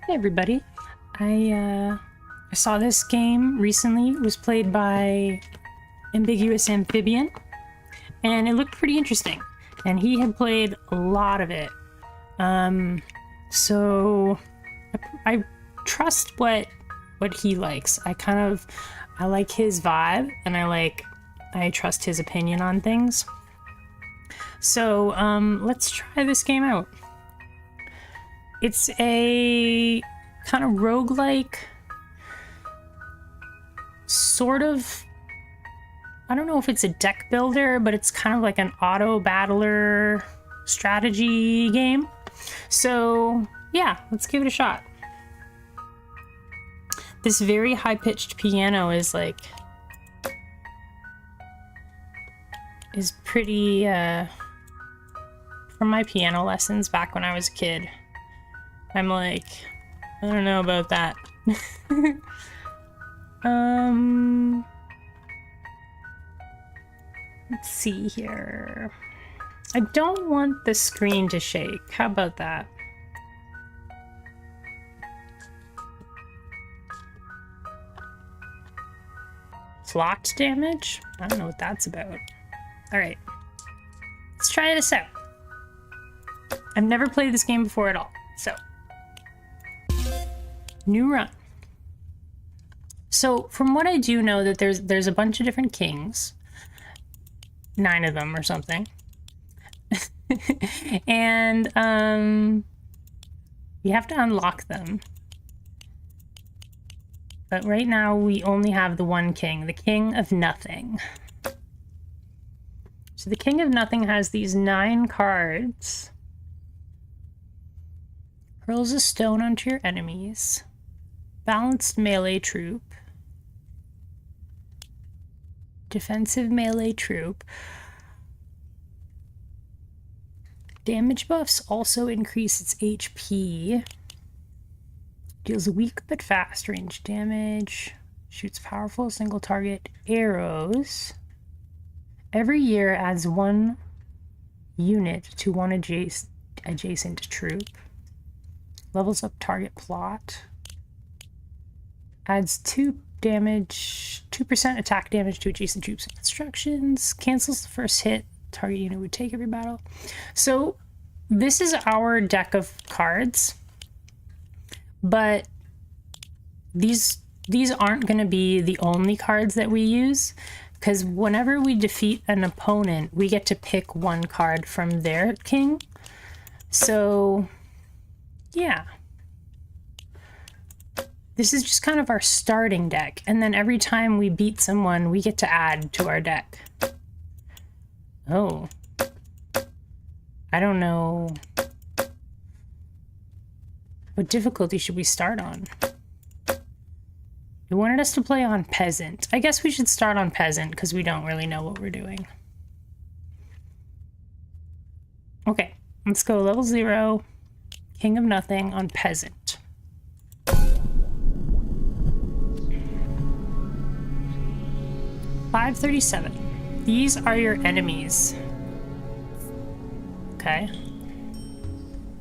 Hey everybody. I saw this game recently. It was played by Ambiguous Amphibian, and it looked pretty interesting. And he had played a lot of it. So I trust what he likes. I like his vibe, and I trust his opinion on things. So let's try this game out. It's a kind of roguelike, sort of, I don't know if it's a deck builder, but it's kind of like an auto battler strategy game. So yeah, let's give it a shot. This very high-pitched piano is pretty, from my piano lessons back when I was a kid. I'm like, I don't know about that. Let's see here. I don't want the screen to shake. How about that? Locked damage? I don't know what that's about. All right, let's try this out. I've never played this game before at all, so. New run. So from what I do know, that there's a bunch of different kings, 9 of them or something, and you have to unlock them. But right now we only have the one king, the King of Nothing. So the King of Nothing has these 9 cards. Hurls a stone onto your enemies. Balanced melee troop. Defensive melee troop. Damage buffs also increase its HP. Deals weak but fast range damage. Shoots powerful single target arrows. Every year adds 1 unit to one adjacent troop. Levels up target plot. Adds 2% attack damage to adjacent troops and instructions. Cancels the first hit target unit would take every battle. So this is our deck of cards, but these aren't going to be the only cards that we use, because whenever we defeat an opponent, we get to pick 1 card from their king. So yeah. This is just kind of our starting deck, and then every time we beat someone, we get to add to our deck. Oh. I don't know. What difficulty should we start on? It wanted us to play on Peasant. I guess we should start on Peasant, because we don't really know what we're doing. Okay, let's go level 0, King of Nothing on Peasant. $537. These are your enemies. Okay.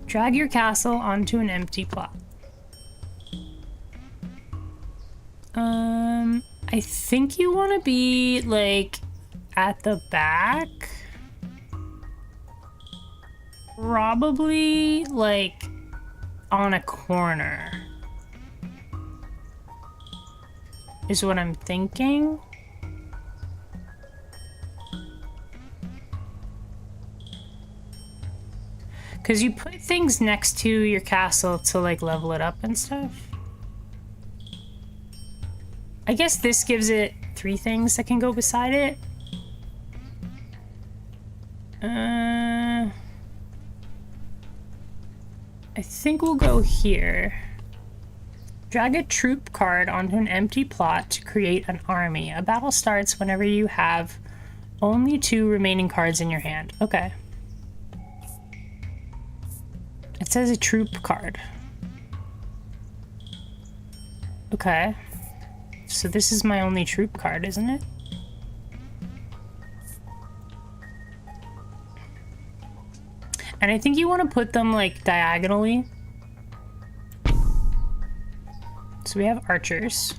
Drag your castle onto an empty plot. I think you want to be like at the back. Probably like on a corner is what I'm thinking. Because you put things next to your castle to like level it up and stuff. I guess this gives it 3 things that can go beside it. I think we'll go here. Drag a troop card onto an empty plot to create an army. A battle starts whenever you have only 2 remaining cards in your hand. Okay. It says a troop card. Okay. So this is my only troop card, isn't it? And I think you want to put them like diagonally. So we have archers.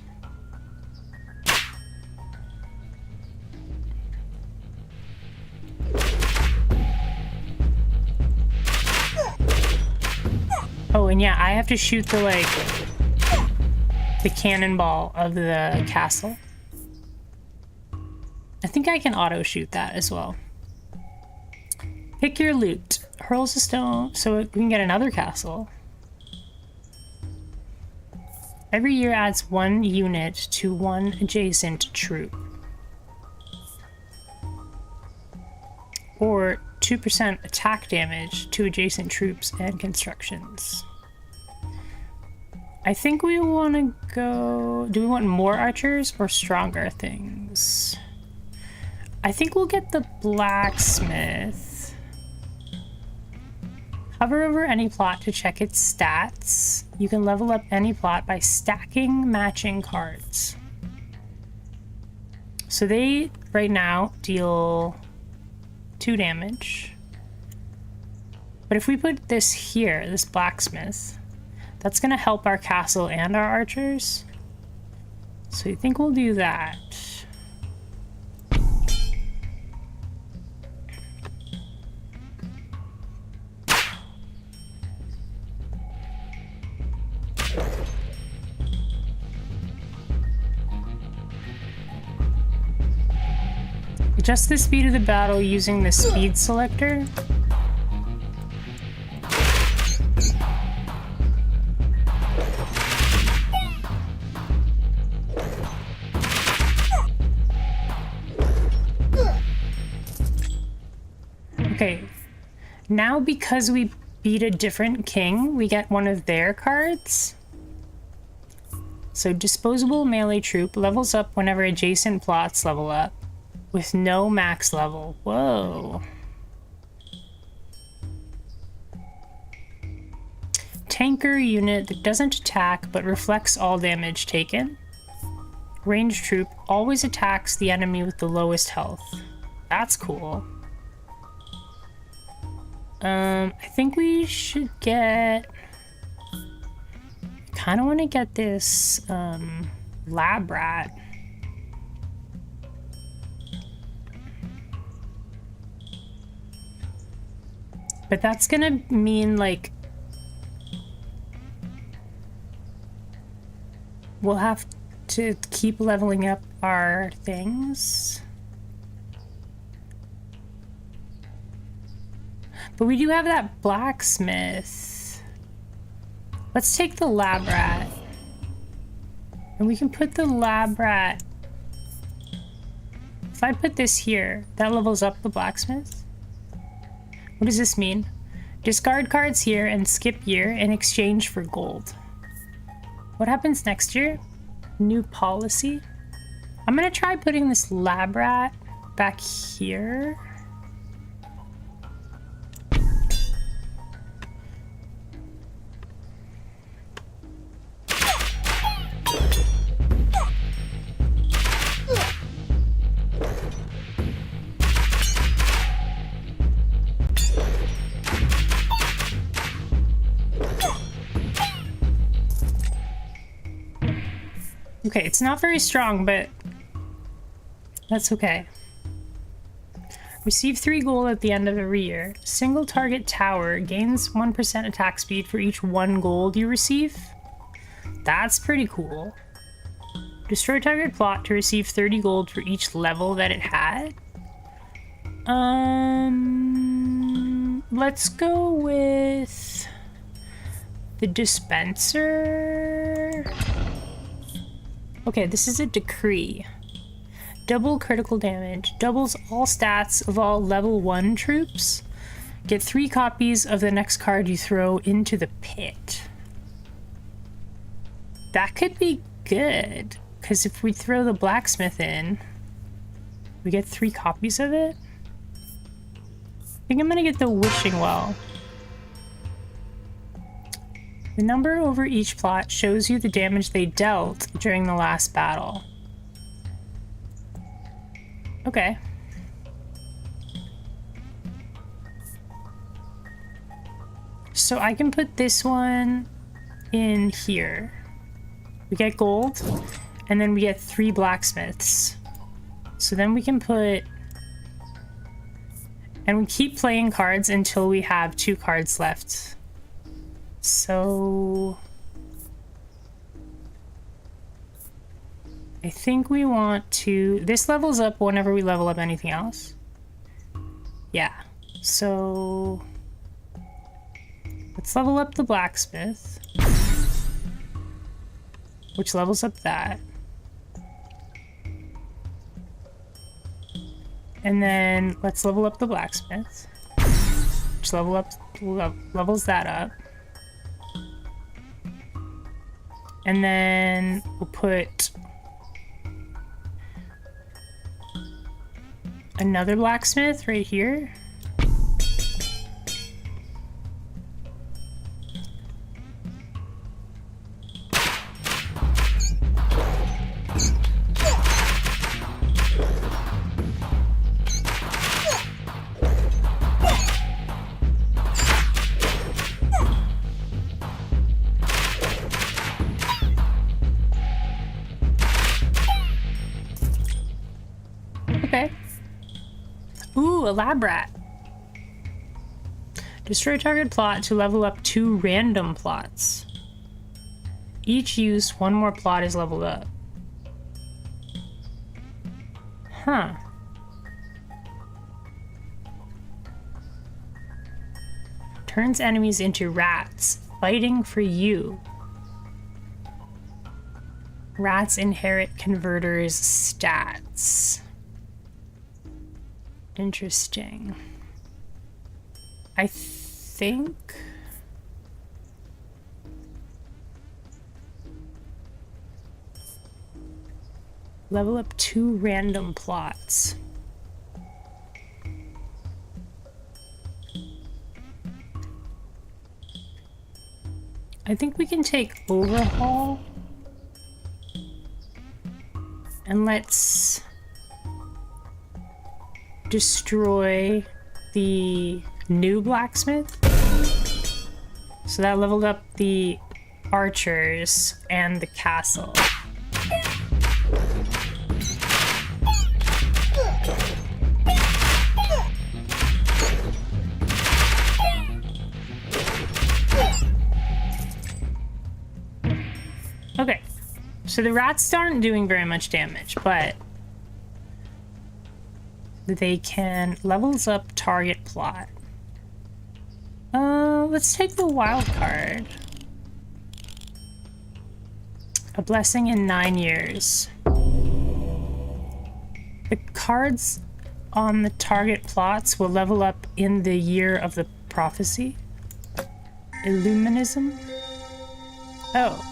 Oh, and yeah, I have to shoot the, like, the cannonball of the castle. I think I can auto-shoot that as well. Pick your loot. Hurls a stone so we can get another castle. Every year adds 1 unit to 1 adjacent troop. Or 2% attack damage to adjacent troops and constructions. I think we want to go... Do we want more archers or stronger things? I think we'll get the blacksmith. Hover over any plot to check its stats. You can level up any plot by stacking matching cards. So they, right now, deal 2 damage. But if we put this here, this blacksmith, that's going to help our castle and our archers. So I think we'll do that. Adjust the speed of the battle using the speed selector. Okay, now because we beat a different king, we get one of their cards. So disposable melee troop levels up whenever adjacent plots level up, with no max level. Whoa. Tanker unit that doesn't attack but reflects all damage taken. Ranged troop always attacks the enemy with the lowest health. That's cool. I think we should get... I kind of want to get this lab rat. But that's gonna mean, like, we'll have to keep leveling up our things. But we do have that blacksmith. Let's take the lab rat. And we can put the lab rat... If I put this here, that levels up the blacksmith. What does this mean? Discard cards here and skip year in exchange for gold. What happens next year? New policy? I'm gonna try putting this lab rat back here. Okay, it's not very strong, but that's okay. Receive 3 gold at the end of every year. Single target tower gains 1% attack speed for each 1 gold you receive. That's pretty cool. Destroy target plot to receive 30 gold for each level that it had. Let's go with the dispenser. Okay, this is a decree. Double critical damage. Doubles all stats of all level 1 troops. Get 3 copies of the next card you throw into the pit. That could be good, because if we throw the blacksmith in, we get 3 copies of it. I think I'm gonna get the wishing well. The number over each plot shows you the damage they dealt during the last battle. Okay. So I can put this one in here. We get gold, and then we get 3 blacksmiths. So then we can put... And we keep playing cards until we have 2 cards left. So... I think we want to... This levels up whenever we level up anything else. Yeah. So... Let's level up the blacksmith. Which levels up that. And then let's level up the blacksmith. Which levels that up. And then we'll put another blacksmith right here. Okay. Ooh, a lab rat. Destroy target plot to level up 2 random plots. Each use 1 more plot is leveled up. Huh. Turns enemies into rats, fighting for you. Rats inherit converters' stats. Interesting. I think... Level up 2 random plots. I think we can take overhaul. And let's destroy the new blacksmith. So that leveled up the archers and the castle. Okay, so the rats aren't doing very much damage, but they can levels up target plot. Let's take the wild card. A blessing in 9 years. The cards on the target plots will level up in the year of the prophecy. Illuminism? Oh.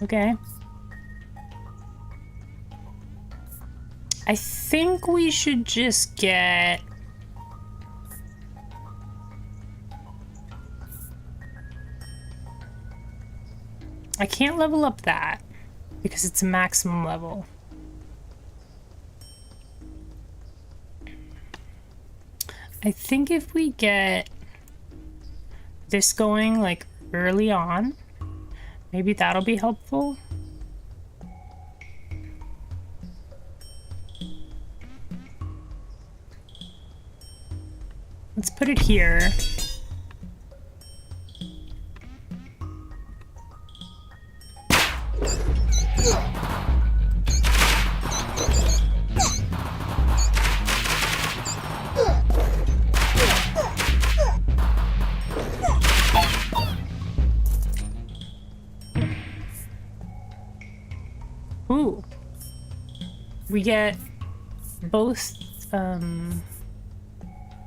Okay. I think we should just get... I can't level up that because it's a maximum level. I think if we get this going like early on, maybe that'll be helpful. Let's put it here. Ooh. We get both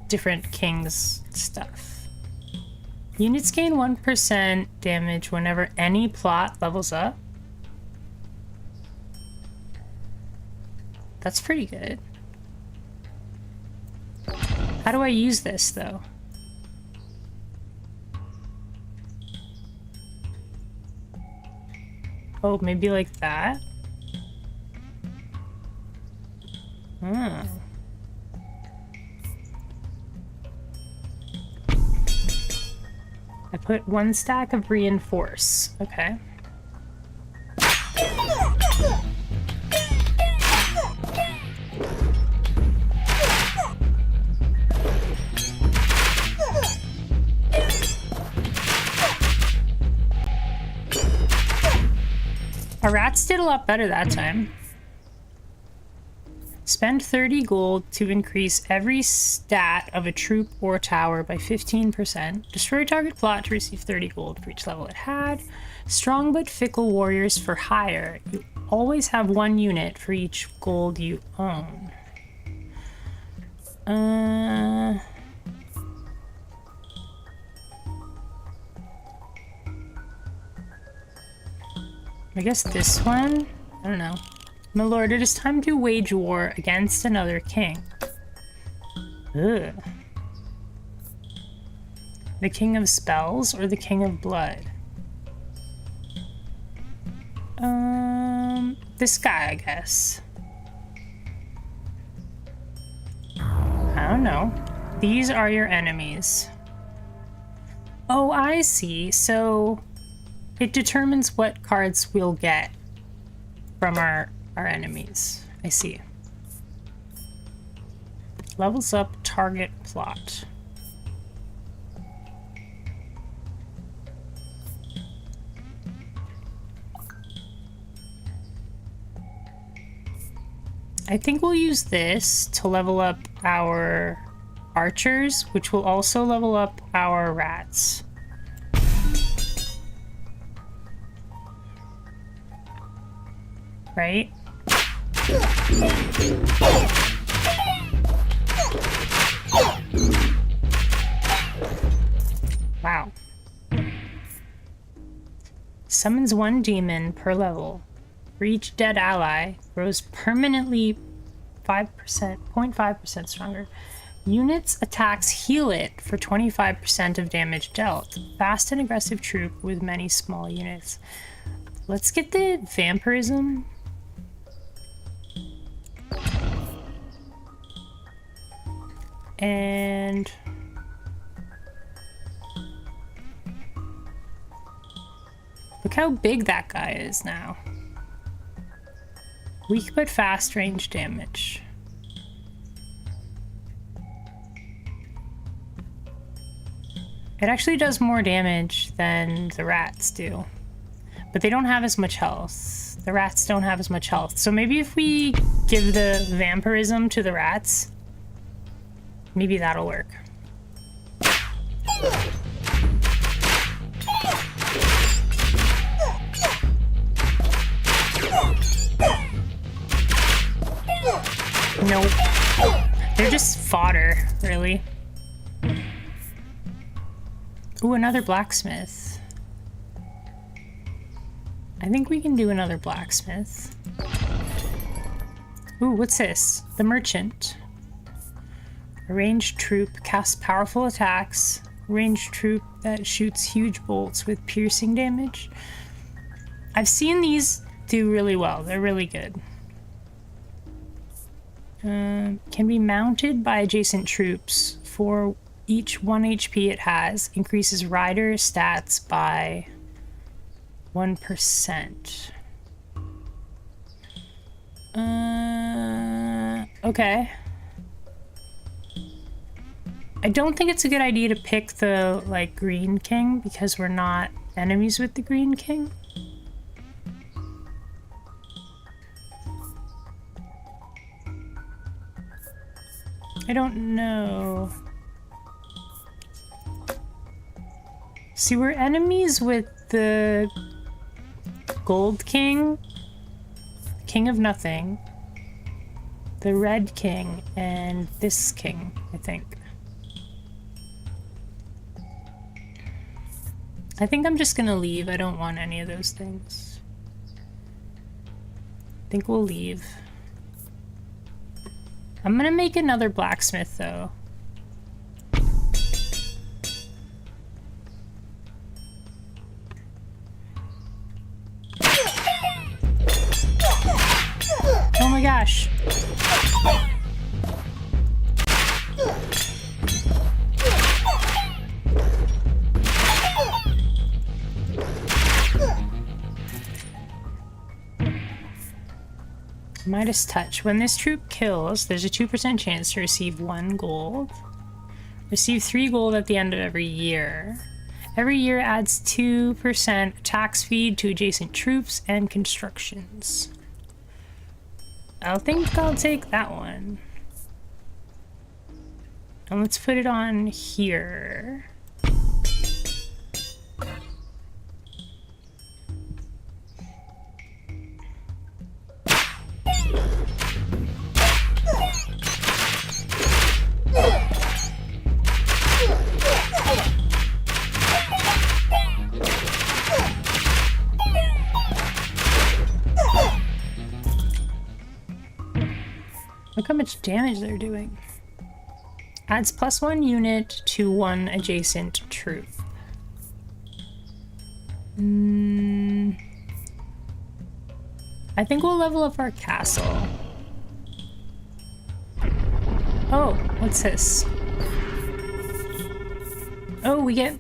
different kings stuff. Units gain 1% damage whenever any plot levels up. That's pretty good. How do I use this though? Oh, maybe like that? Hmm. I put 1 stack of reinforce. Okay. Our rats did a lot better that time. Spend 30 gold to increase every stat of a troop or tower by 15%. Destroy target plot to receive 30 gold for each level it had. Strong but fickle warriors for hire. You always have 1 unit for each gold you own. I guess this one? I don't know. My lord, it is time to wage war against another king. Ugh. The king of spells or the king of blood? This guy, I guess. I don't know. These are your enemies. Oh, I see. So it determines what cards we'll get from our enemies. I see. Levels up target plot. I think we'll use this to level up our archers, which will also level up our rats. Right? Wow. Summons 1 demon per level. For each dead ally, grows permanently 0.5% stronger. Units attacks heal it for 25% of damage dealt. Fast and aggressive troop with many small units. Let's get the vampirism. And look how big that guy is now. Weak but fast range damage. It actually does more damage than the rats do. But they don't have as much health. The rats don't have as much health. So maybe if we give the vampirism to the rats, maybe that'll work. Nope. They're just fodder, really. Ooh, another blacksmith. I think we can do another blacksmith. Ooh, what's this? The merchant. A ranged troop casts powerful attacks. Ranged troop that shoots huge bolts with piercing damage. I've seen these do really well. They're really good. Can be mounted by adjacent troops. For each 1 HP it has, increases rider stats by 1%. Okay. I don't think it's a good idea to pick the, like, Green King because we're not enemies with the Green King. I don't know. See, we're enemies with the Gold King, King of Nothing, the Red King, and this King, I think. I think I'm just gonna leave. I don't want any of those things. I think we'll leave. I'm gonna make another blacksmith, though. Oh my gosh. Midas Touch. When this troop kills, there's a 2% chance to receive 1 gold. Receive 3 gold at the end of every year. Every year adds 2% attack speed to adjacent troops and constructions. I think I'll take that one. And let's put it on here. Look how much damage they're doing. Adds +1 unit to 1 adjacent troop. I think we'll level up our castle. Oh, what's this? Oh, we get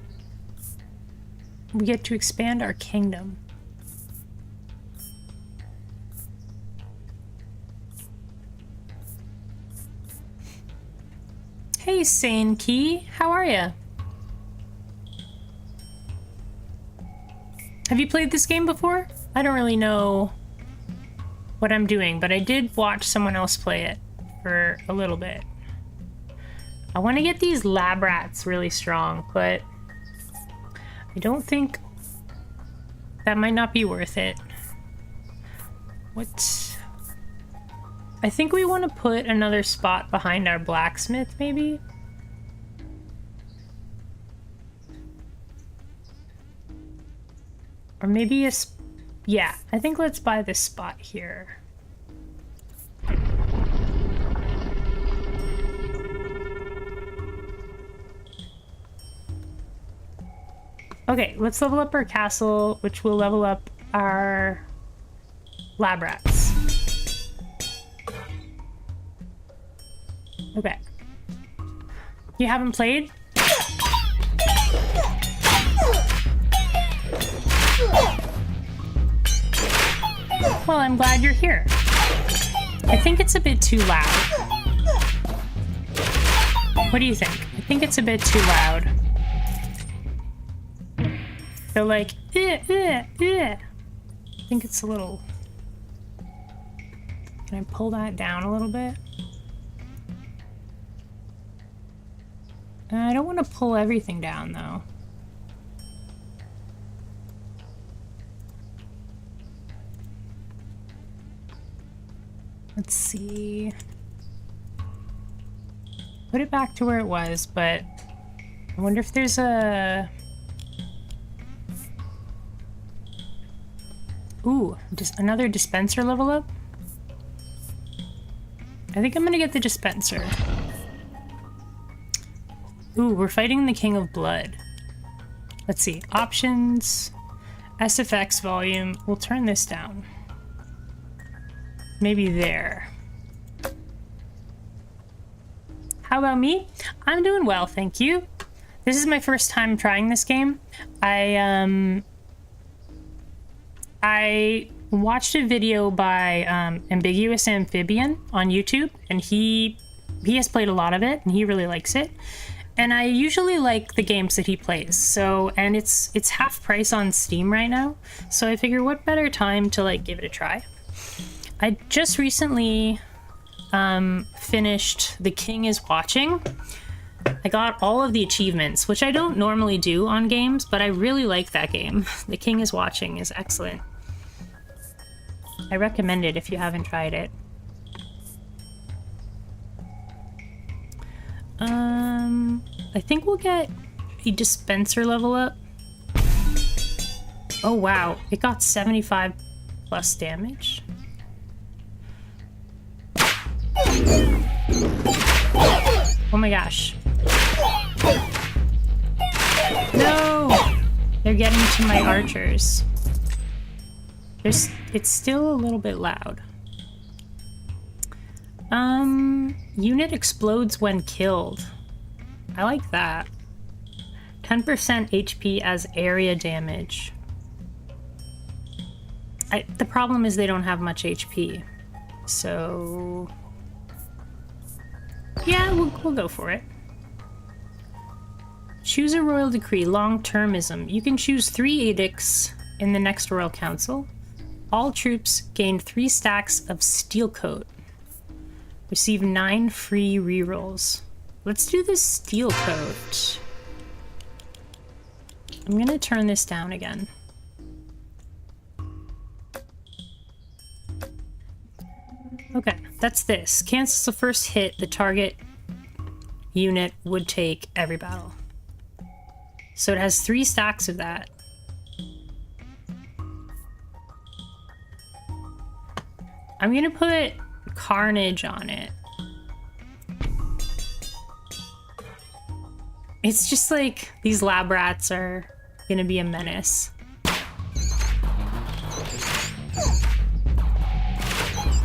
to expand our kingdom. Hey, Sane Key, how are ya? Have you played this game before? I don't really know what I'm doing, but I did watch someone else play it for a little bit. I want to get these lab rats really strong, but I don't think that might not be worth it. What? I think we want to put another spot behind our blacksmith, maybe? Or maybe a... Yeah, I think let's buy this spot here. Okay, let's level up our castle, which will level up our lab rats. Okay. You haven't played? Well, I'm glad you're here. I think it's a bit too loud. What do you think? I think it's a bit too loud. They're like, I think it's a little... Can I pull that down a little bit? I don't want to pull everything down, though. Let's see. Put it back to where it was, but I wonder if there's a... Ooh, just another dispenser level up? I think I'm gonna get the dispenser. Ooh, we're fighting the King of Blood. Let's see, options, SFX volume, we'll turn this down. Maybe there. How about me? I'm doing well, thank you. This is my first time trying this game. I watched a video by Ambiguous Amphibian on YouTube, and he has played a lot of it, and he really likes it. And I usually like the games that he plays, so, and it's half price on Steam right now, so I figure what better time to like give it a try. I just recently finished The King is Watching. I got all of the achievements, which I don't normally do on games, but I really like that game. The King is Watching is excellent. I recommend it if you haven't tried it. I think we'll get a dispenser level up. Oh wow, it got 75 plus damage. Oh my gosh. No! They're getting to my archers. It's still a little bit loud. Unit explodes when killed. I like that. 10% HP as area damage. The problem is they don't have much HP. So... yeah, we'll go for it. Choose a royal decree. Long-termism. You can choose 3 edicts in the next royal council. All troops gain 3 stacks of steel coat. Receive 9 free rerolls. Let's do this steel coat. I'm gonna turn this down again. Okay, that's this. Cancels the first hit the target unit would take every battle. So it has 3 stacks of that. I'm gonna put Carnage on it. It's just like these lab rats are gonna be a menace.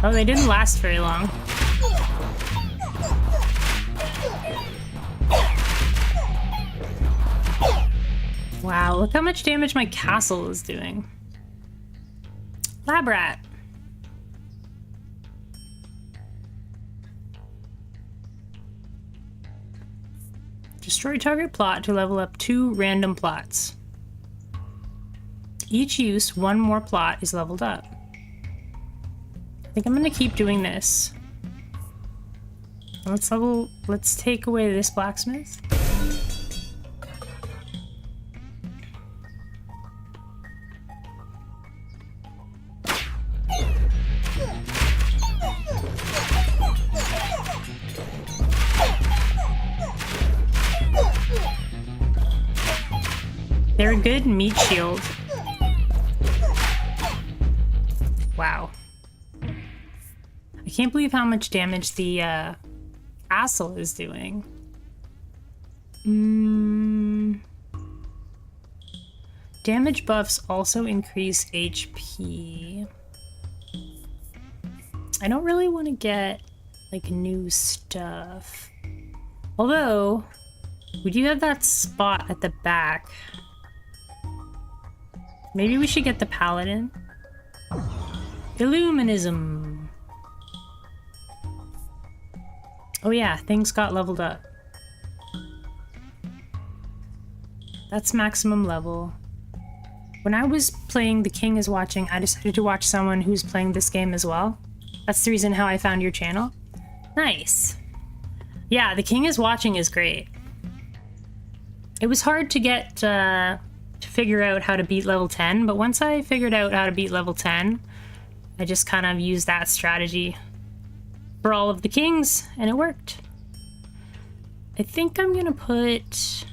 Oh, they didn't last very long. Wow, look how much damage my castle is doing. Lab rat. Destroy target plot to level up 2 random plots. Each use, 1 more plot is leveled up. I think I'm gonna keep doing this. Let's take away this blacksmith. They're a good meat shield. Wow. I can't believe how much damage the castle is doing. Damage buffs also increase HP. I don't really want to get like new stuff. Although, we do have that spot at the back. Maybe we should get the paladin. Illuminism. Oh yeah, things got leveled up. That's maximum level. When I was playing The King is Watching, I decided to watch someone who's playing this game as well. That's the reason how I found your channel. Nice. Yeah, The King is Watching is great. It was hard to get to figure out how to beat level 10, but once I figured out how to beat level 10, I just kind of used that strategy for all of the kings, and it worked. I think I'm gonna put...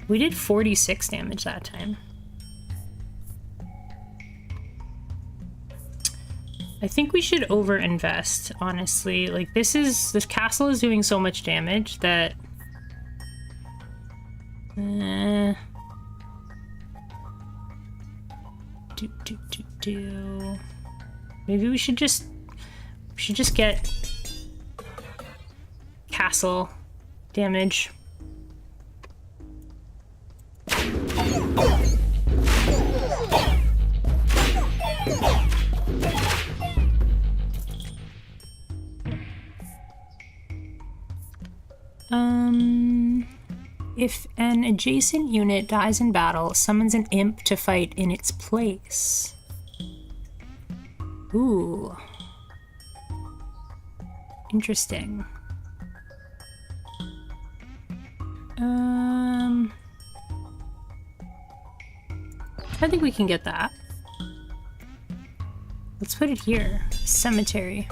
We did 46 damage that time. I think we should over-invest, honestly. Like, this castle is doing so much damage that... Maybe we should just get castle damage. If an adjacent unit dies in battle, summons an imp to fight in its place. Ooh. Interesting. I think we can get that. Let's put it here. Cemetery.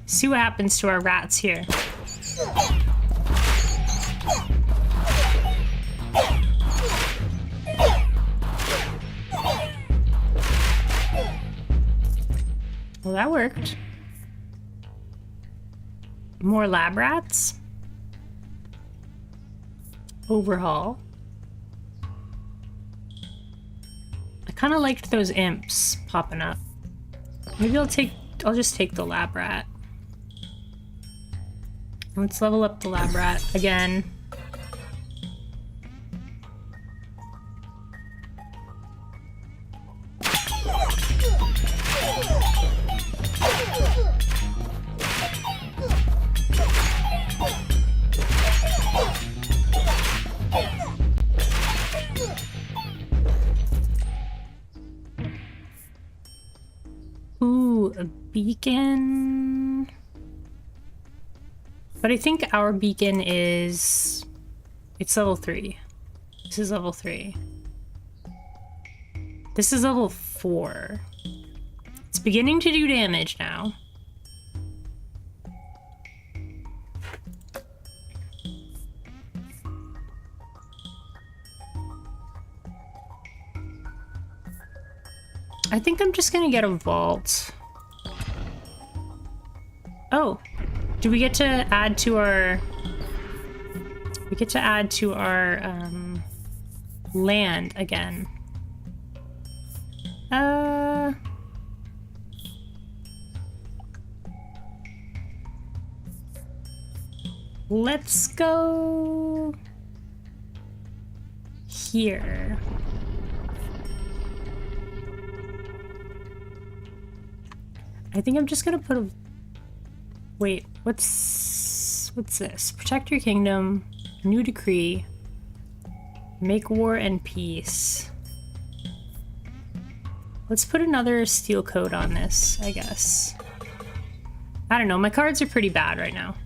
See what happens to our rats here. Well, that worked. More lab rats. Overhaul. I kind of liked those imps popping up. Maybe I'll just take the lab rat. Let's level up the lab rat again. Ooh, a beacon. But I think our beacon is... It's level 3. This is level 3. This is level 4. It's beginning to do damage now. I think I'm just gonna get a vault. Oh, do we get to add to our... We get to add to our land again. Let's go here. I think I'm just gonna put a... Wait, what's this? Protect your kingdom, new decree, make war and peace. Let's put another steel coat on this, I guess. I don't know, my cards are pretty bad right now.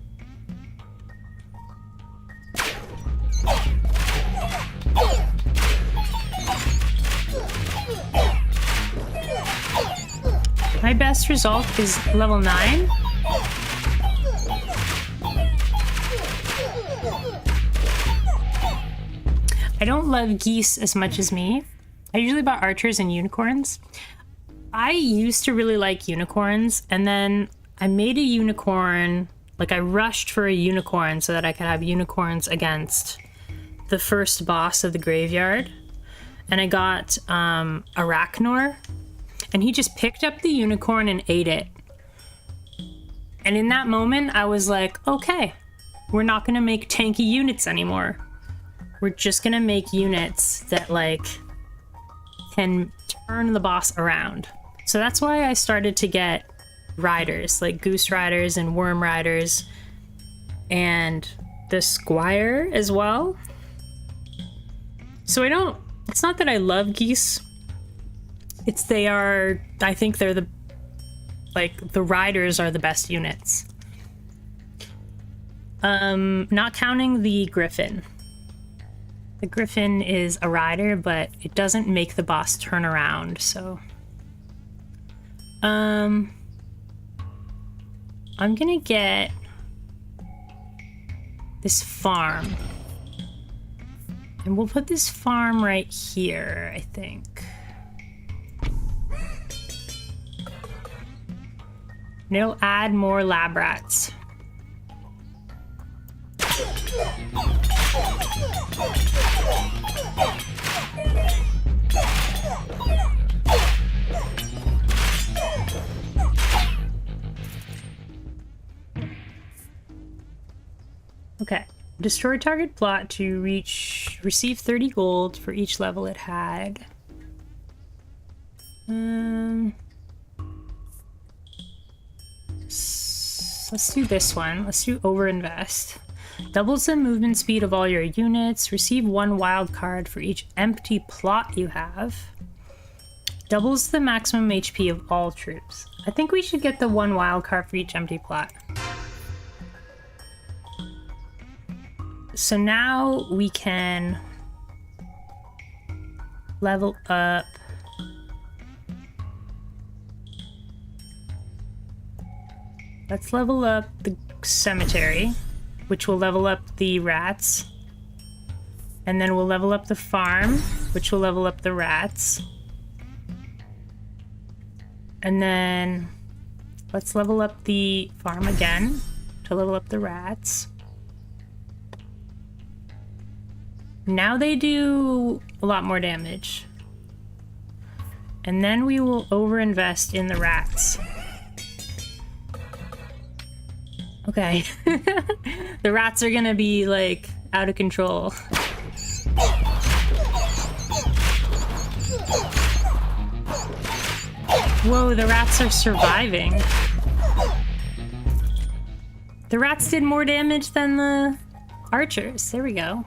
My best result is level 9. I don't love geese as much as me. I usually buy archers and unicorns. I used to really like unicorns, and then I made a unicorn, like I rushed for a unicorn so that I could have unicorns against the first boss of the graveyard. And I got Arachnor, and he just picked up the unicorn and ate it. And in that moment, I was like, okay, we're not gonna make tanky units anymore. We're just gonna make units that like can turn the boss around. So that's why I started to get riders, like Goose Riders and Worm Riders, and the Squire as well. So it's not that I love geese. I think they're the riders are the best units. Not counting the Griffin. The Griffin is a rider, but it doesn't make the boss turn around, so... I'm gonna get this farm. And we'll put this farm right here, I think. And it'll add more lab rats. Okay. Destroy target plot to receive 30 gold for each level it had. Let's do this one. Let's do overinvest. Doubles the movement speed of all your units. Receive 1 wild card for each empty plot you have. Doubles the maximum HP of all troops. I think we should get the 1 wild card for each empty plot. So now we can level up. Let's level up the cemetery, which will level up the rats. And then we'll level up the farm, which will level up the rats. And then let's level up the farm again to level up the rats. Now they do a lot more damage. And then we will overinvest in the rats. Okay. The rats are gonna be, like, out of control. Whoa, the rats are surviving. The rats did more damage than the archers. There we go.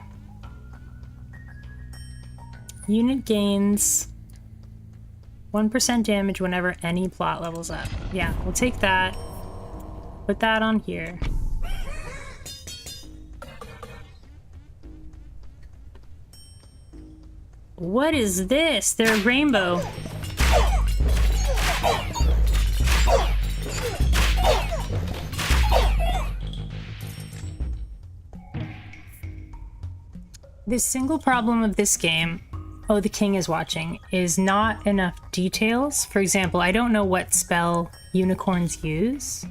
Unit gains 1% damage whenever any plot levels up. Yeah, we'll take that. Put that on here. What is this? They're rainbow. The single problem of this game, oh, the king is watching, is not enough details. For example, I don't know what spell unicorns use.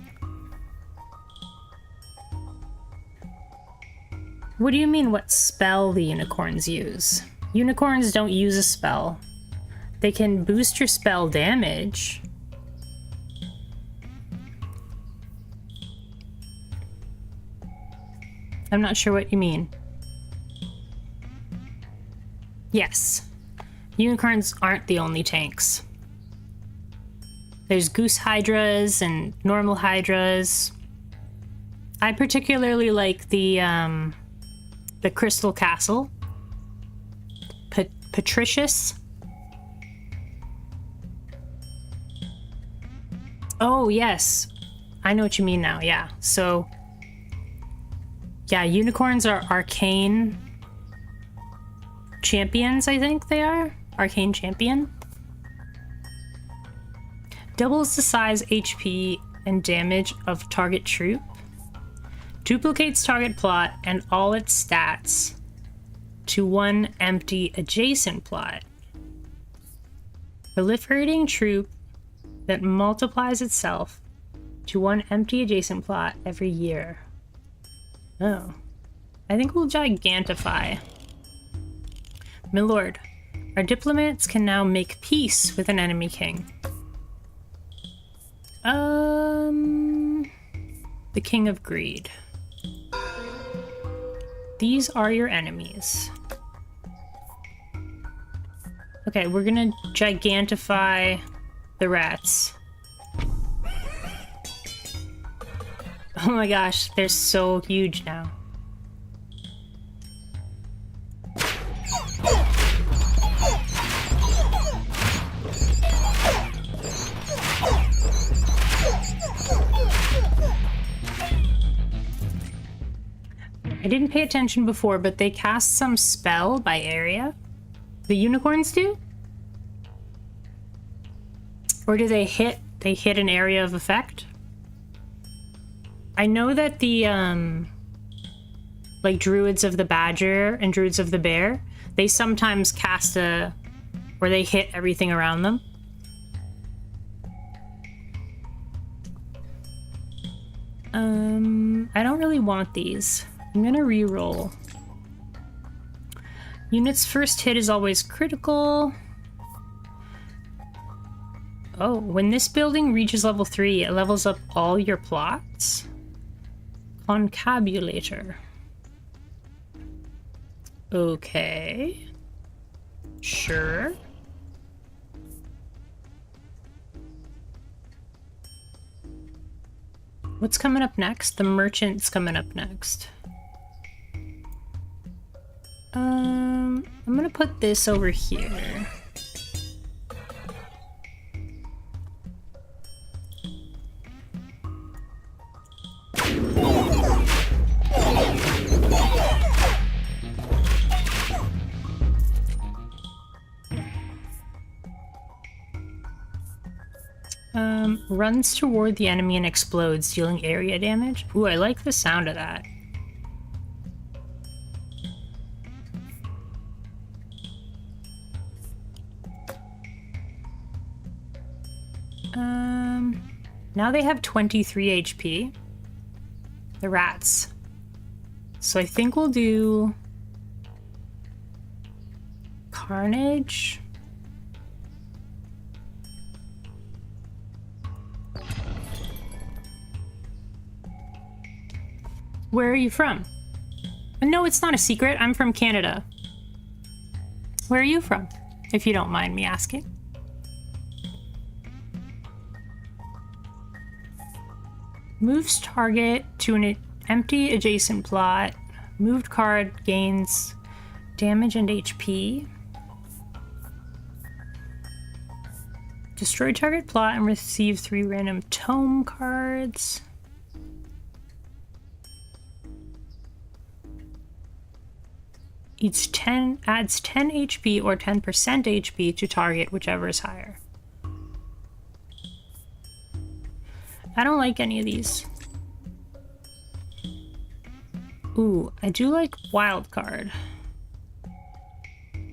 What do you mean what spell the unicorns use? Unicorns don't use a spell. They can boost your spell damage. I'm not sure what you mean. Yes. Unicorns aren't the only tanks. There's goose hydras and normal hydras. I particularly like the Crystal Castle. Patricius. Oh, yes. I know what you mean now, yeah. So, yeah, unicorns are arcane champions, I think they are. Arcane champion. Doubles the size, HP, and damage of target troop. Duplicates target plot and all its stats to one empty adjacent plot. Proliferating troop that multiplies itself to one empty adjacent plot every year. Oh. I think we'll gigantify. My lord, our diplomats can now make peace with an enemy king. The King of Greed. These are your enemies. Okay, we're gonna gigantify the rats. Oh my gosh, they're so huge now. I didn't pay attention before, but they cast some spell by area. The unicorns do? Or do they hit an area of effect? I know that the like druids of the badger and druids of the bear, they sometimes cast or they hit everything around them. I don't really want these. I'm gonna re-roll. Unit's first hit is always critical. Oh, when this building reaches level 3, it levels up all your plots. Concabulator. Okay. Sure. What's coming up next? The merchant's coming up next. I'm gonna put this over here. Runs toward the enemy and explodes, dealing area damage. Ooh, I like the sound of that. Now they have 23 HP. The rats. So I think we'll do Carnage. Where are you from? No, it's not a secret. I'm from Canada. Where are you from, if you don't mind me asking? Moves target to an empty adjacent plot. Moved card gains damage and HP. Destroy target plot and receive 3 random tome cards. Each 10 adds 10 HP or 10% HP to target, whichever is higher. I don't like any of these. Ooh, I do like wild card.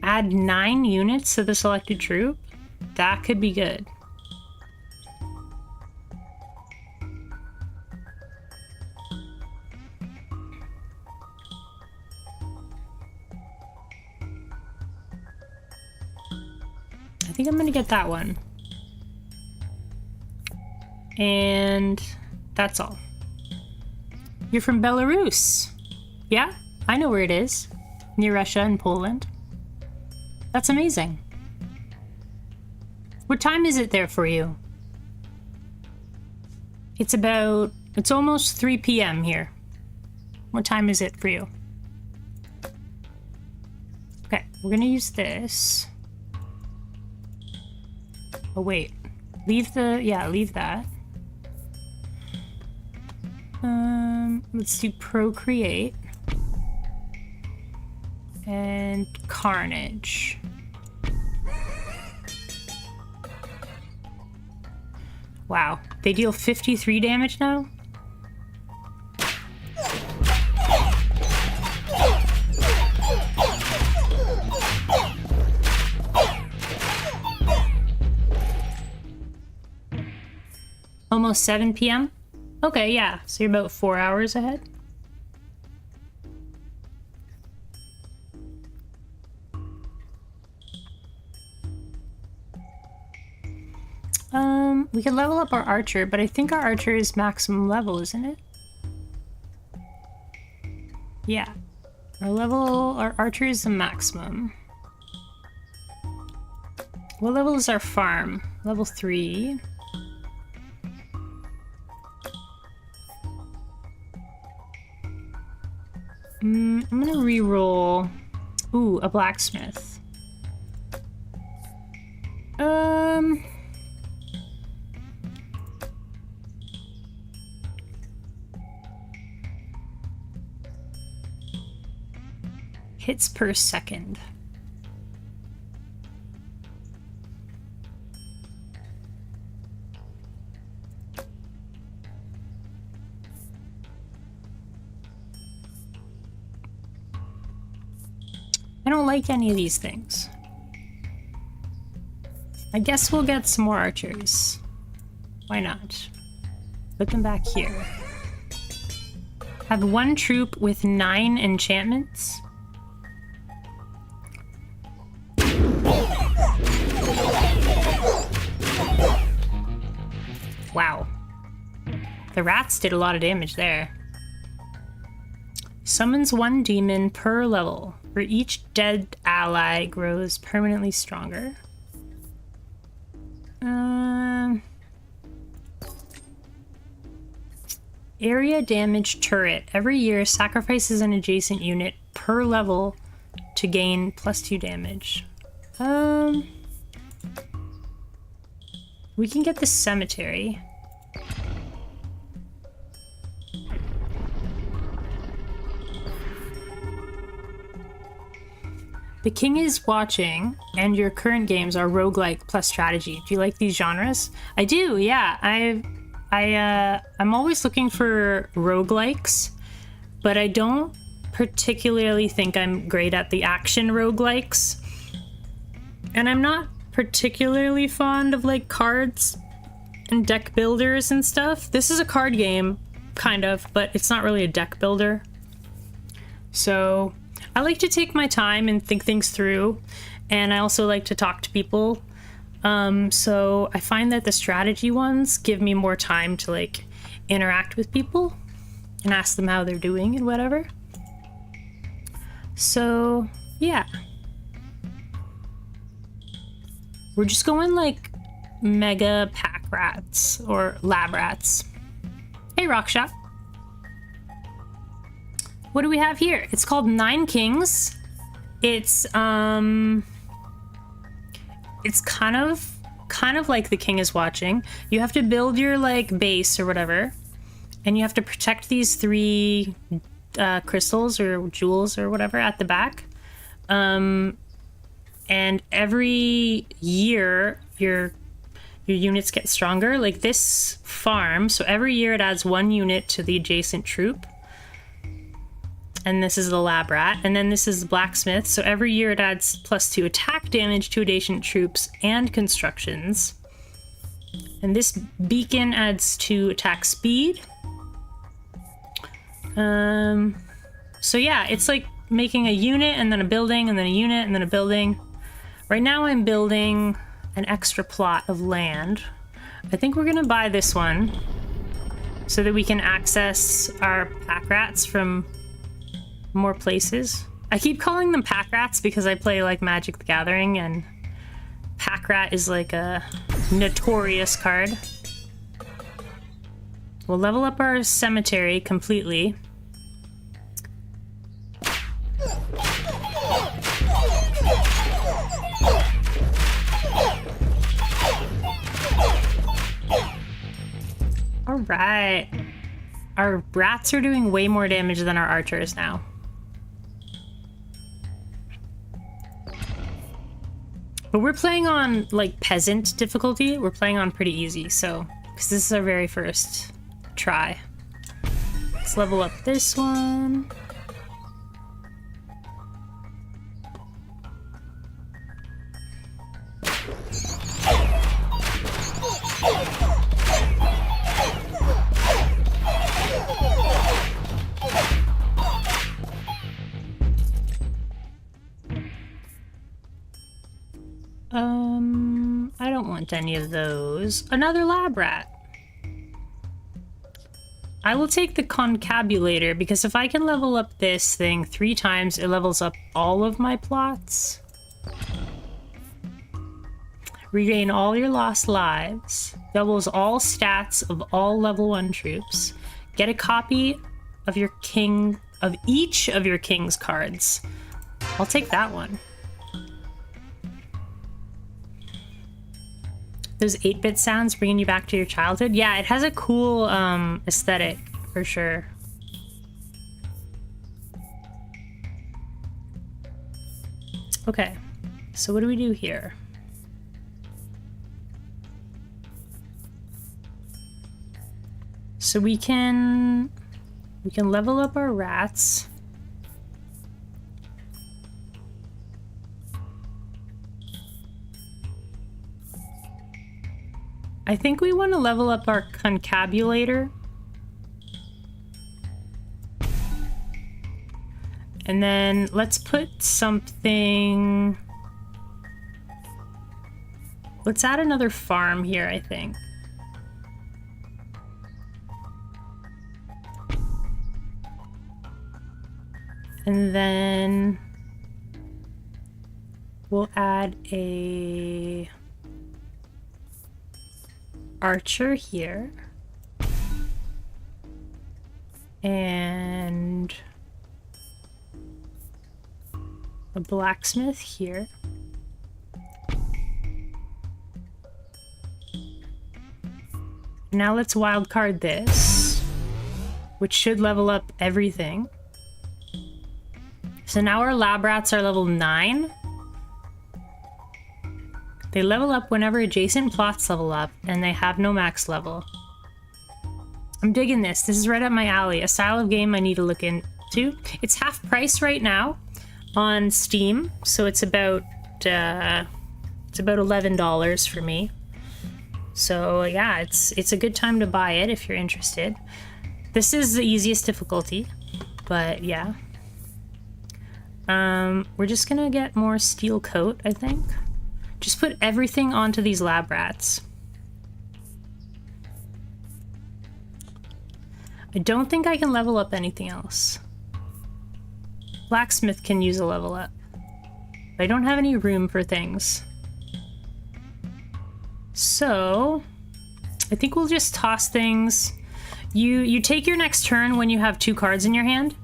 Add 9 units to the selected troop. That could be good. I think I'm gonna get that one. And that's all. You're from Belarus. Yeah, I know where it is. Near Russia and Poland. That's amazing. What time is it there for you? It's almost 3 p.m. here. What time is it for you? Okay, we're gonna use this. Oh wait, leave that. Let's do Procreate. And Carnage. Wow, they deal 53 damage now? Almost 7 p.m.? Okay, yeah, so you're about 4 hours ahead. We could level up our archer, but I think our archer is maximum level, isn't it? Yeah. Our archer is the maximum. What level is our farm? Level 3. I'm gonna re-roll. Ooh, a blacksmith. Hits per second. I don't like any of these things. I guess we'll get some more archers. Why not? Put them back here. Have 1 troop with 9 enchantments. Wow. The rats did a lot of damage there. Summons 1 demon per level. For each dead ally grows permanently stronger. Area damage turret. Every year sacrifices an adjacent unit per level to gain +2 damage. We can get the cemetery. The King is watching, and your current games are roguelike plus strategy. Do you like these genres? I do, yeah. I'm always looking for roguelikes, but I don't particularly think I'm great at the action roguelikes. And I'm not particularly fond of like cards and deck builders and stuff. This is a card game, kind of, but it's not really a deck builder. So I like to take my time and think things through, and I also like to talk to people. So I find that the strategy ones give me more time to like interact with people and ask them how they're doing and whatever. So yeah. We're just going like mega pack rats or lab rats. Hey, Rockshop. What do we have here? It's called Nine Kings. It's kind of kind of like The King is Watching. You have to build your like base or whatever, and you have to protect these 3 crystals or jewels or whatever at the back. And every year your units get stronger. Like this farm, so every year it adds 1 unit to the adjacent troop. And this is the lab rat. And then this is the blacksmith. So every year it adds +2 attack damage to adjacent troops and constructions. And this beacon adds 2 attack speed. So yeah, it's like making a unit and then a building and then a unit and then a building. Right now I'm building an extra plot of land. I think we're gonna buy this one so that we can access our pack rats from more places. I keep calling them pack rats because I play like Magic the Gathering, and pack rat is like a notorious card. We'll level up our cemetery completely. All right. Our rats are doing way more damage than our archers now. But we're playing on like peasant difficulty. We're playing on pretty easy, so because this is our very first try. Let's level up this one. I don't want any of those. Another lab rat. I will take the concabulator because if I can level up this thing 3 times, it levels up all of my plots. Regain all your lost lives. Doubles all stats of all level 1 troops. Get a copy of your king, of each of your king's cards. I'll take that one. Those 8-bit sounds bringing you back to your childhood. Yeah, it has a cool aesthetic for sure. Okay, so what do we do here? So we can level up our rats. I think we want to level up our concabulator. And then let's put something... Let's add another farm here, I think. And then we'll add a archer here. And a blacksmith here. Now let's wildcard this, which should level up everything. So now our lab rats are level 9. They level up whenever adjacent plots level up, and they have no max level. I'm digging this. This is right up my alley. A style of game I need to look into. It's half price right now on Steam, so it's about $11 for me. So yeah, it's a good time to buy it if you're interested. This is the easiest difficulty, but yeah. We're just gonna get more steel coat, I think. Just put everything onto these lab rats. I don't think I can level up anything else. Blacksmith can use a level up. But I don't have any room for things. So, I think we'll just toss things. You take your next turn when you have 2 cards in your hand.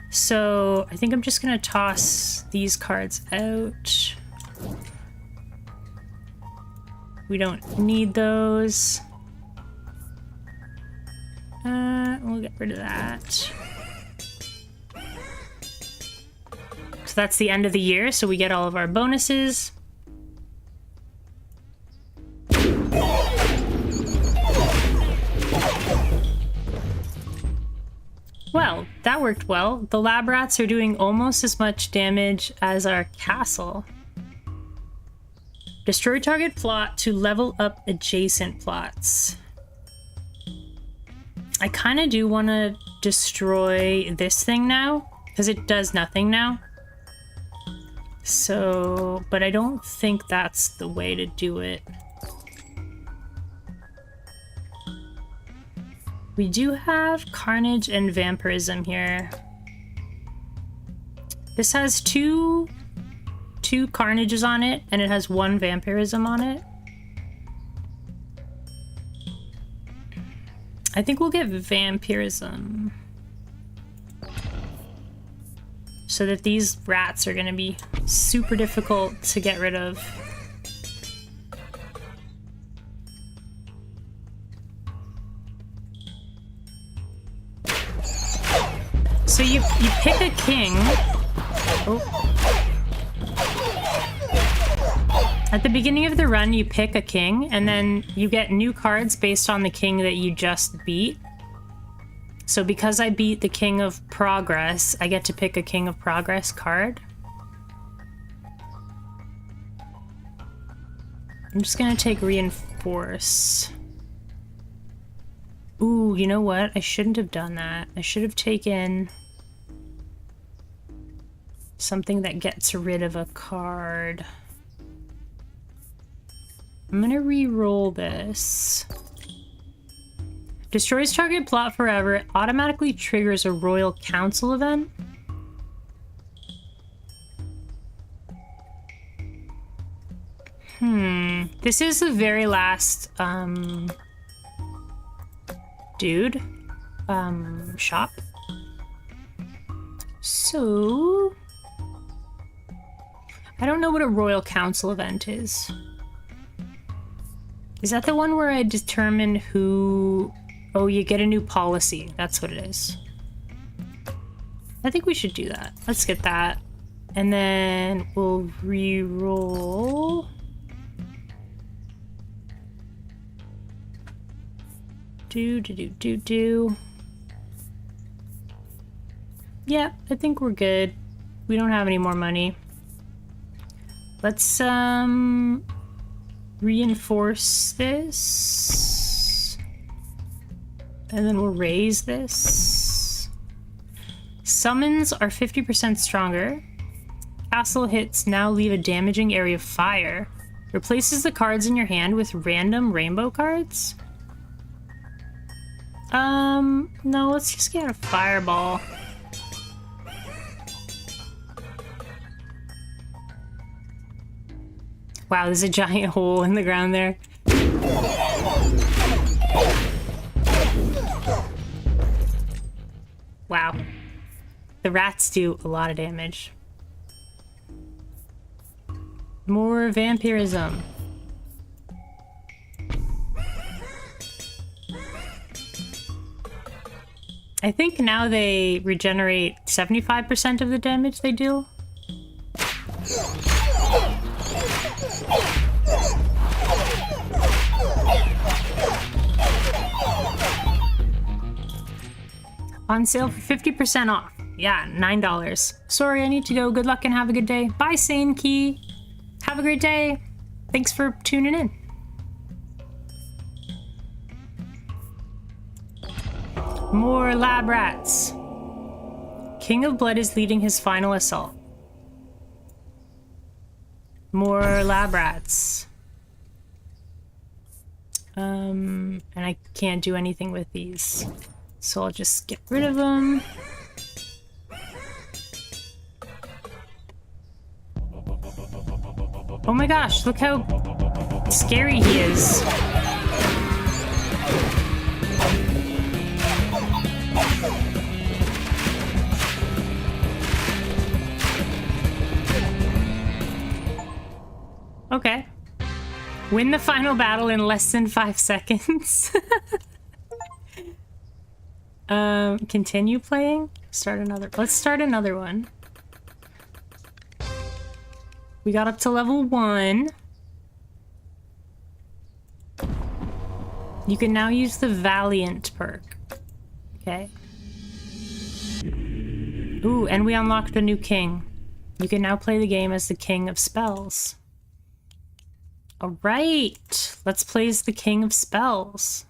So, I think I'm just gonna toss these cards out. We don't need those. We'll get rid of that. So that's the end of the year, so we get all of our bonuses. Well, that worked well. The lab rats are doing almost as much damage as our castle. Destroy target plot to level up adjacent plots. I kind of do want to destroy this thing now, because it does nothing now. So, but I don't think that's the way to do it. We do have Carnage and Vampirism here. This has two Carnages on it, and it has 1 Vampirism on it. I think we'll get Vampirism. So that these rats are gonna be super difficult to get rid of. So you pick a king. Oh. At the beginning of the run, you pick a king, and then you get new cards based on the king that you just beat. So because I beat the King of Progress, I get to pick a King of Progress card. I'm just gonna take Reinforce. Ooh, you know what? I shouldn't have done that. I should have taken something that gets rid of a card. I'm gonna re-roll this. Destroys target plot forever. It automatically triggers a Royal Council event. This is the very last, dude. Shop. So... I don't know what a Royal Council event is. Is that the one where I determine who... Oh, you get a new policy. That's what it is. I think we should do that. Let's get that. And then we'll re-roll. Do. Yeah, I think we're good. We don't have any more money. Let's, reinforce this. And then we'll raise this. Summons are 50% stronger. Castle hits now leave a damaging area of fire. Replaces the cards in your hand with random rainbow cards. No, let's just get a fireball. Wow, there's a giant hole in the ground there. Wow. The rats do a lot of damage. More vampirism. I think now they regenerate 75% of the damage they deal. On sale for 50% off. Yeah, $9. Sorry, I need to go. Good luck and have a good day. Bye, Sane Key. Have a great day. Thanks for tuning in. More lab rats. King of Blood is leading his final assault. More lab rats. And I can't do anything with these. So I'll just get rid of them. Oh my gosh, look how scary he is. Okay. Win the final battle in less than 5 seconds. Continue playing? Start another. Let's start another one. We got up to level 1. You can now use the Valiant perk. Okay. Ooh, and we unlocked a new king. You can now play the game as the King of Spells. Alright, let's play as the King of Spells.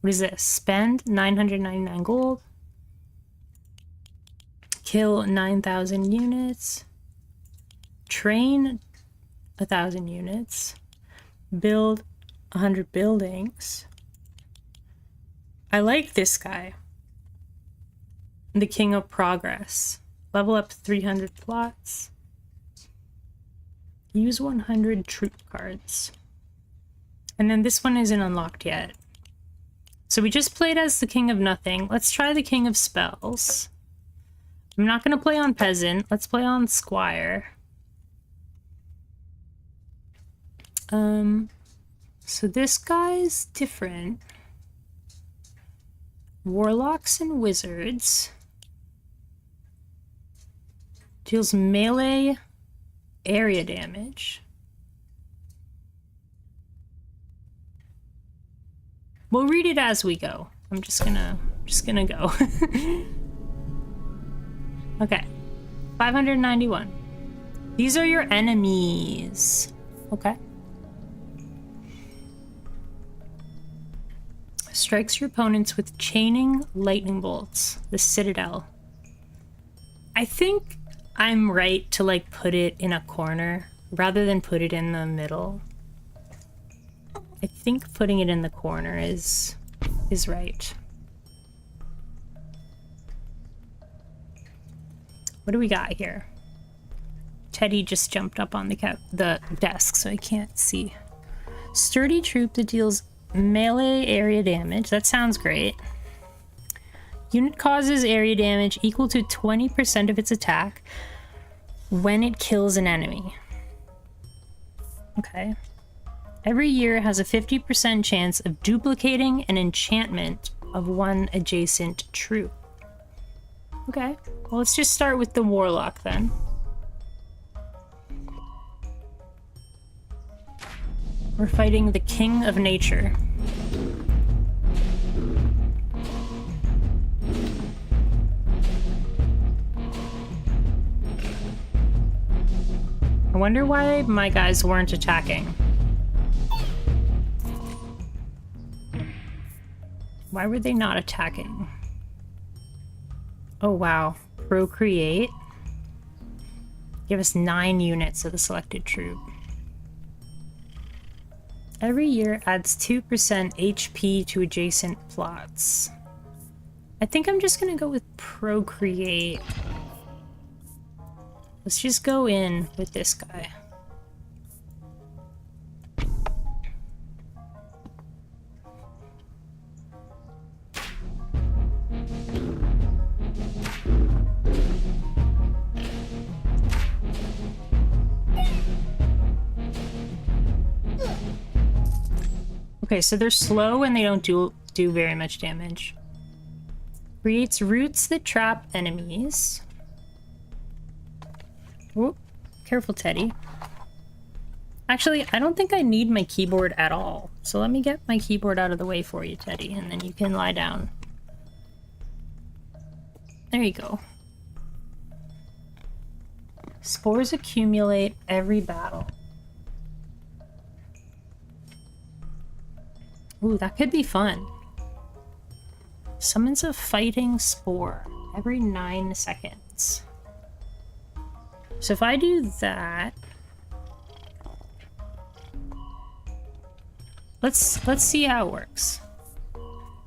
What is this? Spend 999 gold. Kill 9,000 units. Train 1,000 units. Build 100 buildings. I like this guy. The King of Progress. Level up 300 plots. Use 100 troop cards. And then this one isn't unlocked yet. So we just played as the King of Nothing. Let's try the King of Spells. I'm not going to play on Peasant. Let's play on Squire. So this guy's different. Warlocks and Wizards. Deals melee area damage. We'll read it as we go. I'm just gonna go. Okay. 591. These are your enemies. Okay. Strikes your opponents with chaining lightning bolts. The Citadel. I think I'm right to like put it in a corner rather than put it in the middle. I think putting it in the corner is right. What do we got here? Teddy just jumped up on the desk, so I can't see. Sturdy troop that deals melee area damage. That sounds great. Unit causes area damage equal to 20% of its attack when it kills an enemy. Okay. Every year has a 50% chance of duplicating an enchantment of one adjacent troop. Okay. Well, let's just start with the Warlock then. We're fighting the King of Nature. I wonder why my guys weren't attacking. Why were they not attacking? Oh wow. Procreate. Give us 9 units of the selected troop. Every year adds 2% HP to adjacent plots. I think I'm just gonna go with Procreate. Let's just go in with this guy. Okay, so they're slow and they don't do very much damage. Creates roots that trap enemies. Whoop. Careful, Teddy. Actually, I don't think I need my keyboard at all. So let me get my keyboard out of the way for you, Teddy, and then you can lie down. There you go. Spores accumulate every battle. Ooh, that could be fun. Summons a fighting spore every 9 seconds. So if I do that, let's see how it works.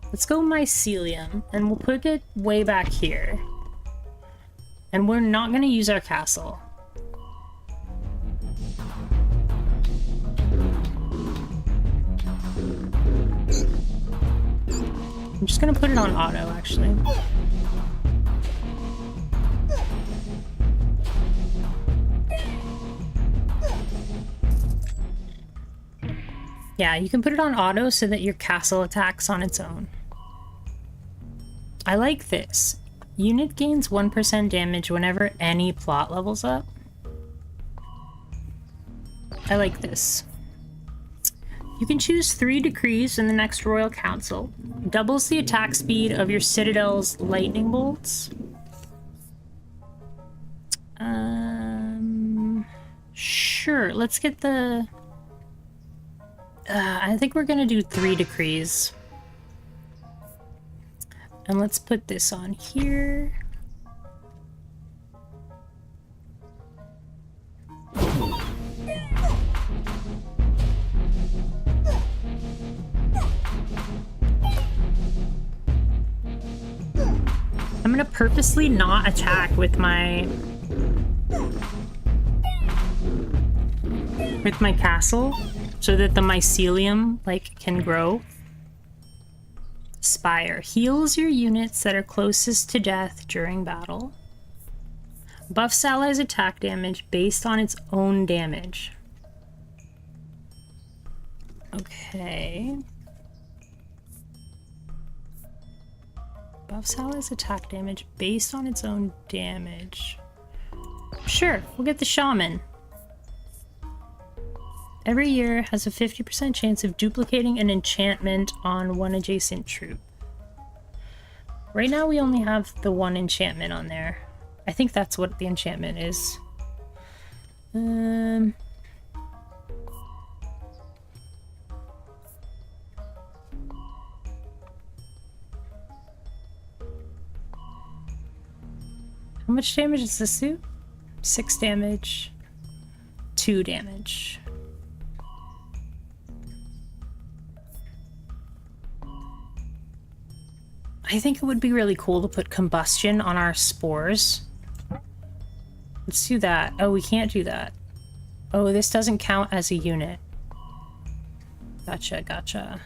Let's go mycelium, and we'll put it way back here. And we're not going to use our castle. I'm just going to put it on auto, actually. Yeah, you can put it on auto so that your castle attacks on its own. I like this. Unit gains 1% damage whenever any plot levels up. I like this. You can choose 3 decrees in the next Royal Council. Doubles the attack speed of your Citadel's lightning bolts. Sure, let's get the... I think we're gonna do 3 decrees. And let's put this on here. I'm gonna purposely not attack with my castle so that the mycelium can grow. Spire heals your units that are closest to death during battle. Buffs allies' attack damage based on its own damage. Okay. Buffs allies' attack damage based on its own damage. Sure, we'll get the shaman. Every year has a 50% chance of duplicating an enchantment on one adjacent troop. Right now we only have the 1 enchantment on there. I think that's what the enchantment is. How much damage does this do? 6 damage. 2 damage. I think it would be really cool to put combustion on our spores. Let's do that. Oh, we can't do that. Oh, this doesn't count as a unit. Gotcha, gotcha.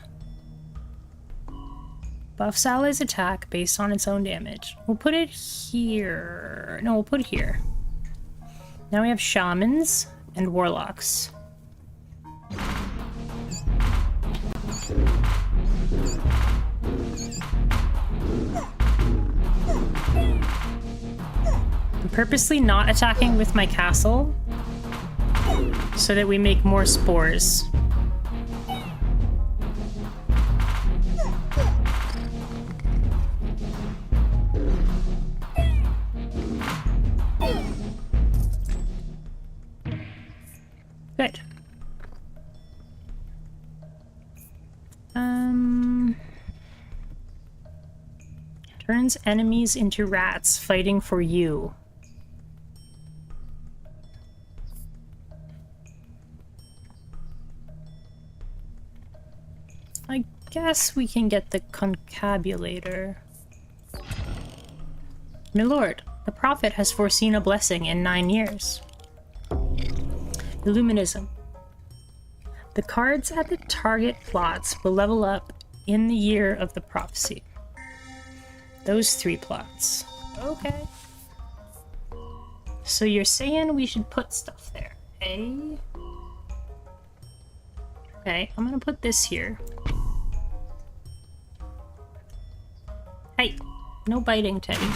Buffs allies' attack based on its own damage. We'll put it here. No, we'll put it here. Now we have shamans and warlocks. I'm purposely not attacking with my castle so that we make more spores. Good. Turns enemies into rats fighting for you. I guess we can get the concabulator. My lord, the prophet has foreseen a blessing in 9 years. Illuminism. The cards at the target plots will level up in the year of the prophecy. Those 3 plots. Okay. So you're saying we should put stuff there, eh? Okay, I'm gonna put this here. Hey, no biting, Teddy.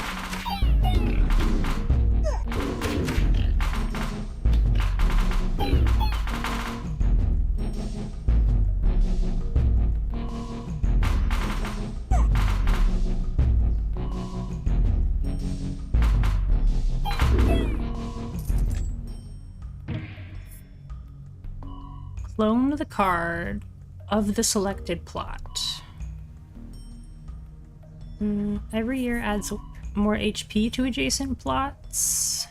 Clone the card of the selected plot. Every year adds more HP to adjacent plots.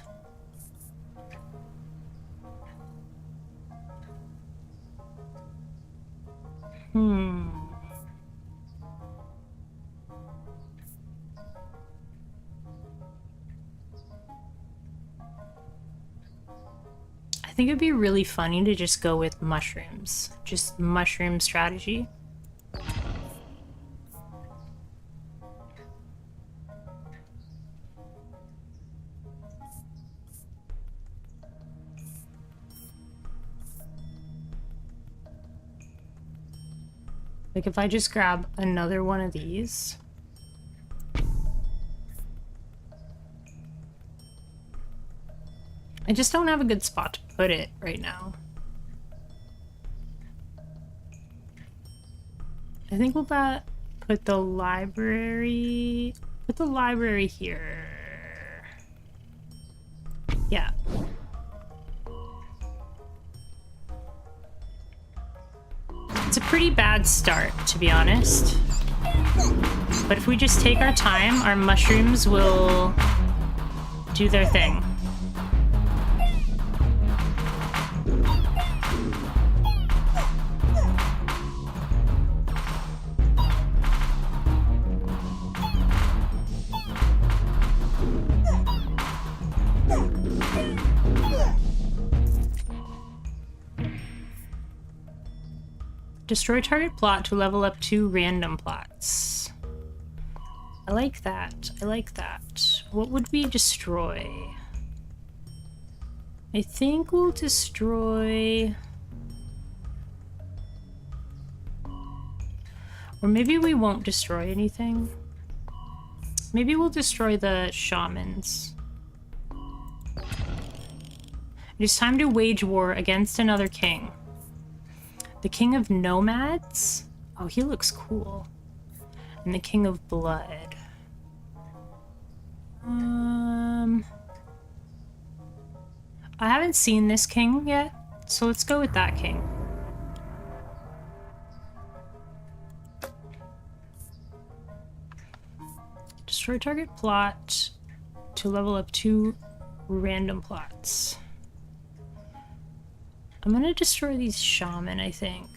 I think it'd be really funny to just go with mushrooms. Just mushroom strategy. Like if I just grab another one of these. I just don't have a good spot to put it right now. I think we'll put the library here. Yeah. It's a pretty bad start, to be honest. But if we just take our time, our mushrooms will do their thing. Destroy target plot to level up 2 random plots. I like that. I like that. What would we destroy? I think we'll destroy... Or maybe we won't destroy anything. Maybe we'll destroy the shamans. It is time to wage war against another king. The King of Nomads? Oh, he looks cool. And the King of Blood. I haven't seen this king yet, so let's go with that king. Destroy target plot to level up 2 random plots. I'm gonna destroy these shaman, I think.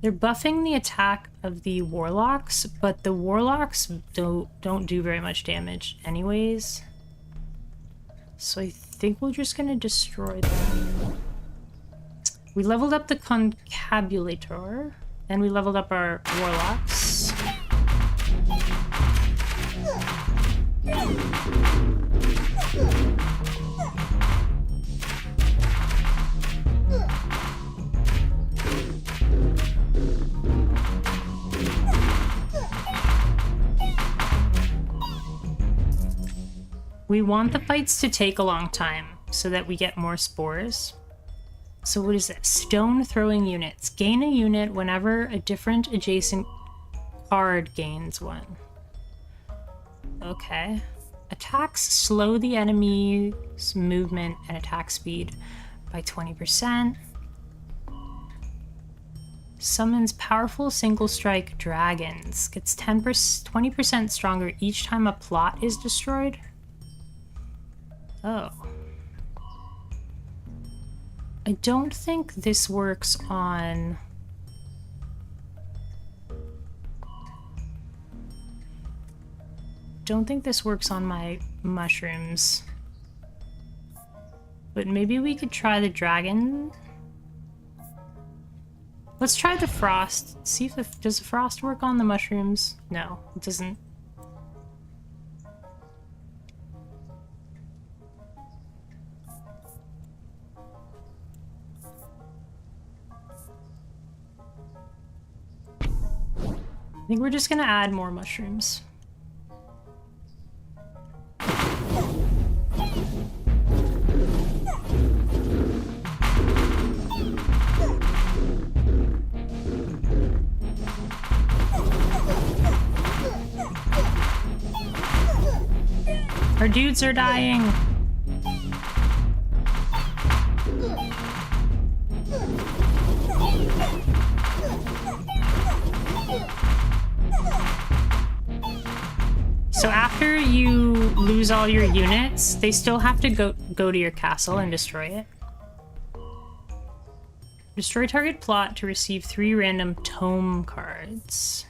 They're buffing the attack of the warlocks, but the warlocks don't do very much damage anyways. So I think we're just gonna destroy them. We leveled up the Concabulator, and we leveled up our warlocks. We want the fights to take a long time so that we get more spores. So what is this? Stone throwing units. Gain a unit whenever a different adjacent card gains one. Okay. Attacks slow the enemy's movement and attack speed by 20%. Summons powerful single strike dragons. Gets 20% stronger each time a plot is destroyed. Oh. I don't think this works on... Don't think this works on my mushrooms. But maybe we could try the dragon. Let's try the frost. See if does the frost work on the mushrooms? No, it doesn't. I think we're just gonna add more mushrooms. Our dudes are dying. So after you lose all your units, they still have to go to your castle and destroy it. Destroy target plot to receive 3 random tome cards.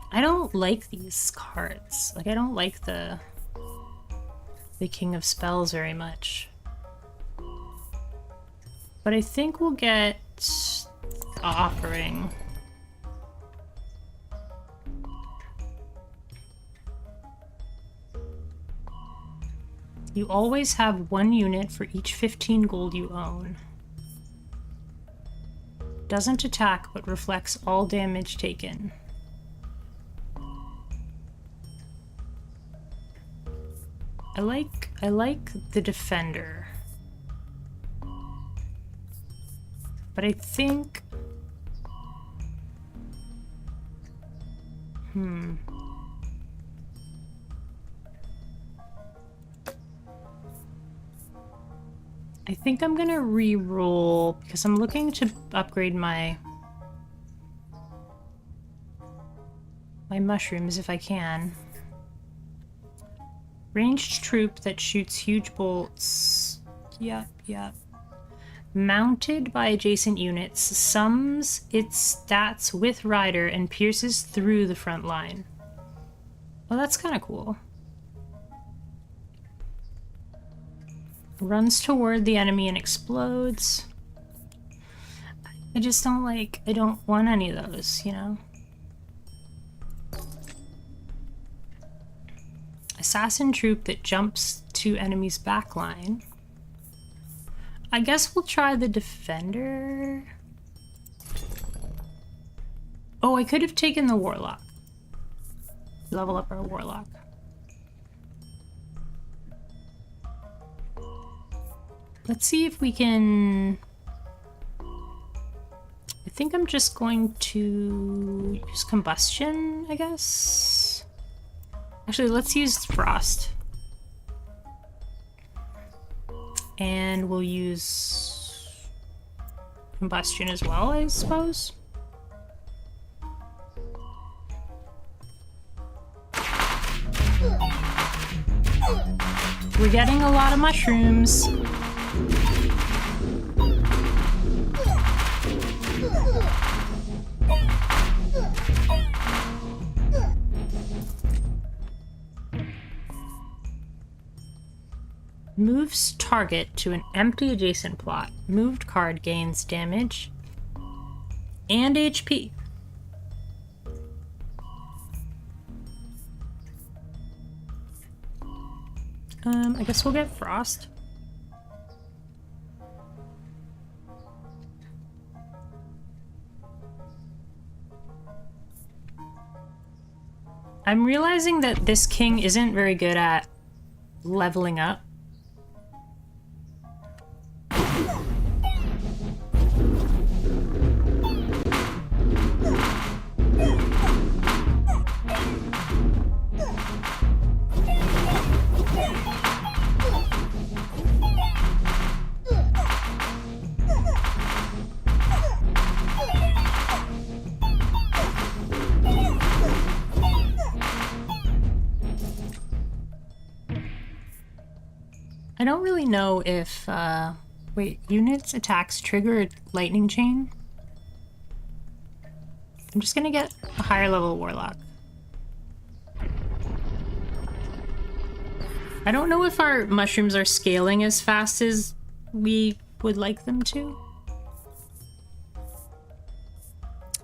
I don't like these cards. Like, I don't like the King of Spells very much. But I think we'll get Offering. You always have 1 unit for each 15 gold you own. Doesn't attack, but reflects all damage taken. I like the defender. But I think... I think I'm gonna re-roll because I'm looking to upgrade my mushrooms if I can. Ranged troop that shoots huge bolts. Yep. Mounted by adjacent units, sums its stats with rider and pierces through the front line. Well, that's kind of cool. Runs toward the enemy and explodes. I just don't like... I don't want any of those, you know? Assassin troop that jumps to enemy's backline. I guess we'll try the defender. Oh, I could have taken the warlock. Level up our warlock. Let's see if we can... I think I'm just going to use combustion, I guess. Actually, let's use frost. And we'll use combustion as well, I suppose. We're getting a lot of mushrooms. Moves target to an empty adjacent plot. Moved card gains damage and HP. I guess we'll get frost. I'm realizing that this king isn't very good at leveling up. I don't really know if, wait, units attacks trigger lightning chain? I'm just gonna get a higher level warlock. I don't know if our mushrooms are scaling as fast as we would like them to.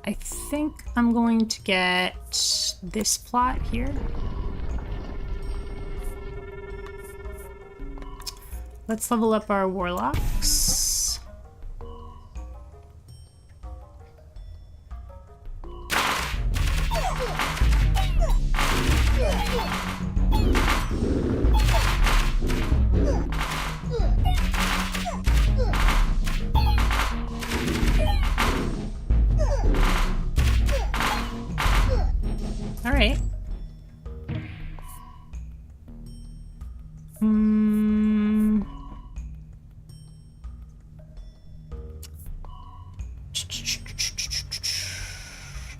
I think I'm going to get this plot here. Let's level up our warlocks. All right.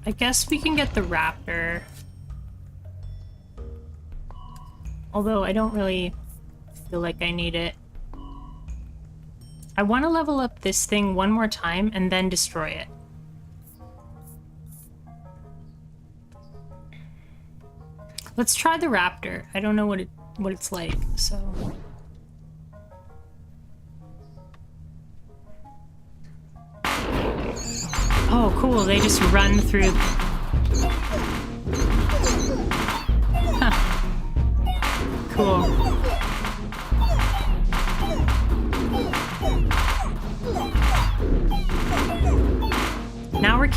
I guess we can get the raptor. Although I don't really feel like I need it. I want to level up this thing one more time and then destroy it. Let's try the raptor. I don't know what it's like, so... Oh, cool, they just run through... Huh. Cool.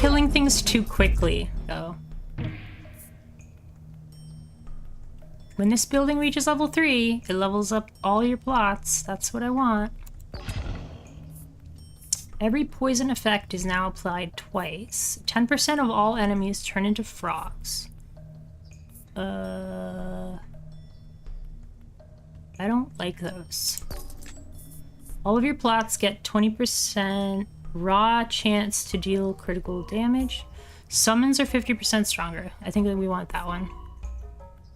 killing things too quickly, though. When this building reaches level 3, it levels up all your plots. That's what I want. Every poison effect is now applied twice. 10% of all enemies turn into frogs. I don't like those. All of your plots get 20% raw chance to deal critical damage. Summons are 50% stronger. I think that we want that one.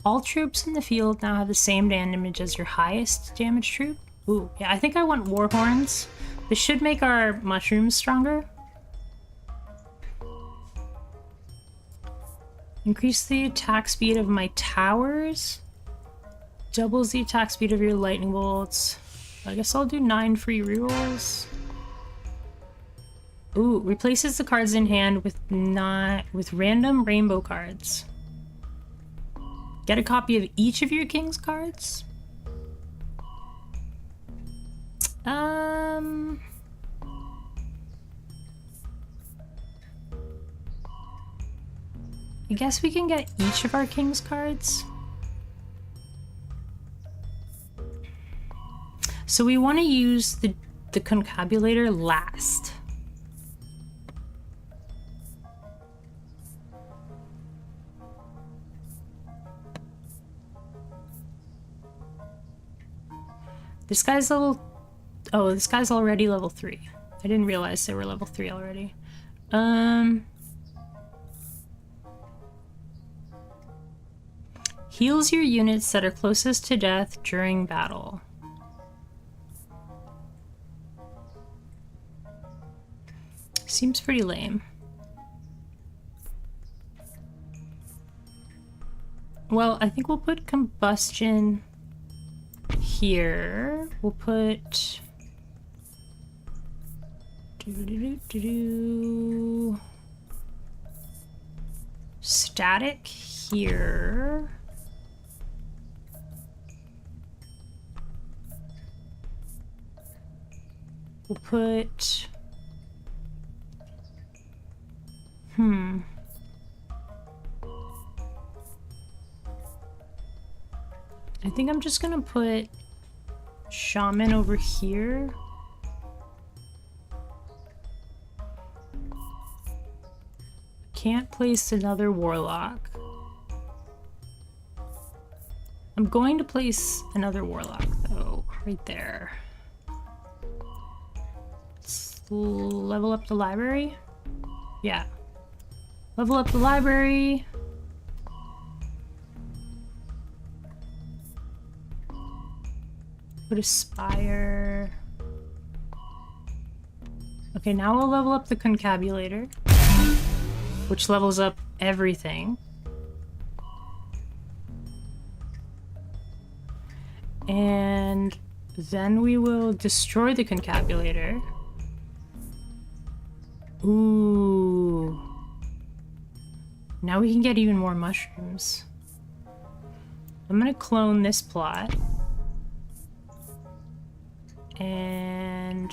All troops in the field now have the same damage as your highest damage troop. Ooh, yeah, I think I want war horns. This should make our mushrooms stronger. Increase the attack speed of my towers. Doubles the attack speed of your lightning bolts. I guess I'll do 9 free rerolls. Ooh, replaces the cards in hand with random rainbow cards. Get a copy of each of your king's cards. I guess we can get each of our king's cards. So we want to use the concabulator last. This guy's level... Oh, this guy's already level 3. I didn't realize they were level 3 already. Heals your units that are closest to death during battle. Seems pretty lame. Well, I think we'll put combustion here. We'll put static here. We'll put I think I'm just gonna put shaman over here. Can't place another warlock. I'm going to place another warlock though, right there. Let's level up the library. Yeah. Level up the library. Put a spire. Okay, now we'll level up the concabulator, which levels up everything. And then we will destroy the concabulator. Ooh. Now we can get even more mushrooms. I'm gonna clone this plot. And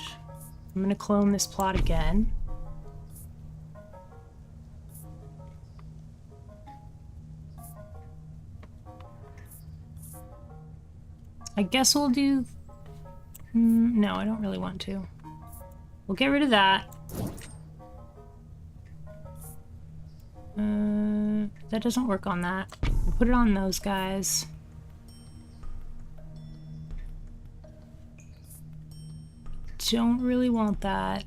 I'm gonna clone this plot again. I guess we'll do... no, I don't really want to. We'll get rid of that. That doesn't work on that. We'll put it on those guys. Don't really want that.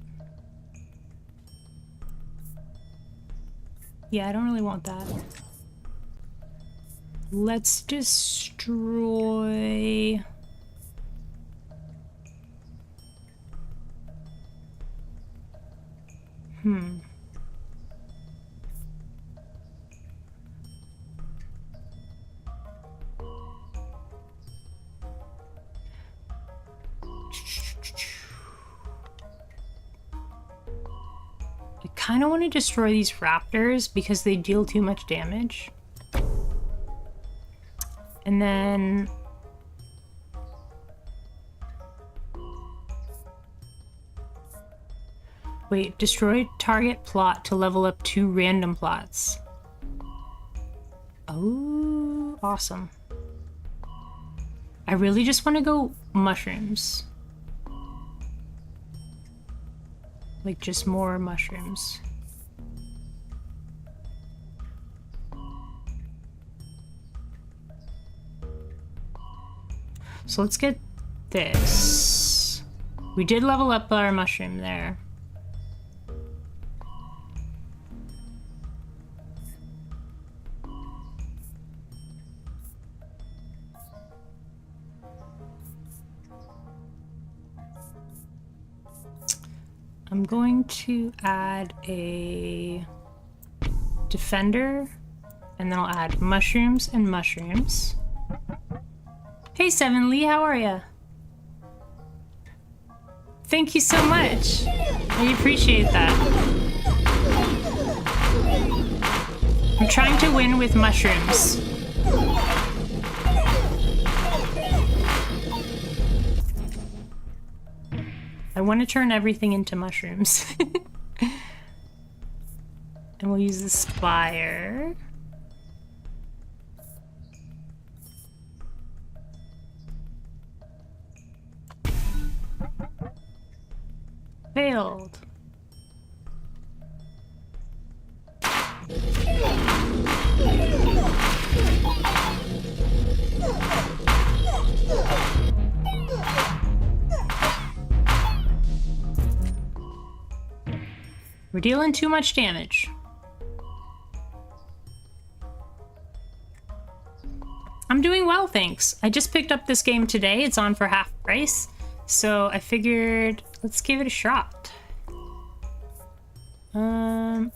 Yeah, I don't really want that. Let's destroy... I kind of want to destroy these raptors because they deal too much damage. And then... Wait, destroy target plot to level up 2 random plots. Oh, awesome. I really just want to go mushrooms. Like, just more mushrooms. So let's get this. We did level up our mushroom there. I'm going to add a defender, and then I'll add mushrooms and mushrooms. Hey, Seven Lee, how are ya? Thank you so much. I appreciate that. I'm trying to win with mushrooms. I want to turn everything into mushrooms. And we'll use the spire. Failed. We're dealing too much damage. I'm doing well, thanks. I just picked up this game today. It's on for half price. So I figured, let's give it a shot. I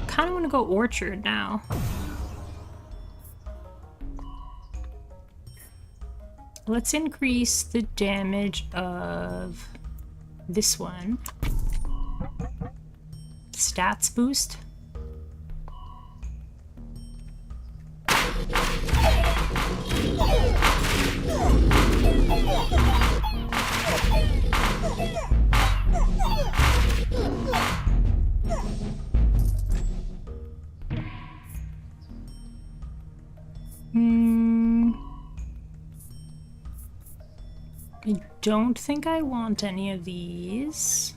kind of want to go Orchard now. Let's increase the damage of this one. Stats boost. I don't think I want any of these.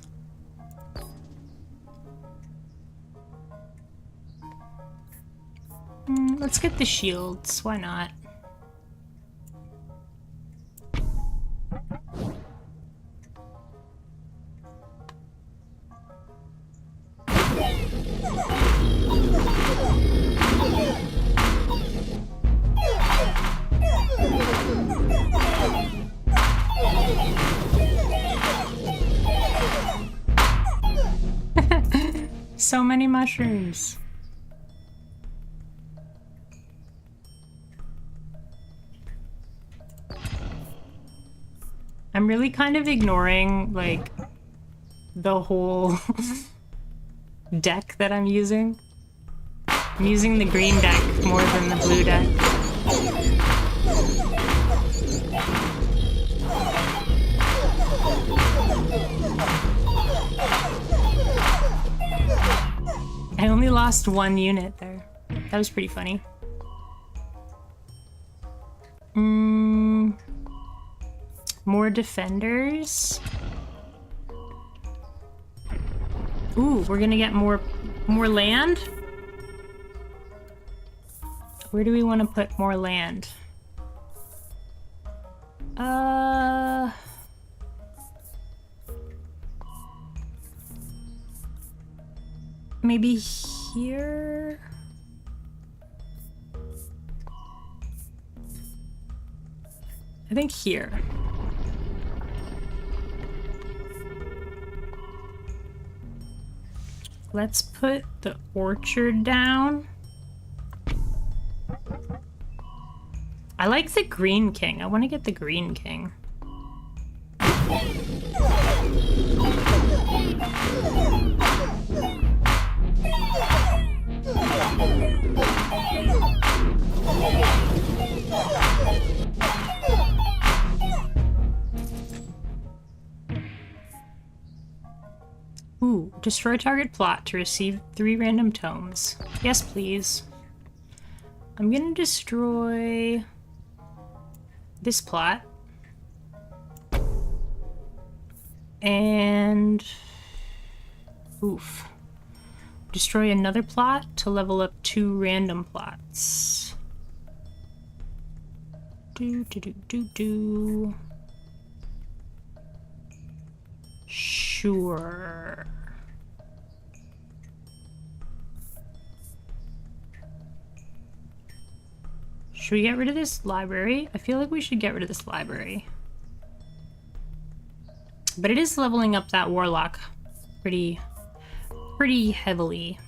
Let's get the shields. Why not? So many mushrooms. I'm really kind of ignoring, like, the whole deck that I'm using. I'm using the green deck more than the blue deck. I only lost 1 unit there. That was pretty funny. More defenders. Ooh, we're gonna get more land. Where do we want to put more land? Maybe here? I think here. Let's put the orchard down. I like the green king. I want to get the green king. Ooh. Destroy target plot to receive 3 random tomes. Yes, please. I'm gonna destroy this plot. And... oof. Destroy another plot to level up 2 random plots. Sure. Should we get rid of this library? I feel like we should get rid of this library. But it is leveling up that warlock pretty heavily.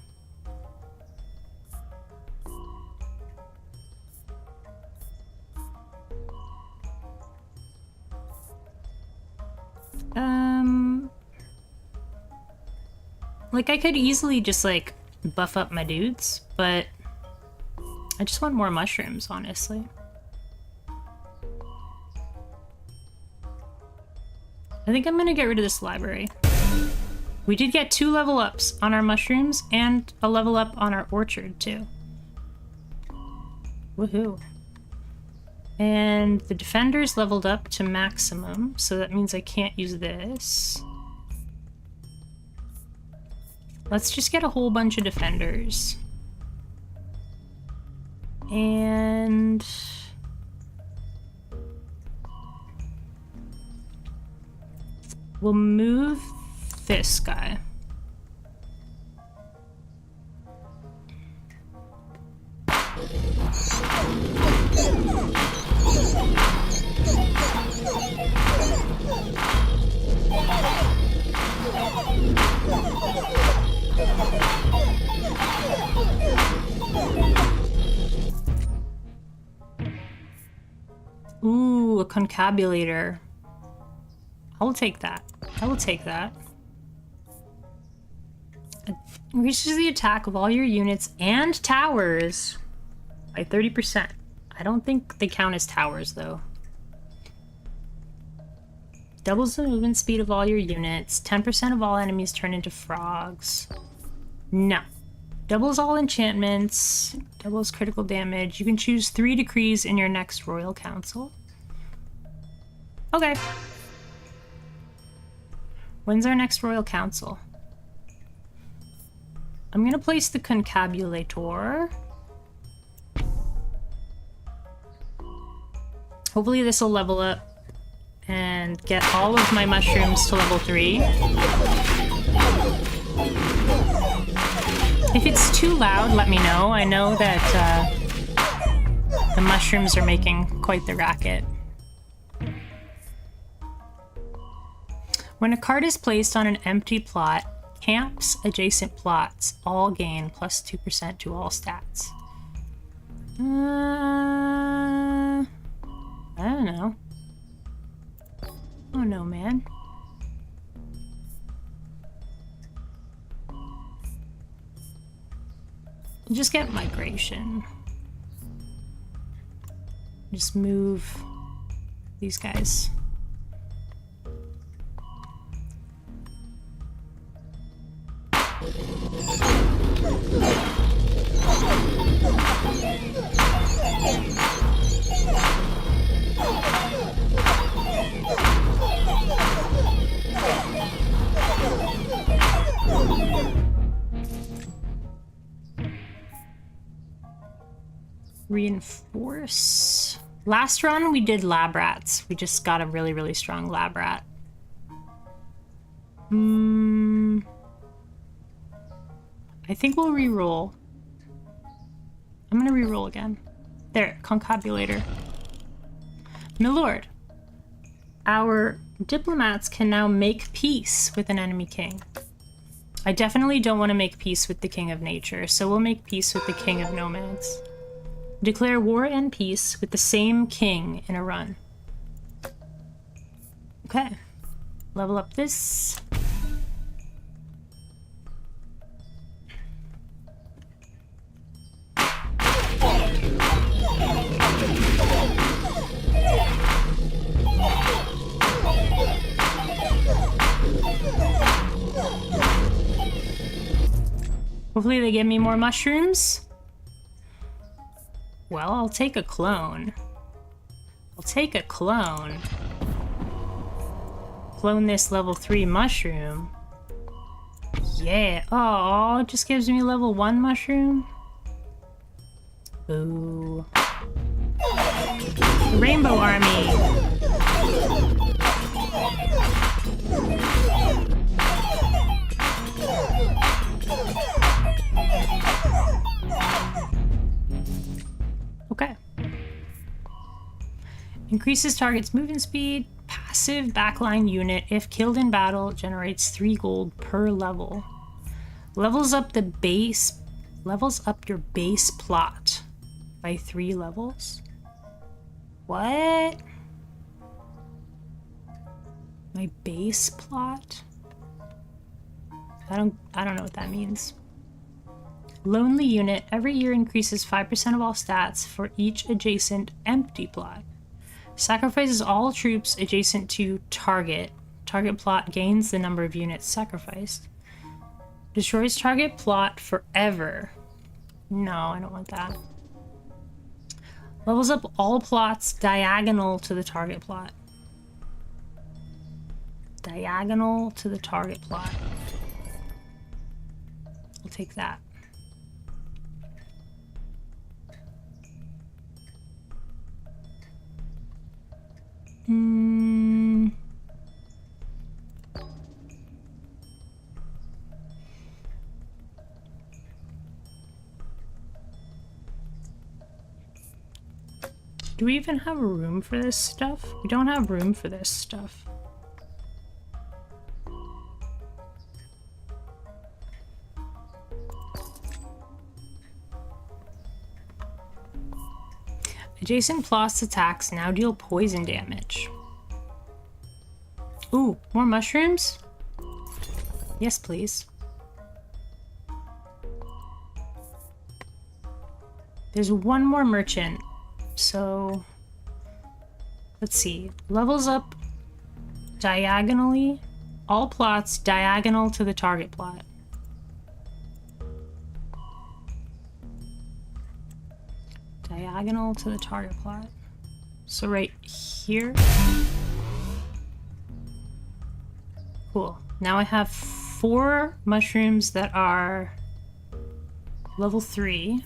Like I could easily just like buff up my dudes, but I just want more mushrooms, honestly. I think I'm gonna get rid of this library. We did get 2 level ups on our mushrooms and a level up on our orchard too. Woohoo. And the defender's leveled up to maximum, so that means I can't use this. Let's just get a whole bunch of defenders. And... we'll move this guy. Ooh, a concabulator. I'll take that. I will take that. It increases the attack of all your units and towers by 30%. I don't think they count as towers, though. Doubles the movement speed of all your units. 10% of all enemies turn into frogs. No. Doubles all enchantments. Doubles critical damage. You can choose 3 decrees in your next Royal Council. Okay. When's our next Royal Council? I'm gonna place the Concabulator. Hopefully this will level up and get all of my mushrooms to level 3. If it's too loud, let me know. I know that the mushrooms are making quite the racket. When a card is placed on an empty plot, camps adjacent plots all gain plus 2% to all stats. I don't know. Oh no, man. Just get migration. Just move these guys. Reinforce. Last run we did lab rats. We just got a really strong lab rat. I think we'll re-roll. I'm gonna re-roll again. There, Concabulator. Milord, our diplomats can now make peace with an enemy king. I definitely don't want to make peace with the King of Nature, so we'll make peace with the King of Nomads. Declare war and peace with the same king in a run. Okay. Level up this. Hopefully they give me more mushrooms. Well, I'll take a clone. I'll take a clone. Clone this level 3 mushroom. Yeah. Oh, it just gives me level 1 mushroom. Ooh. The Rainbow Army. Okay. Increases target's movement speed. Passive backline unit. If killed in battle, generates 3 gold per level. Levels up the base. Levels up your base plot by 3 levels. What? My base plot? I don't know what that means. Lonely unit. Every year increases 5% of all stats for each adjacent empty plot. Sacrifices all troops adjacent to target. Target plot gains the number of units sacrificed. Destroys target plot forever. No, I don't want that. Levels up all plots diagonal to the target plot. Diagonal to the target plot. I'll take that. Do we even have room for this stuff? We don't have room for this stuff. Adjacent plots attacks now deal poison damage. Ooh, more mushrooms? Yes, please. There's one more merchant. So, let's see. Levels up diagonally. All plots diagonal to the target plot. Diagonal to the target plot. So right here. Cool. Now I have 4 mushrooms that are level 3.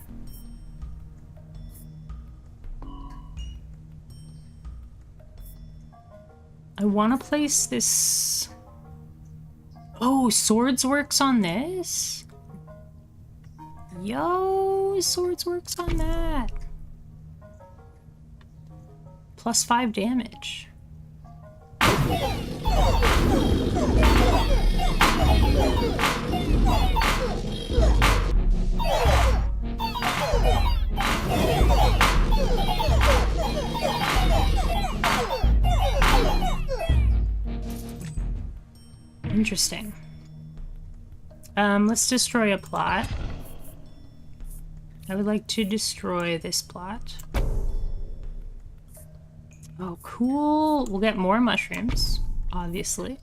I want to place this... Oh, Swords works on this? Yo, Swords works on that. Plus 5 damage. Interesting. Let's destroy a plot. I would like to destroy this plot. Oh, cool. We'll get more mushrooms, obviously.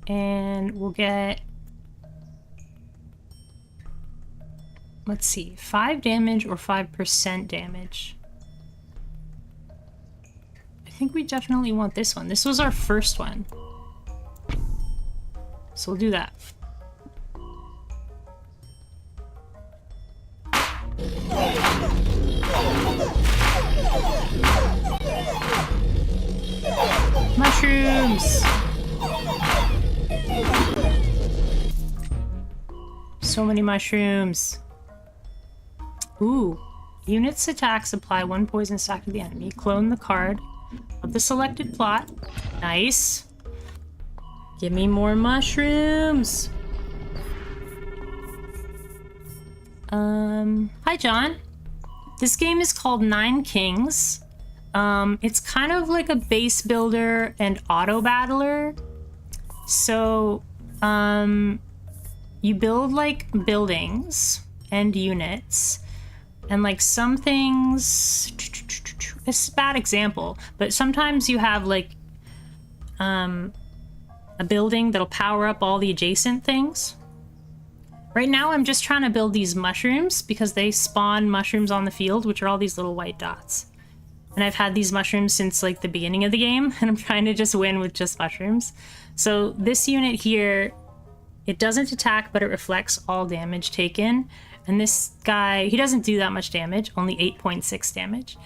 And we'll get... Let's see. 5 damage or 5% damage. I think we definitely want this one. This was our first one. So we'll do that. Mushrooms! So many mushrooms. Ooh. Units attacks apply 1 poison stack to the enemy. Clone the card of the selected plot. Nice. Give me more mushrooms. Hi, John. This game is called Nine Kings. It's kind of like a base builder and auto battler. So, you build like buildings and units, and like some things, it's a bad example, but sometimes you have like, a building that'll power up all the adjacent things. Right now, I'm just trying to build these mushrooms because they spawn mushrooms on the field, which are all these little white dots. And I've had these mushrooms since like the beginning of the game, and I'm trying to just win with just mushrooms. So this unit here, it doesn't attack, but it reflects all damage taken. And this guy, he doesn't do that much damage, only 8.6 damage.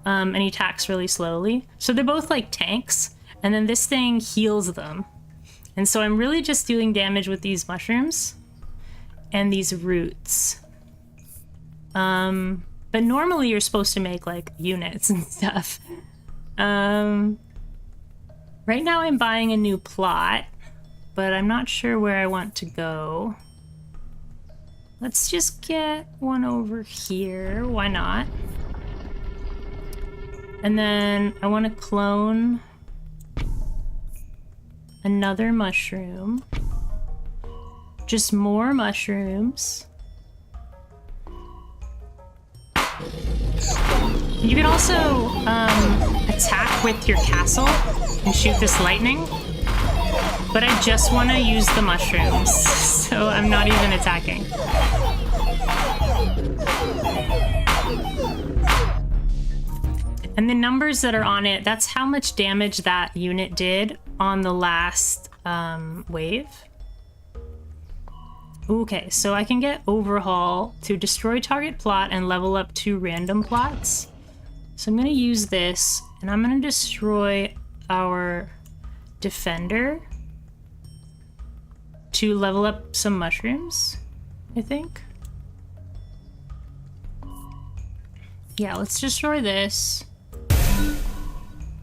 And he attacks really slowly. So they're both like tanks, and then this thing heals them. And so I'm really just doing damage with these mushrooms and these roots. But normally you're supposed to make like units and stuff. Right now I'm buying a new plot, but I'm not sure where I want to go. Let's just get one over here. Why not? And then I want to clone another mushroom. Just more mushrooms. You can also attack with your castle and shoot this lightning. But I just want to use the mushrooms, so I'm not even attacking. And the numbers that are on it, that's how much damage that unit did on the last wave. Okay, so I can get Overhaul to destroy target plot and level up 2 random plots. So I'm going to use this, and I'm going to destroy our Defender to level up some mushrooms, I think. Yeah, let's destroy this.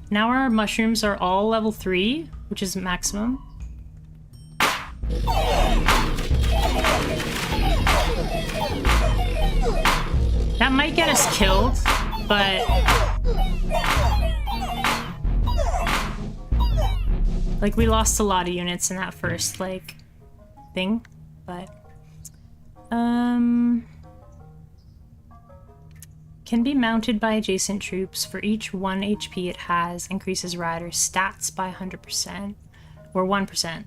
Now our mushrooms are all level 3, which is maximum. That might get us killed, but like we lost a lot of units in that first like thing, but can be mounted by adjacent troops. For each 1 HP it has, increases rider's stats by 100% or 1%.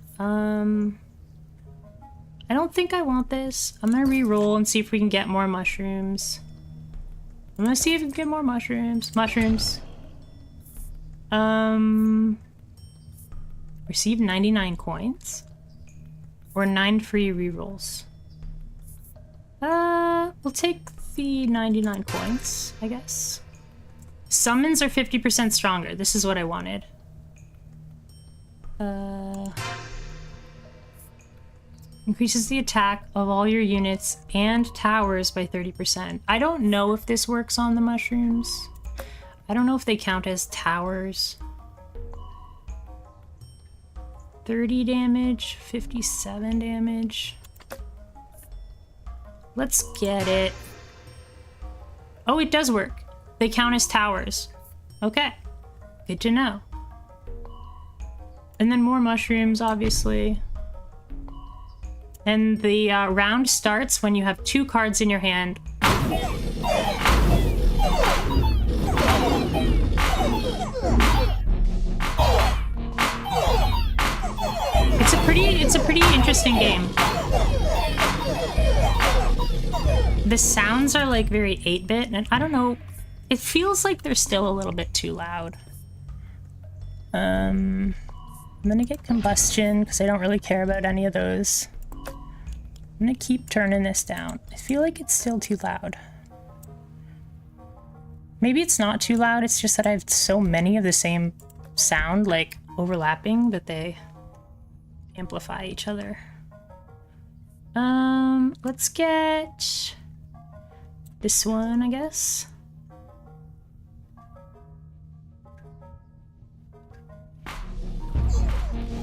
I don't think I want this. I'm gonna re-roll and see if we can get more mushrooms. I'm gonna see if we can get more mushrooms. Receive 99 coins or 9 free re-rolls. We'll take the 99 coins, I guess. Summons are 50% stronger. This is what I wanted. Increases the attack of all your units and towers by 30%. I don't know if this works on the mushrooms. I don't know if they count as towers. 30 damage, 57 damage. Let's get it. Oh, it does work. They count as towers. Okay, good to know. And then more mushrooms, obviously. And the round starts when you have 2 cards in your hand. It's a pretty interesting game. The sounds are like very 8-bit, and I don't know, it feels like they're still a little bit too loud. I'm gonna get combustion because I don't really care about any of those. I'm gonna keep turning this down. I feel like it's still too loud. Maybe it's not too loud, it's just that I have so many of the same sound, like, overlapping, that they amplify each other. Let's get this one, I guess.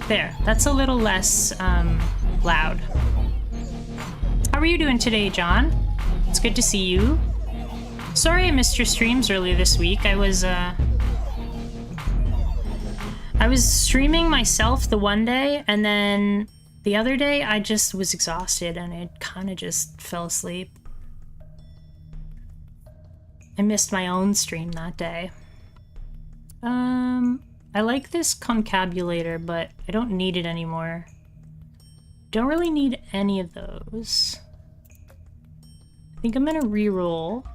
There, that's a little less, loud. How are you doing today, John? It's good to see you. Sorry I missed your streams earlier this week. I was streaming myself the one day, and then the other day I just was exhausted and I kind of just fell asleep. I missed my own stream that day. I like this concabulator, but I don't need it anymore. Don't really need any of those. I think I'm gonna re-roll.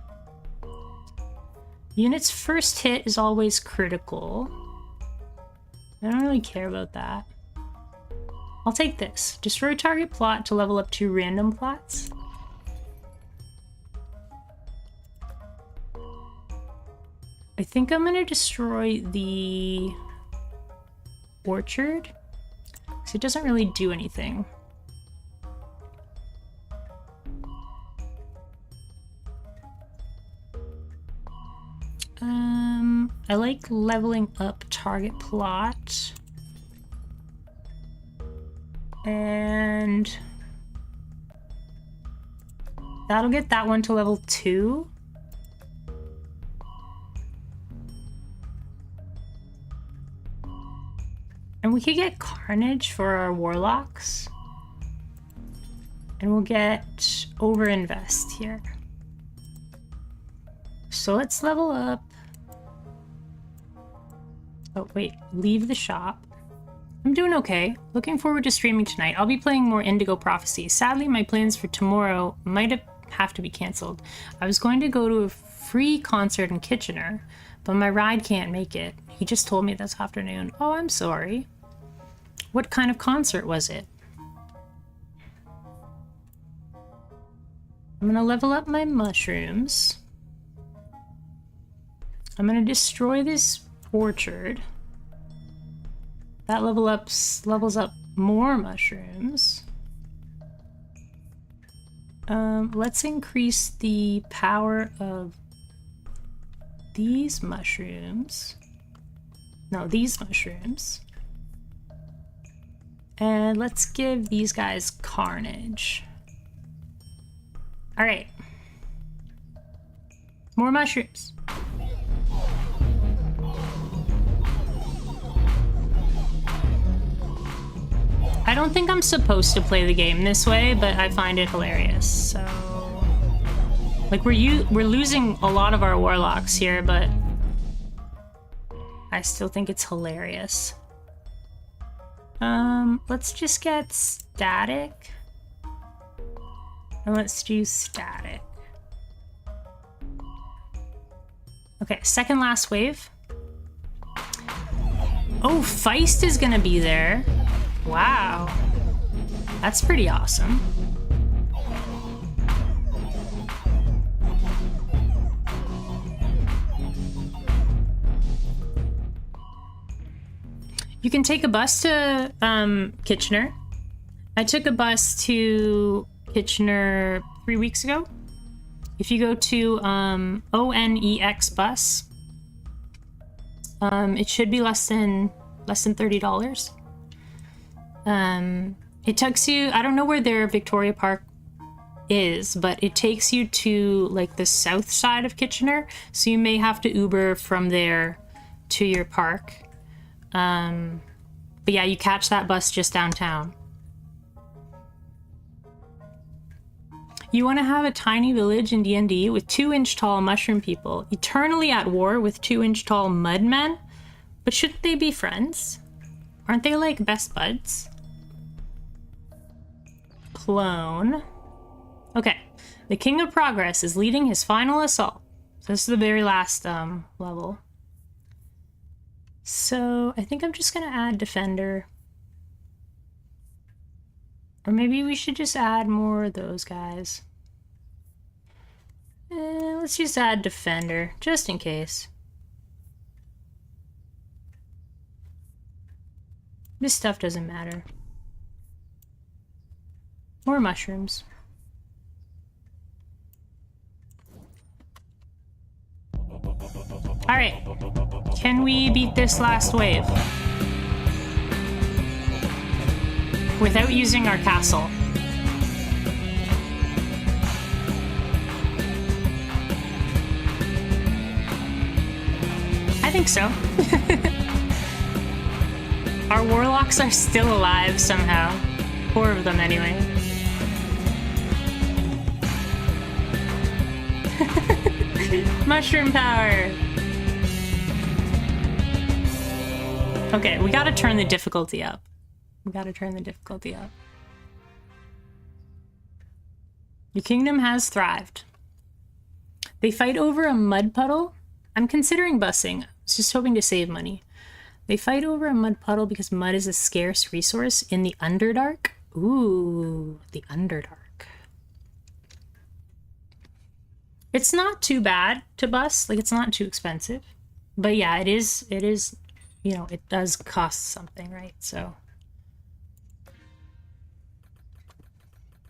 Unit's first hit is always critical. I don't really care about that. I'll take this. Destroy target plot to level up 2 random plots. I think I'm gonna destroy the orchard, because it doesn't really do anything. I like leveling up target plot. And that'll get that one to level 2. And we could get Carnage for our Warlocks. And we'll get Overinvest here. So let's level up. Oh, wait. Leave the shop. I'm doing okay. Looking forward to streaming tonight. I'll be playing more Indigo Prophecy. Sadly, my plans for tomorrow might have to be cancelled. I was going to go to a free concert in Kitchener, but my ride can't make it. He just told me this afternoon. Oh, I'm sorry. What kind of concert was it? I'm gonna level up my mushrooms. I'm gonna destroy this orchard. That levels up more mushrooms. Let's increase the power of these mushrooms. No, these mushrooms. And let's give these guys Carnage. All right. More mushrooms. I don't think I'm supposed to play the game this way, but I find it hilarious. So, like, we're losing a lot of our warlocks here, but I still think it's hilarious. Let's just get static. And let's do static. Okay, second last wave. Oh, Feist is gonna be there. Wow. That's pretty awesome. You can take a bus to Kitchener. I took a bus to Kitchener 3 weeks ago. If you go to ONEX bus, it should be less than $30. It takes you, I don't know where their Victoria Park is, but it takes you to like the south side of Kitchener, so you may have to Uber from there to your park. But yeah, you catch that bus just downtown. You want to have a tiny village in D&D with 2-inch tall mushroom people, eternally at war with 2-inch tall mud men? But shouldn't they be friends? Aren't they like best buds? Clone. Okay, the King of Progress is leading his final assault. So this is the very last level. So I think I'm just gonna add Defender. Or maybe we should just add more of those guys. Let's just add Defender, just in case. This stuff doesn't matter. More mushrooms. Alright. Can we beat this last wave? Without using our castle. I think so. Our warlocks are still alive somehow. 4 of them anyway. Mushroom power! Okay, we gotta turn the difficulty up. We gotta turn the difficulty up. Your kingdom has thrived. They fight over a mud puddle. I'm considering busing. I was just hoping to save money. They fight over a mud puddle because mud is a scarce resource in the Underdark. Ooh, the Underdark. It's not too bad to bus. Like, it's not too expensive. But yeah, it is, you know, it does cost something, right? So.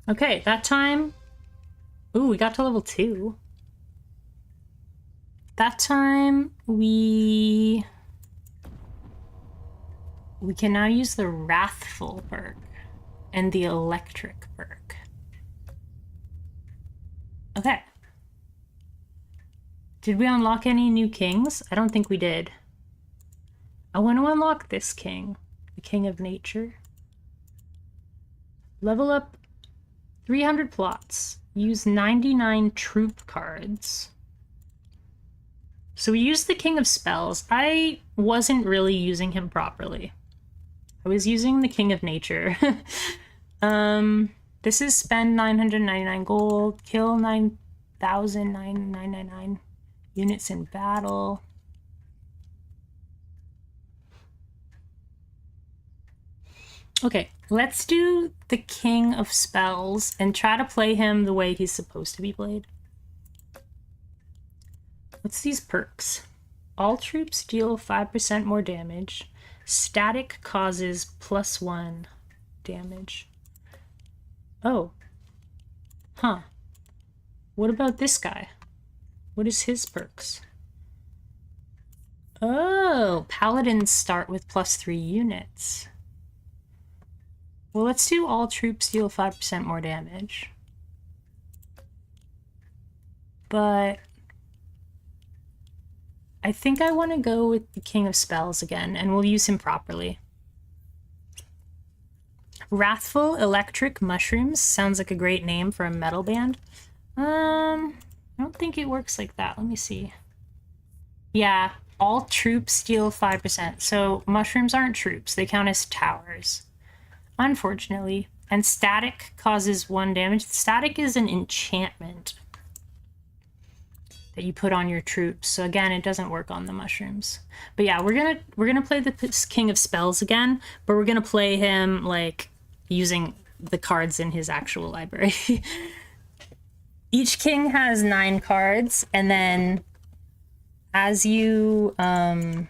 Okay, that time. Ooh, we got to level 2. That time we can now use the Wrathful perk and the Electric perk. Okay. Did we unlock any new kings? I don't think we did. I want to unlock this king, the King of Nature. Level up 300 plots. Use 99 troop cards. So we used the King of Spells. I wasn't really using him properly. I was using the King of Nature. This is spend 999 gold, kill 9,999 units in battle. Okay, let's do the King of Spells and try to play him the way he's supposed to be played. What's these perks? All troops deal 5% more damage. Static causes +1 damage. Oh. Huh. What about this guy? What is his perks? Oh, paladins start with +3 units. Well, let's do all troops deal 5% more damage. But I think I want to go with the King of Spells again, and we'll use him properly. Wrathful Electric Mushrooms sounds like a great name for a metal band. I don't think it works like that. Let me see. Yeah, all troops deal 5%. So mushrooms aren't troops. They count as towers. Unfortunately. And static causes 1 damage. Static is an enchantment that you put on your troops. So again, it doesn't work on the mushrooms. But yeah, we're gonna play the King of Spells again, but we're gonna play him like using the cards in his actual library. Each king has 9 cards, and then as you I'm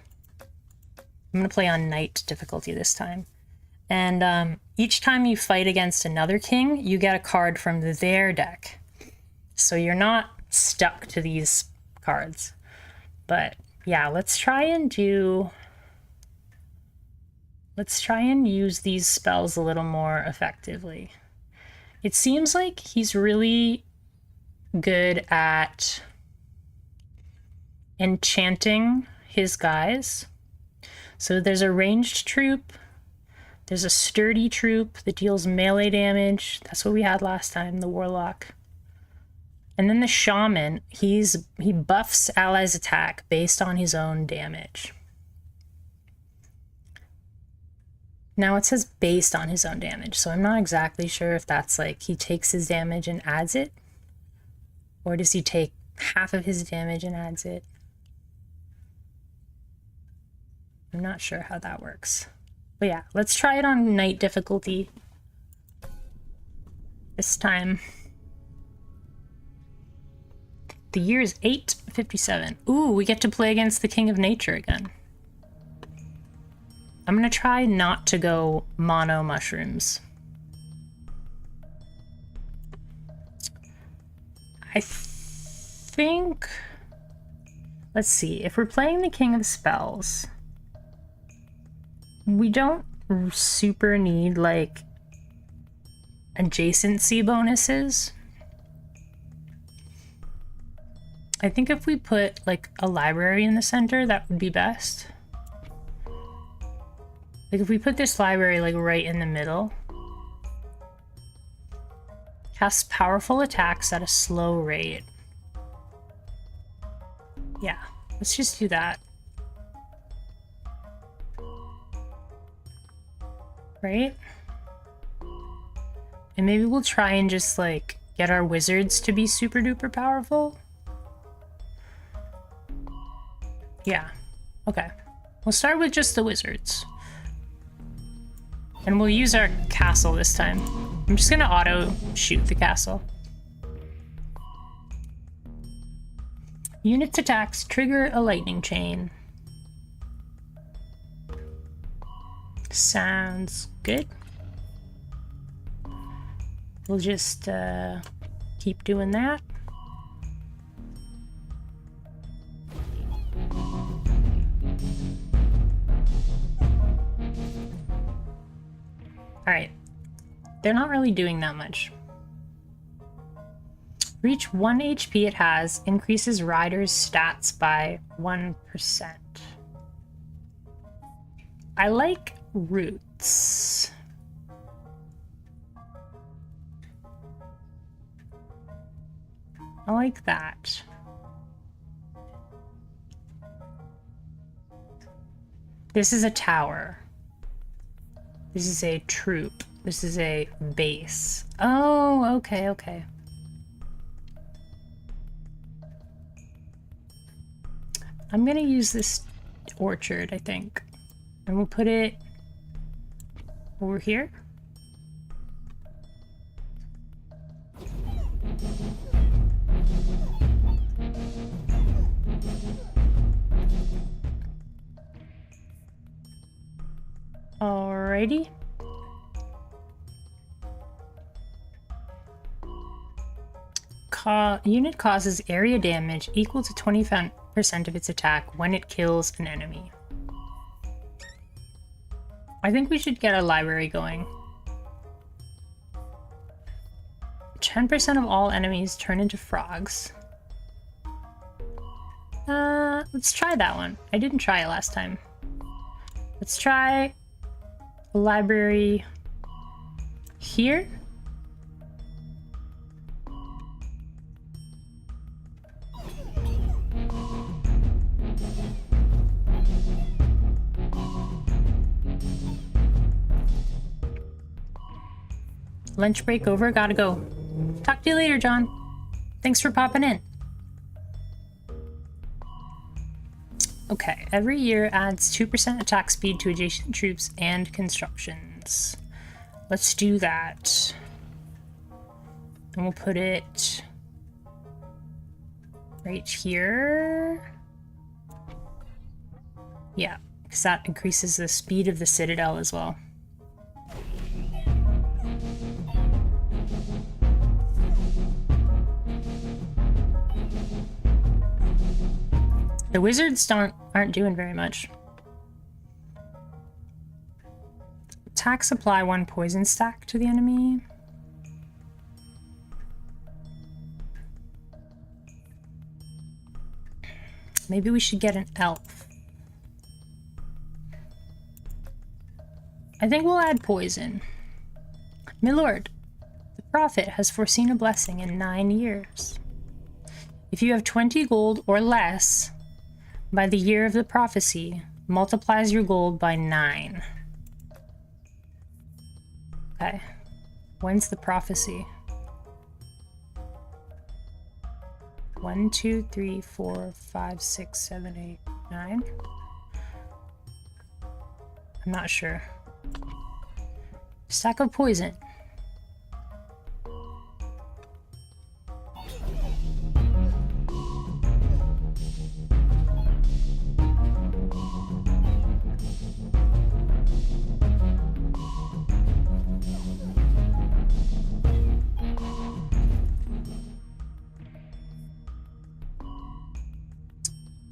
gonna play on Knight difficulty this time. And each time you fight against another king, you get a card from their deck. So you're not stuck to these cards. But yeah, let's try and use these spells a little more effectively. It seems like he's really good at enchanting his guys. So there's a ranged troop, there's a sturdy troop that deals melee damage. That's what we had last time, the warlock. And then the shaman, he buffs allies' attack based on his own damage. Now it says based on his own damage, so I'm not exactly sure if that's like he takes his damage and adds it, or does he take half of his damage and adds it? I'm not sure how that works. But yeah, let's try it on Knight difficulty this time. The year is 857. Ooh, we get to play against the King of Nature again. I'm gonna try not to go mono mushrooms. I think... Let's see, if we're playing the King of Spells, we don't super need, like, adjacency bonuses. I think if we put, like, a library in the center, that would be best. Like, if we put this library, like, right in the middle. Casts powerful attacks at a slow rate. Yeah, let's just do that. Right? And maybe we'll try and just, like, get our wizards to be super duper powerful. Yeah. Okay. We'll start with just the wizards. And we'll use our castle this time. I'm just gonna auto shoot the castle. Units attacks trigger a lightning chain. Sounds good. We'll just keep doing that. Alright. They're not really doing that much. For each 1 HP it has, increases Rider's stats by 1%. I like roots. I like that. This is a tower. This is a troop. This is a base. Oh, okay, okay. I'm gonna use this orchard, I think. And we'll put it over here. Alrighty. Unit causes area damage equal to 20% of its attack when it kills an enemy. I think we should get a library going. 10% of all enemies turn into frogs. Let's try that one. I didn't try it last time. Let's try a library here. Lunch break over, gotta go. Talk to you later, John. Thanks for popping in. Okay, every year adds 2% attack speed to adjacent troops and constructions. Let's do that. And we'll put it right here. Yeah, because that increases the speed of the citadel as well. The wizards aren't doing very much. Attacks apply 1 poison stack to the enemy. Maybe we should get an elf. I think we'll add poison. My lord, the prophet has foreseen a blessing in 9 years. If you have 20 gold or less, by the year of the prophecy, multiplies your gold by 9. Okay. When's the prophecy? 1, 2, 3, 4, 5, 6, 7, 8, 9. I'm not sure. Stack of poison.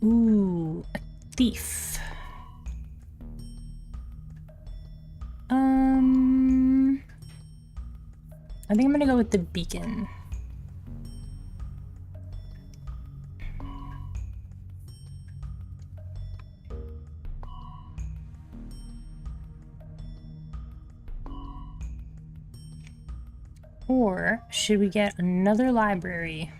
Ooh, a thief. I think I'm gonna go with the beacon. Or should we get another library?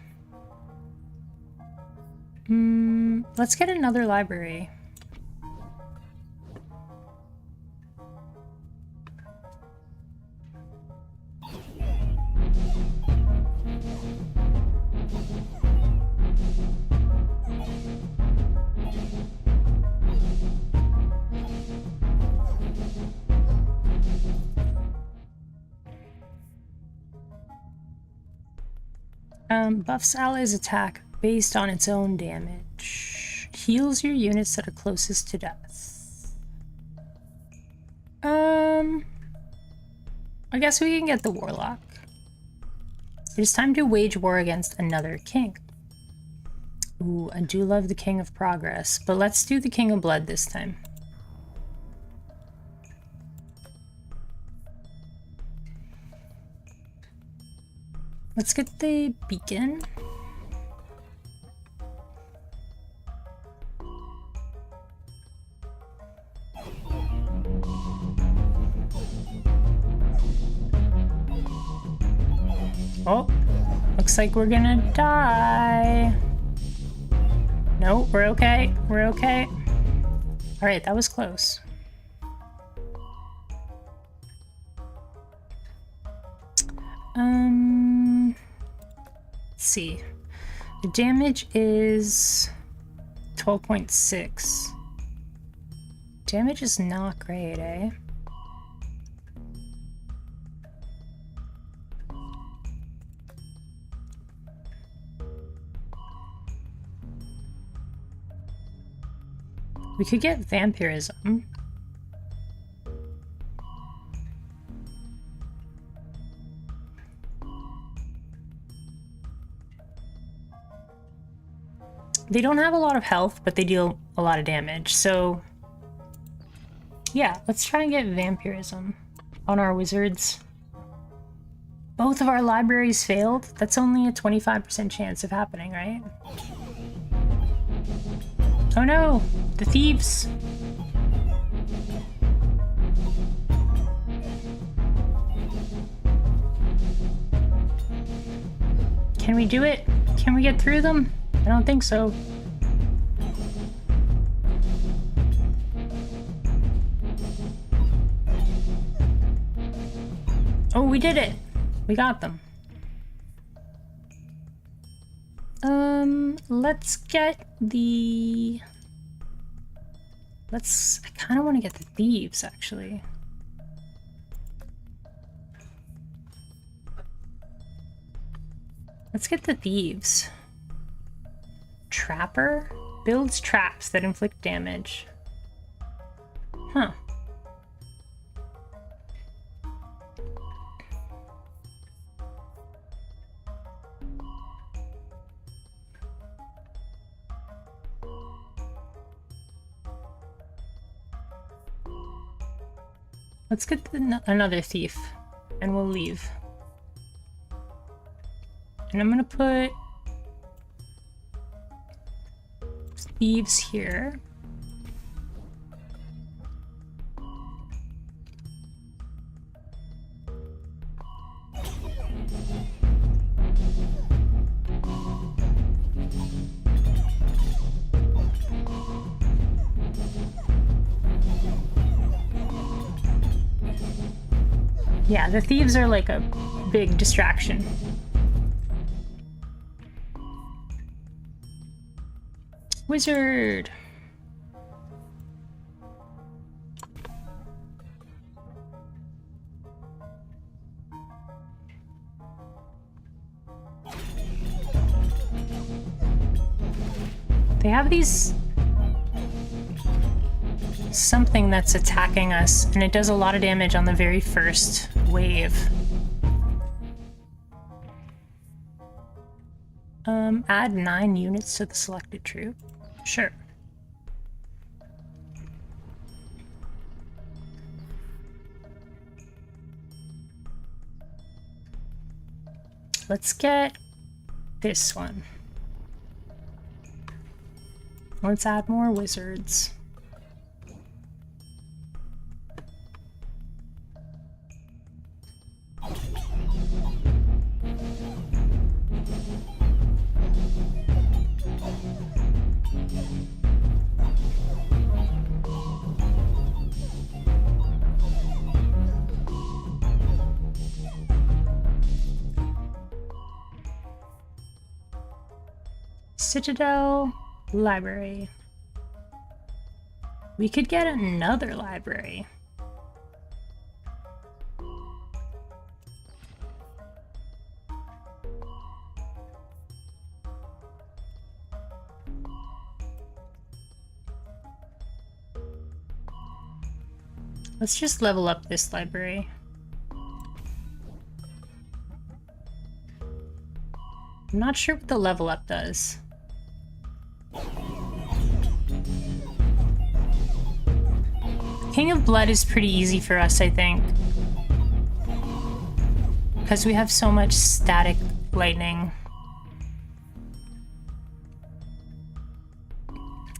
Let's get another library. Buffs allies attack based on its own damage. Heals your units that are closest to death. I guess we can get the Warlock. It is time to wage war against another king. Ooh, I do love the King of Progress, but let's do the King of Blood this time. Let's get the beacon. Oh, looks like we're gonna die. No, we're okay. We're okay. All right, that was close. Let's see. The damage is 12.6. Damage is not great, eh? We could get vampirism. They don't have a lot of health, but they deal a lot of damage, so yeah, let's try and get vampirism on our wizards. Both of our libraries failed. That's only a 25% chance of happening, right? Oh no, the thieves. Can we do it? Can we get through them? I don't think so. Oh, we did it. We got them. Let's get the... I kind of want to get the thieves, actually. Let's get the thieves. Trapper? Builds traps that inflict damage. Huh. Let's get another thief, and we'll leave. And I'm gonna put thieves here. Yeah, the thieves are like a big distraction. Wizard! They have these... something that's attacking us, and it does a lot of damage on the very first wave. Add 9 units to the selected troop. Sure. Let's get this one. Let's add more wizards. Citadel library. We could get another library. Let's just level up this library. I'm not sure what the level up does. King of Blood is pretty easy for us, I think. Because we have so much static lightning.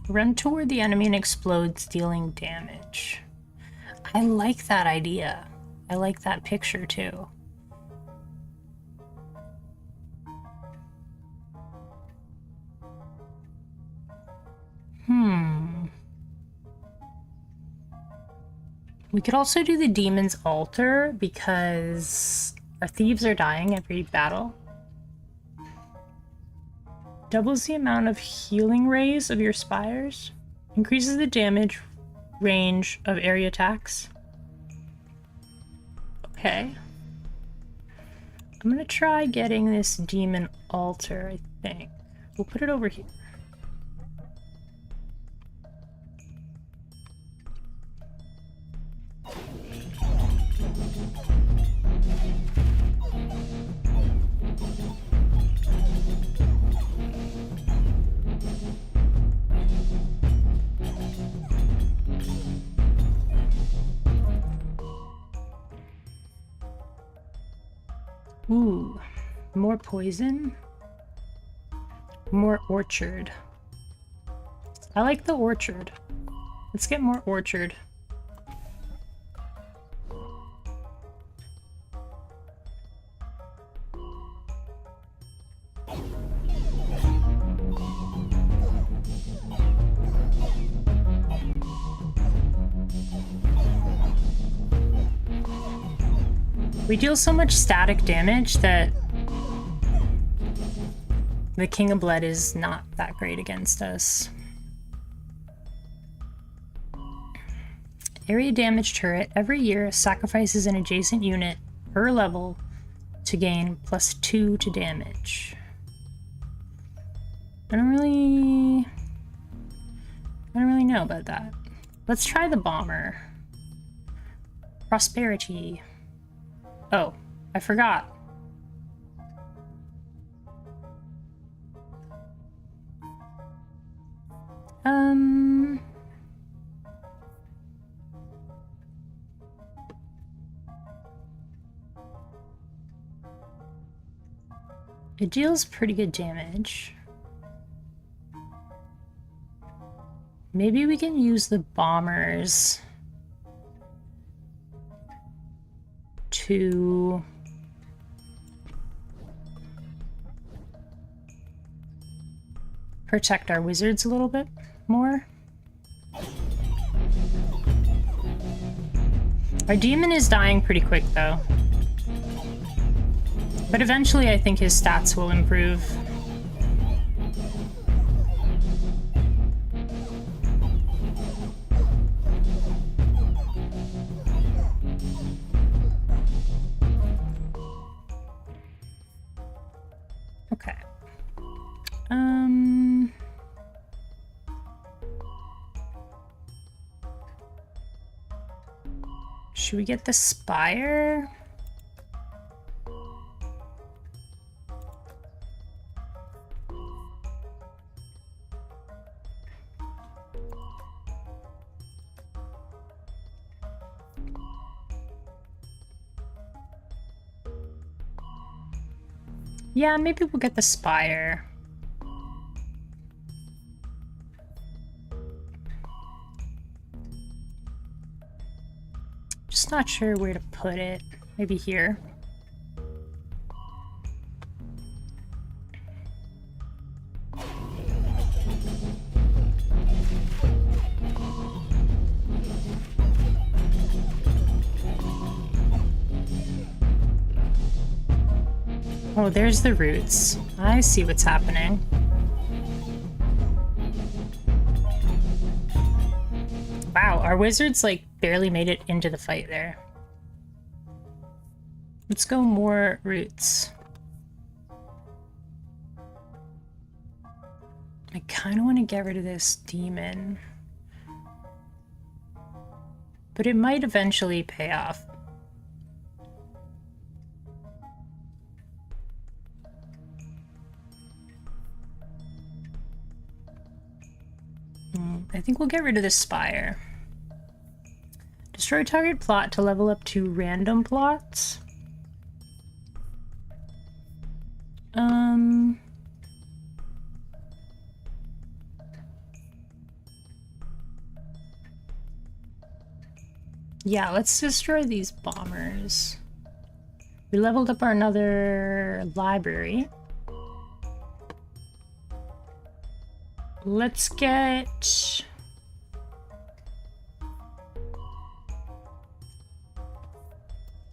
Run toward the enemy and explodes, dealing damage. I like that idea. I like that picture too. We could also do the Demon's Altar because our thieves are dying every battle. Doubles the amount of healing rays of your spires. Increases the damage range of area attacks. Okay. I'm gonna try getting this Demon Altar, I think. We'll put it over here. Ooh, more poison, more orchard. I like the orchard. Let's get more orchard. We deal so much static damage that the King of Blood is not that great against us. Area damage turret. Every year sacrifices an adjacent unit per level to gain +2 to damage. I don't really know about that. Let's try the bomber. Prosperity. Oh, I forgot. It deals pretty good damage. Maybe we can use the bombers to protect our wizards a little bit more. Our demon is dying pretty quick though. But eventually I think his stats will improve. Okay. Should we get the spire? Yeah, maybe we'll get the spire. Just not sure where to put it. Maybe here. Oh, there's the roots. I see what's happening. Wow, our wizards like barely made it into the fight there. Let's go more roots. I kind of want to get rid of this demon. but it might eventually pay off. I think we'll get rid of this spire. Destroy target plot to level up to random plots. Yeah, let's destroy these bombers. We leveled up our another library. Let's get...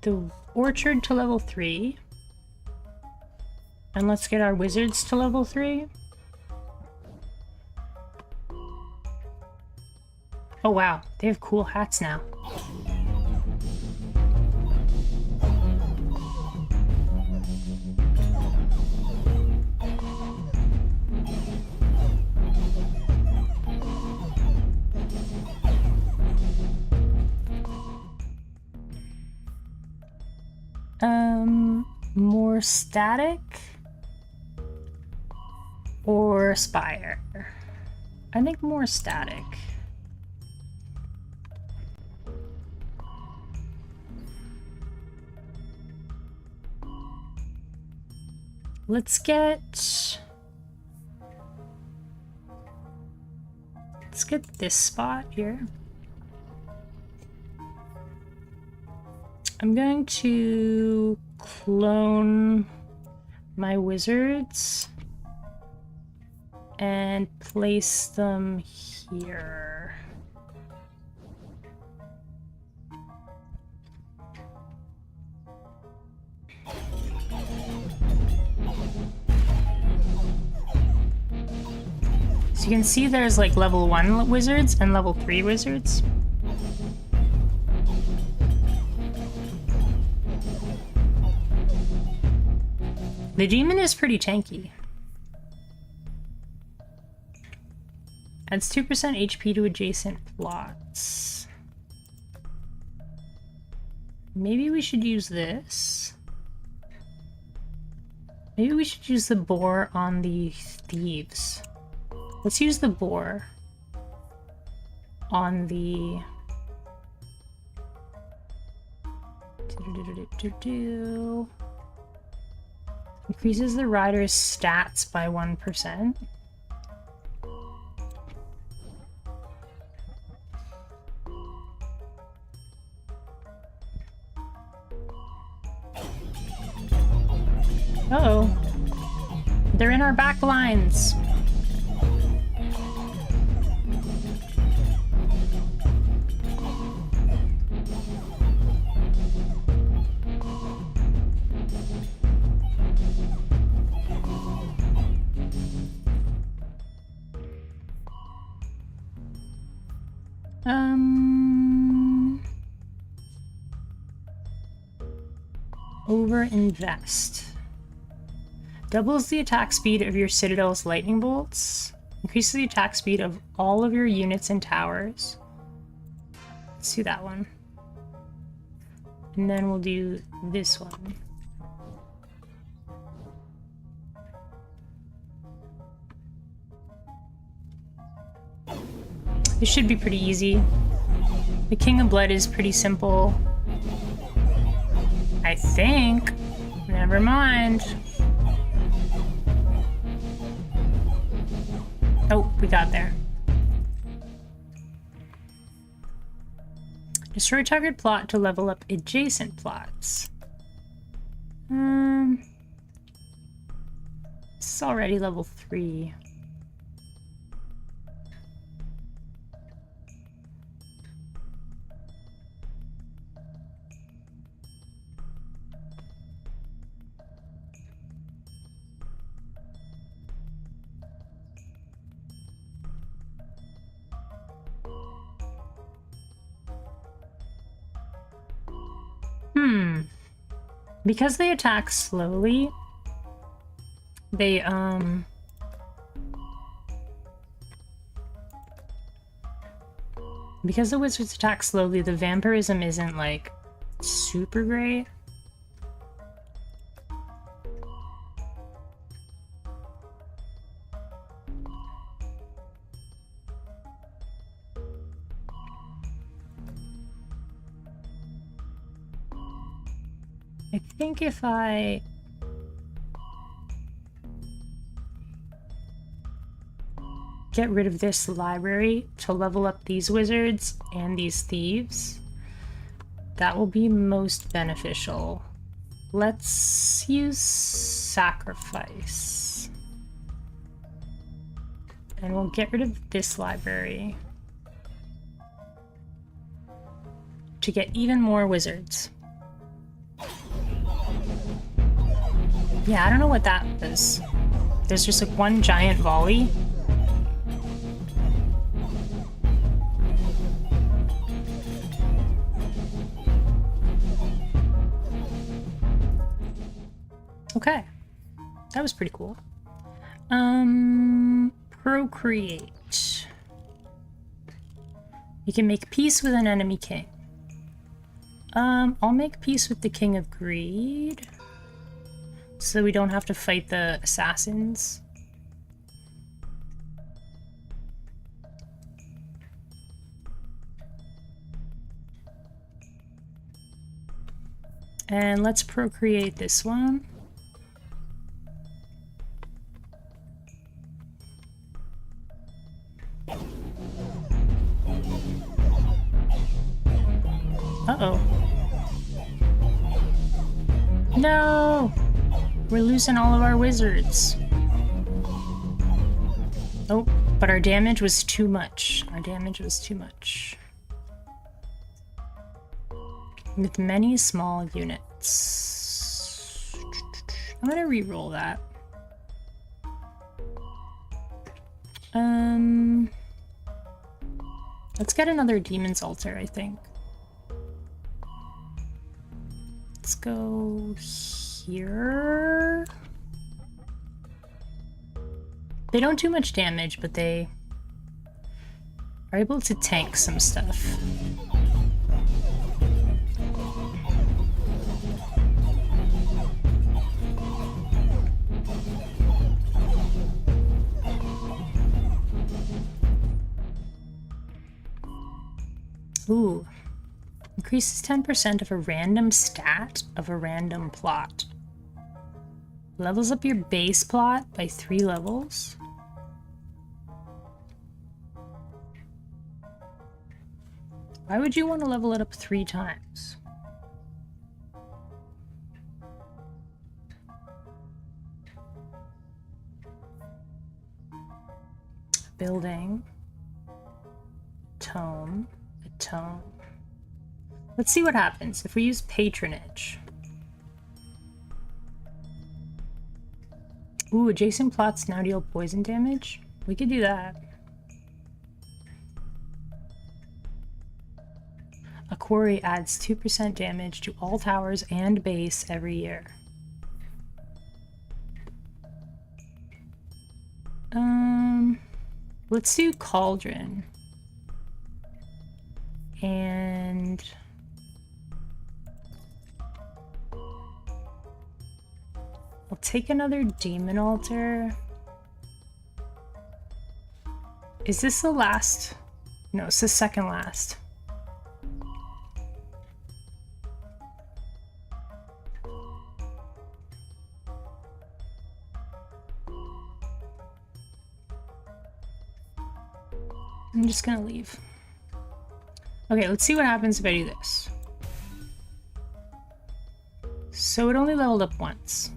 the orchard to level 3. And let's get our wizards to level 3. Oh wow, they have cool hats now. More static or spire? I think more static. Let's get this spot here. I'm going to clone my wizards and place them here. So you can see there's like level 1 wizards and level 3 wizards. The demon is pretty tanky. Adds 2% HP to adjacent plots. Maybe we should use this. Maybe we should use the boar on the thieves. Let's use the boar on the... Increases the rider's stats by 1%. Uh-oh. They're in our back lines. Over-invest. Doubles the attack speed of your citadel's lightning bolts. Increases the attack speed of all of your units and towers. Let's do that one. And then we'll do this one. This should be pretty easy. The King of Blood is pretty simple. I think. Never mind. Oh, we got there. Destroy target plot to level up adjacent plots. This is already level 3. Because they attack slowly, they Because the wizards attack slowly, the vampirism isn't like super great. I think if I get rid of this library to level up these wizards and these thieves, that will be most beneficial. Let's use sacrifice. And we'll get rid of this library to get even more wizards. Yeah, I don't know what that was. There's just like one giant volley. Okay, that was pretty cool. Procreate. You can make peace with an enemy king. I'll make peace with the King of Greed, so we don't have to fight the assassins. And let's procreate this one. Uh-oh. No! We're losing all of our wizards. Oh, but our damage was too much. Our damage was too much. With many small units. I'm gonna re-roll that. Let's get another Demon's Altar, I think. Let's go here. They don't do much damage, but they are able to tank some stuff. Ooh. Increases 10% of a random stat of a random plot. Levels up your base plot by 3 levels. Why would you want to level it up 3 times? Building. Tome. A tome. Let's see what happens if we use patronage. Ooh, adjacent plots now deal poison damage. We could do that. A quarry adds 2% damage to all towers and base every year. Let's do cauldron. And I'll take another demon altar. Is this the last? No, it's the second last. I'm just gonna leave. Okay, let's see what happens if I do this. So it only leveled up once.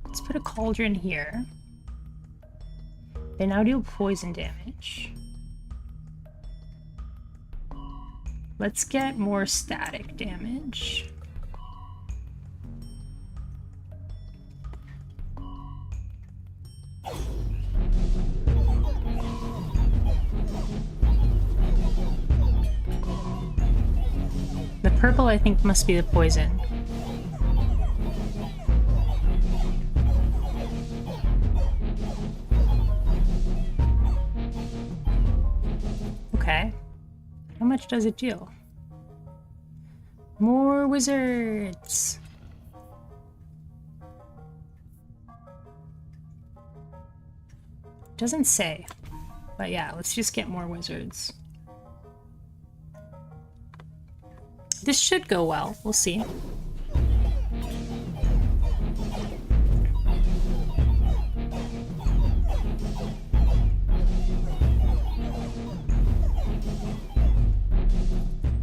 Let's put a cauldron here. They now deal poison damage. Let's get more static damage. The purple, I think, must be the poison. How much does it deal? More wizards! Doesn't say. But yeah, let's just get more wizards. This should go well. We'll see.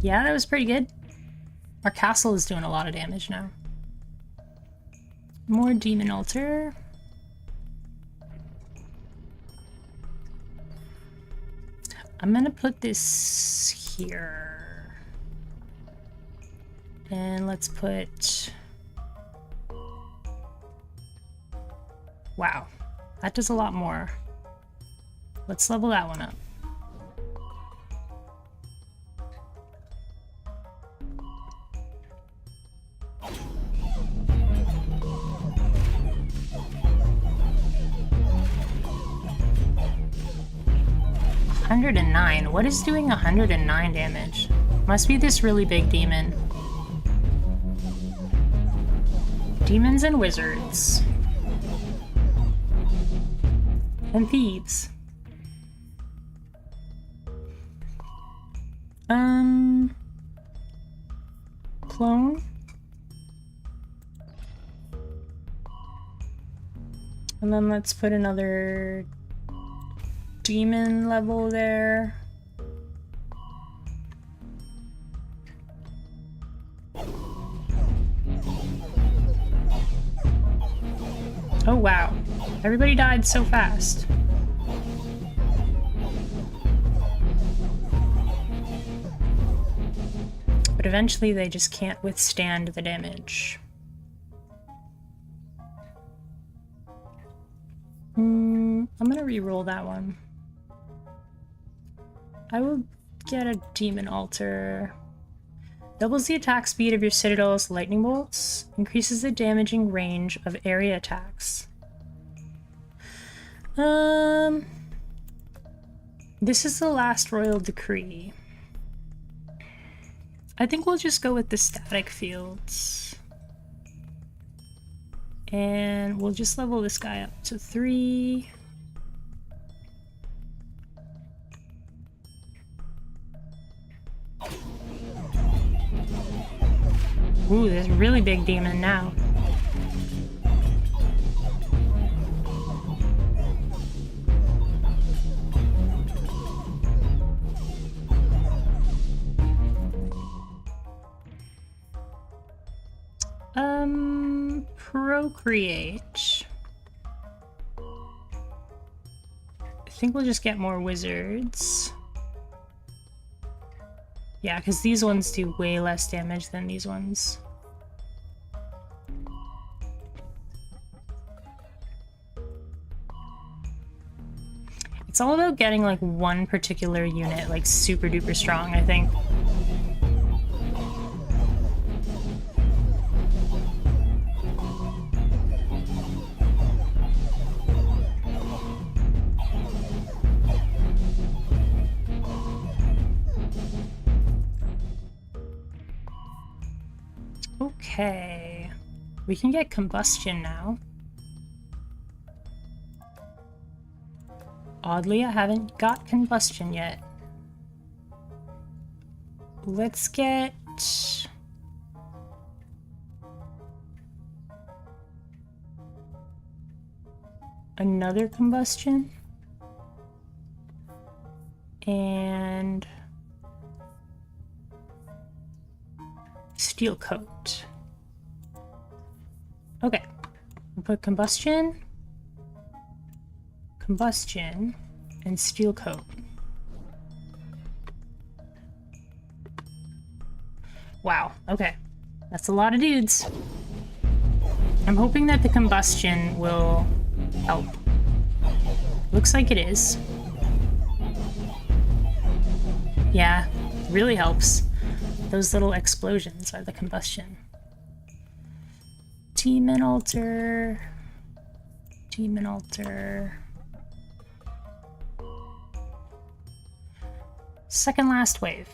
Yeah, that was pretty good. Our castle is doing a lot of damage now. More demon altar. I'm gonna put this here. And let's put... Wow, that does a lot more. Let's level that one up. $109. What is doing 109 damage? Must be this really big demon. Demons and wizards. And thieves. Clone. And then let's put another demon level there. Oh wow, everybody died so fast. But eventually they just can't withstand the damage. I'm gonna re-roll that one. I will get a demon altar. Doubles the attack speed of your citadel's lightning bolts. Increases the damaging range of area attacks. This is the last royal decree. I think we'll just go with the static fields. And we'll just level this guy up to 3. Ooh, there's a really big demon now. Procreate. I think we'll just get more wizards. Yeah, because these ones do way less damage than these ones. It's all about getting like one particular unit like super duper strong, I think. Okay, we can get combustion now. Oddly, I haven't got combustion yet. Let's get... another combustion. And... steel coat. Okay, we'll put combustion, and steel coat. Wow, okay. That's a lot of dudes. I'm hoping that the combustion will help. Looks like it is. Yeah, really helps. Those little explosions are the combustion. Demon altar. Demon altar. Second last wave.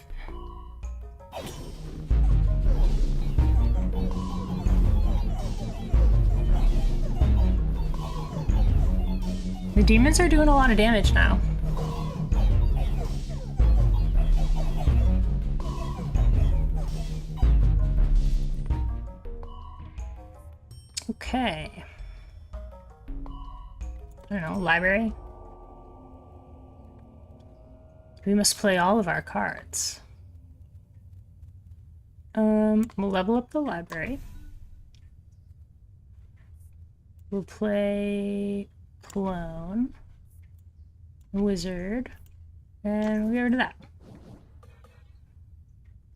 The demons are doing a lot of damage now. Okay. I don't know, library? We must play all of our cards. We'll level up the library. We'll play clone, wizard, and we'll get rid of that.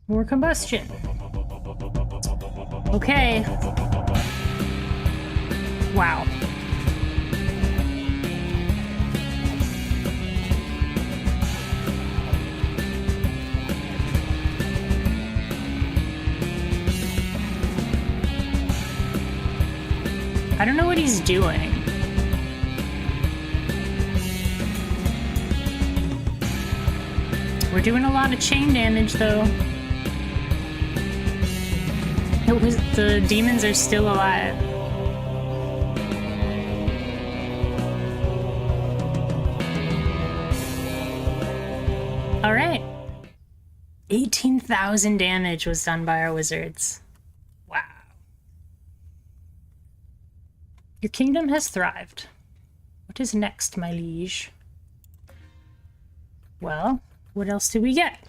More combustion. Okay. Wow. I don't know what he's doing. We're doing a lot of chain damage, though. The demons are still alive. All right. 18,000 damage was done by our wizards. Wow. Your kingdom has thrived. What is next, my liege? Well, what else did we get?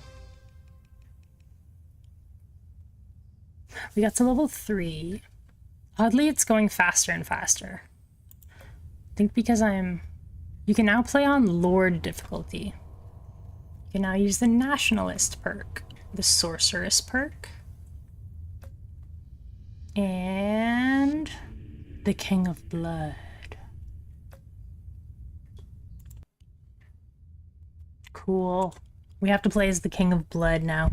We got to level 3. Oddly, it's going faster and faster. I think because you can now play on Lord difficulty. You can now use the Nationalist perk, the Sorceress perk, and the King of Blood. Cool. We have to play as the King of Blood now.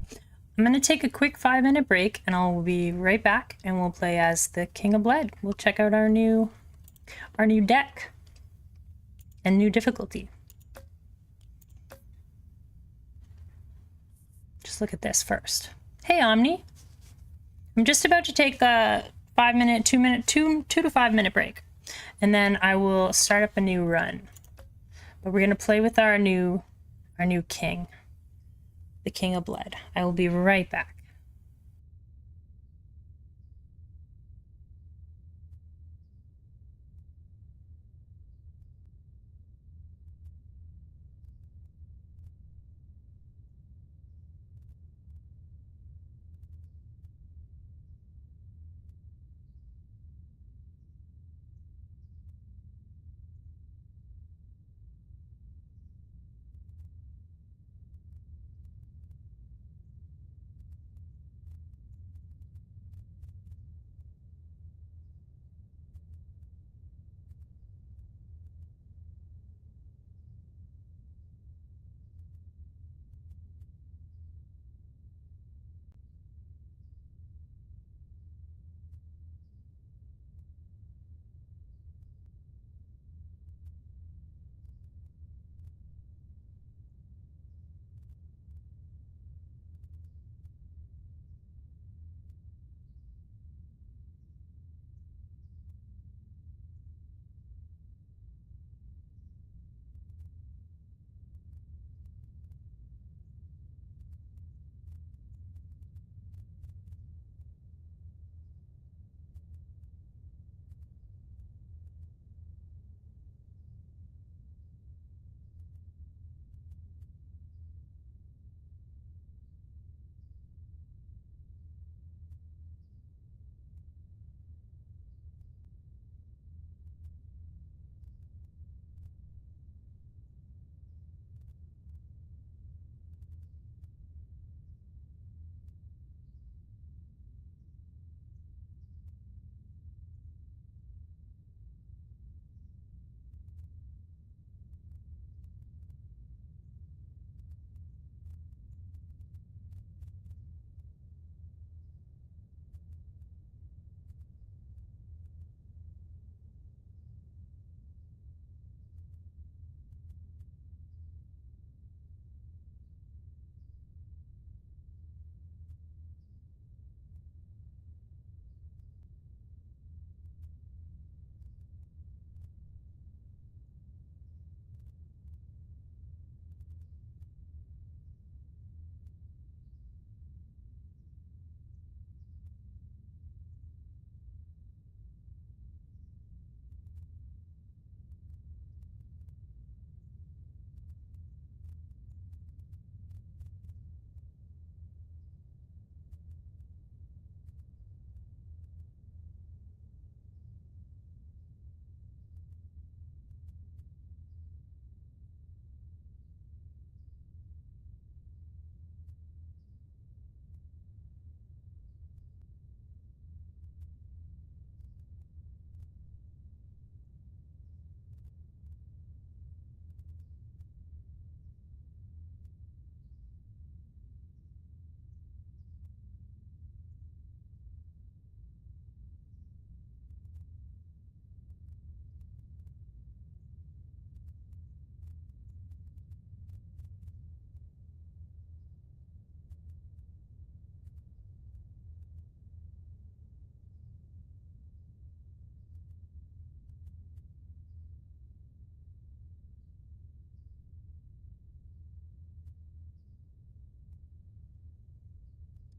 I'm going to take a quick 5-minute break and I'll be right back and we'll play as the King of Blood. We'll check out our new deck and new difficulty. Just look at this first. Hey, Omni. I'm just about to take a 2 to 5 minute break, and then I will start up a new run. But we're gonna play with our new king, the King of Blood. I will be right back.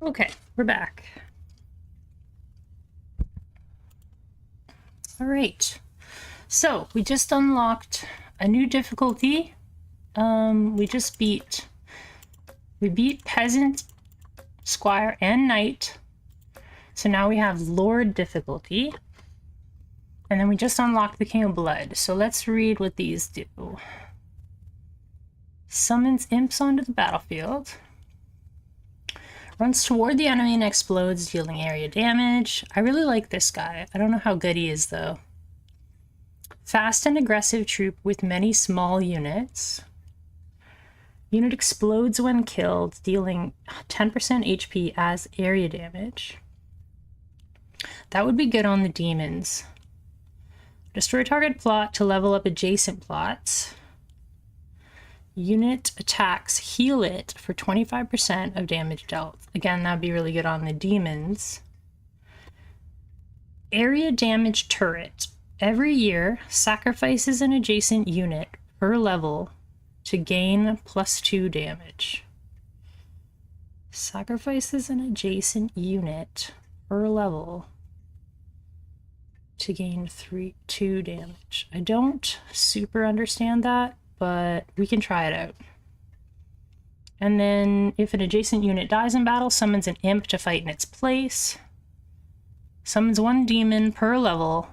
Okay, we're back. All right. So we just unlocked a new difficulty. We beat Peasant, Squire, and Knight. So now we have Lord difficulty. And then we just unlocked the King of Blood. So let's read what these do. Summons imps onto the battlefield. Runs toward the enemy and explodes, dealing area damage. I really like this guy. I don't know how good he is, though. Fast and aggressive troop with many small units. Unit explodes when killed, dealing 10% HP as area damage. That would be good on the demons. Destroy target plot to level up adjacent plots. Unit attacks heal it for 25% of damage dealt. Again, that'd be really good on the demons. Area damage turret. Every year, sacrifices an adjacent unit per level to gain +2 damage. Sacrifices an adjacent unit per level to gain 2 damage. I don't super understand that, but we can try it out. And then if an adjacent unit dies in battle, summons an imp to fight in its place. Summons 1 demon per level.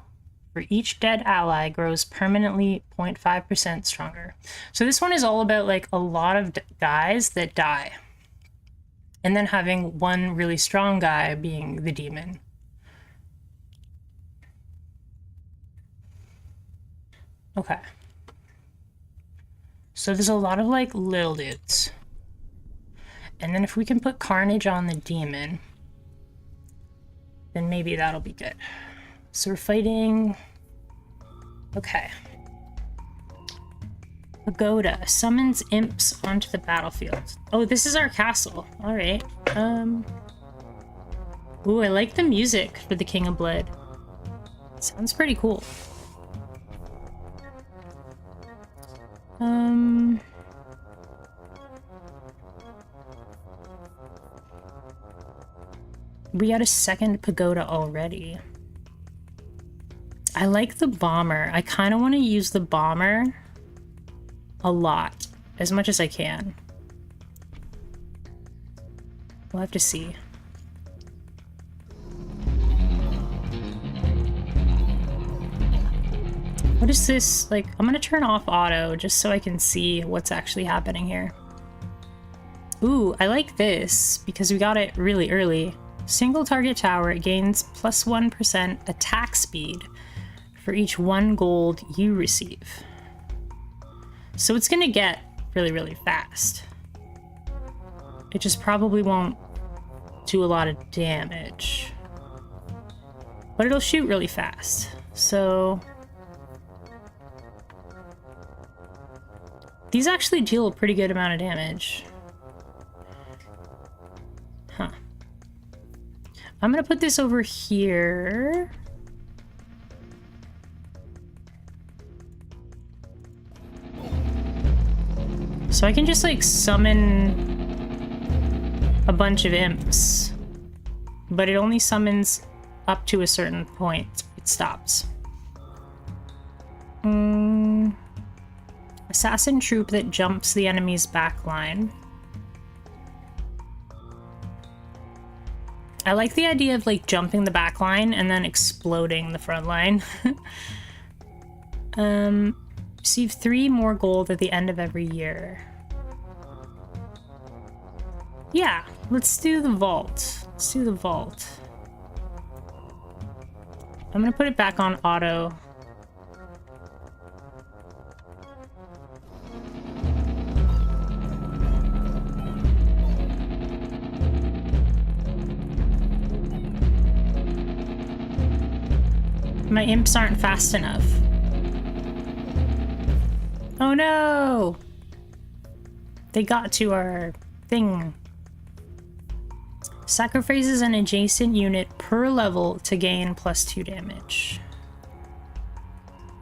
For each dead ally grows permanently 0.5% stronger. So this one is all about like a lot of guys that die. And then having one really strong guy being the demon. Okay. So there's a lot of like little dudes. And then if we can put Carnage on the demon, then maybe that'll be good. So we're fighting... Okay. Pagoda summons imps onto the battlefield. Oh, this is our castle. All right. Ooh, I like the music for the King of Blood. Sounds pretty cool. We got a second pagoda already. I like the bomber. I kind of want to use the bomber a lot, as much as I can. We'll have to see. What is this? Like, I'm gonna turn off auto just so I can see what's actually happening here. Ooh, I like this because we got it really early. Single target tower gains +1% attack speed for each 1 gold you receive. So it's gonna get really, really fast. It just probably won't do a lot of damage. But it'll shoot really fast. So... these actually deal a pretty good amount of damage. Huh. I'm gonna put this over here. So I can just like summon a bunch of imps, but it only summons up to a certain point. It stops. Assassin troop that jumps the enemy's backline. I like the idea of like jumping the backline and then exploding the front line. Receive 3 more gold at the end of every year. Yeah, let's do the vault. Let's do the vault. I'm gonna put it back on auto. My imps aren't fast enough. Oh no! They got to our thing. Sacrifices an adjacent unit per level to gain +2 damage.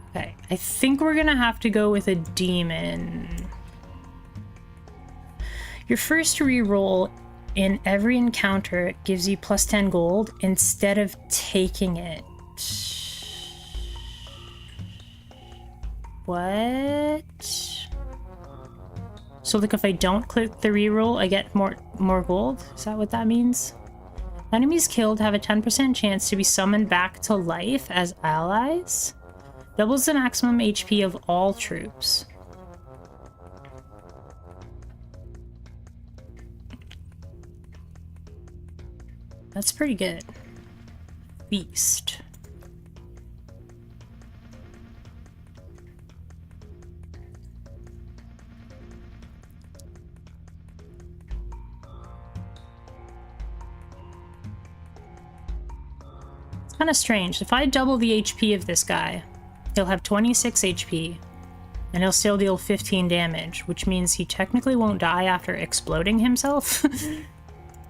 Okay, I think we're gonna have to go with a demon. Your first reroll in every encounter, it gives you plus 10 gold instead of taking it. What? So like if I don't click the reroll, I get more gold? Is that what that means? Enemies killed have a 10% chance to be summoned back to life as allies. Doubles the maximum HP of all troops. That's pretty good. Beast. It's kind of strange. If I double the HP of this guy, he'll have 26 HP, and he'll still deal 15 damage, which means he technically won't die after exploding himself.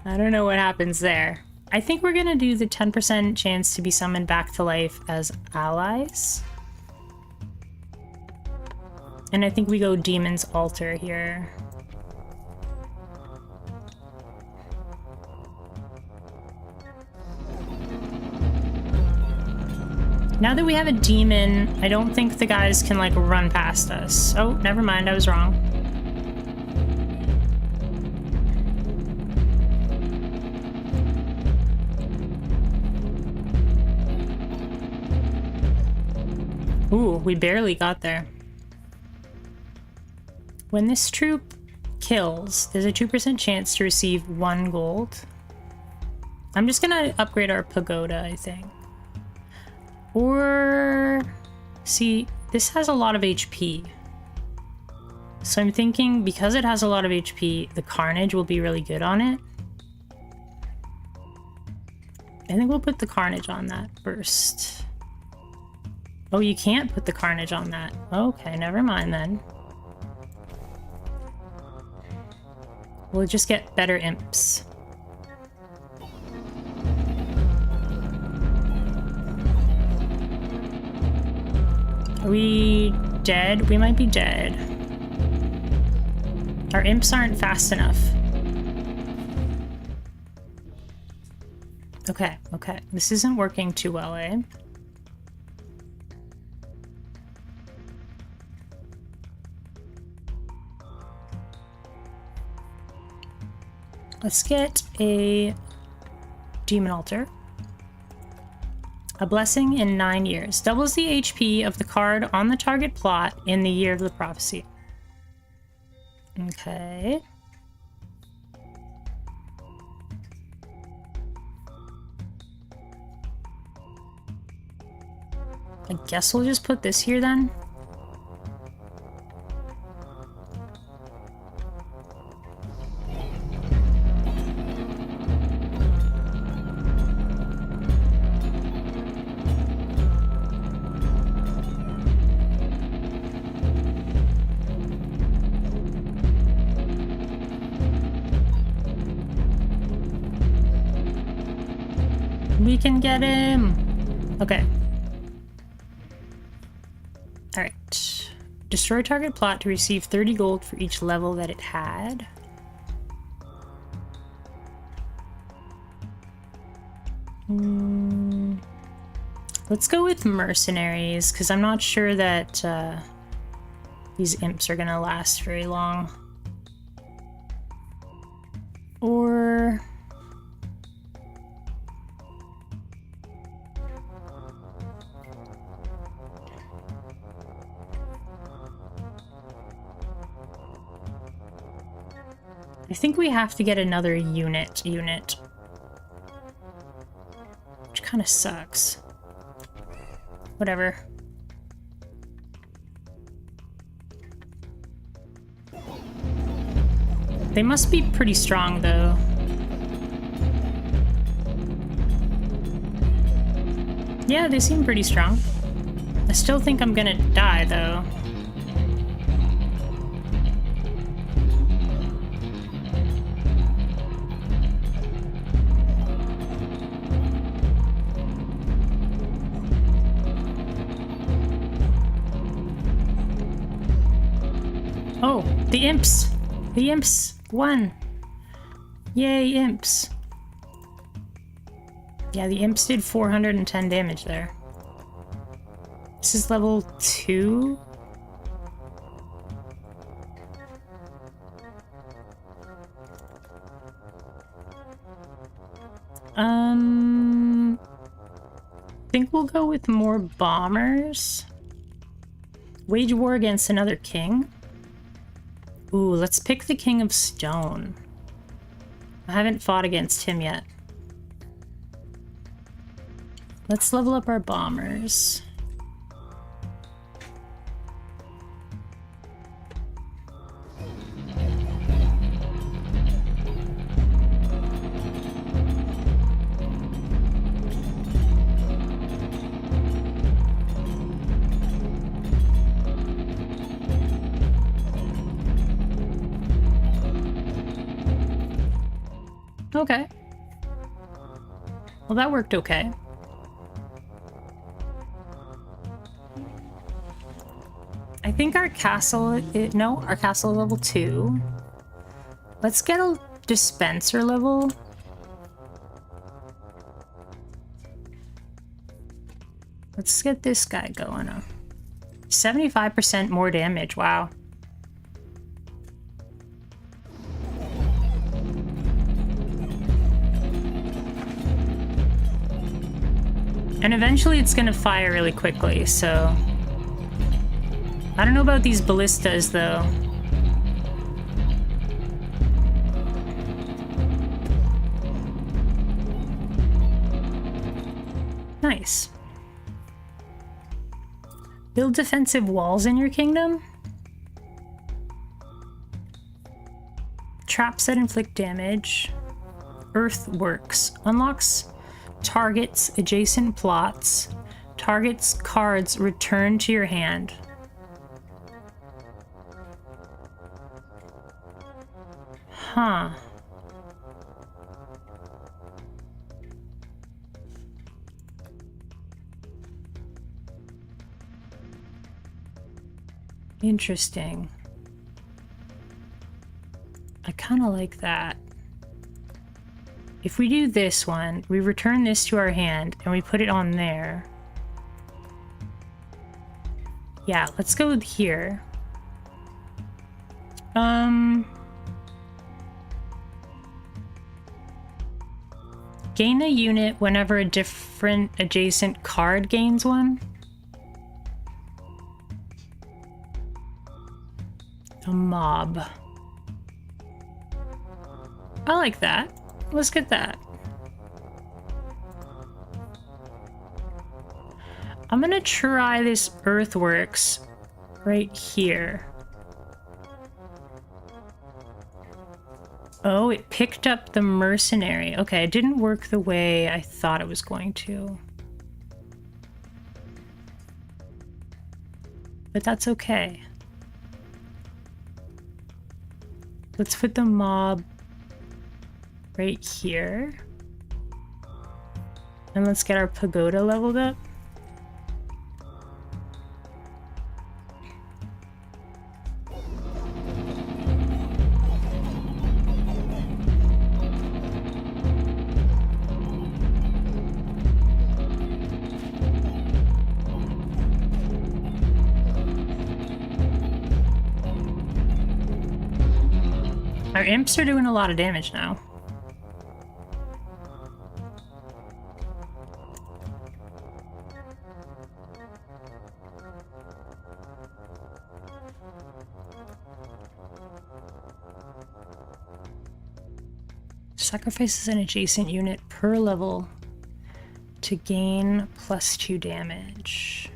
I don't know what happens there. I think we're gonna do the 10% chance to be summoned back to life as allies. And I think we go Demon's Altar here. Now that we have a demon, I don't think the guys can like run past us. Oh, never mind, I was wrong. Ooh, we barely got there. When this troop kills, there's a 2% chance to receive 1 gold. I'm just gonna upgrade our pagoda, I think. Or... see, this has a lot of HP. So I'm thinking because it has a lot of HP, the Carnage will be really good on it. I think we'll put the Carnage on that first. Oh, you can't put the Carnage on that. Okay, never mind then. We'll just get better imps. Are we dead? We might be dead. Our imps aren't fast enough. Okay, okay. This isn't working too well, eh? Let's get a Demon Altar. A blessing in 9 years. Doubles the HP of the card on the target plot in the year of the prophecy. Okay. I guess we'll just put this here then. We can get him! Okay. Alright. Destroy target plot to receive 30 gold for each level that it had. Let's go with mercenaries, because I'm not sure that these imps are gonna last very long. Or... I think we have to get another unit. Which kind of sucks. Whatever. They must be pretty strong, though. Yeah, they seem pretty strong. I still think I'm gonna die, though. Oh, the imps! The imps won! Yay, imps. Yeah, the imps did 410 damage there. This is level 2. I think we'll go with more bombers. Wage war against another king. Ooh, let's pick the King of Stone. I haven't fought against him yet. Let's level up our bombers. Okay. Well, that worked okay. I think our castle... no, our castle level 2. Let's get a dispenser level. Let's get this guy going. 75% more damage, wow. And eventually it's gonna fire really quickly, so... I don't know about these ballistas, though. Nice. Build defensive walls in your kingdom? Traps that inflict damage. Earthworks. Unlocks targets adjacent plots. Targets cards return to your hand. Huh. Interesting. I kind of like that. If we do this one, we return this to our hand and we put it on there. Yeah, let's go with here. Gain a unit whenever a different adjacent card gains one. A mob. I like that. Let's get that. I'm gonna try this earthworks right here. Oh, it picked up the mercenary. Okay, it didn't work the way I thought it was going to. But that's okay. Let's put the mob right here. And let's get our pagoda leveled up. Our imps are doing a lot of damage now. Sacrifices an adjacent unit per level to gain +2 damage.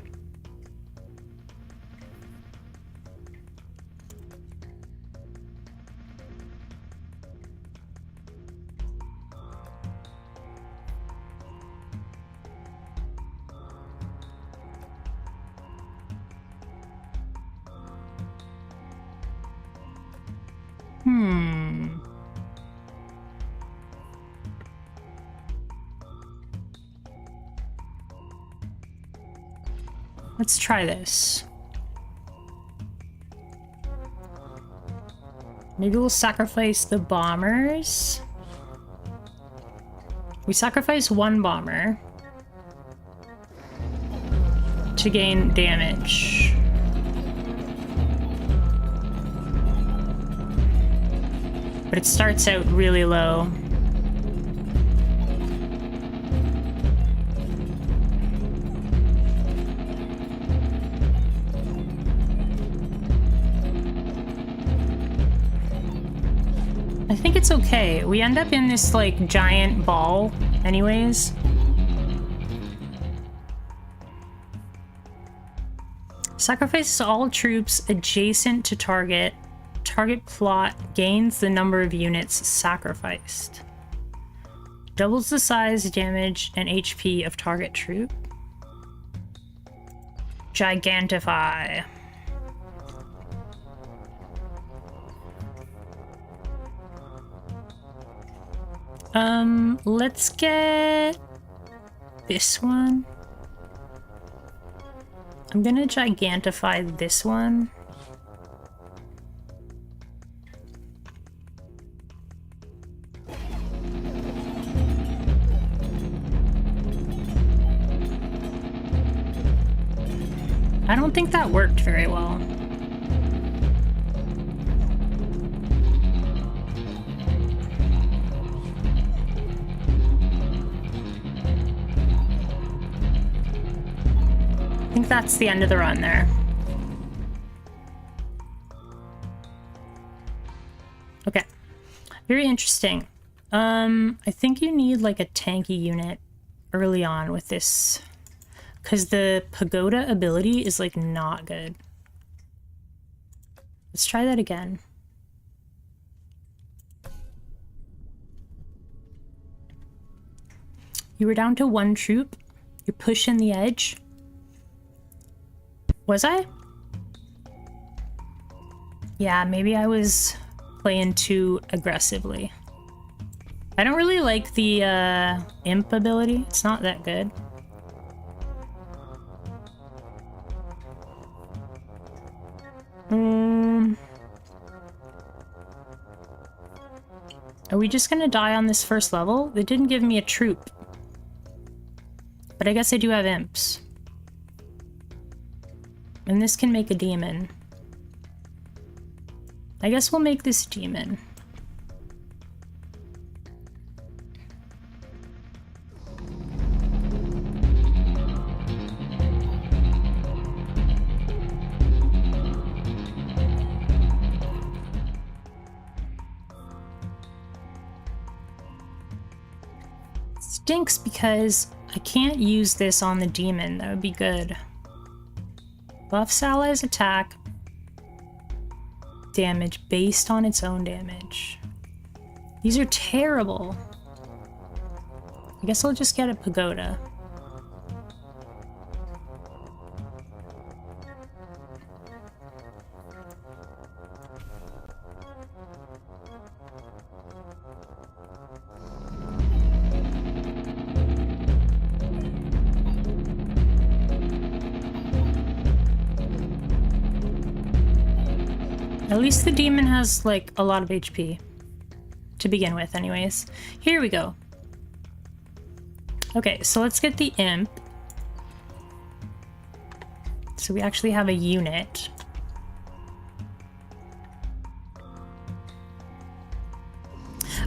Let's try this. Maybe we'll sacrifice the bombers. We sacrifice one bomber to gain damage. But it starts out really low. I think it's okay. We end up in this, like, giant ball anyways. Sacrifices all troops adjacent to target. Target plot gains the number of units sacrificed. Doubles the size, damage, and HP of target troop. Gigantify. Let's get this one. I'm gonna gigantify this one. I don't think that worked very well. I think that's the end of the run there. Okay. Very interesting. I think you need like a tanky unit early on with this, because the pagoda ability is like not good. Let's try that again. You were down to one troop. You're pushing the edge. Was I? Yeah, maybe I was playing too aggressively. I don't really like the imp ability. It's not that good. Are we just gonna die on this first level? They didn't give me a troop. But I guess I do have imps. And this can make a demon. I guess we'll make this demon. Stinks because I can't use this on the demon. That would be good. Buffs allies attack damage based on its own damage. These are terrible. I guess I'll just get a pagoda. At least the demon has, like, a lot of HP. To begin with, anyways. Here we go. Okay, so let's get the imp. So we actually have a unit.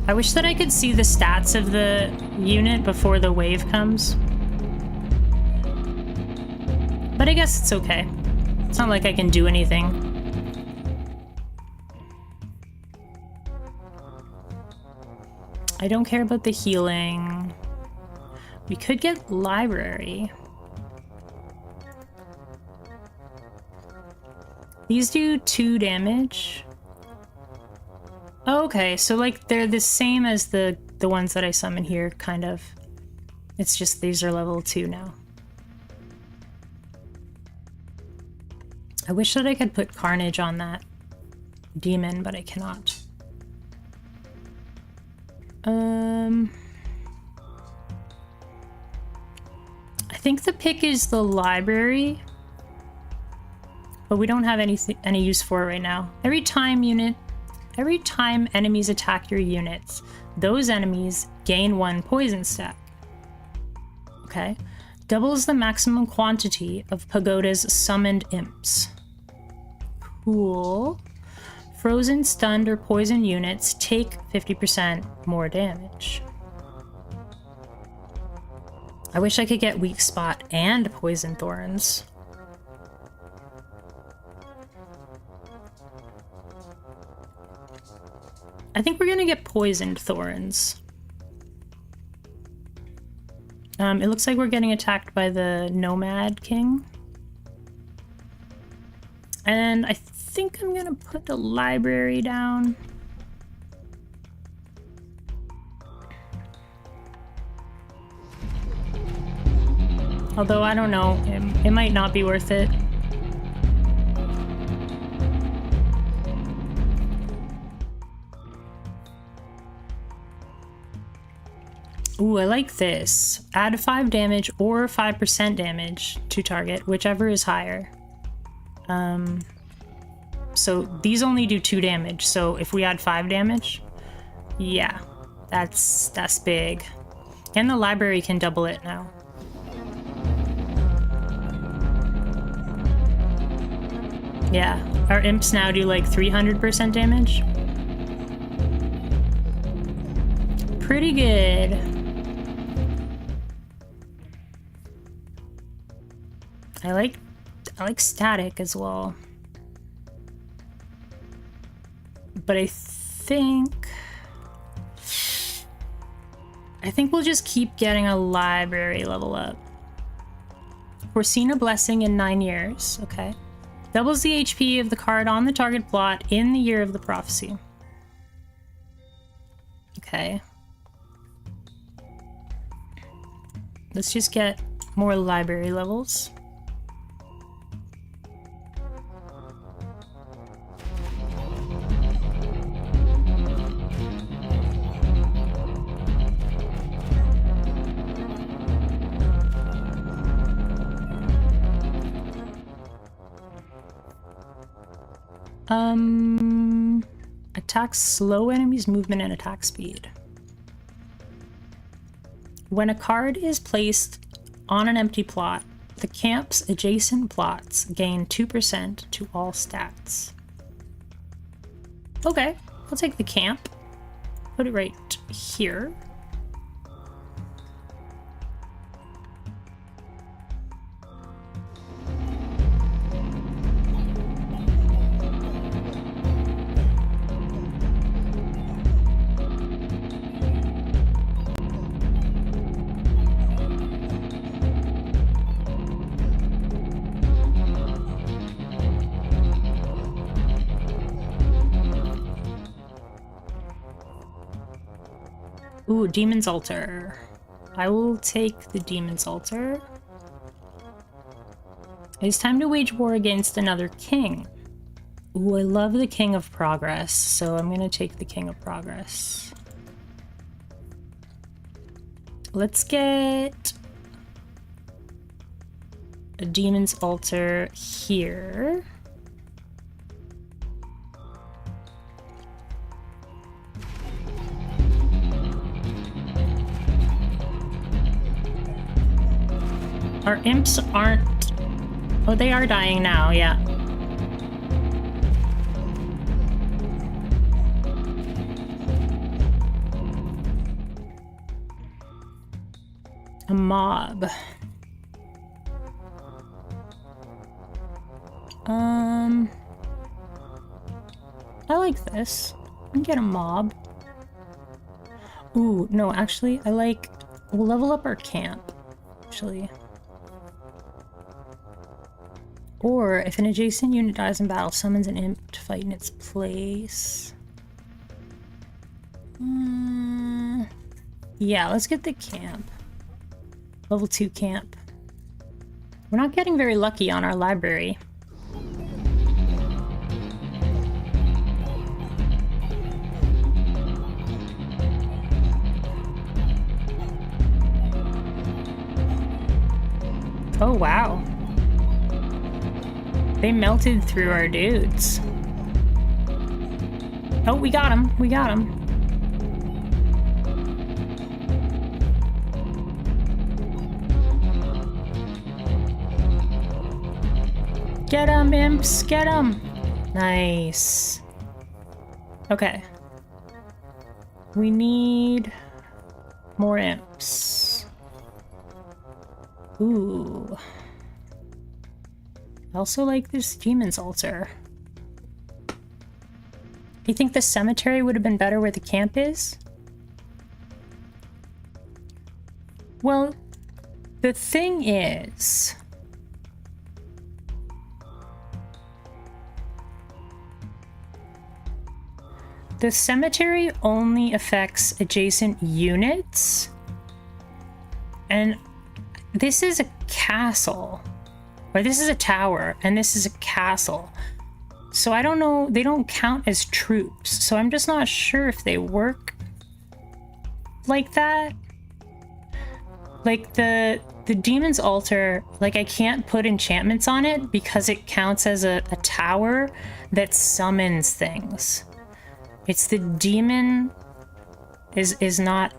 I wish that I could see the stats of the unit before the wave comes. But I guess it's okay. It's not like I can do anything. I don't care about the healing. We could get library. These do 2 damage. Oh, okay, so like they're the same as the ones that I summon here, kind of. It's just these are level 2 now. I wish that I could put Carnage on that demon, but I cannot. I think the pick is the library, but we don't have any use for it right now. Every time enemies attack your units, those enemies gain 1 poison stack. Okay. Doubles the maximum quantity of Pagoda's summoned imps. Cool. Frozen, stunned, or poisoned units take 50% more damage. I wish I could get Weak Spot and Poison Thorns. I think we're gonna get Poisoned Thorns. It looks like we're getting attacked by the Nomad King. And I think I'm gonna put the library down. Although, I don't know, it might not be worth it. Ooh, I like this. Add 5 damage or 5% damage to target, whichever is higher. So these only do 2 damage, so if we add 5 damage, yeah, that's big. And the library can double it now. Yeah, our imps now do like 300% damage. Pretty good. I like static as well. But I think we'll just keep getting a library level up. Foreseen a blessing in 9 years. Okay. Doubles the HP of the card on the target plot in the year of the prophecy. Okay. Let's just get more library levels. Attacks slow enemies' movement and attack speed. When a card is placed on an empty plot, the camp's adjacent plots gain 2% to all stats. Okay, I'll take the camp. Put it right here. Ooh, Demon's Altar. I will take the Demon's Altar. It's time to wage war against another king. Ooh, I love the King of Progress, so I'm gonna take the King of Progress. Let's get a Demon's Altar here. Our imps aren't... Oh, they are dying now, yeah. A mob. I like this. I can get a mob. Ooh, no, actually, we'll level up our camp, actually. Or, if an adjacent unit dies in battle, summons an imp to fight in its place. Yeah, let's get the camp. Level 2 camp. We're not getting very lucky on our library. Oh, wow. They melted through our dudes. Oh, we got him. We got him. Get 'em, imps! Get 'em! Nice. Okay. We need more imps. Ooh. I also like this demon's altar. You think the cemetery would have been better where the camp is? Well, the thing is... the cemetery only affects adjacent units. And this is a castle. Or this is a tower, and this is a castle. So I don't know, they don't count as troops. So I'm just not sure if they work like that. Like the demon's altar, like I can't put enchantments on it because it counts as a tower that summons things. It's the demon is not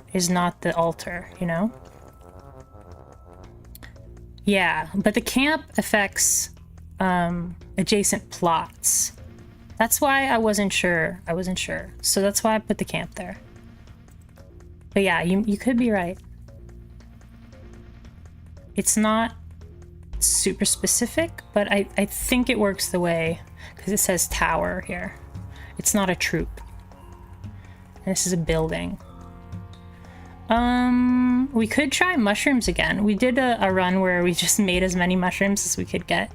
the altar, you know? Yeah, but the camp affects adjacent plots. That's why I wasn't sure. So that's why I put the camp there. But yeah, you could be right. It's not super specific, but I think it works the way, because it says tower here. It's not a troop. And this is a building. We could try mushrooms again. We did a run where we just made as many mushrooms as we could get,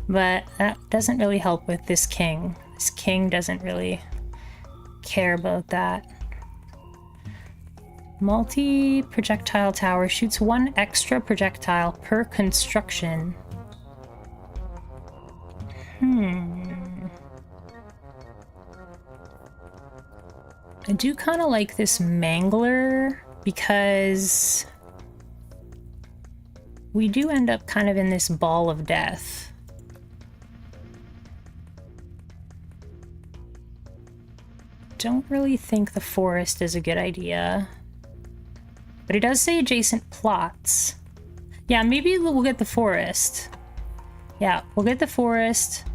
but that doesn't really help with this king. This king doesn't really care about that. Multi-projectile tower shoots 1 extra projectile per construction. I do kind of like this mangler because we do end up kind of in this ball of death. Don't really think the forest is a good idea. But it does say adjacent plots. Yeah, maybe we'll get the forest. Yeah, we'll get the forest.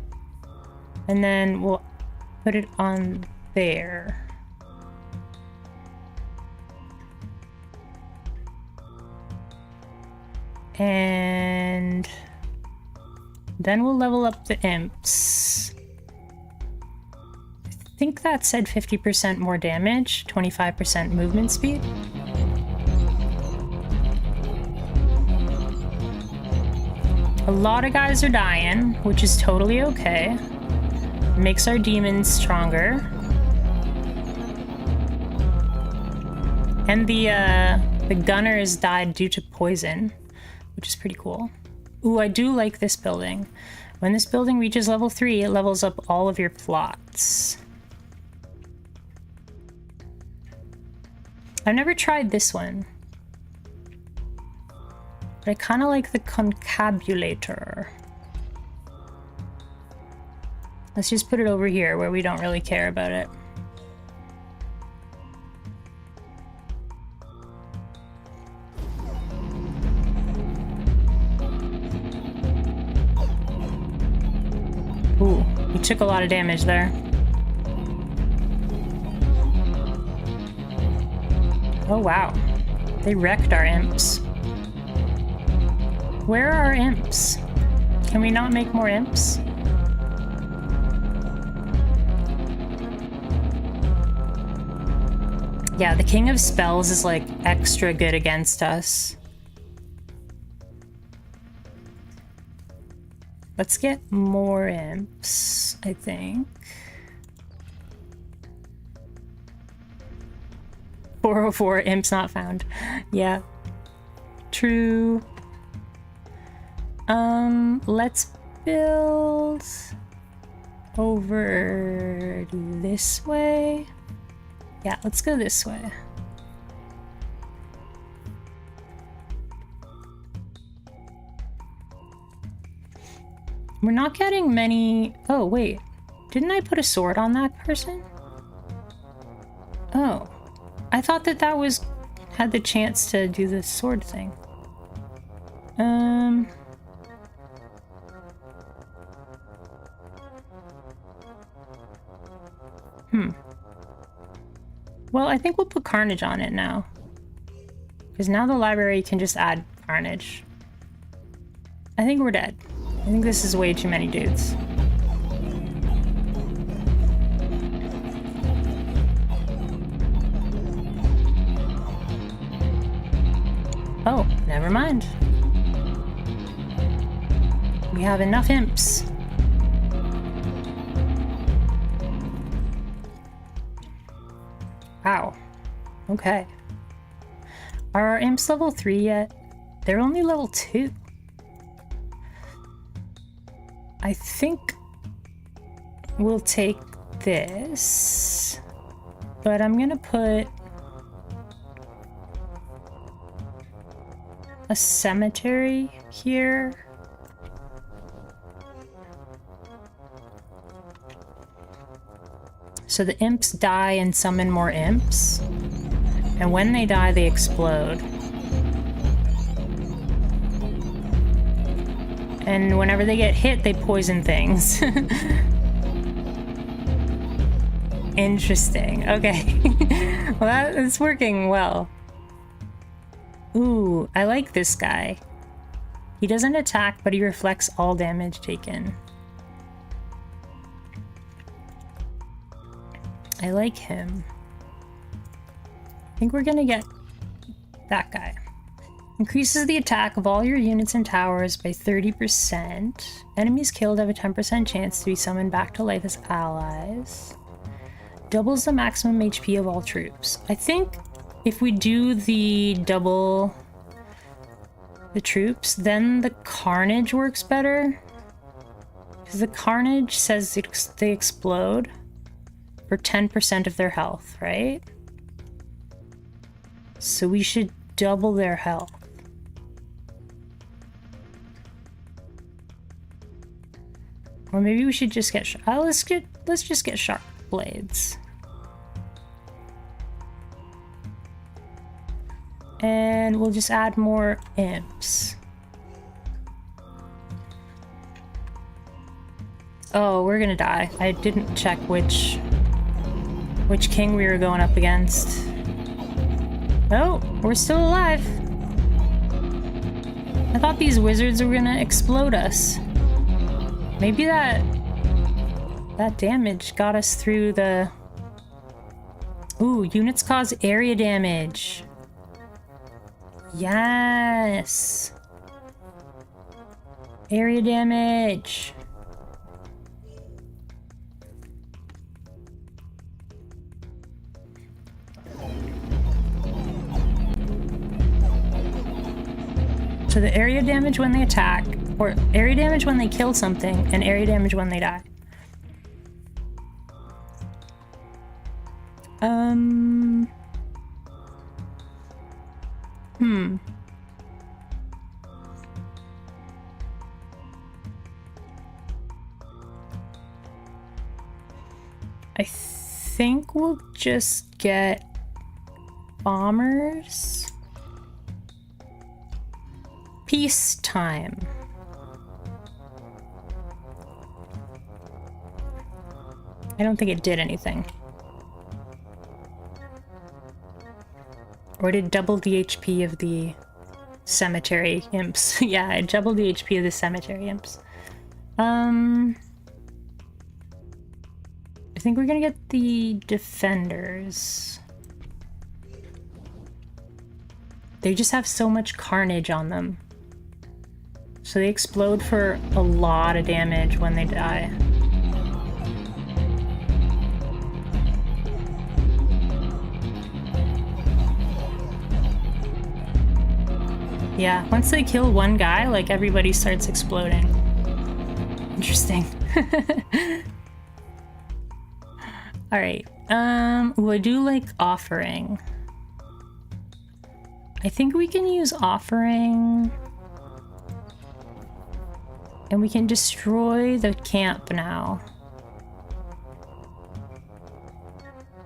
And then we'll put it on there. And then we'll level up the imps. I think that said 50% more damage, 25% movement speed. A lot of guys are dying, which is totally okay. Makes our demons stronger. And the gunners died due to poison, which is pretty cool. Ooh, I do like this building. When this building reaches level 3, it levels up all of your plots. I've never tried this one. But I kind of like the concabulator. Let's just put it over here where we don't really care about it. Ooh, we took a lot of damage there. Oh wow, they wrecked our imps. Where are our imps? Can we not make more imps? Yeah, the King of Spells is like extra good against us. Let's get more imps, I think. 404 imps not found. Yeah. True. Let's build over this way. Yeah, let's go this way. We're not getting many... Oh, wait. Didn't I put a sword on that person? Oh. I thought that that was... had the chance to do the sword thing. Well, I think we'll put Carnage on it now. Because now the library can just add Carnage. I think we're dead. I think this is way too many dudes. Oh, never mind. We have enough imps. Wow. Okay. Are our imps level 3 yet? They're only level 2. I think we'll take this, but I'm gonna put a cemetery here. So the imps die and summon more imps. And when they die, they explode. And whenever they get hit, they poison things. Interesting. Okay. Well, that's working well. Ooh, I like this guy. He doesn't attack, but he reflects all damage taken. I like him. I think we're gonna get that guy. Increases the attack of all your units and towers by 30%. Enemies killed have a 10% chance to be summoned back to life as allies. Doubles the maximum HP of all troops. I think if we do the double the troops, then the Carnage works better. Because the Carnage says they explode for 10% of their health, right? So we should double their health. Or maybe we should just get let's just get sharp blades. And we'll just add more imps. Oh, we're gonna die. I didn't check which king we were going up against. Oh, we're still alive. I thought these wizards were gonna explode us. Maybe that damage got us through the... Ooh, units cause area damage. Yes. Area damage. So the area damage when they attack, or area damage when they kill something, and area damage when they die. I think we'll just get bombers. Peacetime. I don't think it did anything. Or did it double the HP of the cemetery imps? Yeah, it doubled the HP of the cemetery imps. I think we're gonna get the defenders. They just have so much carnage on them. So they explode for a lot of damage when they die. Yeah, once they kill one guy, like everybody starts exploding. Interesting. Alright, ooh, I do like offering. I think we can use offering. And we can destroy the camp now.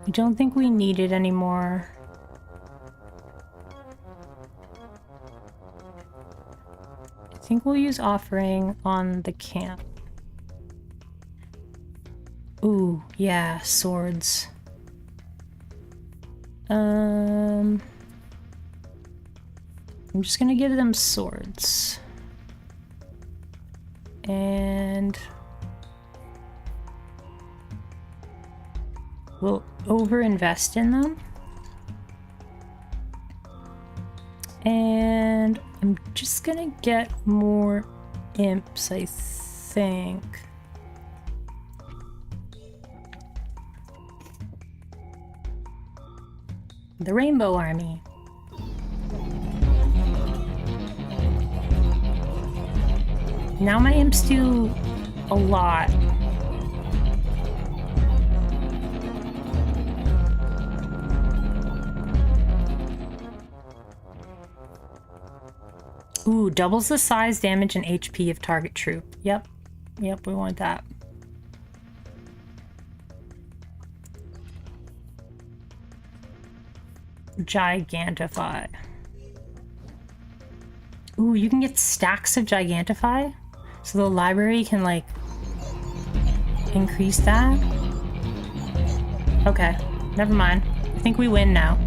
I don't think we need it anymore. I think we'll use offering on the camp. Ooh, yeah, swords. I'm just gonna give them swords. And we'll overinvest in them. And I'm just gonna get more imps, I think. The Rainbow Army. Now my imps do a lot. Ooh, doubles the size, damage, and HP of target troop. Yep. Yep, we want that. Gigantify. Ooh, you can get stacks of Gigantify? So the library can, like, increase that? Okay, never mind. I think we win now.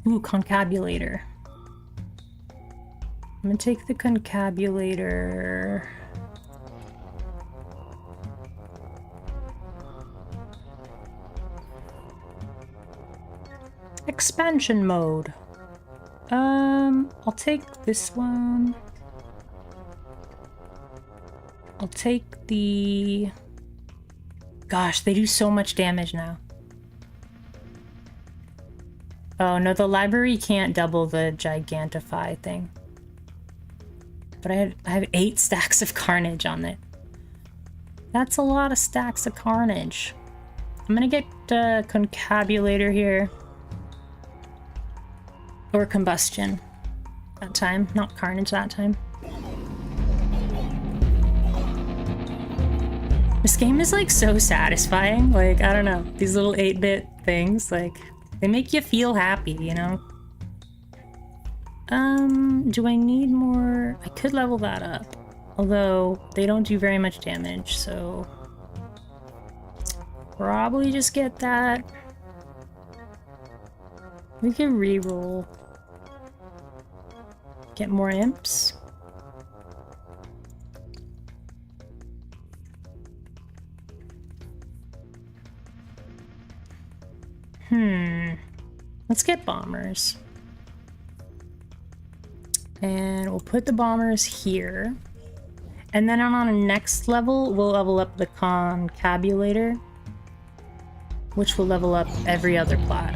Ooh, Concabulator. I'm gonna take the Concabulator. Expansion mode. I'll take this one. I'll take the... Gosh, they do so much damage now. Oh no, the library can't double the Gigantify thing. But I have 8 stacks of Carnage on it. That's a lot of stacks of Carnage. I'm gonna get Concabulator here. Or Combustion. That time, not Carnage that time. This game is like so satisfying. Like, I don't know, these little 8-bit things, like, they make you feel happy, you know? Do I need more? I could level that up. Although, they don't do very much damage, so... Probably just get that. We can reroll. Get more imps. Let's get bombers. And we'll put the bombers here. And then on a next level, we'll level up the Concabulator, which will level up every other plot.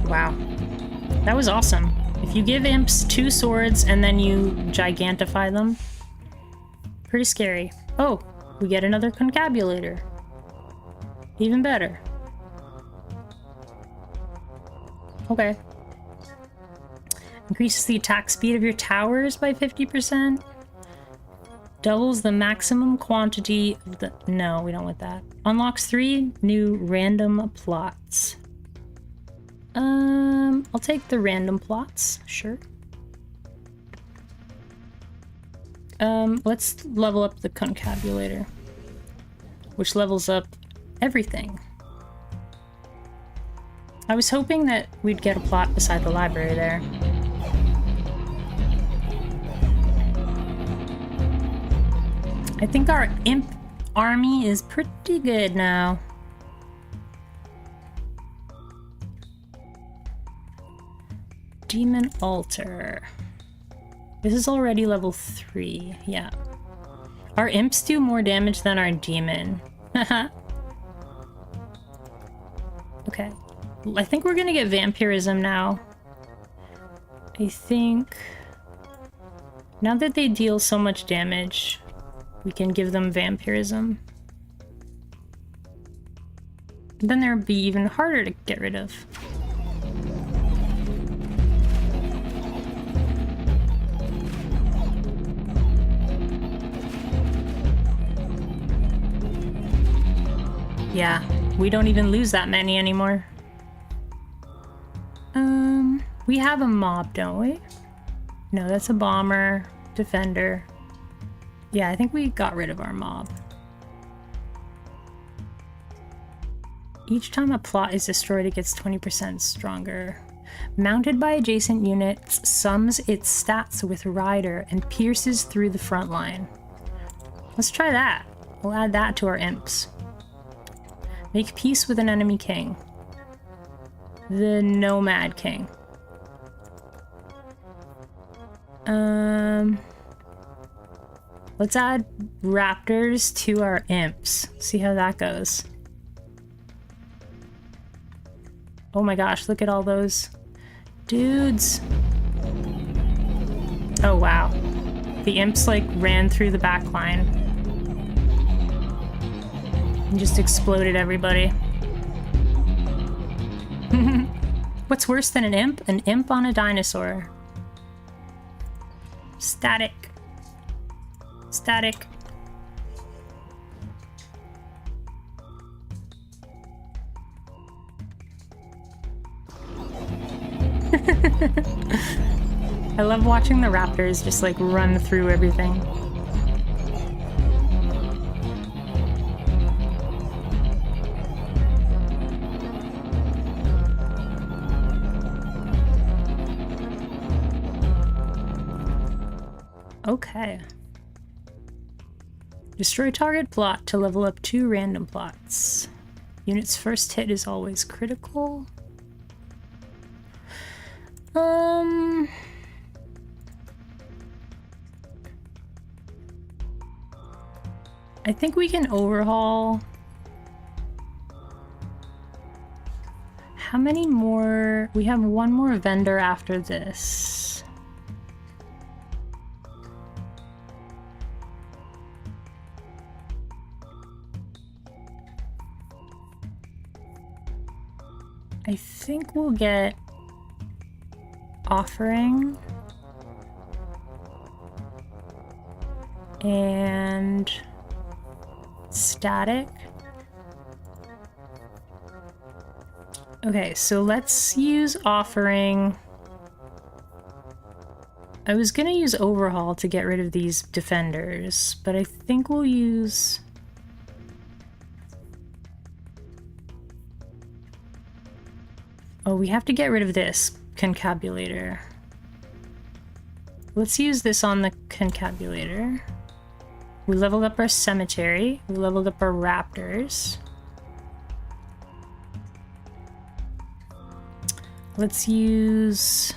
Wow. That was awesome. If you give imps 2 swords and then you gigantify them, pretty scary. Oh, we get another Concabulator. Even better. Okay. Increases the attack speed of your towers by 50%. Doubles the maximum quantity of the... No, we don't want that. Unlocks 3 new random plots. I'll take the random plots, sure. Let's level up the Concabulator, which levels up everything. I was hoping that we'd get a plot beside the library there. I think our imp army is pretty good now. Demon Altar. This is already level 3, yeah. Our imps do more damage than our demon. Okay. I think we're gonna get vampirism now. I think... Now that they deal so much damage, we can give them vampirism. Then they'll be even harder to get rid of. Yeah, we don't even lose that many anymore. We have a mob, don't we? No, that's a bomber, defender. Yeah, I think we got rid of our mob. Each time a plot is destroyed, it gets 20% stronger. Mounted by adjacent units, sums its stats with Rider and pierces through the front line. Let's try that. We'll add that to our imps. Make peace with an enemy king. The Nomad King. Let's add raptors to our imps. See how that goes. Oh my gosh, look at all those dudes. Oh wow. The imps like ran through the back line and just exploded everybody. What's worse than an imp? An imp on a dinosaur. Static. Static. I love watching the raptors just like run through everything. Okay. Destroy target plot to level up 2 random plots. Unit's first hit is always critical. I think we can overhaul. How many more? We have one more vendor after this. I think we'll get offering and static. Okay, so let's use offering. I was gonna use overhaul to get rid of these defenders, but I think we'll use oh, we have to get rid of this concabulator. Let's use this on the concabulator. We leveled up our cemetery. We leveled up our raptors. Let's use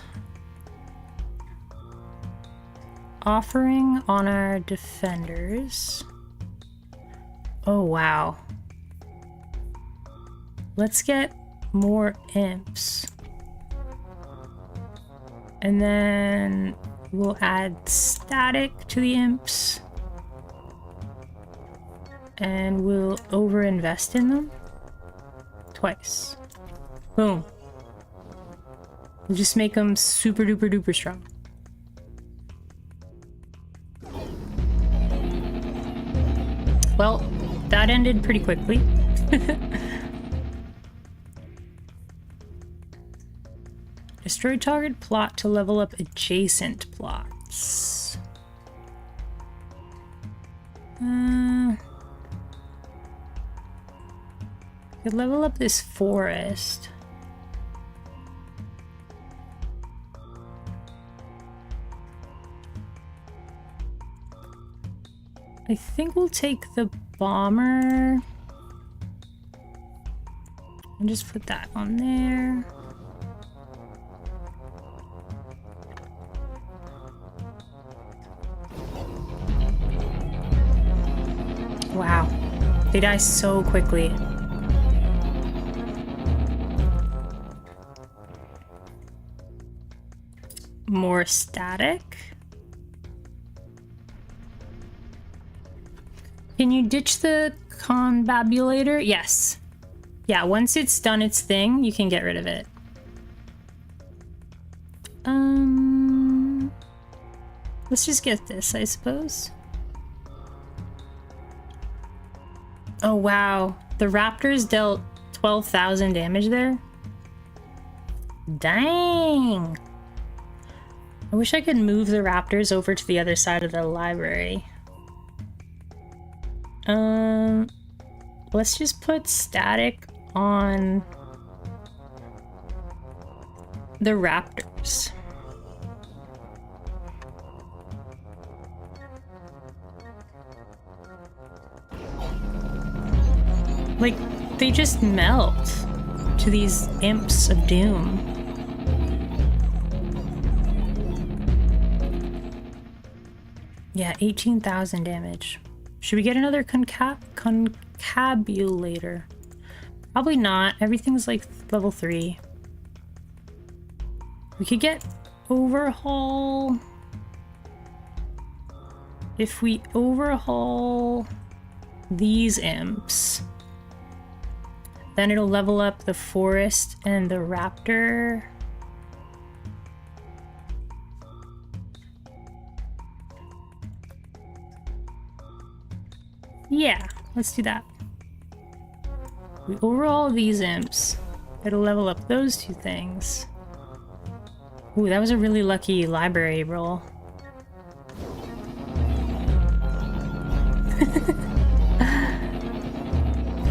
offering on our defenders. Oh, wow. Let's get more imps. And then we'll add static to the imps. And we'll overinvest in them. Twice. Boom. We'll just make them super duper duper strong. Well, that ended pretty quickly. Destroy target plot to level up adjacent plots. Could level up this forest. I think we'll take the bomber and just put that on there. Wow, they die so quickly. More static. Can you ditch the confabulator? Yes. Yeah, once it's done its thing, you can get rid of it. Let's just get this, I suppose. Oh, wow. The raptors dealt 12,000 damage there. Dang! I wish I could move the raptors over to the other side of the library. Let's just put static on the raptors. Like, they just melt to these imps of doom. Yeah, 18,000 damage. Should we get another concabulator? Probably not. Everything's like level 3. We could get overhaul. If we overhaul these imps, then it'll level up the forest and the raptor. Yeah, let's do that. We overhaul these imps. It'll level up those two things. Ooh, that was a really lucky library roll.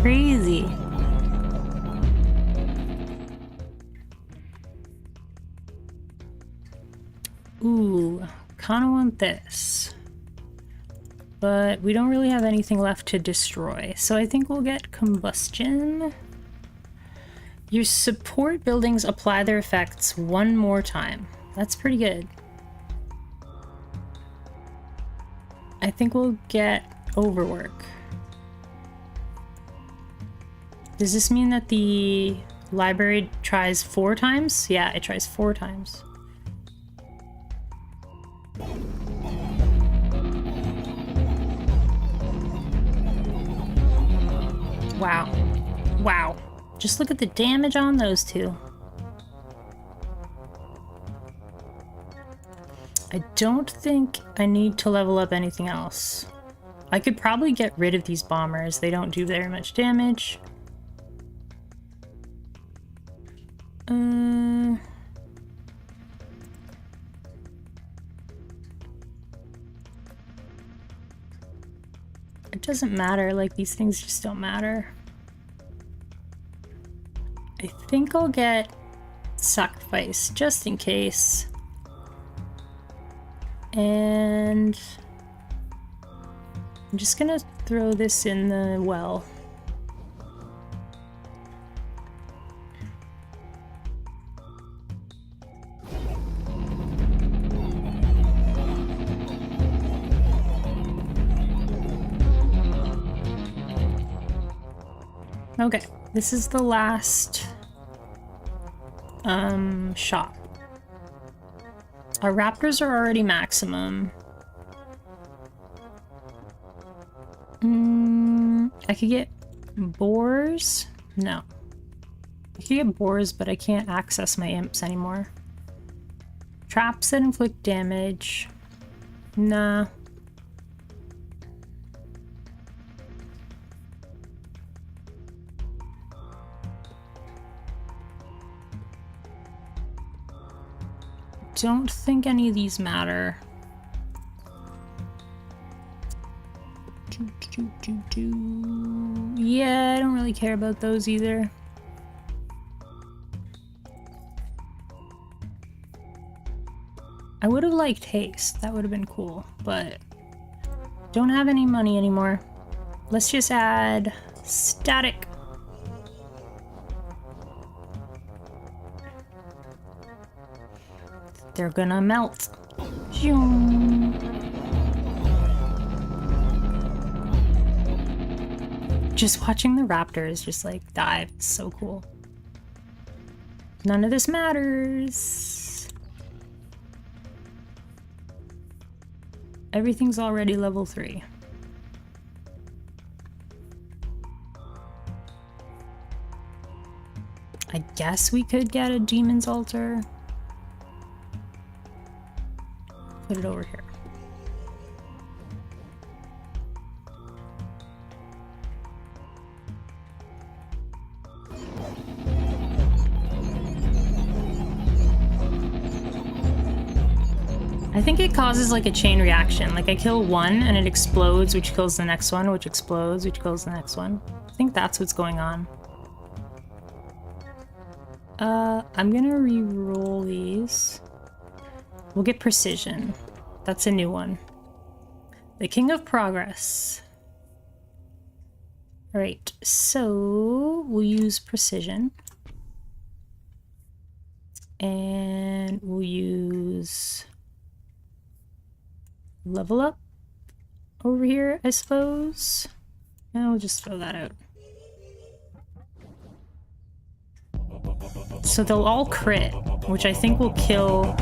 Crazy. Ooh, kinda want this. But we don't really have anything left to destroy, so I think we'll get combustion. Your support buildings apply their effects one more time. That's pretty good. I think we'll get overwork. Does this mean that the library tries 4 times? Yeah, it tries 4 times. Wow. Wow. Just look at the damage on those two. I don't think I need to level up anything else. I could probably get rid of these bombers. They don't do very much damage. It doesn't matter, like these things just don't matter. I think I'll get sacrifice just in case. And I'm just gonna throw this in the well. Okay, this is the last shop. Our raptors are already maximum. I could get boars? No. I could get boars, but I can't access my imps anymore. Traps that inflict damage. Nah. Don't think any of these matter. Yeah, I don't really care about those either. I would have liked haste. That would have been cool, but don't have any money anymore. Let's just add static. They're gonna melt. Just watching the raptors just like dive, it's so cool. None of this matters. Everything's already level 3. I guess we could get a demon's altar. Put it over here. I think it causes like a chain reaction. Like I kill one and it explodes, which kills the next one, which explodes, which kills the next one. I think that's what's going on. I'm gonna re-roll these. We'll get precision. That's a new one. The King of Progress. All right, so we'll use precision. And we'll use level up over here, I suppose. And we'll just throw that out. So they'll all crit, which I think will kill...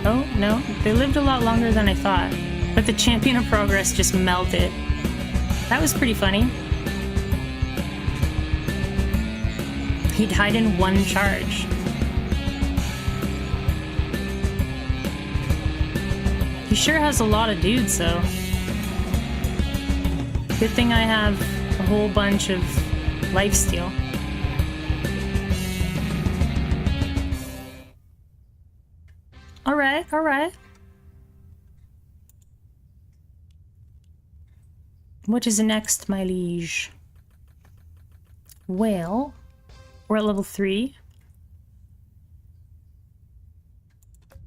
Oh, no, they lived a lot longer than I thought. But the Champion of Progress just melted. That was pretty funny. He died in one charge. He sure has a lot of dudes, though. Good thing I have a whole bunch of lifesteal. Alright, alright. What is next, my liege? Well, we're at level 3.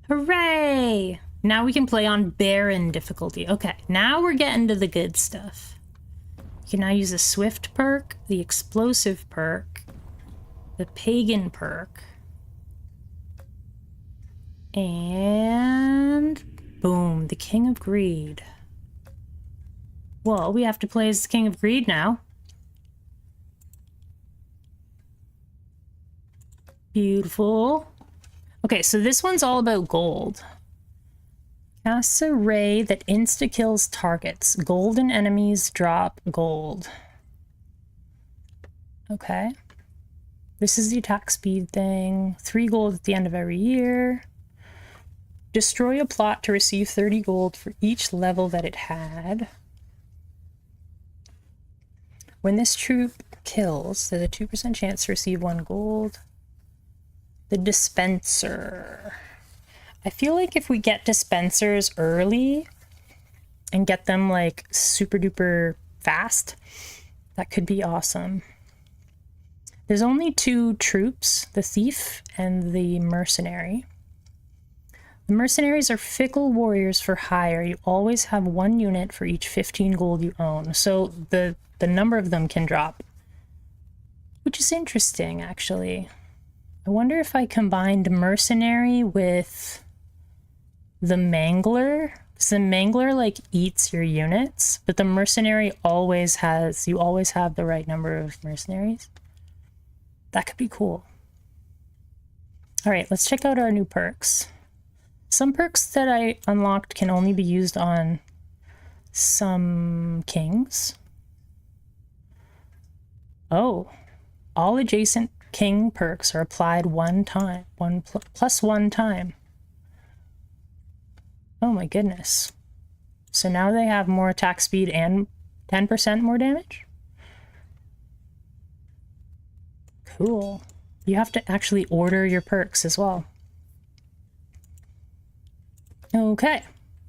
Hooray! Now we can play on Baron difficulty. Okay, now we're getting to the good stuff. You can now use the Swift perk, the Explosive perk, the Pagan perk, and boom, the King of Greed. Well, we have to play as the King of Greed now. Beautiful. Okay, so this one's all about gold. Casts a ray that insta-kills targets. Golden enemies drop gold. Okay. This is the attack speed thing. 3 gold at the end of every year. Destroy a plot to receive 30 gold for each level that it had. When this troop kills, there's a 2% chance to receive 1 gold. The dispenser. I feel like if we get dispensers early and get them like super duper fast, that could be awesome. There's only 2 troops, the thief and the mercenary. The mercenaries are fickle warriors for hire. You always have 1 unit for each 15 gold you own. So the number of them can drop, which is interesting, actually. I wonder if I combined mercenary with the mangler. So the mangler like eats your units, but the mercenary always has, you always have the right number of mercenaries. That could be cool. All right, let's check out our new perks. Some perks that I unlocked can only be used on some kings. Oh, all adjacent king perks are applied 1 time, plus 1 time. Oh my goodness. So now they have more attack speed and 10% more damage? Cool. You have to actually order your perks as well. Okay,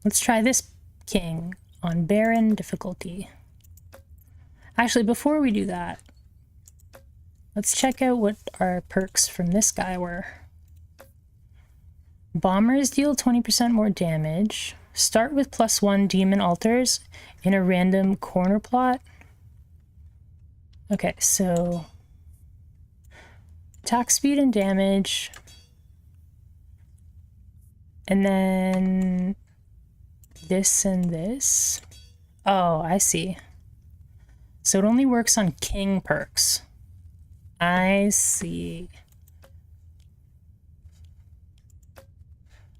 let's try this king on Baron difficulty. Actually, before we do that, let's check out what our perks from this guy were. Bombers deal 20% more damage. Start with +1 demon altars in a random corner plot. Okay, so attack speed and damage. And then this and this. Oh, I see. So it only works on king perks. I see.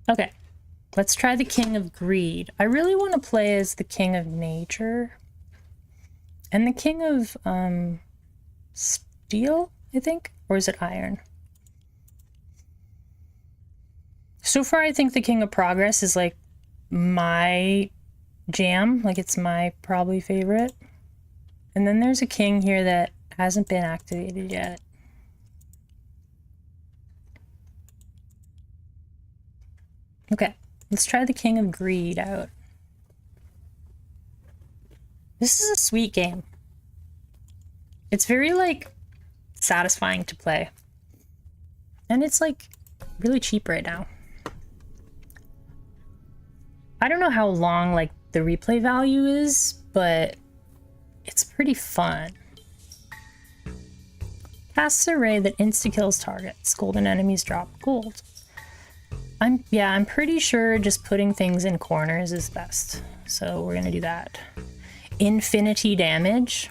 Okay, let's try the King of Greed. I really want to play as the King of Nature. And the King of Steel, I think? Or is it Iron? So far, I think the King of Progress is like my jam. Like it's my probably favorite. And then there's a king here that hasn't been activated yet. Okay, let's try the King of Greed out. This is a sweet game. It's very, like, satisfying to play. And it's, like, really cheap right now. I don't know how long, like, the replay value is, but it's pretty fun. Casts array that insta-kills targets. Golden enemies drop gold. I'm pretty sure just putting things in corners is best. So we're gonna do that. Infinity damage.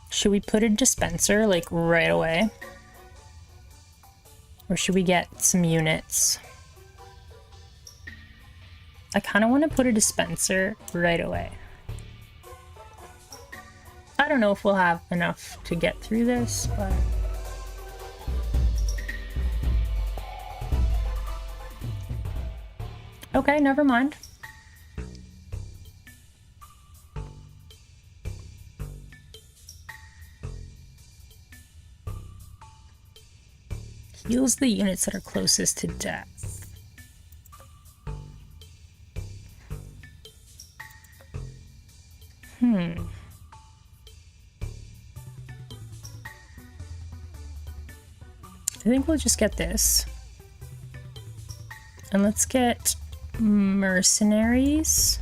Should we put a dispenser, like, right away? Or should we get some units? I kind of want to put a dispenser right away. I don't know if we'll have enough to get through this, but... Okay, never mind. Heals the units that are closest to death. I think we'll just get this. And let's get mercenaries.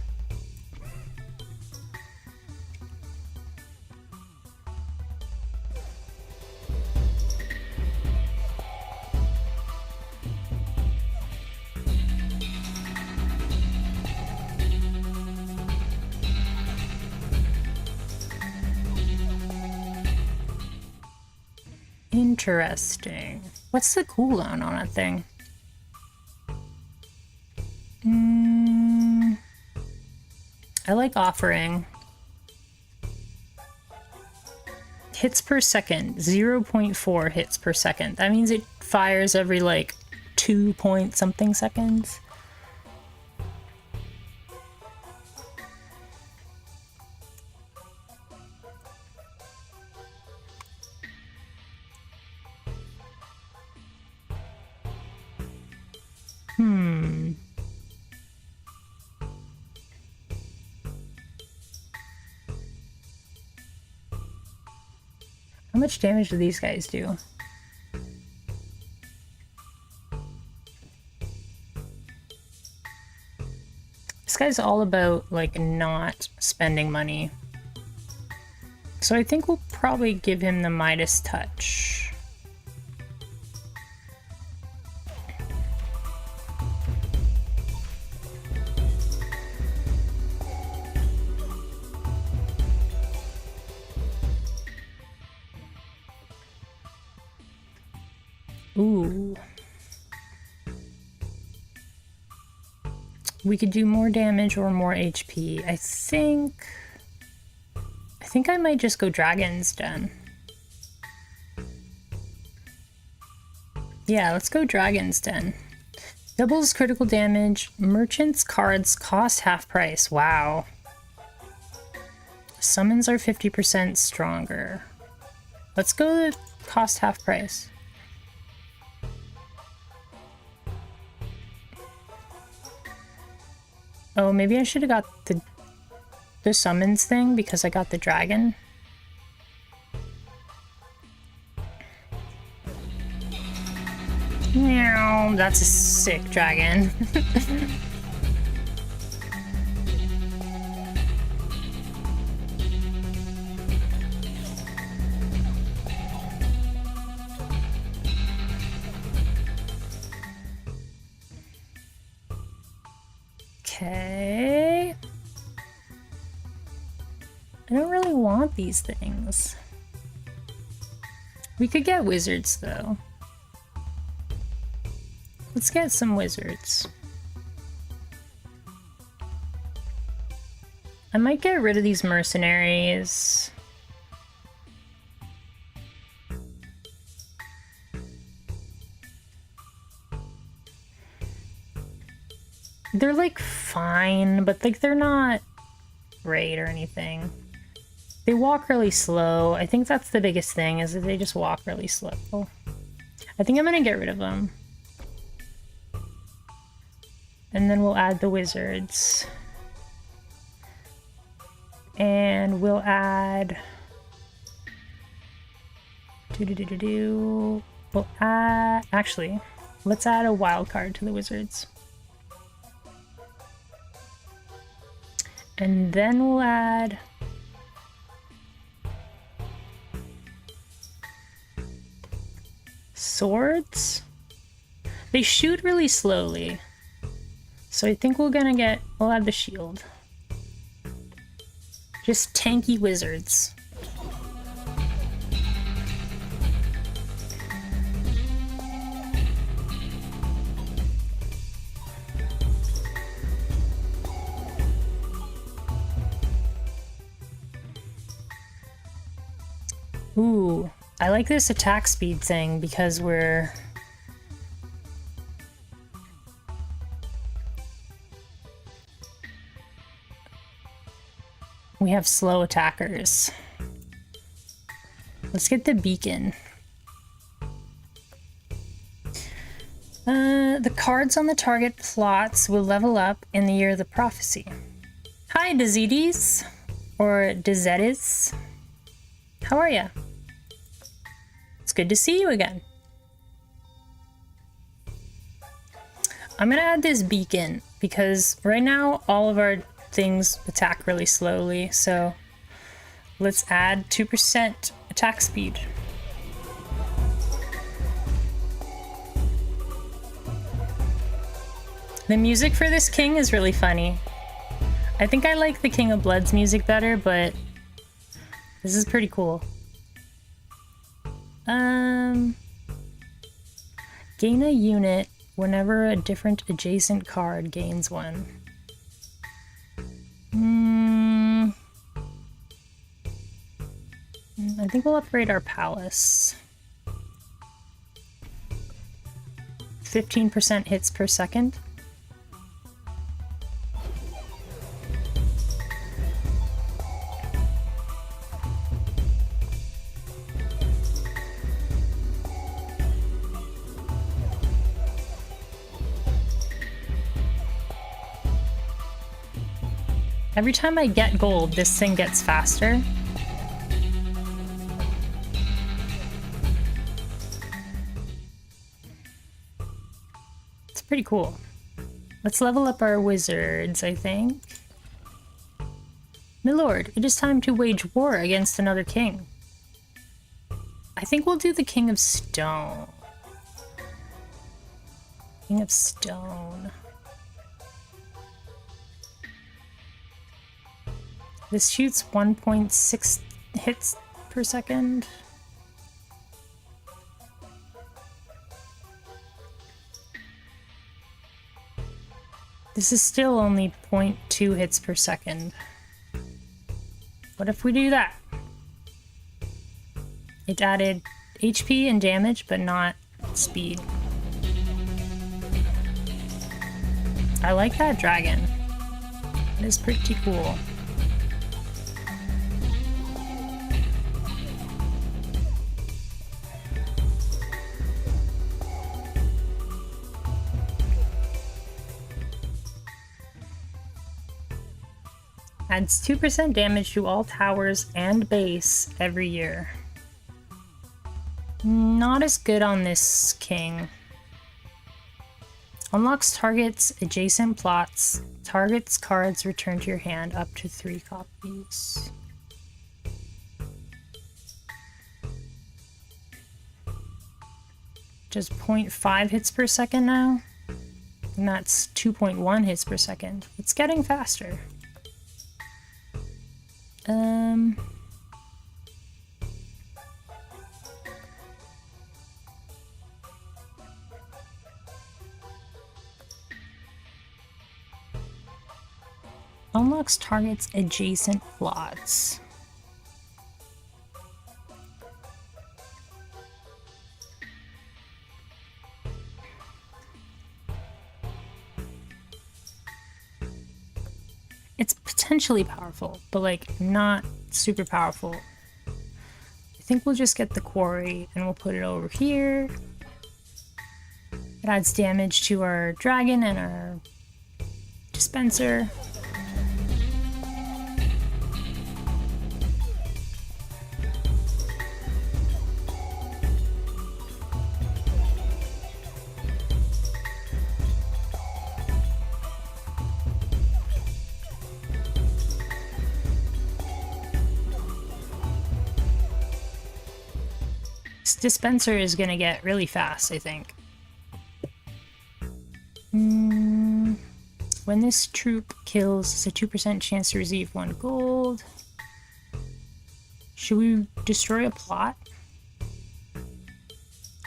Interesting. What's the cooldown on that thing? I like offering. Hits per second, 0.4 hits per second. That means it fires every like 2 point something seconds. How much damage do these guys do? This guy's all about, like, not spending money. So I think we'll probably give him the Midas touch. Ooh. We could do more damage or more HP. I think I might just go Dragon's Den. Yeah, let's go Dragon's Den. Doubles critical damage. Merchant's cards cost half price. Wow. Summons are 50% stronger. Let's go to cost half price. Oh, maybe I should have got the summons thing because I got the dragon. Meow, that's a sick dragon. Okay. I don't really want these things. We could get wizards though. Let's get some wizards. I might get rid of these mercenaries. They're like fine, but like they're not great or anything. They walk really slow. I think that's the biggest thing, is that they just walk really slow. I think I'm gonna get rid of them. And then we'll add the wizards. And we'll add... We'll add... Actually, let's add a wild card to the wizards. And then we'll add... swords? They shoot really slowly. So I think we'll add the shield. Just tanky wizards. Ooh, I like this attack speed thing because we have slow attackers. Let's get the beacon. The cards on the target plots will level up in the year of the prophecy. Hi, Dazides, or Dazedis. How are ya? It's good to see you again. I'm gonna add this beacon because right now all of our things attack really slowly, so let's add 2% attack speed. The music for this king is really funny. I think I like the King of Blood's music better, but this is pretty cool. Gain a unit whenever a different adjacent card gains one. I think we'll upgrade our palace. 15% hits per second. Every time I get gold, this thing gets faster. It's pretty cool. Let's level up our wizards, I think. My lord, it is time to wage war against another king. I think we'll do the King of Stone. King of Stone. This shoots 1.6 hits per second. This is still only 0.2 hits per second. What if we do that? It added HP and damage, but not speed. I like that dragon. It is pretty cool. Adds 2% damage to all towers and base every year. Not as good on this king. Unlocks targets adjacent plots. Targets cards return to your hand up to 3 copies. Just 0.5 hits per second now. And that's 2.1 hits per second. It's getting faster. Unlocks targets adjacent plots. It's potentially powerful, but like not super powerful. I think we'll just get the quarry and we'll put it over here. It adds damage to our dragon and our dispenser. This dispenser is gonna get really fast, I think. When this troop kills, it's a 2% chance to receive 1 gold. Should we destroy a plot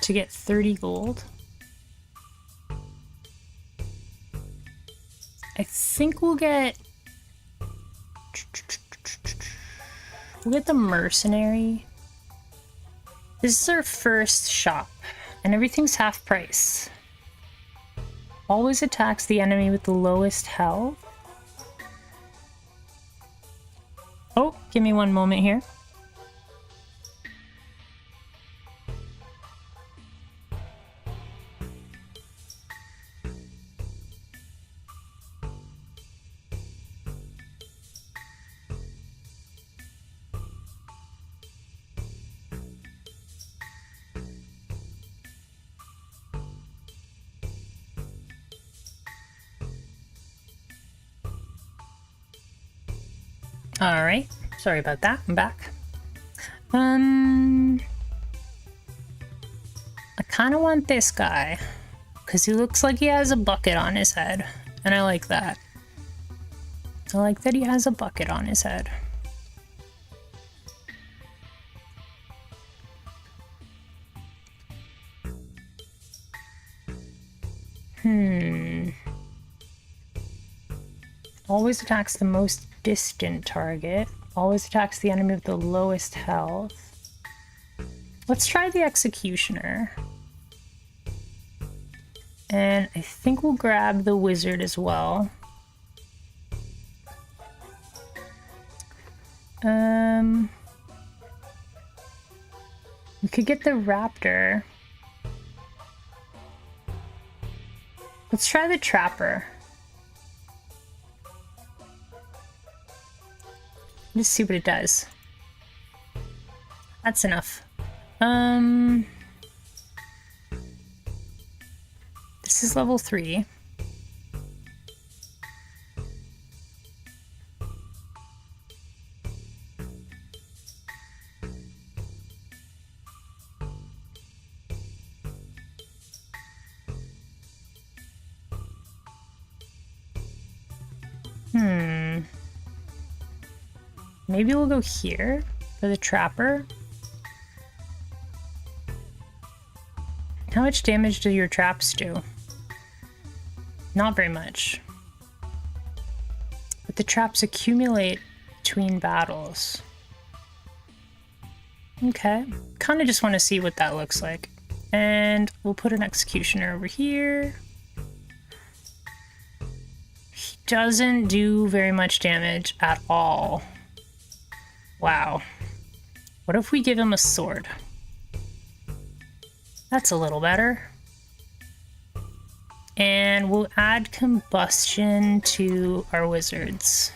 to get 30 gold? I think we'll get the mercenary. This is our first shop, and everything's half price. Always attacks the enemy with the lowest health. Oh, give me one moment here. Alright, sorry about that, I'm back. I kinda want this guy, because he looks like he has a bucket on his head, and I like that. I like that he has a bucket on his head. Always attacks the most distant target. Always attacks the enemy with the lowest health. Let's try the Executioner. And I think we'll grab the Wizard as well. We could get the Raptor. Let's try the Trapper. Just see what it does. That's enough. This is level 3. Maybe we'll go here for the Trapper. How much damage do your traps do? Not very much. But the traps accumulate between battles. Okay. Kind of just want to see what that looks like. And we'll put an Executioner over here. He doesn't do very much damage at all. Wow. What if we give him a sword? That's a little better. And we'll add combustion to our wizards.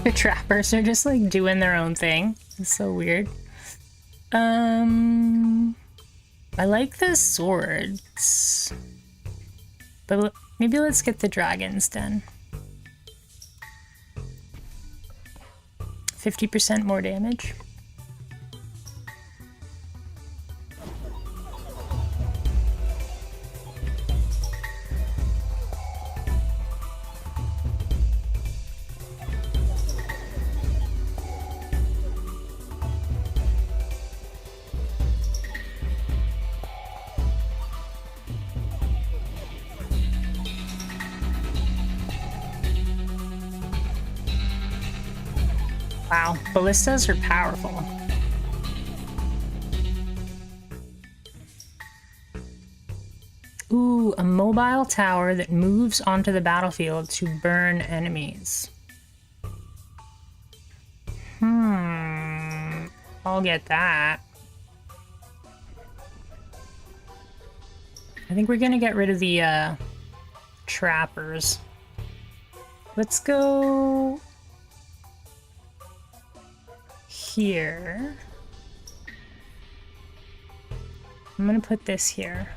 The trappers are just like doing their own thing. It's so weird. I like the swords. But maybe let's get the dragons then. 50% more damage. Wow, ballistas are powerful. Ooh, a mobile tower that moves onto the battlefield to burn enemies. I'll get that. I think we're gonna get rid of the trappers. Let's go here. I'm gonna put this here.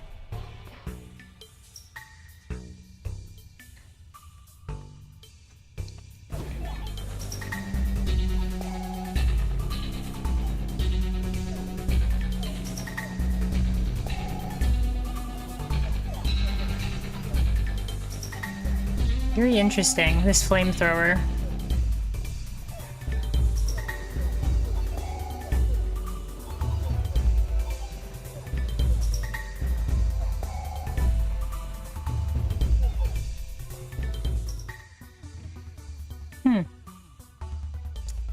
Very interesting, this flamethrower.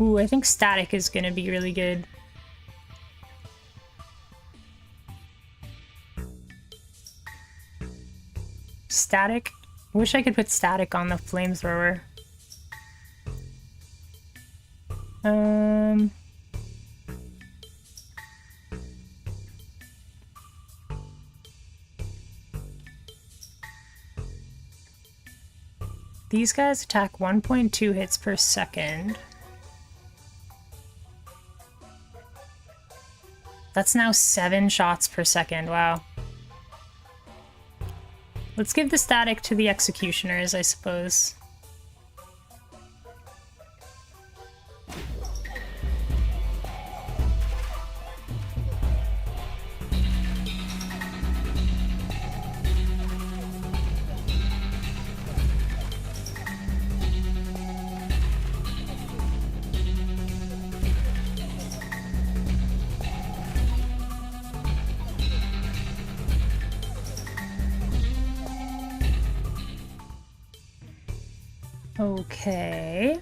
Ooh, I think static is gonna be really good. Static? I wish I could put static on the flamethrower. These guys attack 1.2 hits per second. That's now 7 shots per second, wow. Let's give the static to the executioners, I suppose. Okay.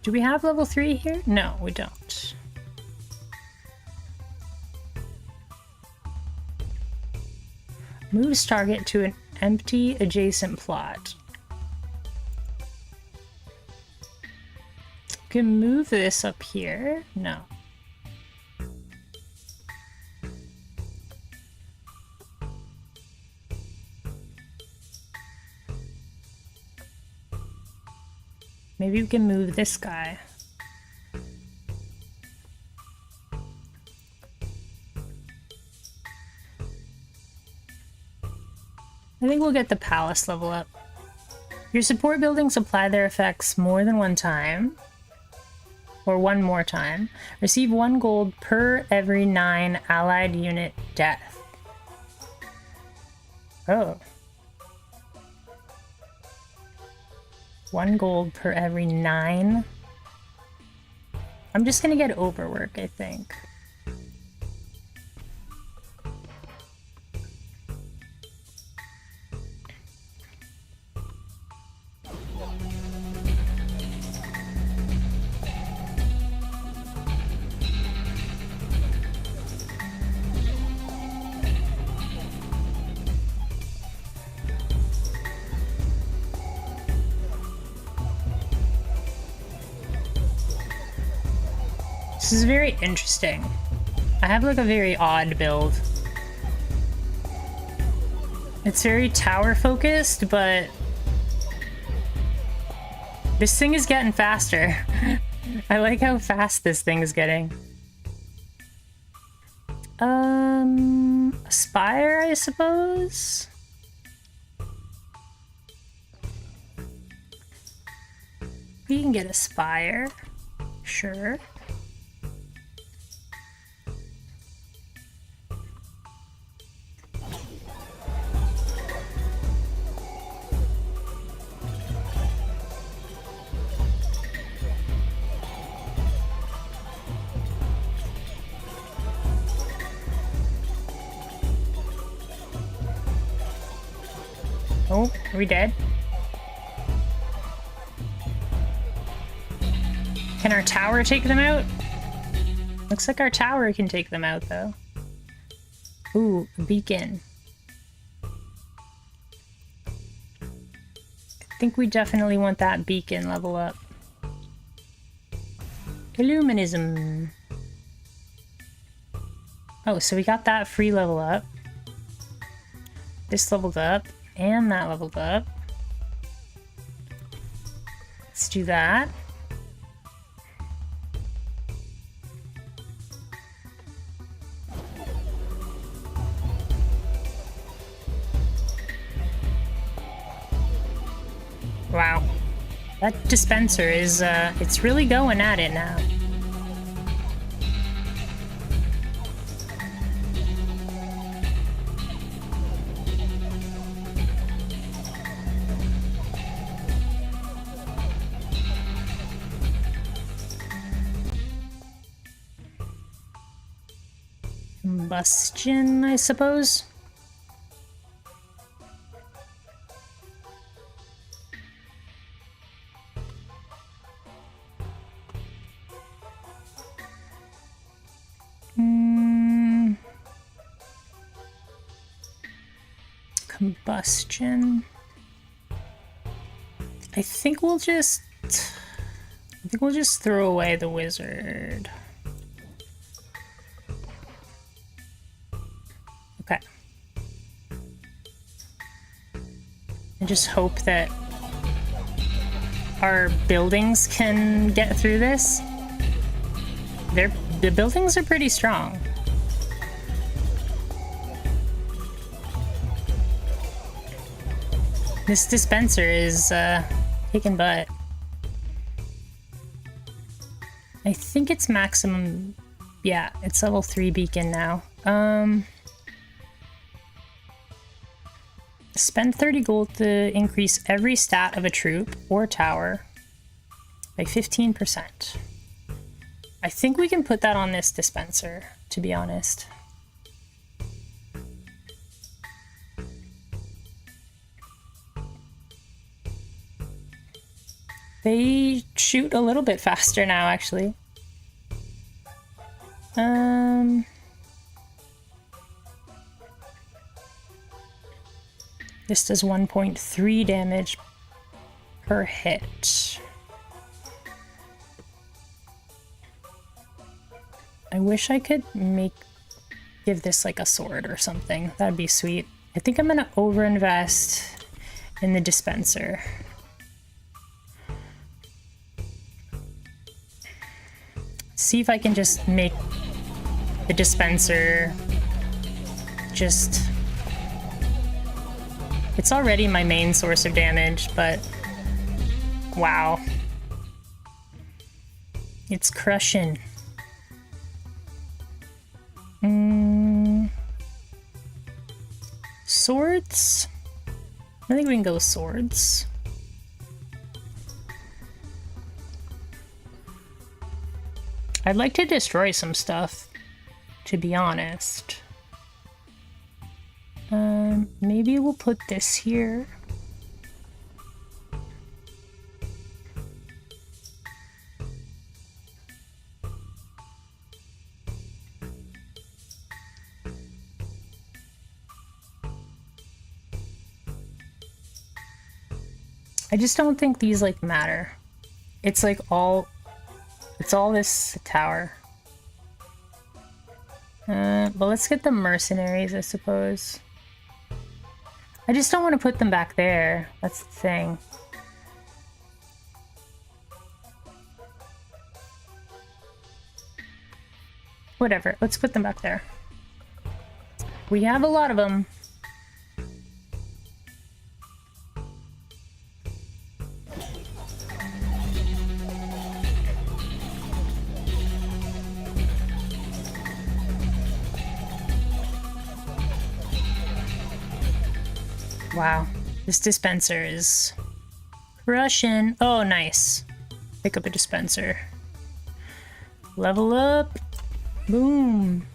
Do we have level 3 here? No, we don't. Moves target to an empty adjacent plot. Can move this up here? No. Maybe we can move this guy. I think we'll get the palace level up. Your support buildings apply their effects more than one time. Or one more time. Receive 1 gold per every 9 allied unit death. Oh. 1 gold per every 9. I'm just gonna get overwork, I think. This is very interesting. I have like a very odd build. It's very tower focused, but this thing is getting faster. I like how fast this thing is getting. A spire, I suppose? We can get a spire. Sure. Oh, are we dead? Can our tower take them out? Looks like our tower can take them out, though. Ooh, a beacon. I think we definitely want that beacon level up. Illuminism. Oh, so we got that free level up. This leveled up, and that leveled up. Let's do that. Wow. That dispenser is, it's really going at it now. Combustion, I suppose. Combustion. I think we'll just throw away the wizard. Okay. I just hope that our buildings can get through this. The buildings are pretty strong. This dispenser is kicking butt. I think it's maximum. Yeah, it's level 3 beacon now. Spend 30 gold to increase every stat of a troop or tower by 15%. I think we can put that on this dispenser, to be honest. They shoot a little bit faster now, actually. This does 1.3 damage per hit. I wish I could give this like a sword or something. That'd be sweet. I think I'm gonna overinvest in the dispenser. See if I can just make the dispenser just... It's already my main source of damage, but wow. It's crushing. Swords? I think we can go with swords. I'd like to destroy some stuff, to be honest. Maybe we'll put this here. I just don't think these like matter. It's like all this tower. But let's get the mercenaries, I suppose. I just don't want to put them back there. That's the thing. Whatever, let's put them back there. We have a lot of them. Wow, this dispenser is crushing. Oh, nice. Pick up a dispenser. Level up. Boom.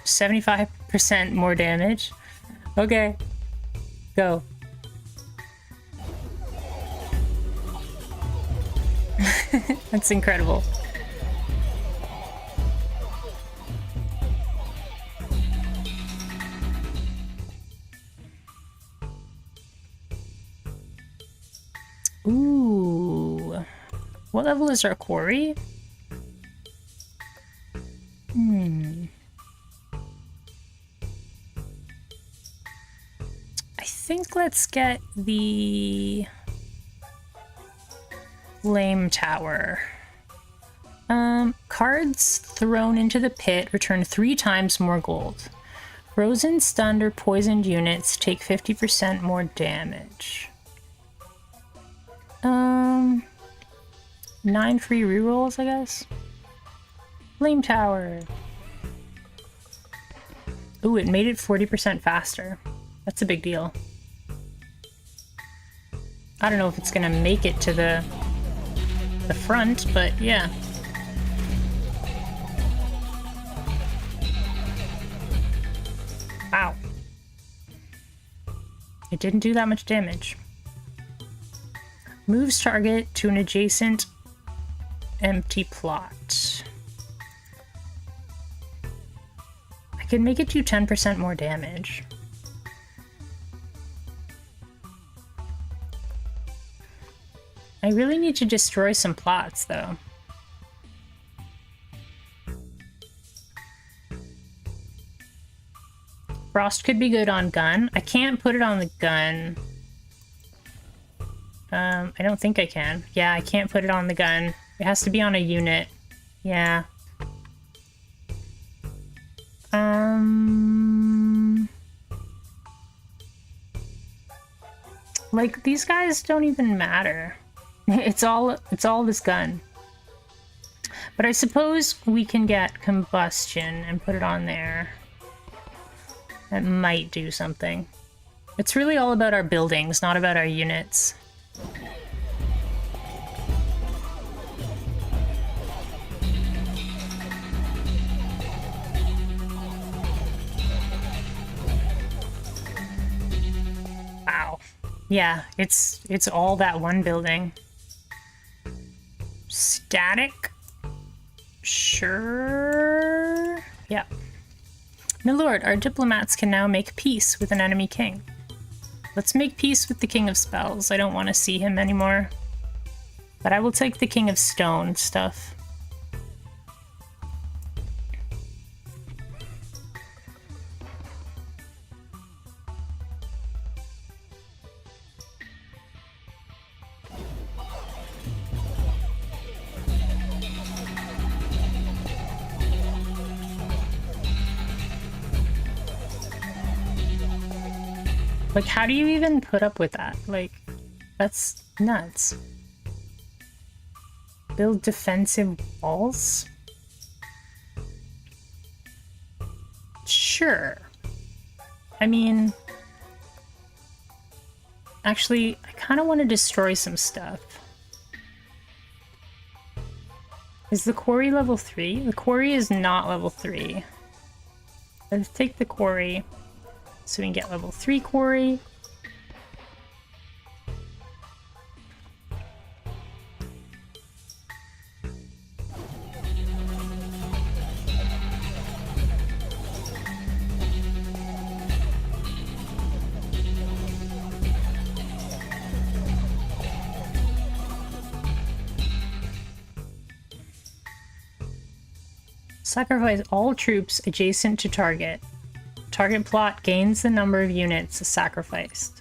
75% more damage. Okay. Go. That's incredible. Ooh. What level is our quarry? I think let's get the Flame Tower. Cards thrown into the pit return 3 times more gold. Frozen, stunned, or poisoned units take 50% more damage. 9 free rerolls, I guess. Flame Tower. Ooh, it made it 40% faster. That's a big deal. I don't know if it's gonna make it to the front, but yeah. Wow. It didn't do that much damage. Moves target to an adjacent empty plot. I can make it do 10% more damage. I really need to destroy some plots, though. Frost could be good on gun. I can't put it on the gun. I don't think I can. Yeah, I can't put it on the gun. It has to be on a unit. Yeah. Like, these guys don't even matter. It's all this gun. But I suppose we can get combustion and put it on there. That might do something. It's really all about our buildings, not about our units. Wow. Yeah, it's all that one building. Static? Sure. Yeah. My lord, our diplomats can now make peace with an enemy king. Let's make peace with the King of Spells. I don't want to see him anymore. But I will take the King of Stone stuff. Like, how do you even put up with that? Like, that's nuts. Build defensive walls? Sure. I mean... Actually, I kind of want to destroy some stuff. Is the quarry level 3? The quarry is not level 3. Let's take the quarry. So we can get level 3 quarry. Sacrifice all troops adjacent to target. Target plot gains the number of units sacrificed.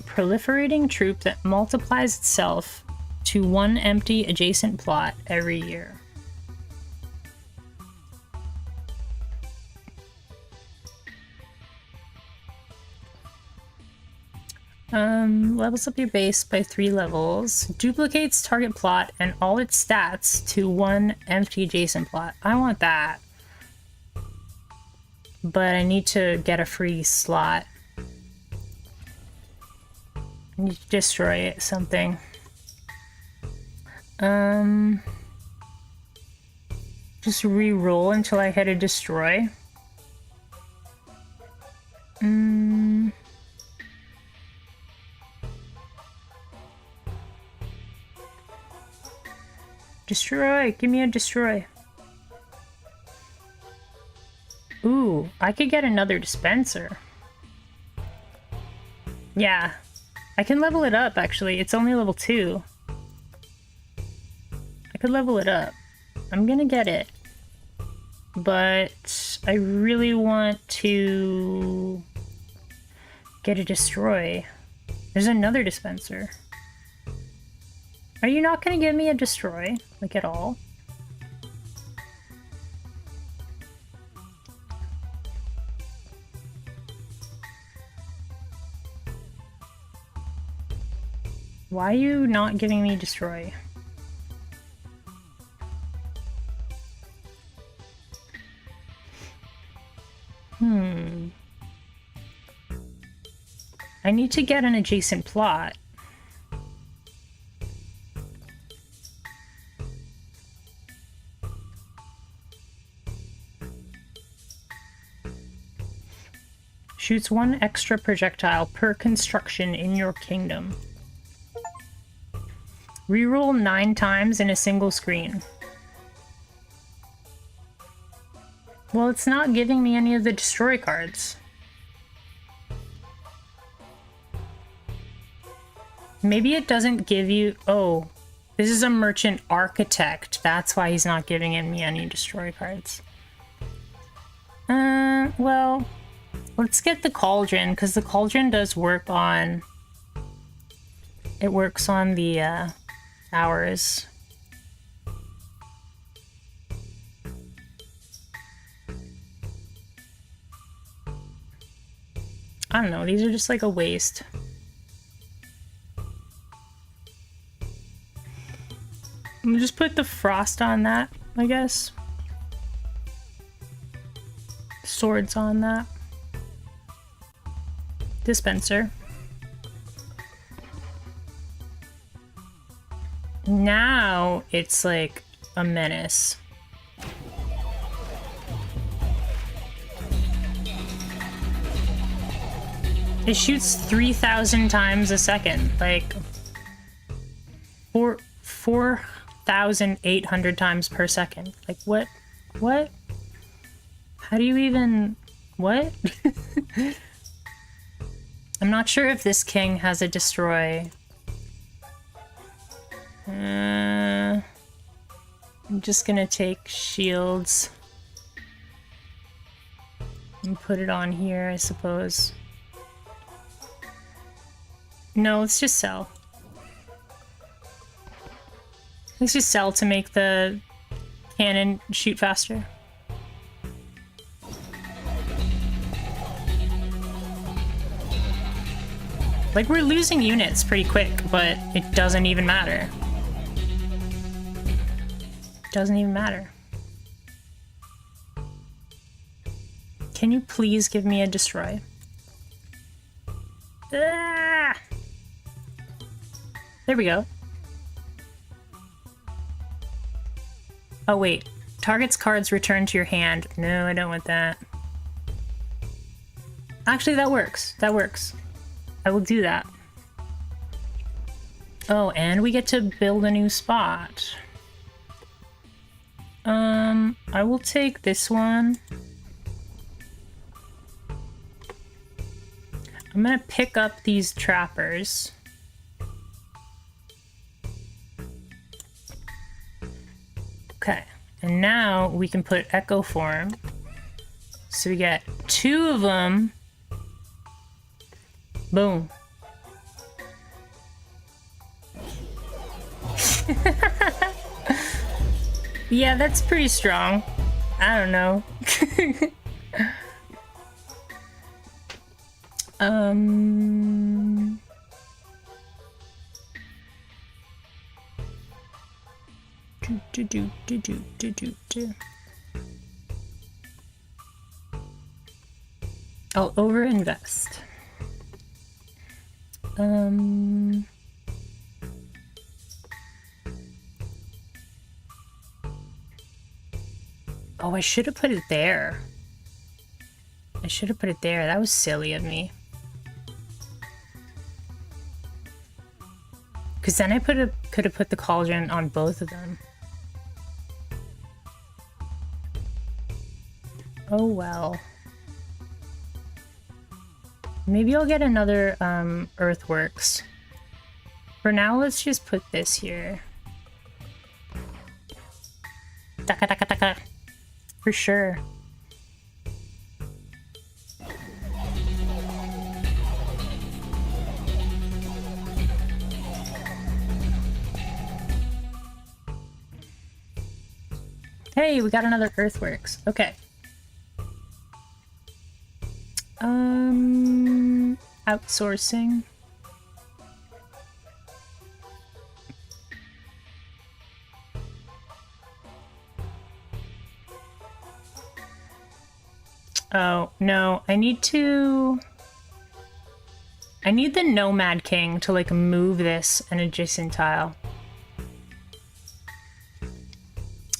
Proliferating troop that multiplies itself to 1 empty adjacent plot every year. Levels up your base by 3 levels. Duplicates target plot and all its stats to 1 empty adjacent plot. I want that. But I need to get a free slot. I need to destroy it, something. Just re-roll until I hit a destroy. Destroy! Give me a destroy. Ooh, I could get another dispenser. Yeah. I can level it up, actually. It's only level 2. I could level it up. I'm gonna get it. But I really want to get a destroy. There's another dispenser. Are you not gonna give me a destroy? Like, at all? Why are you not giving me destroy? I need to get an adjacent plot. Shoots 1 extra projectile per construction in your kingdom. Reroll 9 times in a single screen. Well, it's not giving me any of the destroy cards. Maybe it doesn't give you... Oh, this is a merchant architect. That's why he's not giving me any destroy cards. Well, let's get the cauldron, because the cauldron does work on... It works on the hours. I don't know, these are just like a waste. I'll just put the frost on that, I guess. Swords on that. Dispenser. Now it's like a menace. It shoots 3,000 times a second, like 4,800 times per second. Like what? What? How do you even... What? I'm not sure if this king has a destroy. I'm just gonna take shields and put it on here, I suppose. No, let's just sell. Let's just sell to make the cannon shoot faster. Like, we're losing units pretty quick, but it doesn't even matter. Doesn't even matter. Can you please give me a destroy? Ah! There we go. Oh wait, target's cards return to your hand. No, I don't want that. Actually, that works. That works. I will do that. Oh, and we get to build a new spot. I will take this one. I'm gonna pick up these trappers. Okay, and now we can put Echo Form. So we get 2 of them. Boom. Yeah, that's pretty strong. I don't know. I'll overinvest. Oh, I should have put it there. I should have put it there. That was silly of me. Because then I could have put the cauldron on both of them. Oh well. Maybe I'll get another earthworks. For now, let's just put this here. Taka taka taka. For sure. Hey, we got another earthworks. Okay. Outsourcing. Oh, no. I need the Nomad King to, like, move this an adjacent tile.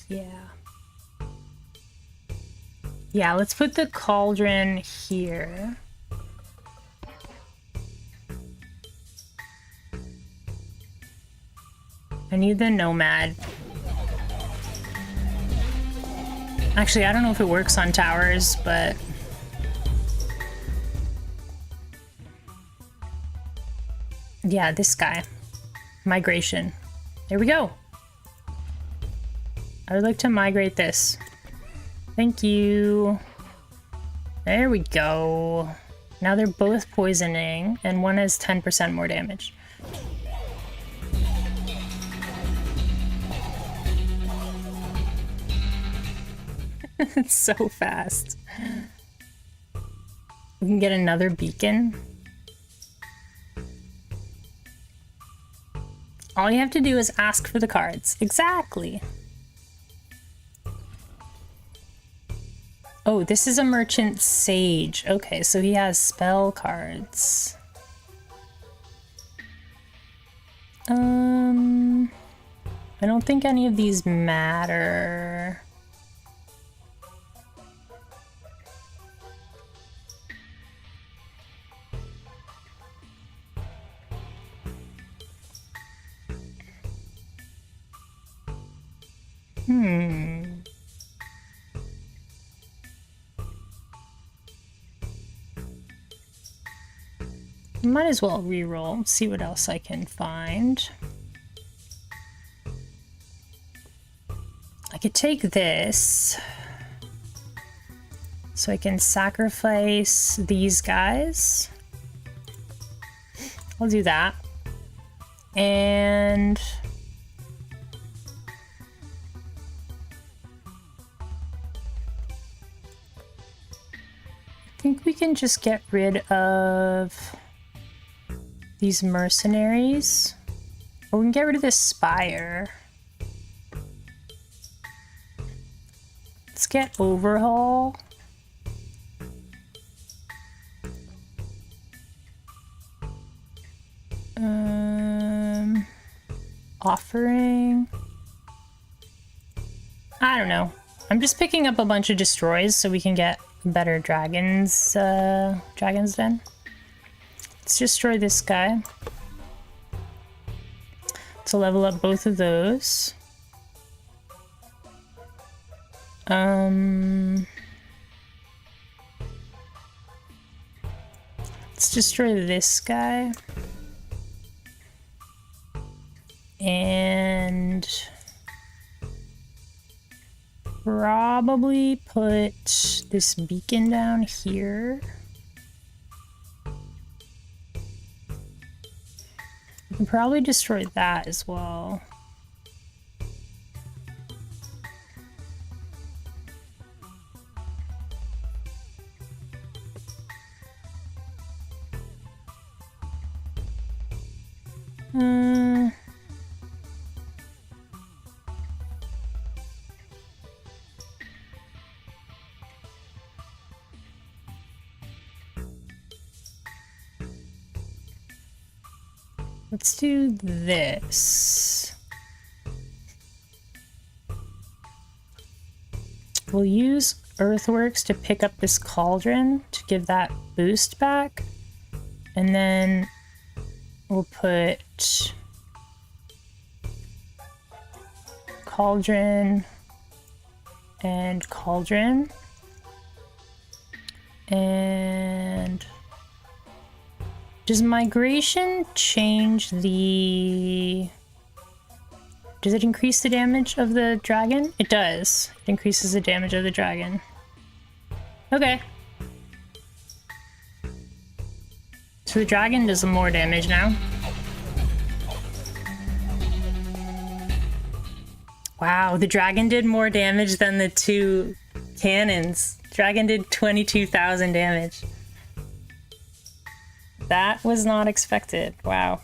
Yeah. Yeah, let's put the cauldron here. I need the Nomad. Actually, I don't know if it works on towers, but... yeah, this guy. Migration. There we go. I would like to migrate this. Thank you. There we go. Now they're both poisoning, and one has 10% more damage. It's so fast. We can get another beacon. All you have to do is ask for the cards. Exactly. Oh, this is a merchant sage. Okay, so he has spell cards. I don't think any of these matter. Might as well reroll, see what else I can find. I could take this, so I can sacrifice these guys. I'll do that. And I think we can just get rid of these mercenaries. Or we can get rid of this spire. Let's get overhaul. Offering. I don't know. I'm just picking up a bunch of destroys so we can get better dragon's den. Let's destroy this guy to level up both of those. Let's destroy this guy. And probably put this beacon down here. We can probably destroy that as well. Let's do this. We'll use earthworks to pick up this cauldron to give that boost back. And then we'll put cauldron and cauldron. And does migration change the... Does it increase the damage of the dragon? It does. It increases the damage of the dragon. Okay. So the dragon does more damage now. Wow, the dragon did more damage than the two cannons. Dragon did 22,000 damage. That was not expected. Wow.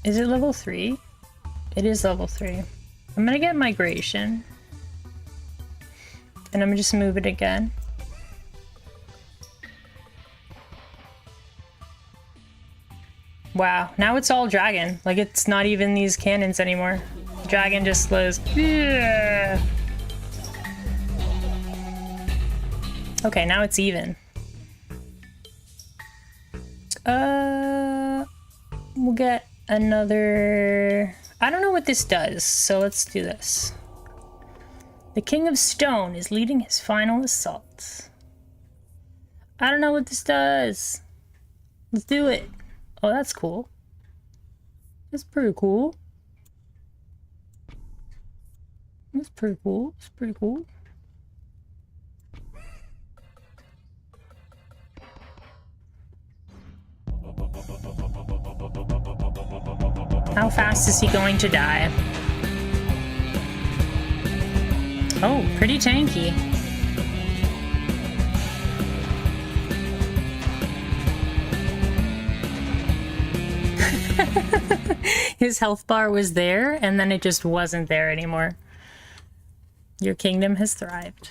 Is it level 3? It is level 3. I'm gonna get migration. And I'm gonna just move it again. Wow, now it's all dragon. Like, it's not even these cannons anymore. Dragon just goes, yeah. Okay, now it's even. We'll get another... I don't know what this does, so let's do this. The King of Stone is leading his final assault. I don't know what this does. Let's do it. Oh, that's cool. That's pretty cool. That's pretty cool. That's pretty cool. How fast is he going to die? Oh, pretty tanky. His health bar was there, and then it just wasn't there anymore. Your kingdom has thrived.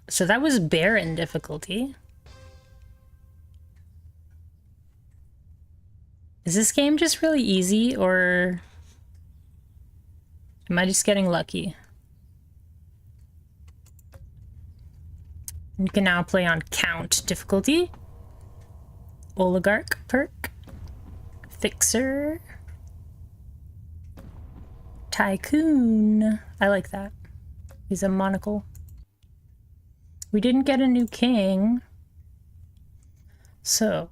So that was Baron difficulty. Is this game just really easy, or am I just getting lucky? You can now play on Count difficulty. Oligarch perk. Fixer. Tycoon. I like that. He's a monocle. We didn't get a new king. So,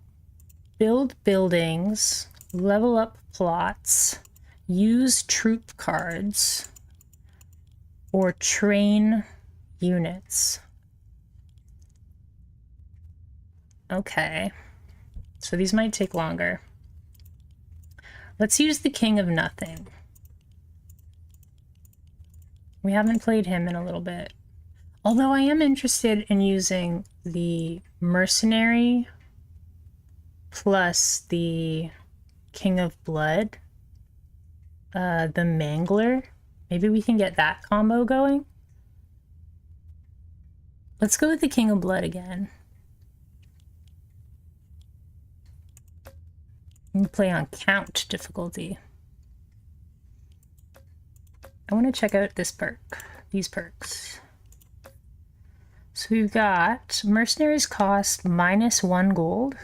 build buildings, level up plots, use troop cards, or train units. Okay. So these might take longer. Let's use the King of Nothing. We haven't played him in a little bit. Although I am interested in using the Mercenary plus the King of Blood. The Mangler. Maybe we can get that combo going. Let's go with the King of Blood again. And play on Count difficulty. I want to check out this perk. These perks. So we've got Mercenaries cost -1 gold.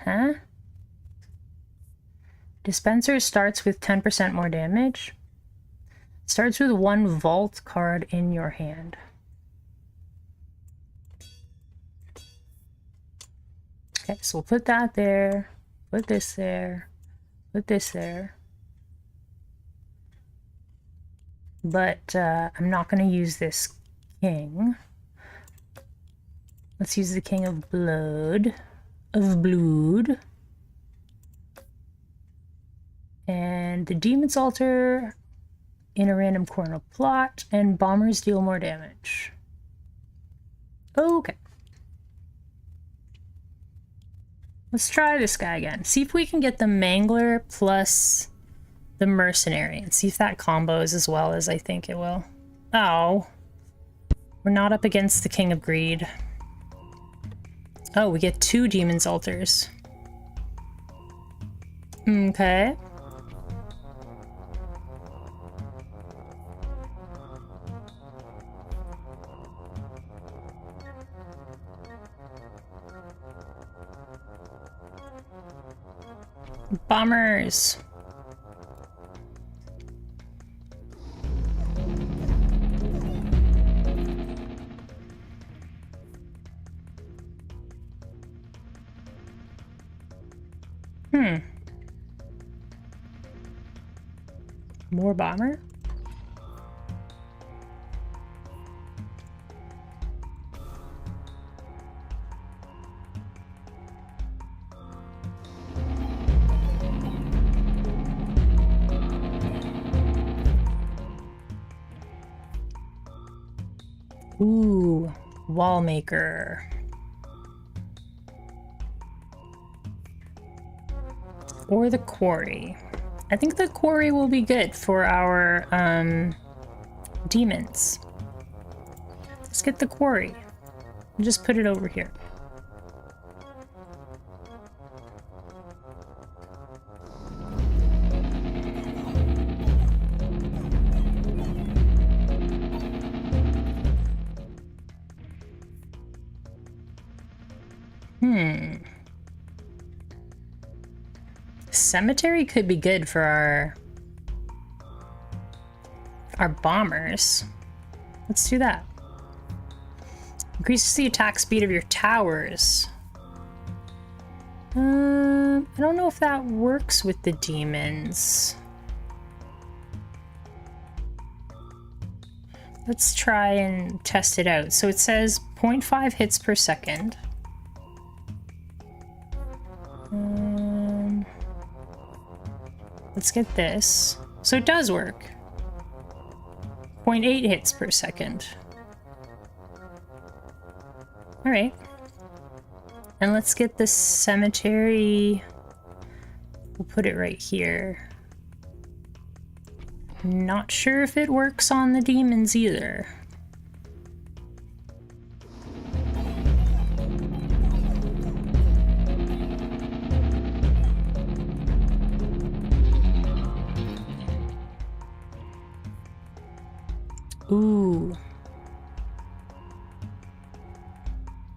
Huh? Dispenser starts with 10% more damage. Starts with 1 vault card in your hand. Okay, so we'll put that there, put this there, put this there. But I'm not going to use this king. Let's use the King of Blood. And the Demon's Altar in a random corner plot, and bombers deal more damage. Okay. Let's try this guy again. See if we can get the Mangler plus the Mercenary, and see if that combos as well as I think it will. Oh. We're not up against the King of Greed. Oh, we get 2 Demon's Altars. Okay. Bombers. More bomber? Ooh, wall maker. Or the quarry. I think the quarry will be good for our demons. Let's get the quarry. Just put it over here. Cemetery could be good for our bombers. Let's do that. Increases the attack speed of your towers. I don't know if that works with the demons. Let's try and test it out. So it says 0.5 hits per second. Let's get this. So it does work. 0.8 hits per second. All right. And let's get the cemetery. We'll put it right here. Not sure if it works on the demons either. Ooh.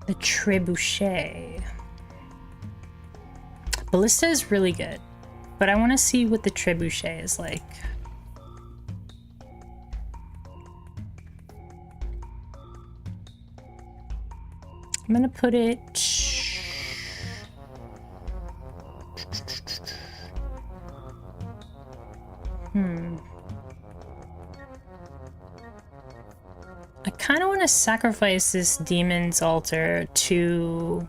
The trebuchet. Ballista is really good, but I want to see what the trebuchet is like. I'm gonna put it... I kind of want to sacrifice this demon's altar to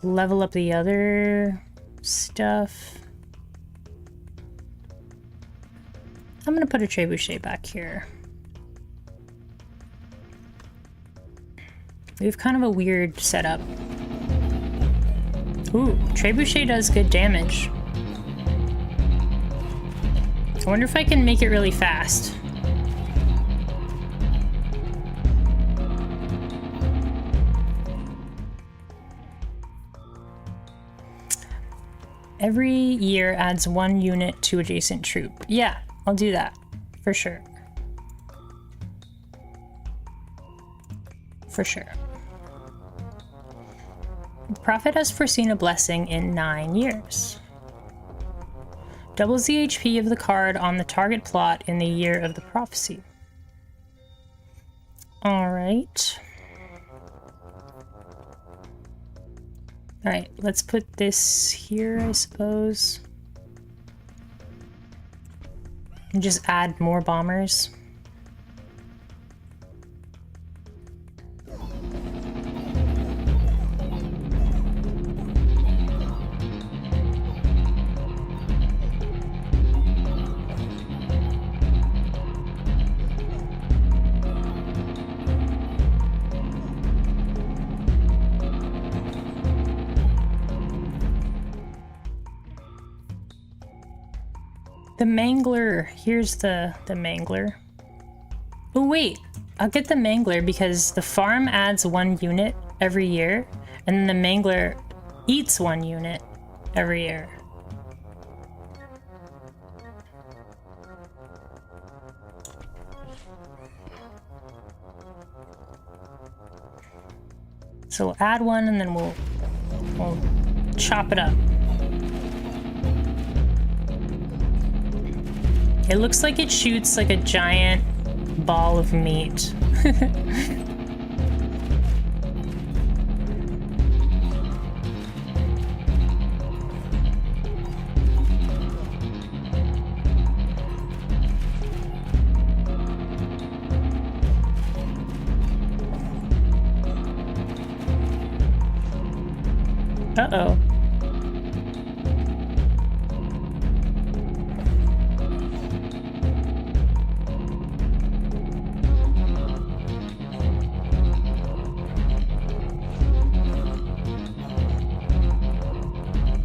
level up the other stuff. I'm gonna put a trebuchet back here. We have kind of a weird setup. Ooh, trebuchet does good damage. I wonder if I can make it really fast. Every year adds 1 unit to adjacent troop. Yeah, I'll do that for sure. For sure. The prophet has foreseen a blessing in 9 years. Doubles the HP of the card on the target plot in the year of the prophecy. Alright. Alright, let's put this here, I suppose. And just add more bombers. The mangler. Here's the mangler. Oh wait, I'll get the mangler because the farm adds 1 unit every year, and then the mangler eats 1 unit every year. So we'll add 1 and then we'll chop it up. It looks like it shoots like a giant ball of meat. Uh-oh.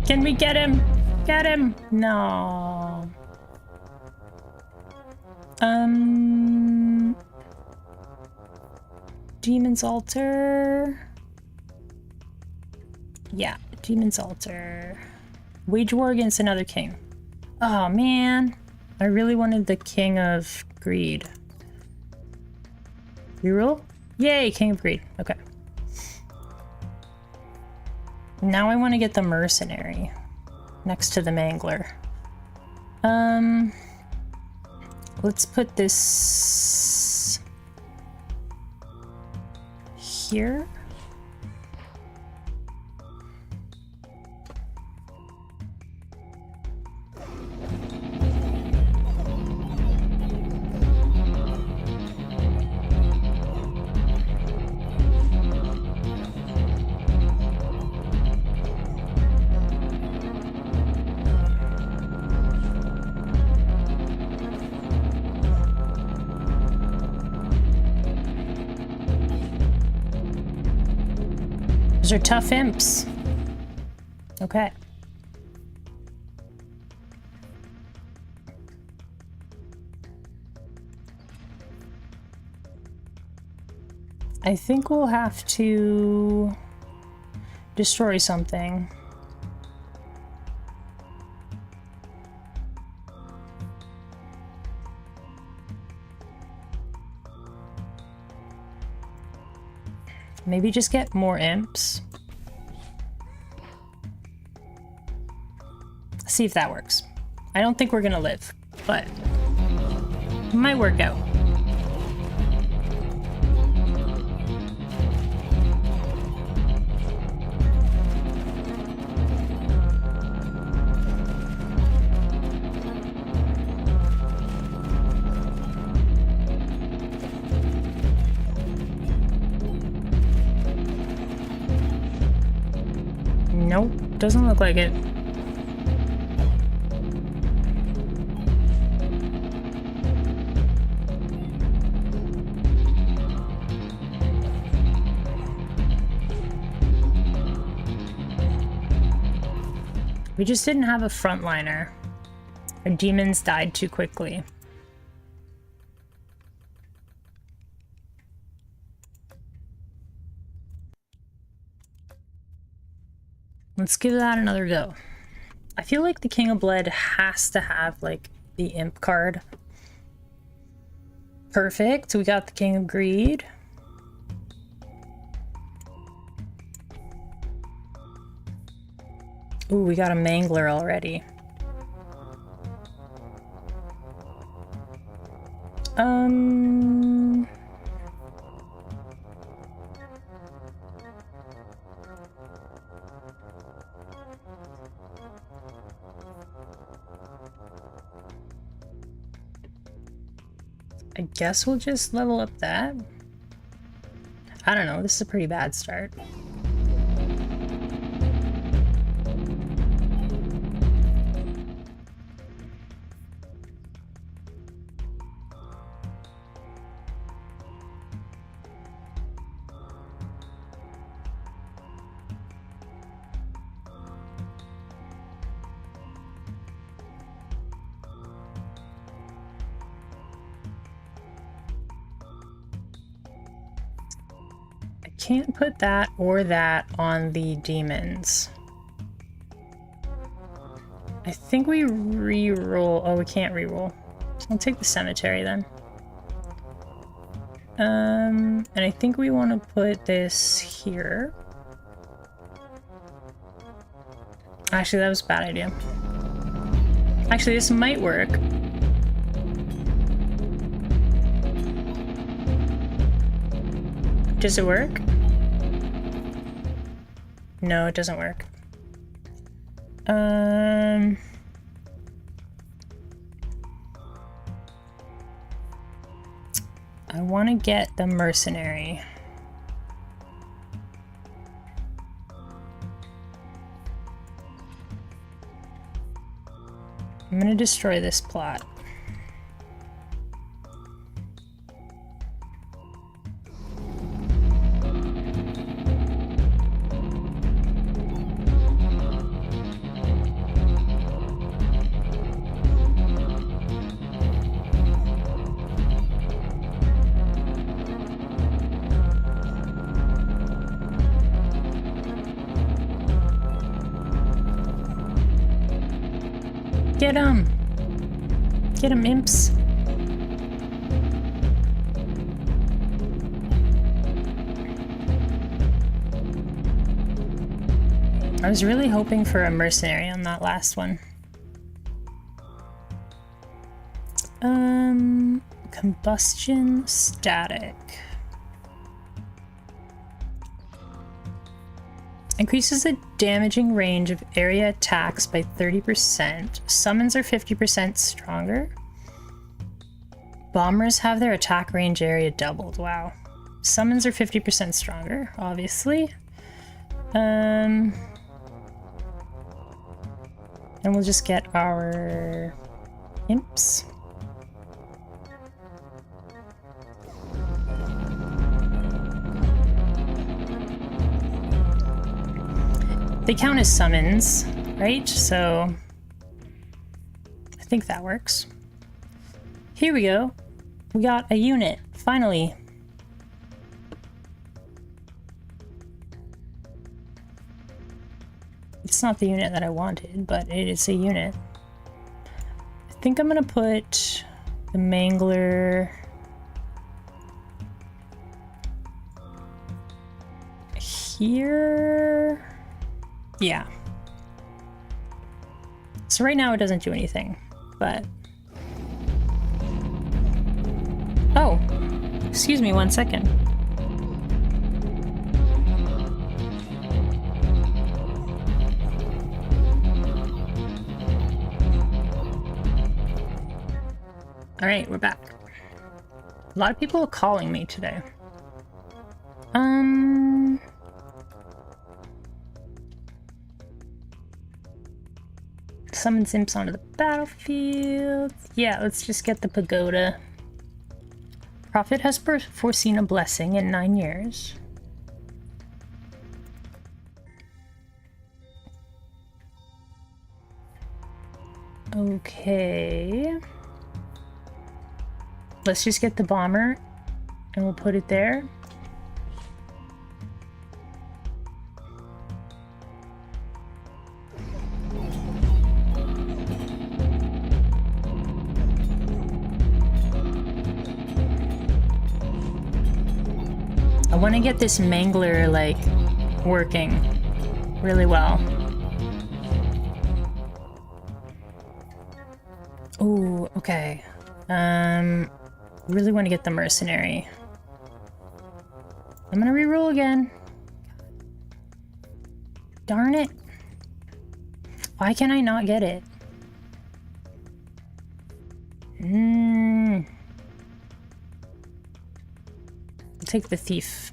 Can we get him? Get him! No. Demon's Altar. Yeah, Demon's Altar. Wage war against another king. Oh man, I really wanted the King of Greed. Reroll? Yay, King of Greed. Okay. Now I want to get the Mercenary next to the Mangler. Let's put this here. Those are tough imps. Okay. I think we'll have to destroy something. Maybe just get more imps. See if that works. I don't think we're gonna live, but it might work out. Nope, doesn't look like it. We just didn't have a frontliner. Our demons died too quickly. Let's give that another go. I feel like the King of Blood has to have, like, the imp card. Perfect. We got the King of Greed. Ooh, we got a Mangler already. I guess we'll just level up that. I don't know, this is a pretty bad start. Can't put that or that on the demons. I think we re-roll. Oh, we can't re-roll. I'll take the cemetery then. And I think we want to put this here. Actually, that was a bad idea. Actually, this might work. Does it work? No, it doesn't work. I want to get the mercenary. I'm gonna destroy this plot. Get 'em! Get 'em, imps! I was really hoping for a mercenary on that last one. Combustion static. Increases the damaging range of area attacks by 30%. Summons are 50% stronger. Bombers have their attack range area doubled. Wow. Summons are 50% stronger, obviously. And we'll just get our imps. They count as summons, right? So I think that works. Here we go. We got a unit, finally. It's not the unit that I wanted, but it is a unit. I think I'm gonna put the Mangler here. Yeah. So right now it doesn't do anything, but... Oh, excuse me 1 second. All right, we're back. A lot of people are calling me today. Summon imps onto the battlefield. Yeah, let's just get the pagoda. Prophet has foreseen a blessing in 9 years. Okay. Let's just get the bomber and we'll put it there. I want to get this Mangler, like, working really well. Ooh, okay. Really want to get the mercenary. I'm gonna reroll again. Darn it. Why can I not get it? I'll take the thief.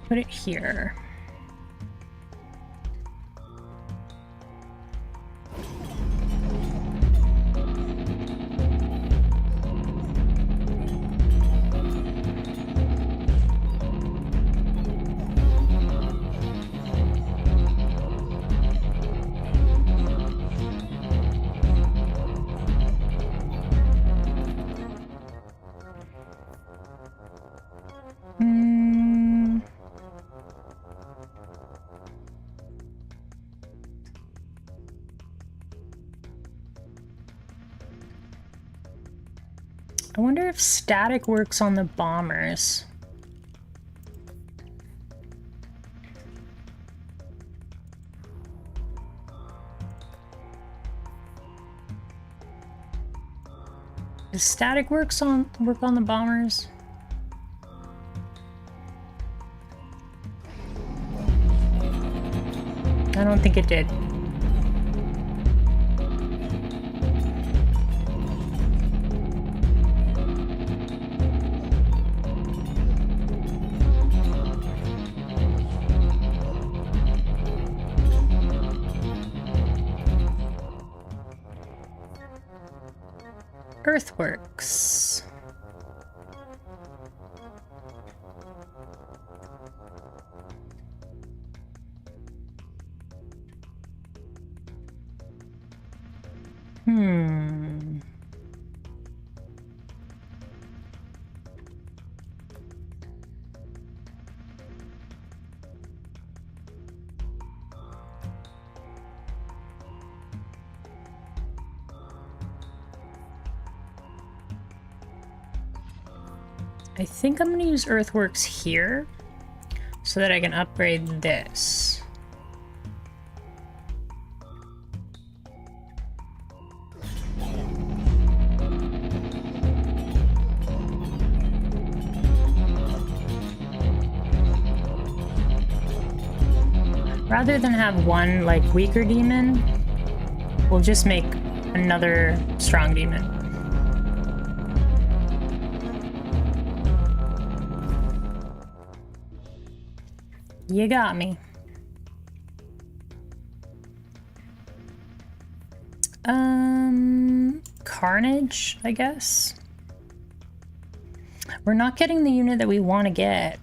Put it here. I wonder if static works on the bombers. Does static work on the bombers? I don't think it did. Earthworks. I think I'm gonna use Earthworks here so that I can upgrade this. Rather than have one like weaker demon, we'll just make another strong demon. You got me. Carnage, I guess. We're not getting the unit that we want to get.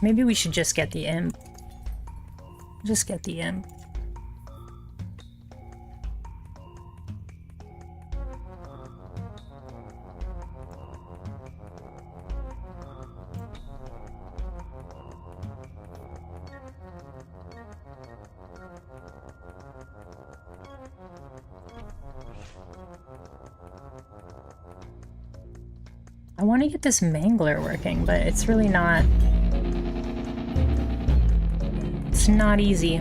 Maybe we should just get the imp. Just get the imp. I want to get this mangler working, but it's really not. It's not easy.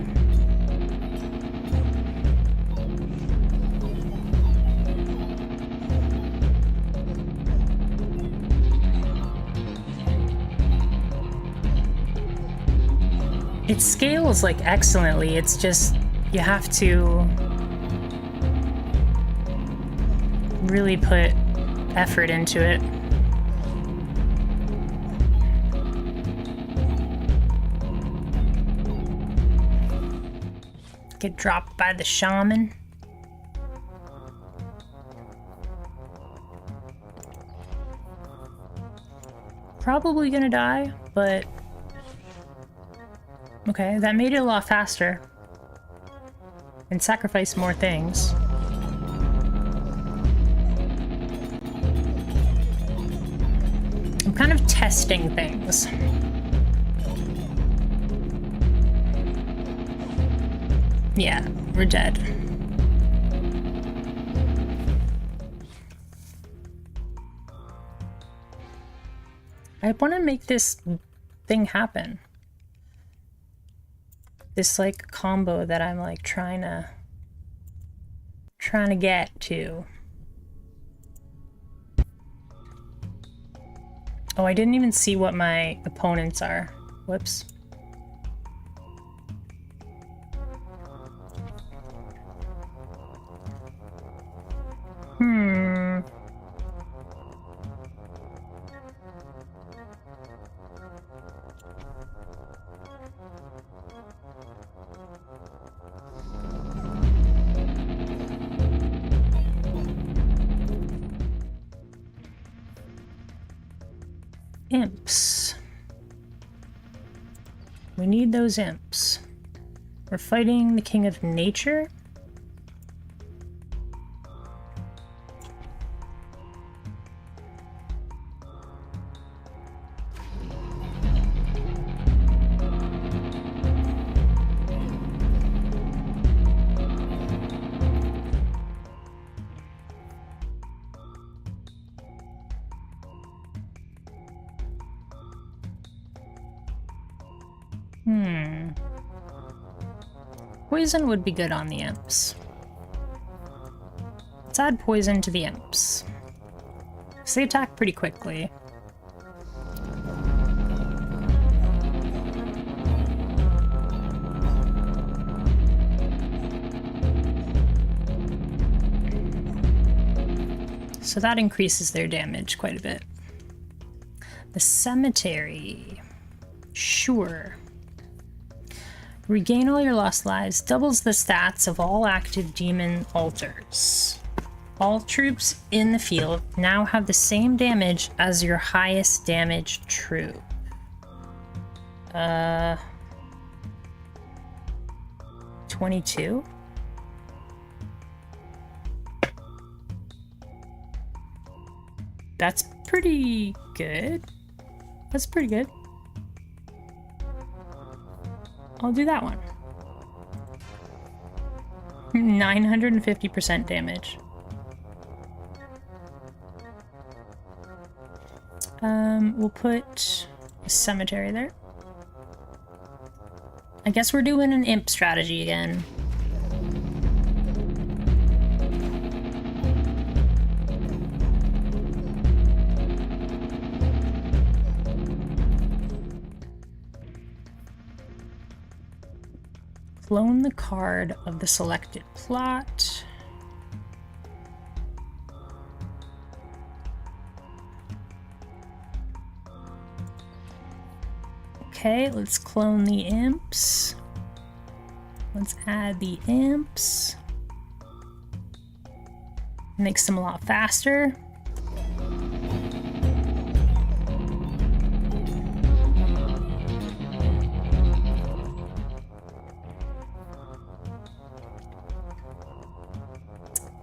It scales like excellently. It's just you have to really put effort into it. Get dropped by the shaman. Probably gonna die, but okay, that made it a lot faster. And sacrifice more things. I'm kind of testing things. Yeah, we're dead. I want to make this thing happen. This like combo that I'm like trying to get to. Oh, I didn't even see what my opponents are. Whoops. Imps. We need those imps. We're fighting the King of Nature. Poison would be good on the imps. Let's add poison to the imps. So they attack pretty quickly. So that increases their damage quite a bit. The cemetery. Sure. Regain all your lost lives. Doubles the stats of all active demon altars. All troops in the field now have the same damage as your highest damage troop. 22? That's pretty good. That's pretty good. I'll do that one. 950% damage. We'll put a cemetery there. I guess we're doing an imp strategy again. Clone the card of the selected plot. Okay, let's clone the imps. Let's add the imps. Makes them a lot faster.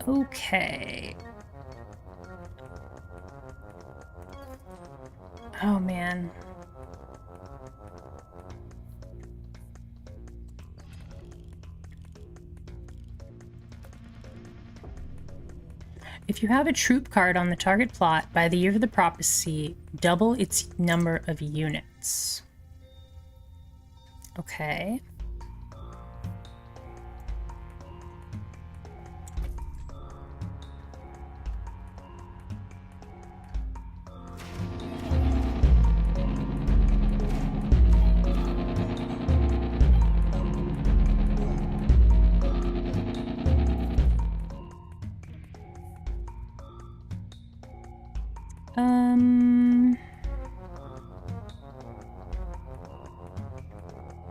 Okay. Oh man. If you have a troop card on the target plot, by the year of the prophecy, double its number of units. Okay.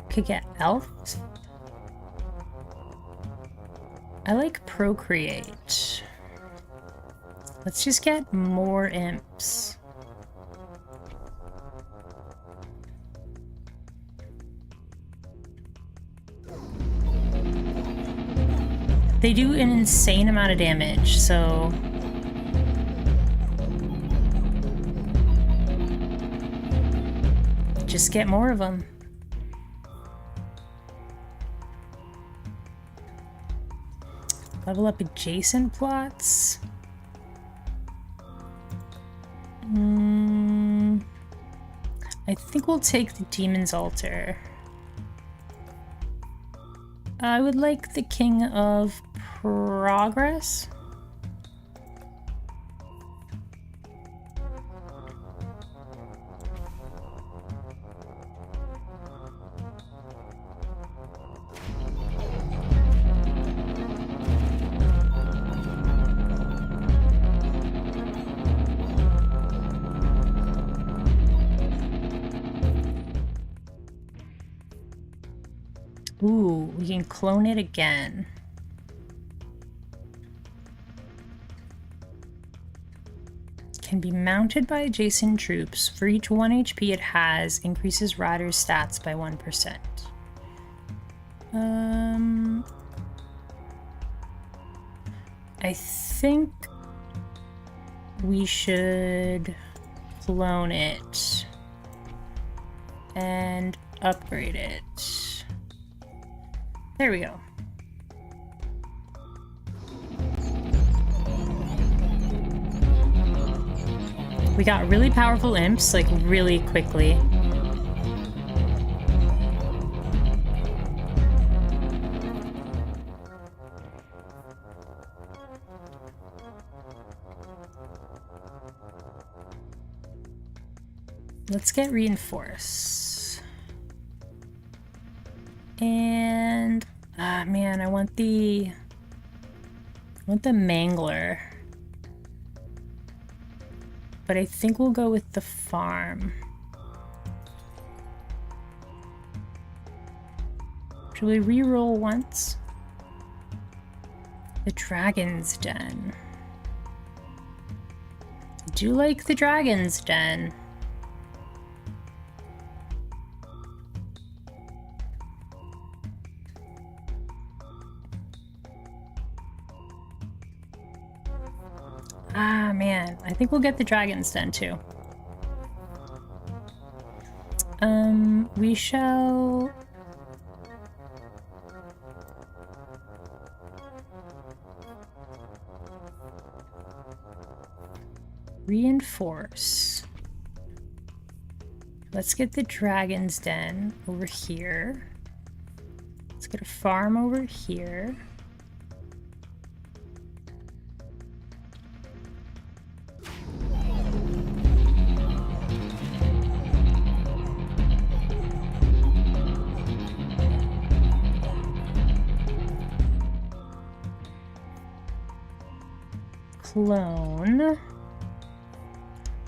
Could get elves. I like procreate. Let's just get more imps. They do an insane amount of damage, so just get more of them. Level up adjacent plots. I think we'll take the Demon's Altar. I would like the King of Progress. Ooh, we can clone it again. Can be mounted by adjacent troops. For each 1 HP it has, increases rider's stats by 1%. I think we should clone it and upgrade it. There we go. We got really powerful imps, like, really quickly. Let's get reinforce. And man, I want the mangler. But I think we'll go with the farm. Should we re-roll once? The Dragon's Den. I do like the Dragon's Den. Ah, man. I think we'll get the Dragon's Den, too. We shall... reinforce. Let's get the Dragon's Den over here. Let's get a farm over here. Clone.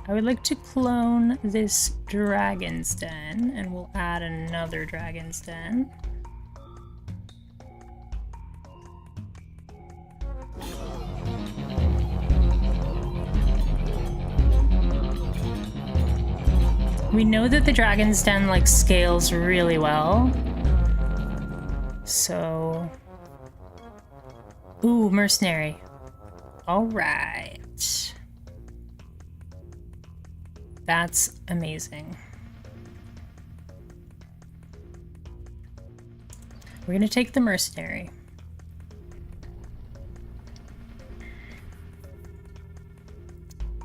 I would like to clone this Dragon's Den, and we'll add another Dragon's Den. We know that the Dragon's Den like scales really well. So, ooh, mercenary. All right. That's amazing. We're gonna take the mercenary.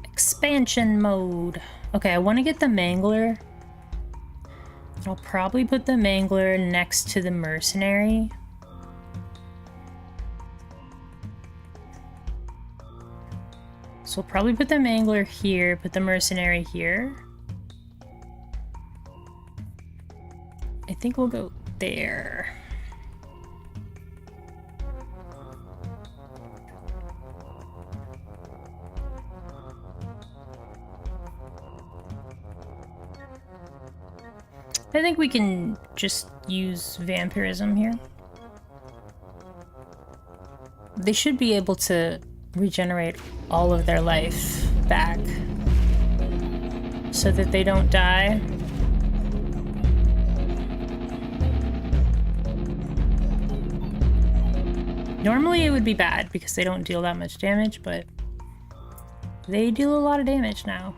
Expansion mode. Okay, I want to get the mangler. I'll probably put the mangler next to the mercenary. So we'll probably put the mangler here, put the mercenary here. I think we'll go there. I think we can just use vampirism here. They should be able to regenerate all of their life back so that they don't die. Normally it would be bad because they don't deal that much damage, but they deal a lot of damage now.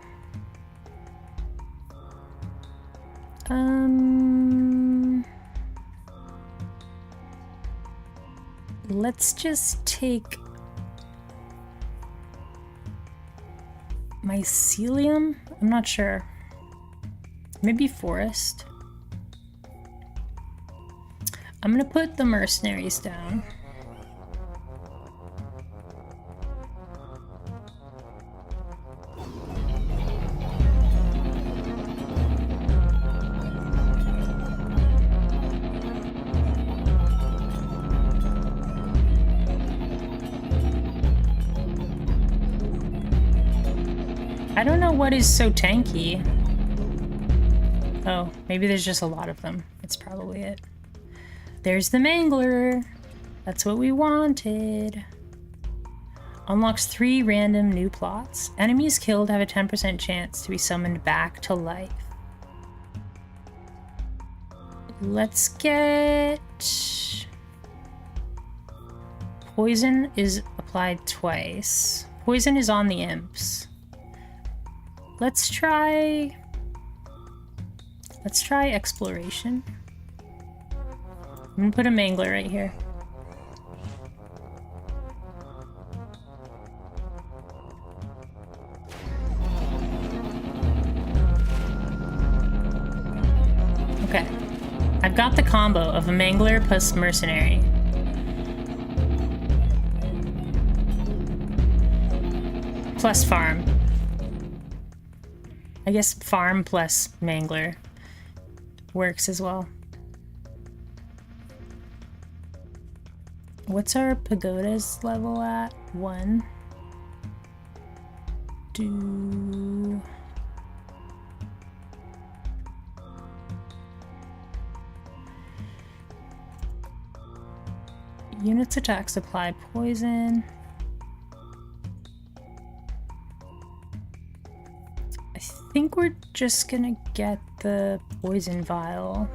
Let's just take mycelium? I'm not sure. Maybe forest. I'm gonna put the mercenaries down. I don't know what is so tanky. Oh, maybe there's just a lot of them. That's probably it. There's the mangler. That's what we wanted. Unlocks 3 random new plots. Enemies killed have a 10% chance to be summoned back to life. Let's get... Poison is applied twice. Poison is on the imps. Let's try exploration. I'm gonna put a mangler right here. Okay. I've got the combo of a mangler plus mercenary. Plus farm. I guess farm plus mangler works as well. What's our pagoda's level at? 1. Units attack supply poison. I think we're just gonna get the poison vial.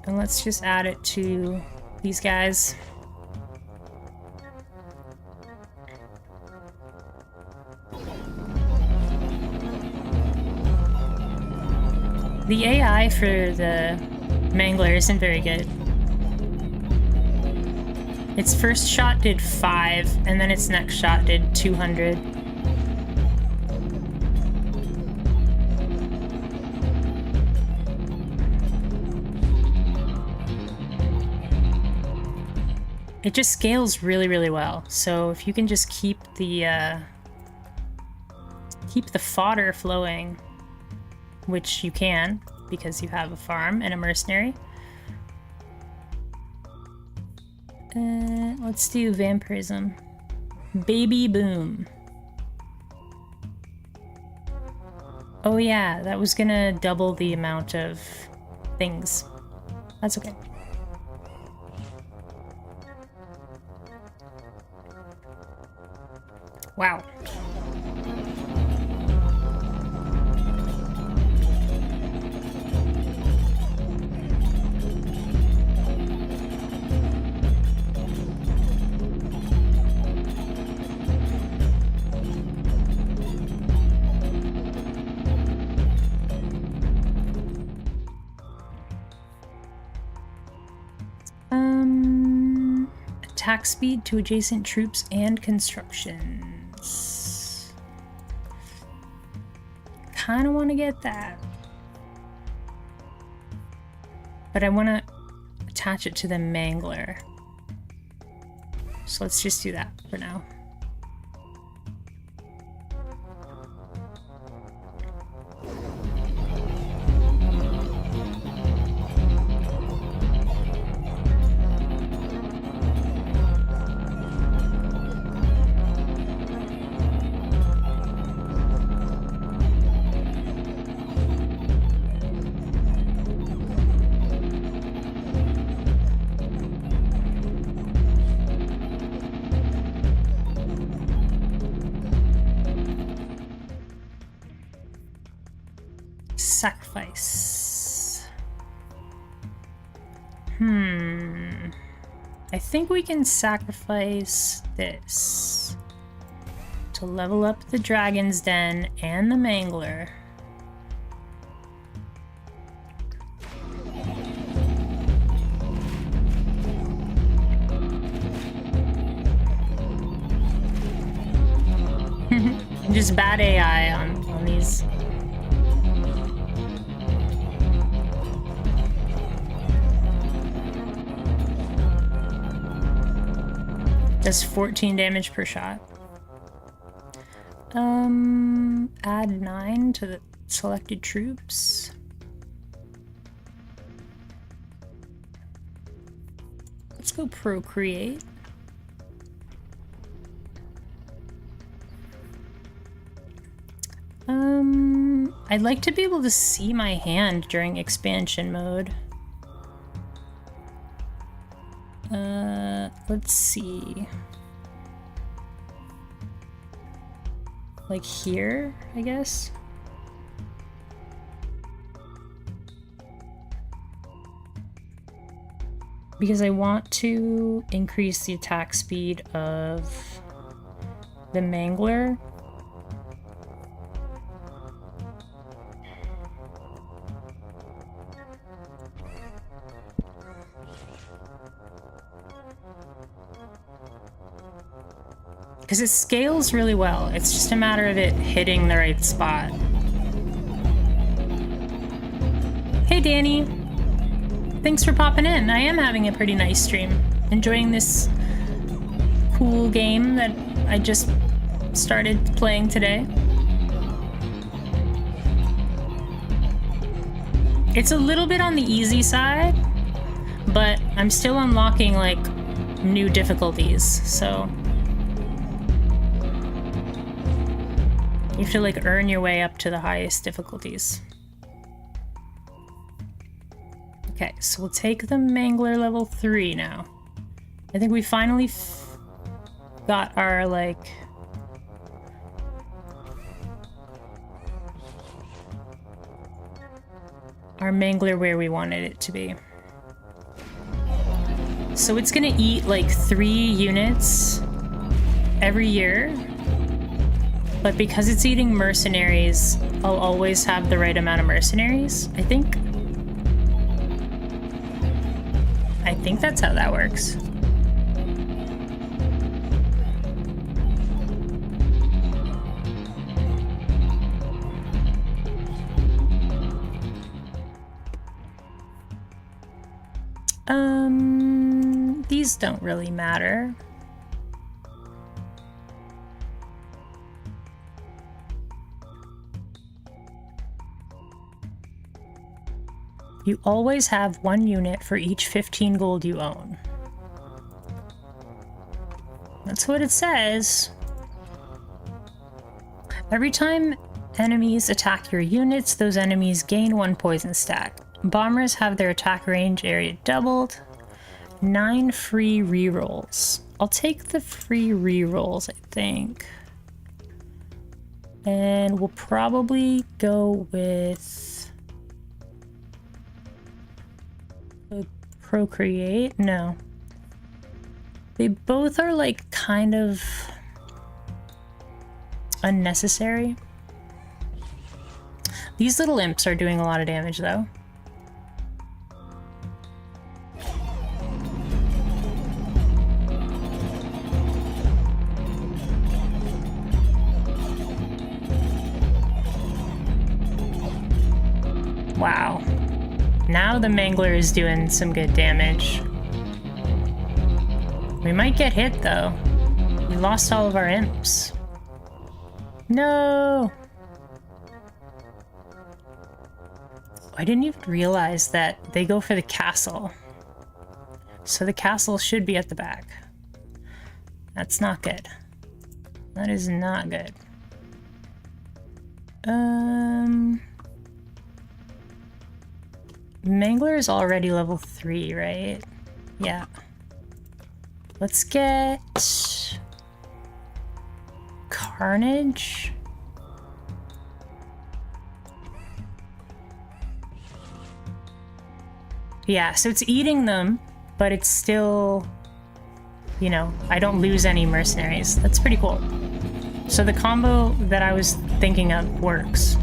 And let's just add it to these guys. The AI for the mangler isn't very good. Its first shot did 5, and then its next shot did 200. It just scales really, really well. So if you can just keep the fodder flowing, which you can because you have a farm and a mercenary. Let's do vampirism. Baby boom. Oh yeah, that was gonna double the amount of things. That's okay. Wow. Attack speed to adjacent troops and constructions. Kind of want to get that. But I want to attach it to the mangler. So let's just do that for now. Sacrifice. I think we can sacrifice this to level up the Dragon's Den and the Mangler. Just bad AI on these. Does 14 damage per shot. Add 9 to the selected troops. Let's go procreate. I'd like to be able to see my hand during expansion mode. Let's see. Like here, I guess? Because I want to increase the attack speed of the Mangler. Because it scales really well. It's just a matter of it hitting the right spot. Hey Danny! Thanks for popping in. I am having a pretty nice stream. Enjoying this cool game that I just started playing today. It's a little bit on the easy side, but I'm still unlocking like new difficulties, so you have to like earn your way up to the highest difficulties. Okay, so we'll take the Mangler level 3 now. I think we finally got our like our Mangler where we wanted it to be. So it's gonna eat like 3 units every year, but because it's eating mercenaries, I'll always have the right amount of mercenaries, I think. I think that's how that works. These don't really matter. You always have 1 unit for each 15 gold you own. That's what it says. Every time enemies attack your units, those enemies gain 1 poison stack. Bombers have their attack range area doubled. 9 free rerolls. I'll take the free rerolls, I think. And we'll probably go with Procreate. No. They both are like kind of unnecessary. These little imps are doing a lot of damage though. Wow. Now the Mangler is doing some good damage. We might get hit though. We lost all of our imps. No! I didn't even realize that they go for the castle. So the castle should be at the back. That's not good. That is not good. Mangler is already level 3, right? Yeah. Let's get Carnage. Yeah, so it's eating them, but it's still, you know, I don't lose any mercenaries. That's pretty cool. So the combo that I was thinking of works.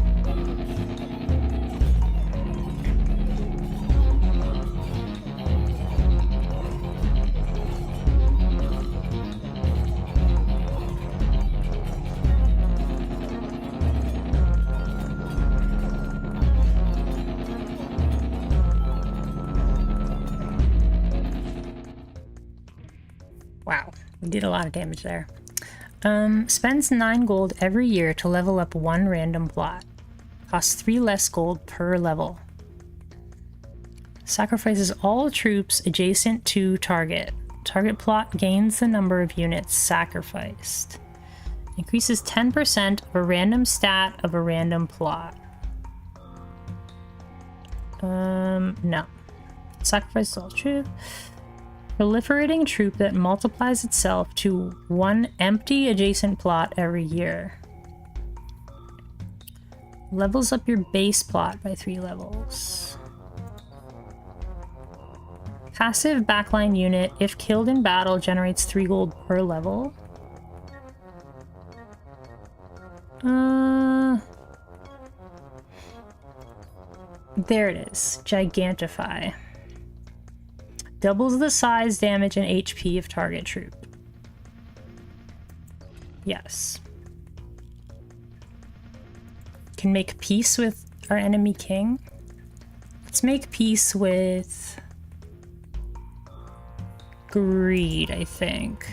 Wow, we did a lot of damage there. Spends 9 gold every year to level up 1 random plot. Costs 3 less gold per level. Sacrifices all troops adjacent to target. Target plot gains the number of units sacrificed. Increases 10% of a random stat of a random plot. No. Sacrifices all troops. Proliferating troop that multiplies itself to 1 empty adjacent plot every year. Levels up your base plot by 3 levels. Passive backline unit, if killed in battle, generates 3 gold per level. There it is. Gigantify. Doubles the size, damage, and HP of target troop. Yes. Can make peace with our enemy king. Let's make peace with Greed, I think.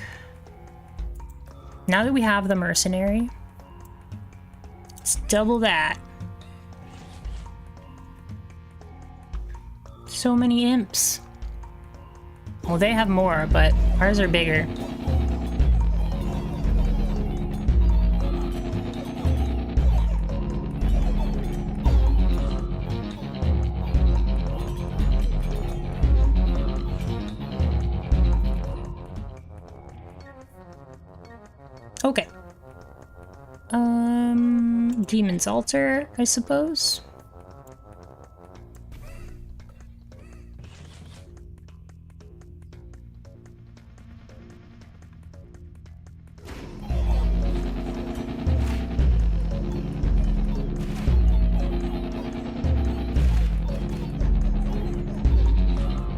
Now that we have the mercenary, let's double that. So many imps. Well, they have more, but ours are bigger. Okay. Demon's Altar, I suppose.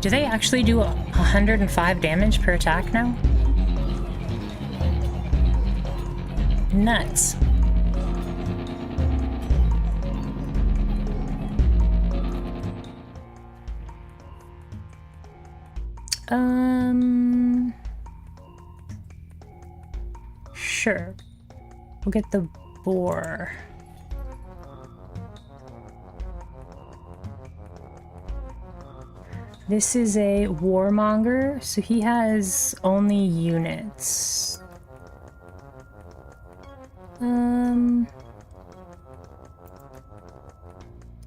Do they actually do 105 damage per attack now? Nuts. Sure. We'll get the boar. This is a warmonger, so he has only units.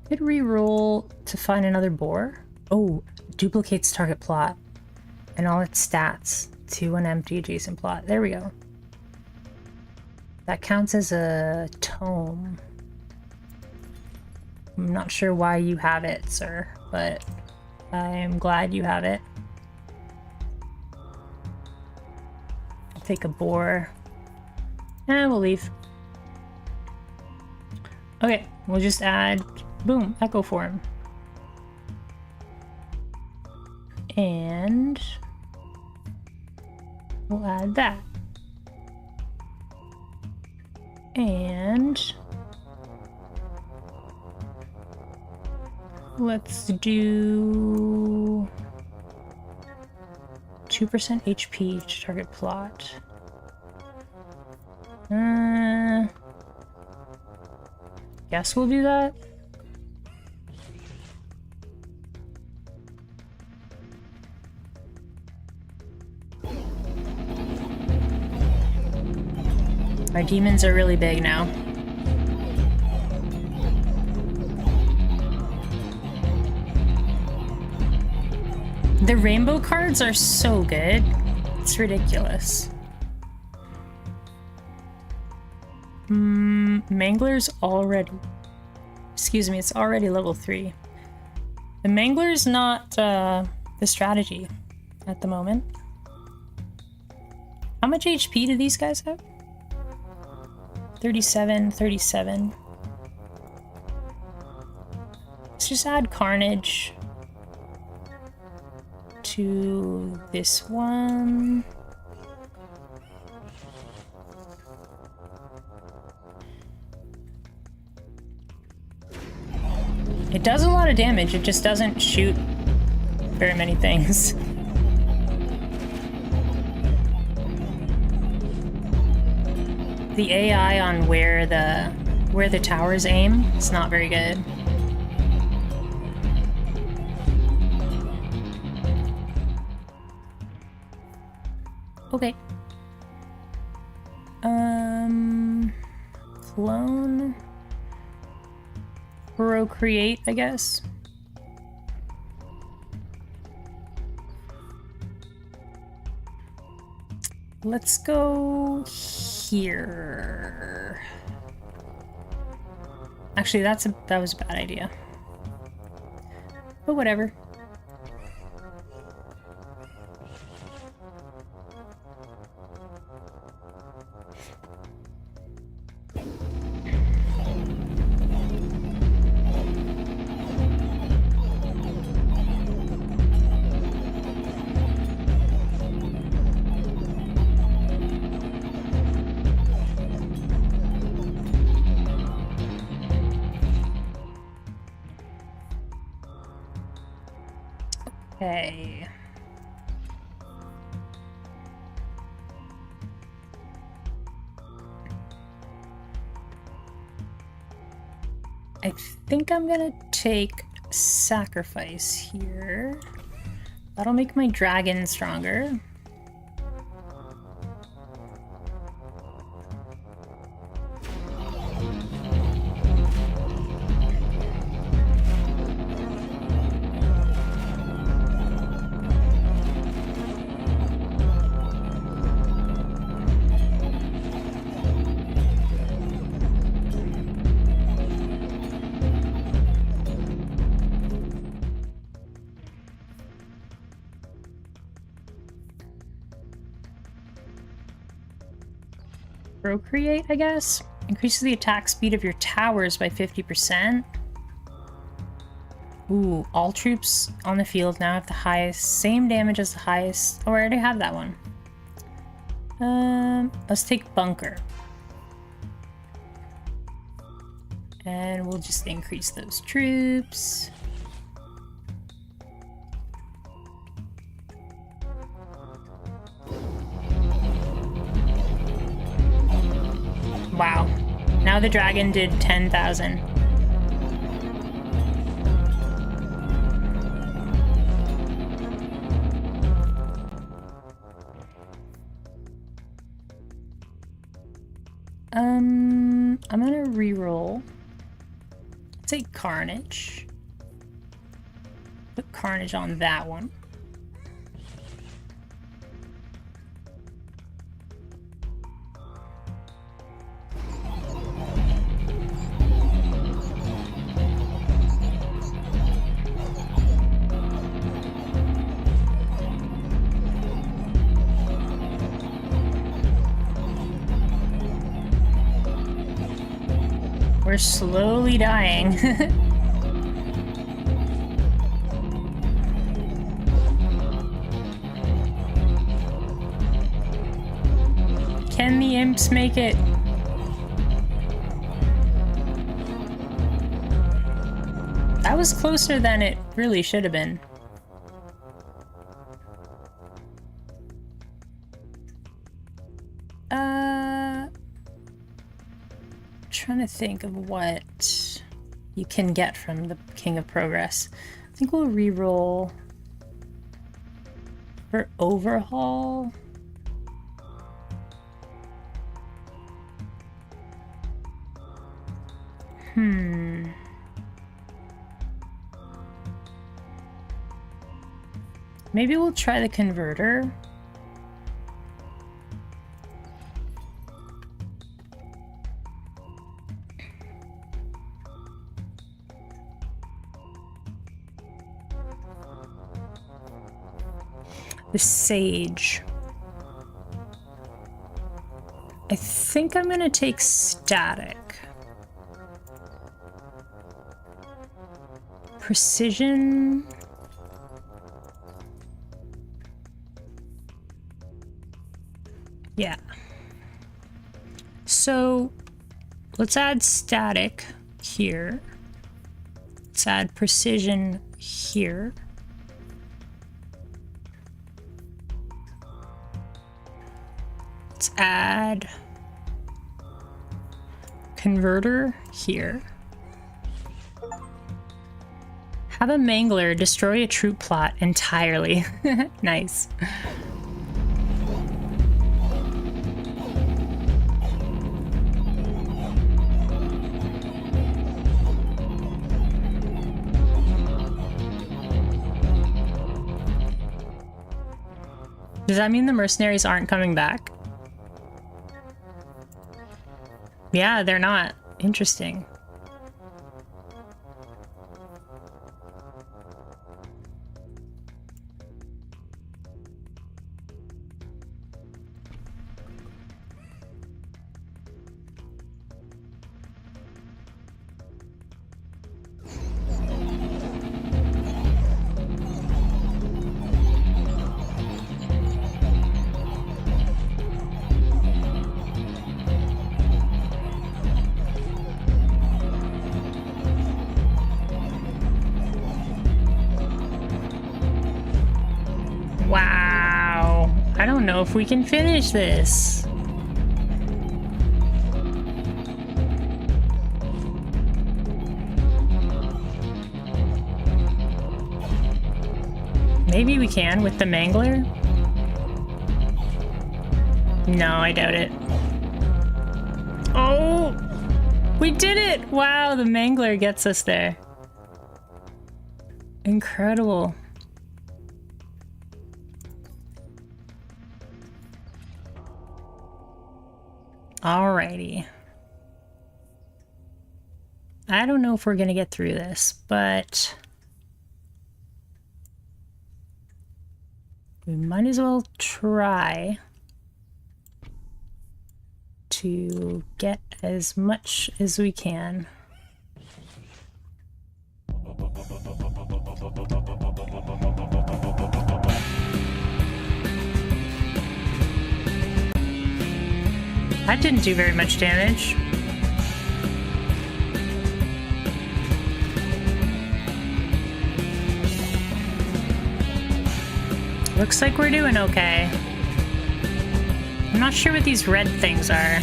Could reroll to find another boar. Oh, duplicates target plot and all its stats to an empty adjacent plot. There we go. That counts as a tome. I'm not sure why you have it, sir, but I'm glad you have it. I'll take a boar. And we'll leave. Okay, we'll just add, boom, echo form. And we'll add that. And let's do 2% HP to target plot. Guess we'll do that. Our demons are really big now. The rainbow cards are so good. It's ridiculous. Mangler's already... Excuse me, it's already level 3. The Mangler's not the strategy at the moment. How much HP do these guys have? 37, 37. Let's just add Carnage to this one. It does a lot of damage, it just doesn't shoot very many things. The AI on where the towers aim is not very good. Okay. Clone. Procreate, I guess. Let's go here. Actually, that was a bad idea. But whatever. Okay. I think I'm gonna take sacrifice here. That'll make my dragon stronger. Procreate, I guess? Increases the attack speed of your towers by 50%. Ooh, all troops on the field now have the highest, same damage as the highest. Oh, I already have that one. Let's take bunker. And we'll just increase those troops. Wow. Now the dragon did 10,000. I'm gonna reroll. Take Carnage. Put Carnage on that one. We're slowly dying. Can the imps make it? That was closer than it really should have been. Trying to think of what you can get from the King of Progress. I think we'll re-roll for overhaul. Maybe we'll try the converter. The Sage. I think I'm gonna take Static. Precision. Yeah. So let's add Static here. Let's add Precision here. Let's add Converter here. Have a Mangler destroy a troop plot entirely. Nice. Does that mean the mercenaries aren't coming back? Yeah, they're not. Interesting. Wow. I don't know if we can finish this. Maybe we can with the Mangler? No, I doubt it. Oh! We did it! Wow, the Mangler gets us there. Incredible. Alrighty. I don't know if we're gonna get through this, but we might as well try to get as much as we can. That didn't do very much damage. Looks like we're doing okay. I'm not sure what these red things are.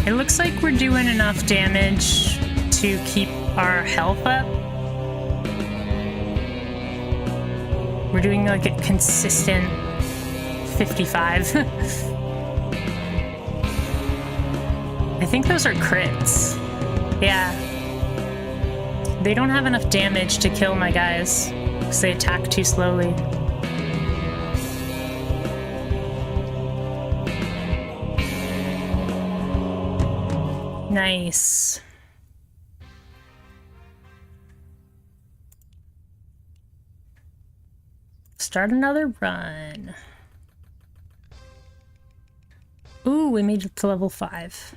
It looks like we're doing enough damage to keep our health up. We're doing like a consistent 55. I think those are crits. Yeah. They don't have enough damage to kill my guys because they attack too slowly. Nice. Start another run. Ooh, we made it to level 5.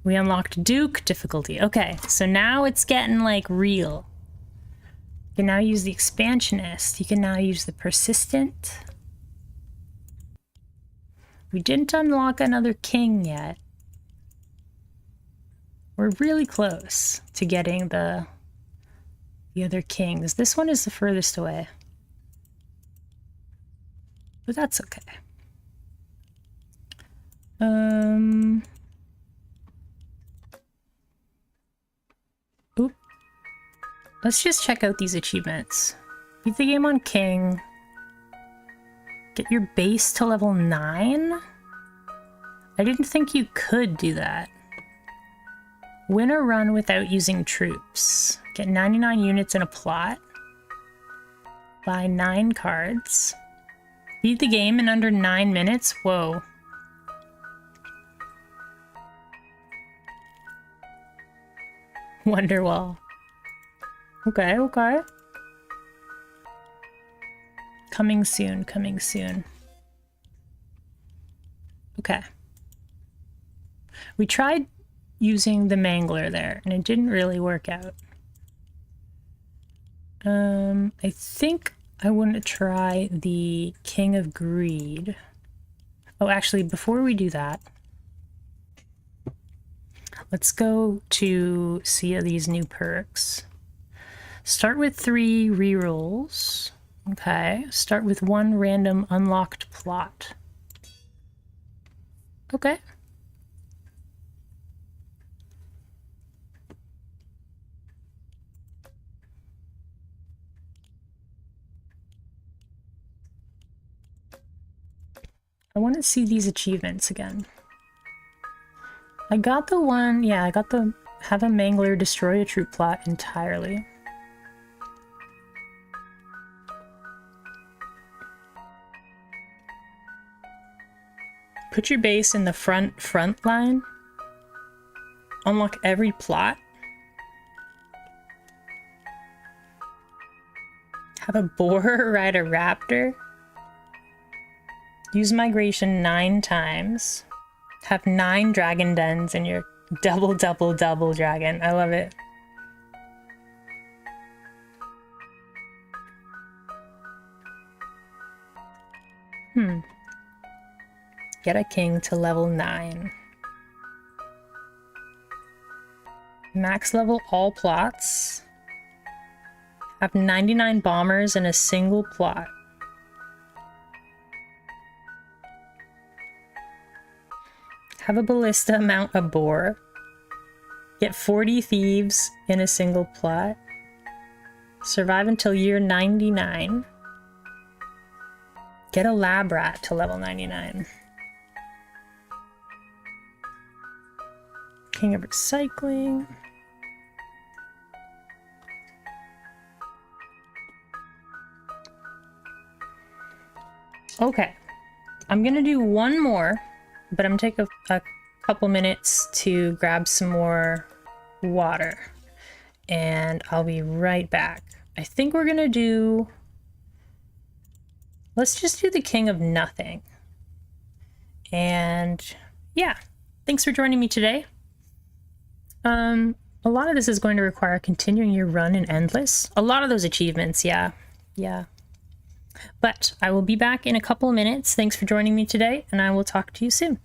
We unlocked Duke difficulty. Okay, so now it's getting like real. You can now use the expansionist. You can now use the persistent. We didn't unlock another king yet. We're really close to getting the other kings. This one is the furthest away. But that's okay. Oop. Let's just check out these achievements. Beat the game on king. Get your base to level 9? I didn't think you could do that. Win a run without using troops. Get 99 units in a plot. Buy 9 cards. Beat the game in under 9 minutes? Whoa. Wonderwall. Okay, okay. Coming soon, coming soon. Okay. We tried using the Mangler there, and it didn't really work out. I think I want to try the King of Greed. Oh, actually, before we do that, let's go to see these new perks. Start with 3 rerolls. Okay, start with 1 random unlocked plot. Okay. I want to see these achievements again. I got the one, yeah, I got the have a Mangler destroy a troop plot entirely. Put your base in the front line. Unlock every plot. Have a boar ride a raptor. Use migration 9 times. Have 9 dragon dens in your double dragon. I love it. Get a king to level 9. Max level all plots. Have 99 bombers in a single plot. Have a ballista mount a boar. Get 40 thieves in a single plot. Survive until year 99. Get a lab rat to level 99. King of recycling. Okay, I'm gonna do one more, but I'm gonna take a couple minutes to grab some more water, and I'll be right back. I think we're gonna do, let's just do the King of Nothing. And yeah, thanks for joining me today. A lot of this is going to require continuing your run in Endless. A lot of those achievements, yeah. But I will be back in a couple of minutes. Thanks for joining me today, and I will talk to you soon.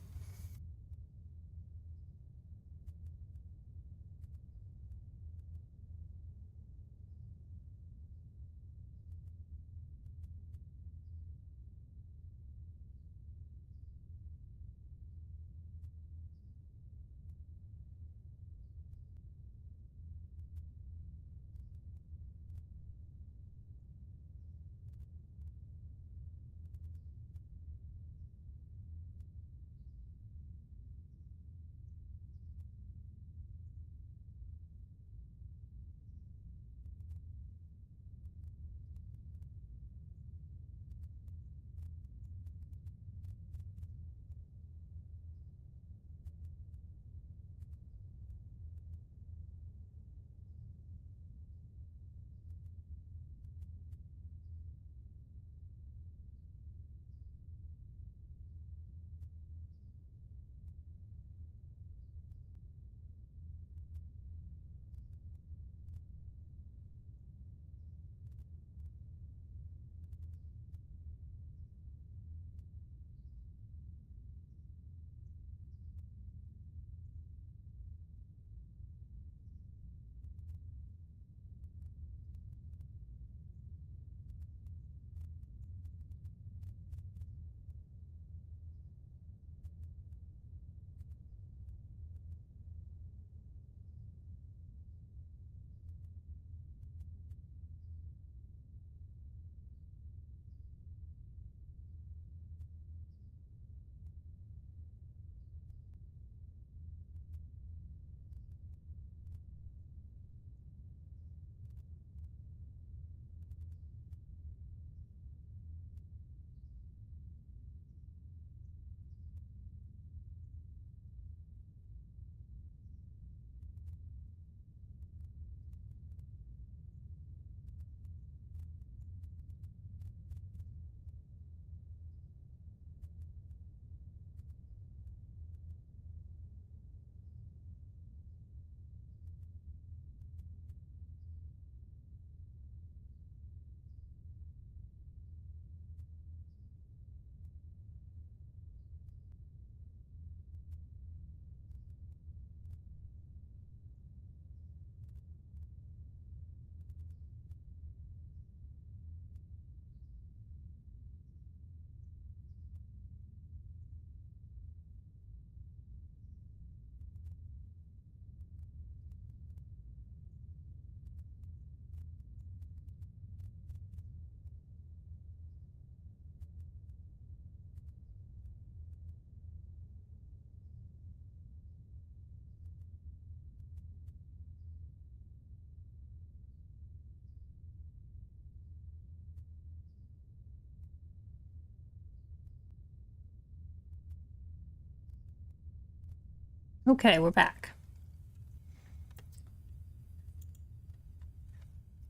Okay, we're back.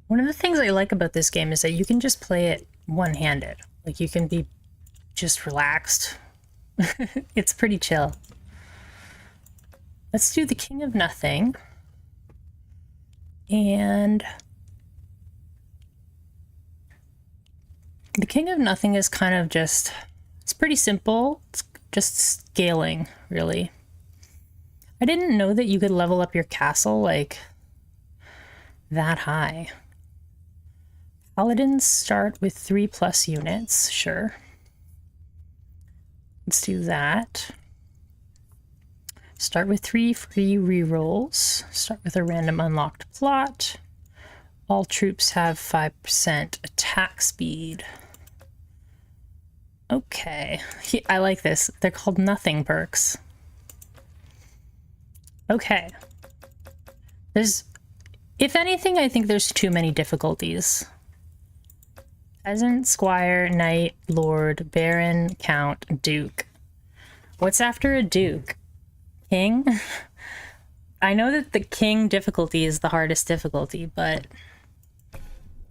One of the things I like about this game is that you can just play it one-handed. Like, you can be just relaxed. It's pretty chill. Let's do the King of Nothing. And the King of Nothing is kind of just, it's pretty simple. It's just scaling, really. I didn't know that you could level up your castle, like, that high. Paladins start with 3+ units, sure. Let's do that. Start with 3 free rerolls. Start with a random unlocked plot. All troops have 5% attack speed. Okay, I like this. They're called nothing perks. Okay. If anything, I think there's too many difficulties. Peasant, squire, knight, lord, baron, count, duke. What's after a duke? King? I know that the king difficulty is the hardest difficulty, but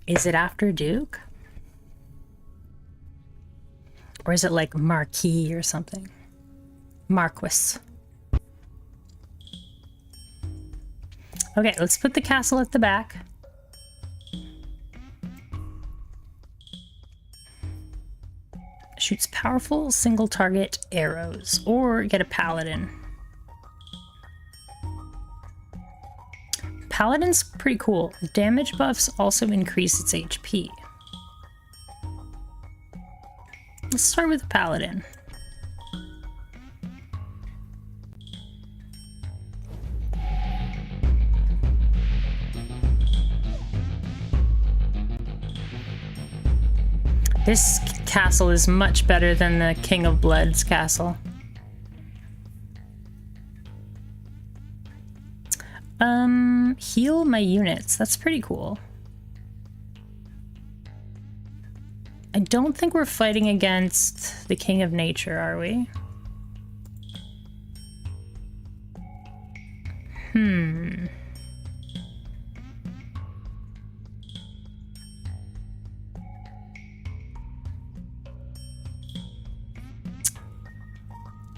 is it after duke? Or is it like marquis or something? Marquis. Okay, let's put the castle at the back. Shoots powerful single target arrows, or get a paladin. Paladin's pretty cool. Damage buffs also increase its HP. Let's start with the paladin. This castle is much better than the King of Blood's castle. Heal my units. That's pretty cool. I don't think we're fighting against the King of Nature, are we?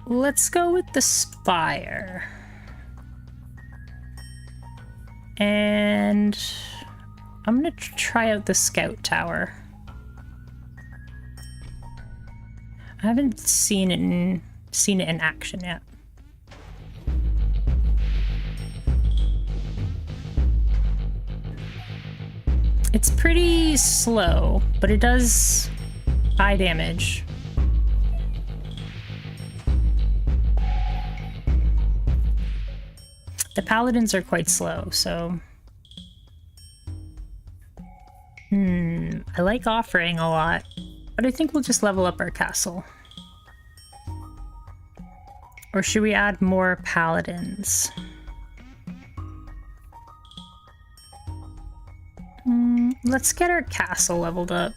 Let's go with the Spire. And I'm gonna try out the Scout Tower. I haven't seen it in action yet. It's pretty slow, but it does high damage. The paladins are quite slow, so... I like offering a lot, but I think we'll just level up our castle. Or should we add more paladins? Let's get our castle leveled up.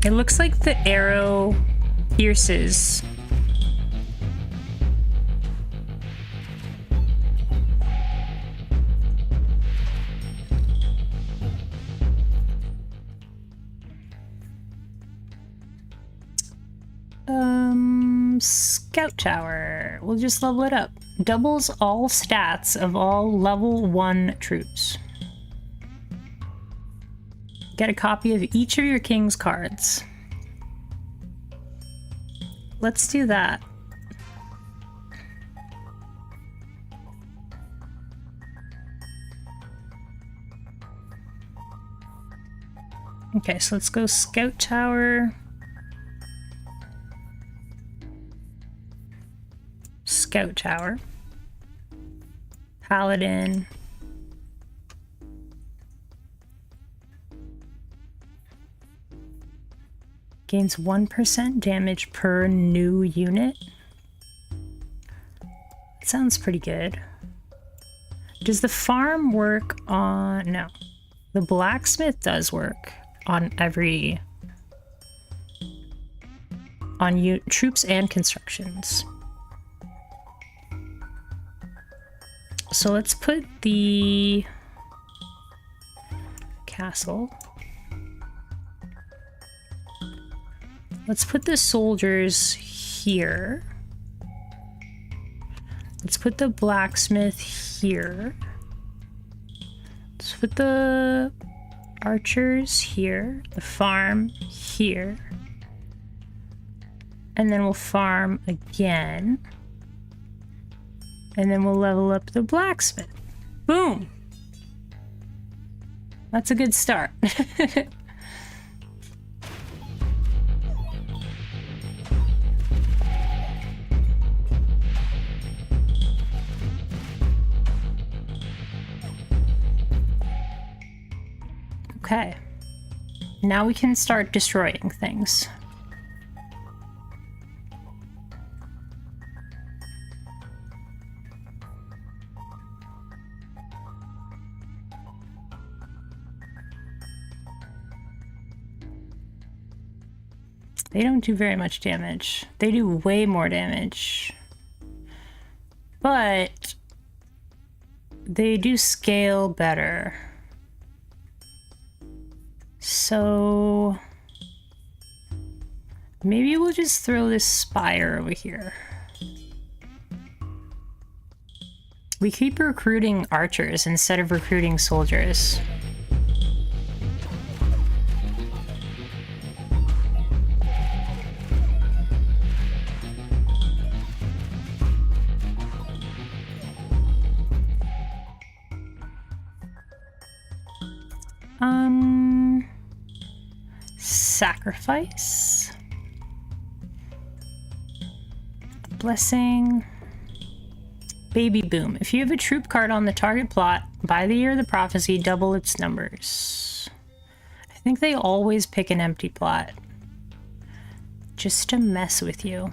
It looks like the arrow pierces. Scout Tower. We'll just level it up. Doubles all stats of all level 1 troops. Get a copy of each of your king's cards. Let's do that. Okay, so let's go Scout Tower. Scout Tower. Paladin. Gains 1% damage per new unit. Sounds pretty good. Does the farm work on... No. The blacksmith does work on every... on troops and constructions. So let's put the castle. Let's put the soldiers here. Let's put the blacksmith here. Let's put the archers here, the farm here. And then we'll farm again. And then we'll level up the blacksmith. Boom! That's a good start. Okay. Now we can start destroying things. They don't do very much damage. They do way more damage. But they do scale better. So maybe we'll just throw this spire over here. We keep recruiting archers instead of recruiting soldiers. Sacrifice. Blessing. Baby Boom. If you have a troop card on the target plot, by the year of the prophecy, double its numbers. I think they always pick an empty plot. Just to mess with you.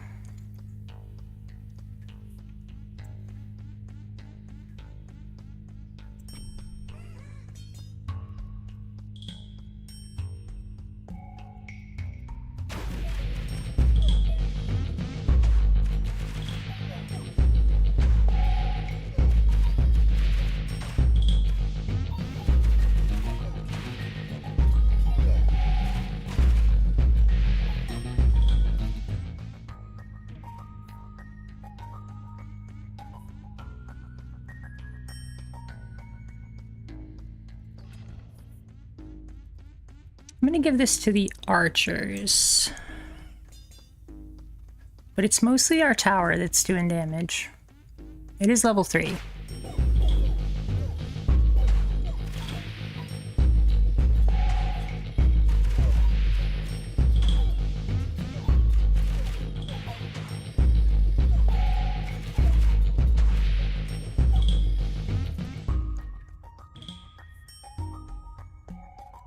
I'm gonna give this to the archers. But it's mostly our tower that's doing damage. It is level 3.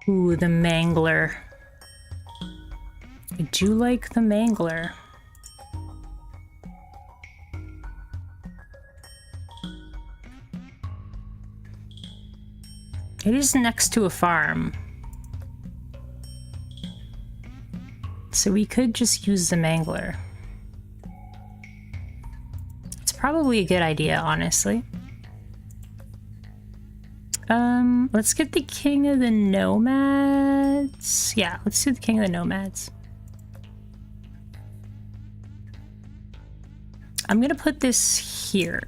Ooh, the Mangler. I do like the Mangler. It is next to a farm. So we could just use the Mangler. It's probably a good idea, honestly. Let's get the King of the Nomads. Yeah, let's do the King of the Nomads. I'm gonna put this here.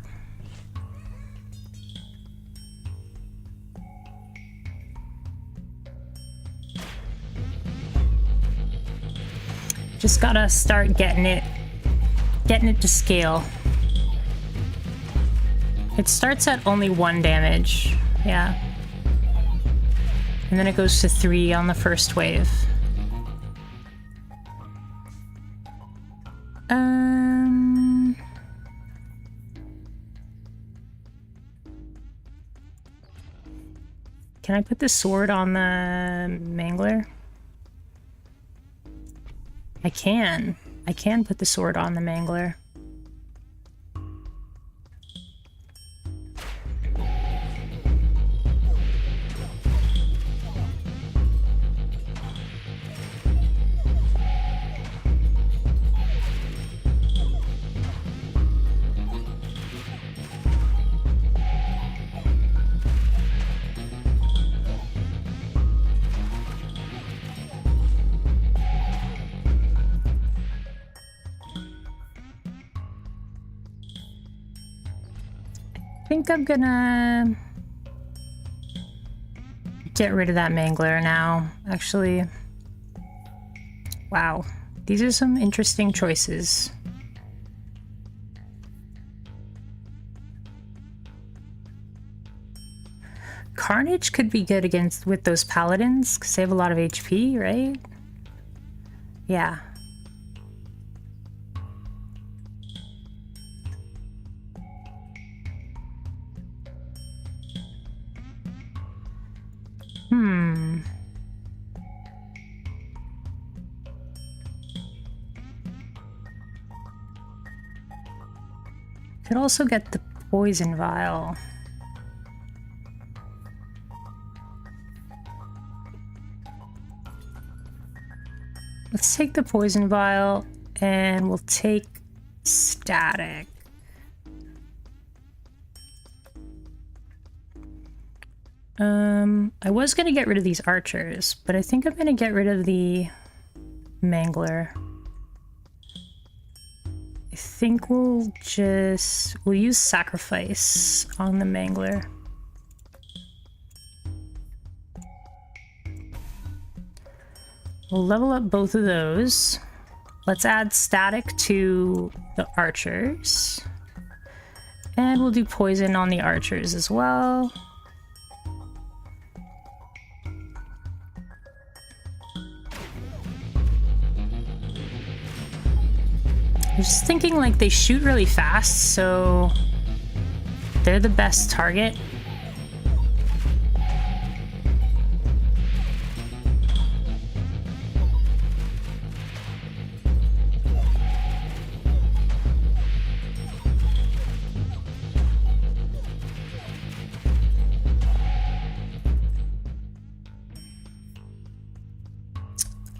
Just gotta start getting it to scale. It starts at only 1 damage, yeah. And then it goes to 3 on the first wave. Can I put the sword on the Mangler? I can. I can put the sword on the Mangler. I think I'm gonna get rid of that Mangler now, actually. Wow, these are some interesting choices. Carnage could be good against with those paladins because they have a lot of HP, right? Yeah. Could also get the poison vial. Let's take the poison vial and we'll take static. I was gonna get rid of these archers, but I think I'm gonna get rid of the mangler. I think we'll use sacrifice on the mangler. We'll level up both of those. Let's add static to the archers. And we'll do poison on the archers as well. I'm just thinking like they shoot really fast, so they're the best target.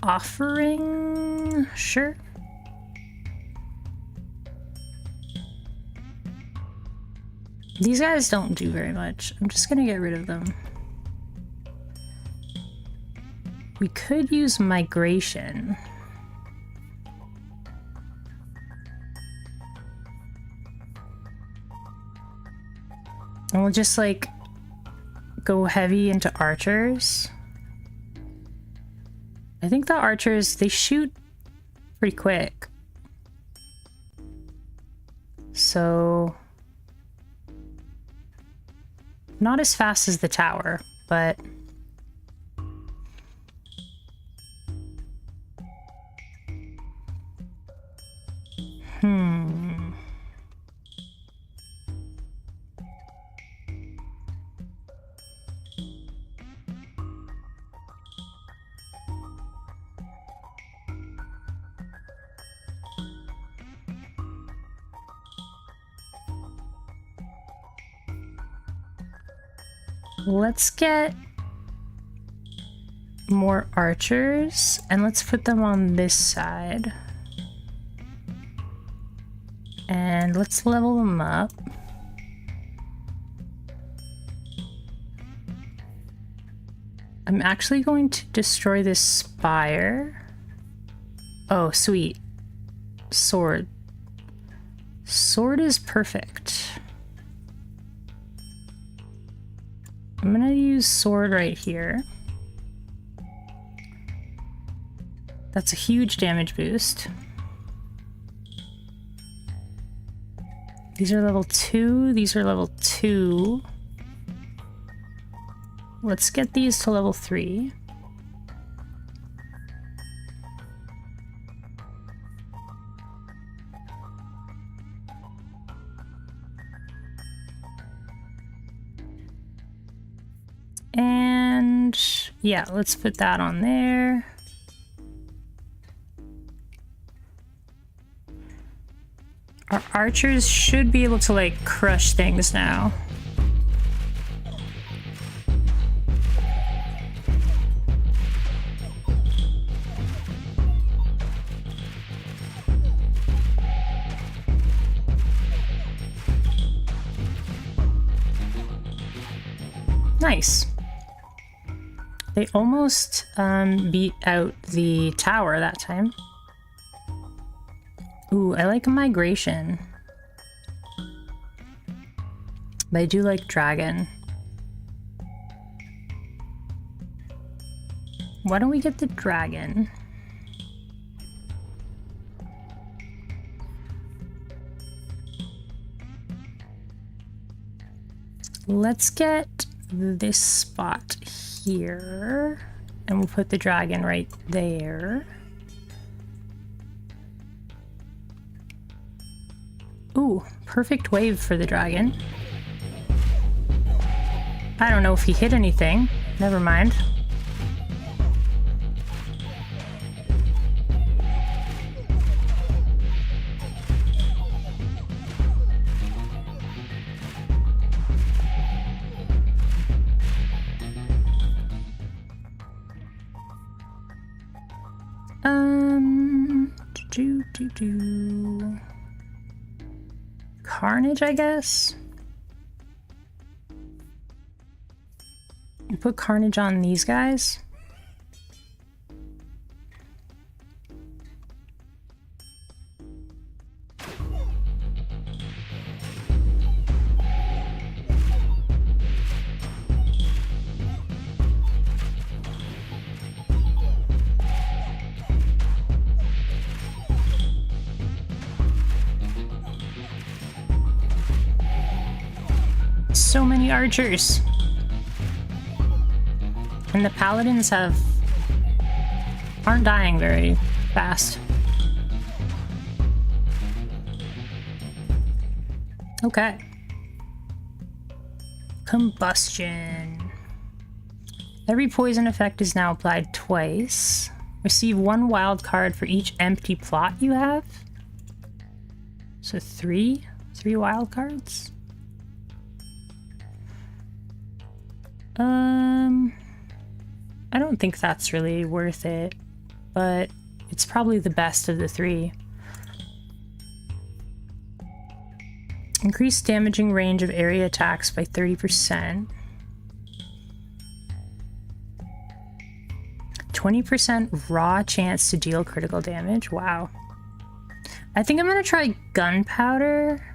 Offering, sure. These guys don't do very much. I'm just gonna get rid of them. We could use migration. And we'll just like go heavy into archers. I think the archers, they shoot pretty quick. So not as fast as the tower, but let's get more archers and let's put them on this side. And let's level them up. I'm actually going to destroy this spire. Oh, sweet. Sword. Sword is perfect. I'm gonna use sword right here. That's a huge damage boost. These are level 2, these are level 2. Let's get these to level 3. And yeah, let's put that on there. Our archers should be able to like crush things now. Nice. They almost beat out the tower that time. Ooh, I like migration. But I do like dragon. Why don't we get the dragon? Let's get this spot here, and we'll put the dragon right there. Ooh, perfect wave for the dragon. I don't know if he hit anything. Never mind. Carnage, I guess. Put Carnage on these guys. So many archers. And the paladins aren't dying very fast. Okay. Combustion. Every poison effect is now applied twice. Receive 1 wild card for each empty plot you have. So 3 wild cards. I don't think that's really worth it, but it's probably the best of the 3. Increase damaging range of area attacks by 30%. 20% raw chance to deal critical damage. Wow. I think I'm gonna try gunpowder.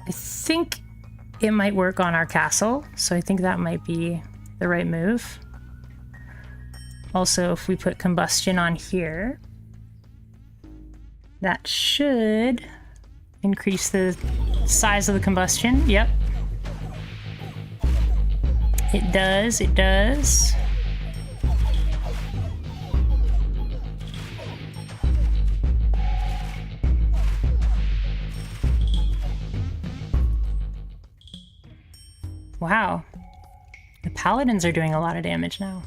I think it might work on our castle, so I think that might be the right move. Also, if we put combustion on here, that should increase the size of the combustion. Yep. It does, it does. Wow. The paladins are doing a lot of damage now.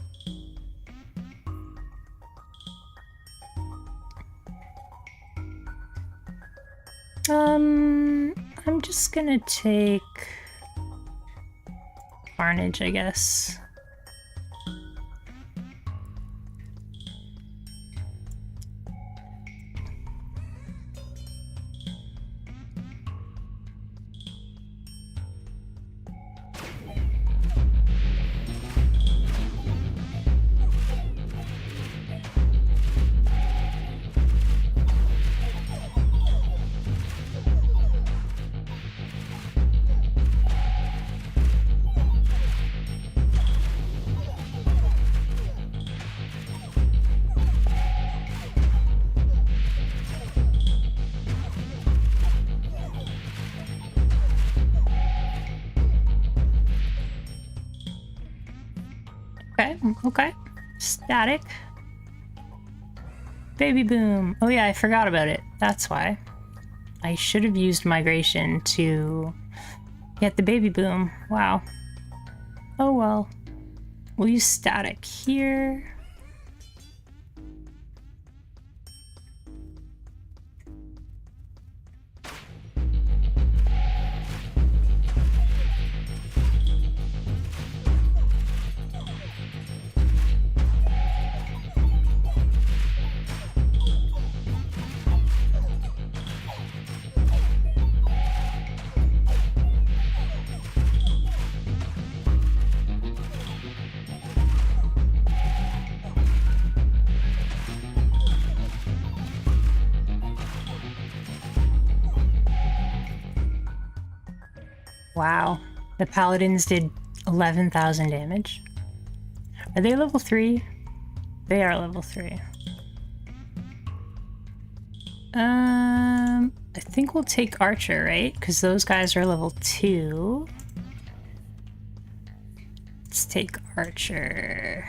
I'm just gonna take Carnage, I guess. Okay. Static. Baby boom. Oh yeah, I forgot about it. That's why. I should have used migration to get the baby boom. Wow. Oh well. We'll use static here. Wow, the paladins did 11,000 damage. Are they level 3? They are level 3. I think we'll take Archer, right? Because those guys are level 2. take Archer.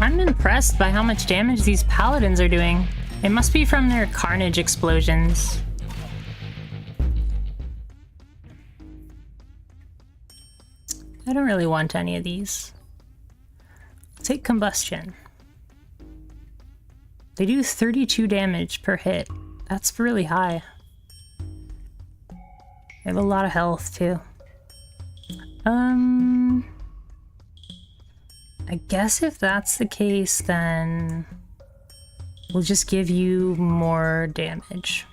I'm impressed by how much damage these paladins are doing. It must be from their carnage explosions. I don't really want any of these. I'll take combustion. They do 32 damage per hit. That's really high. They have a lot of health too. I guess if that's the case, then we'll just give you more damage.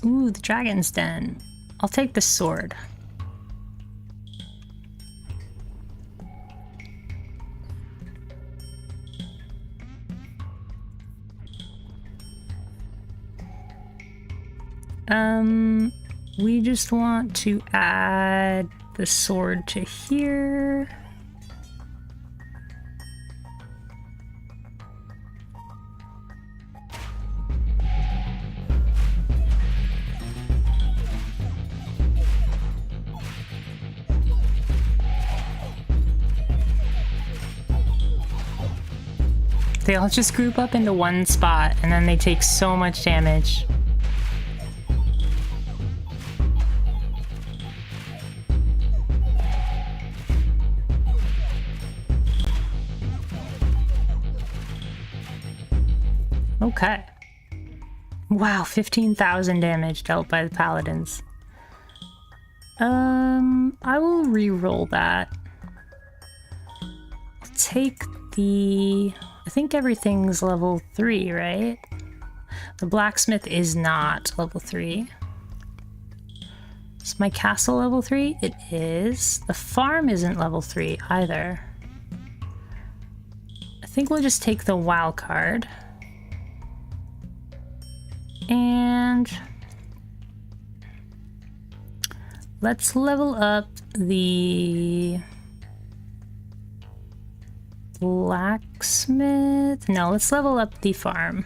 Ooh, the Dragon's Den. I'll take the sword. We just want to add the sword to here. They all just group up into one spot and then they take so much damage. Okay. Wow, 15,000 damage dealt by the paladins. I will re-roll that. I'll take the... I think everything's level 3, right? The blacksmith is not level 3. Is my castle level 3? It is. The farm isn't level 3 either. I think we'll just take the WoW card. And let's level up the blacksmith. No, let's level up the farm.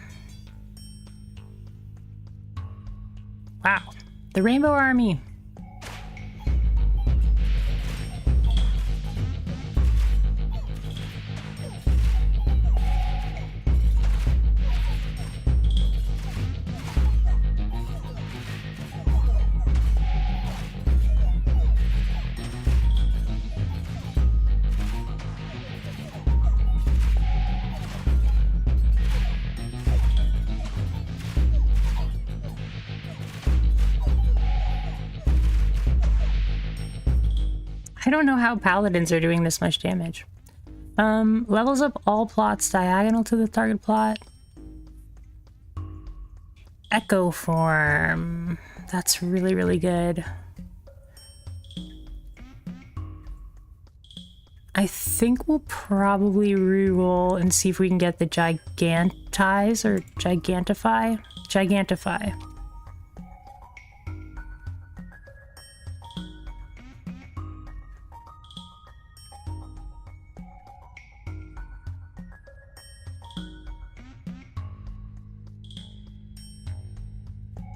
Wow, the Rainbow Army. I don't know how paladins are doing this much damage. Levels up all plots diagonal to the target plot. Echo form. That's really, really good. I think we'll probably reroll and see if we can get the Gigantize or Gigantify. Gigantify.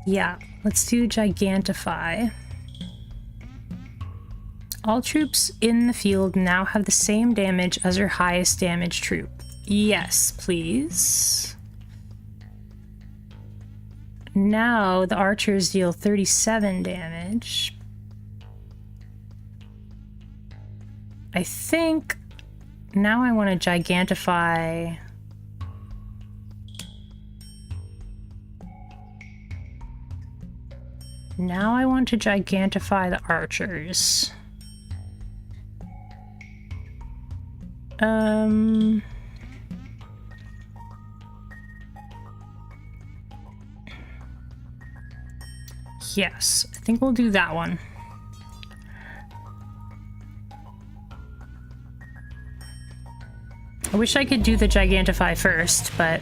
Yeah, let's do Gigantify. All troops in the field now have the same damage as your highest damage troop. Yes, please. Now the archers deal 37 damage. I think now I want to gigantify. Now I want to gigantify the archers. Yes, I think we'll do that one. I wish I could do the gigantify first, but...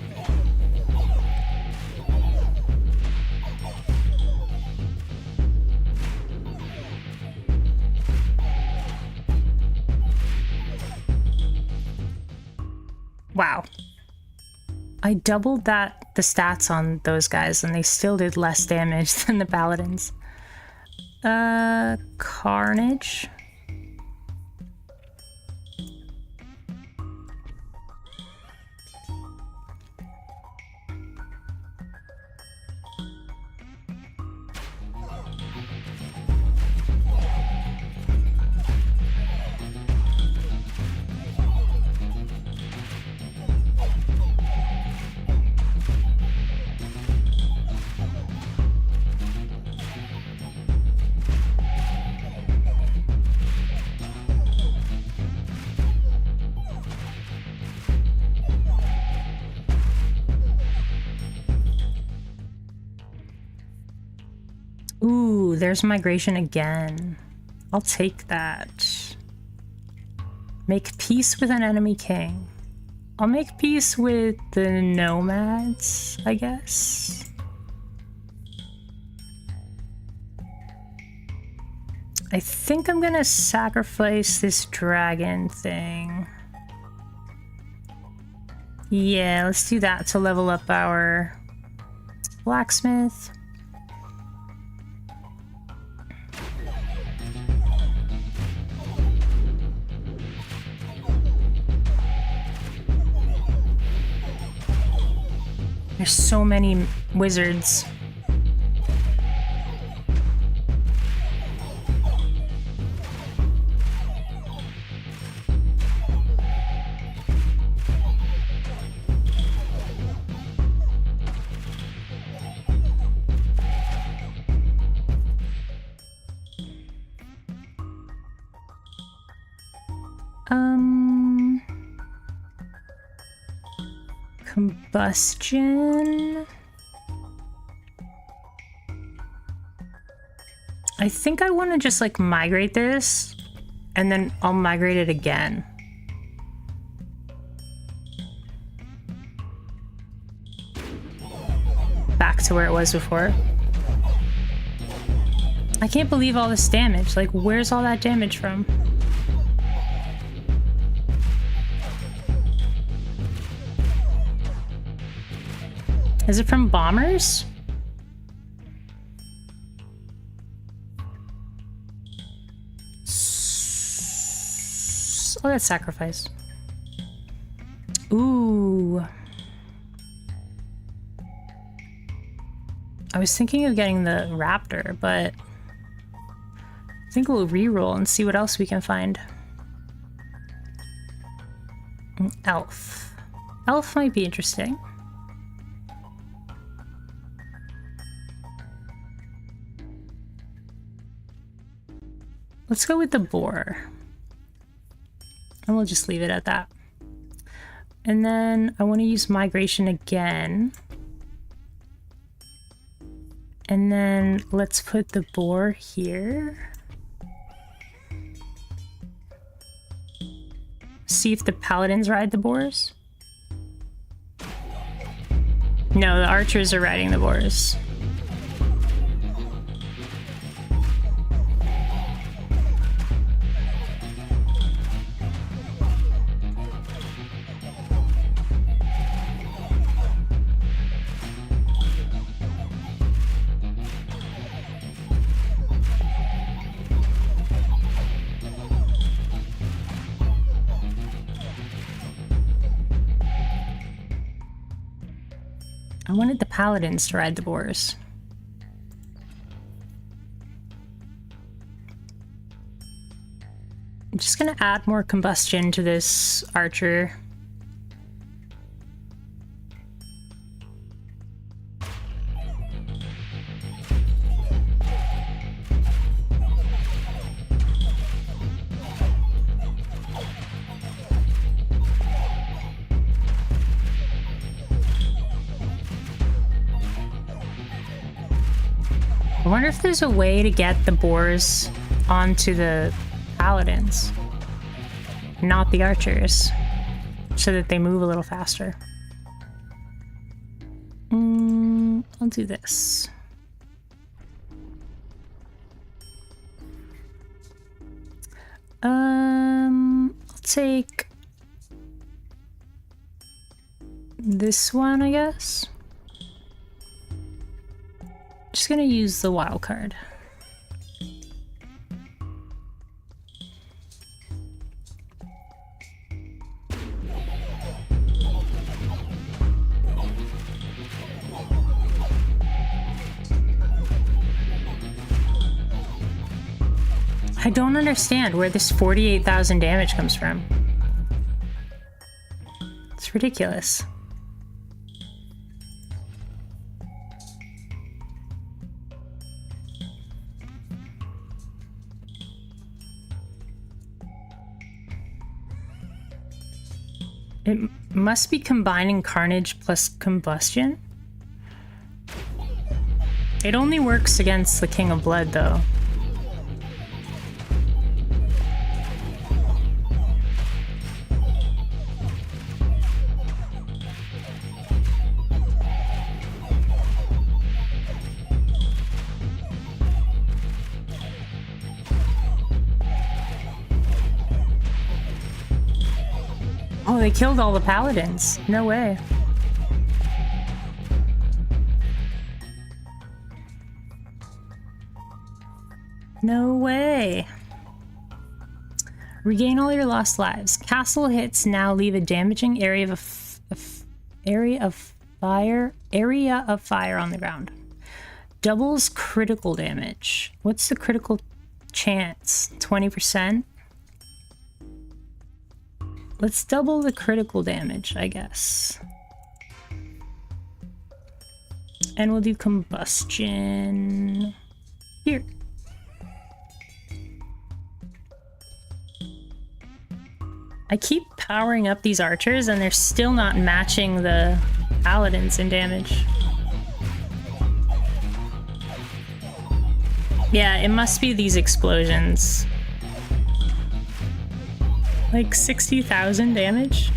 Wow. I doubled the stats on those guys and they still did less damage than the paladins. Carnage. Ooh, there's migration again. I'll take that. Make peace with an enemy king. I'll make peace with the nomads, I guess. I think I'm gonna sacrifice this dragon thing. Yeah, let's do that to level up our blacksmith. There's so many wizards. Combustion. I think I want to just like migrate this and then I'll migrate it again. Back to where it was before. I can't believe all this damage. Like, where's all that damage from? Is it from bombers? Oh, that's sacrifice. Ooh. I was thinking of getting the raptor, but I think we'll reroll and see what else we can find. Elf. Elf might be interesting. Let's go with the boar. And we'll just leave it at that. And then I want to use migration again. And then let's put the boar here. See if the paladins ride the boars. No, the archers are riding the boars. I wanted the paladins to ride the boars. I'm just gonna add more combustion to this archer. I wonder if there's a way to get the boars onto the paladins, not the archers, so that they move a little faster. I'll do this. I'll take this one, I guess. Just gonna use the wild card. I don't understand where this 48,000 damage comes from. It's ridiculous. It must be combining Carnage plus Combustion. It only works against the King of Blood, though. Oh, they killed all the paladins. No way. No way. Regain all your lost lives. Castle hits now leave a damaging area of fire on the ground. Doubles critical damage. What's the critical chance? 20%? Let's double the critical damage, I guess. And we'll do combustion here. I keep powering up these archers and they're still not matching the paladins in damage. Yeah, it must be these explosions. Like 60,000 damage?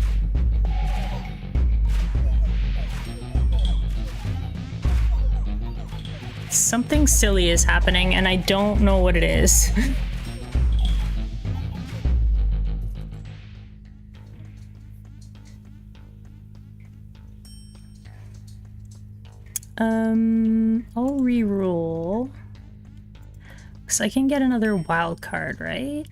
Something silly is happening and I don't know what it is. I'll re-roll. Because I can get another wild card, right?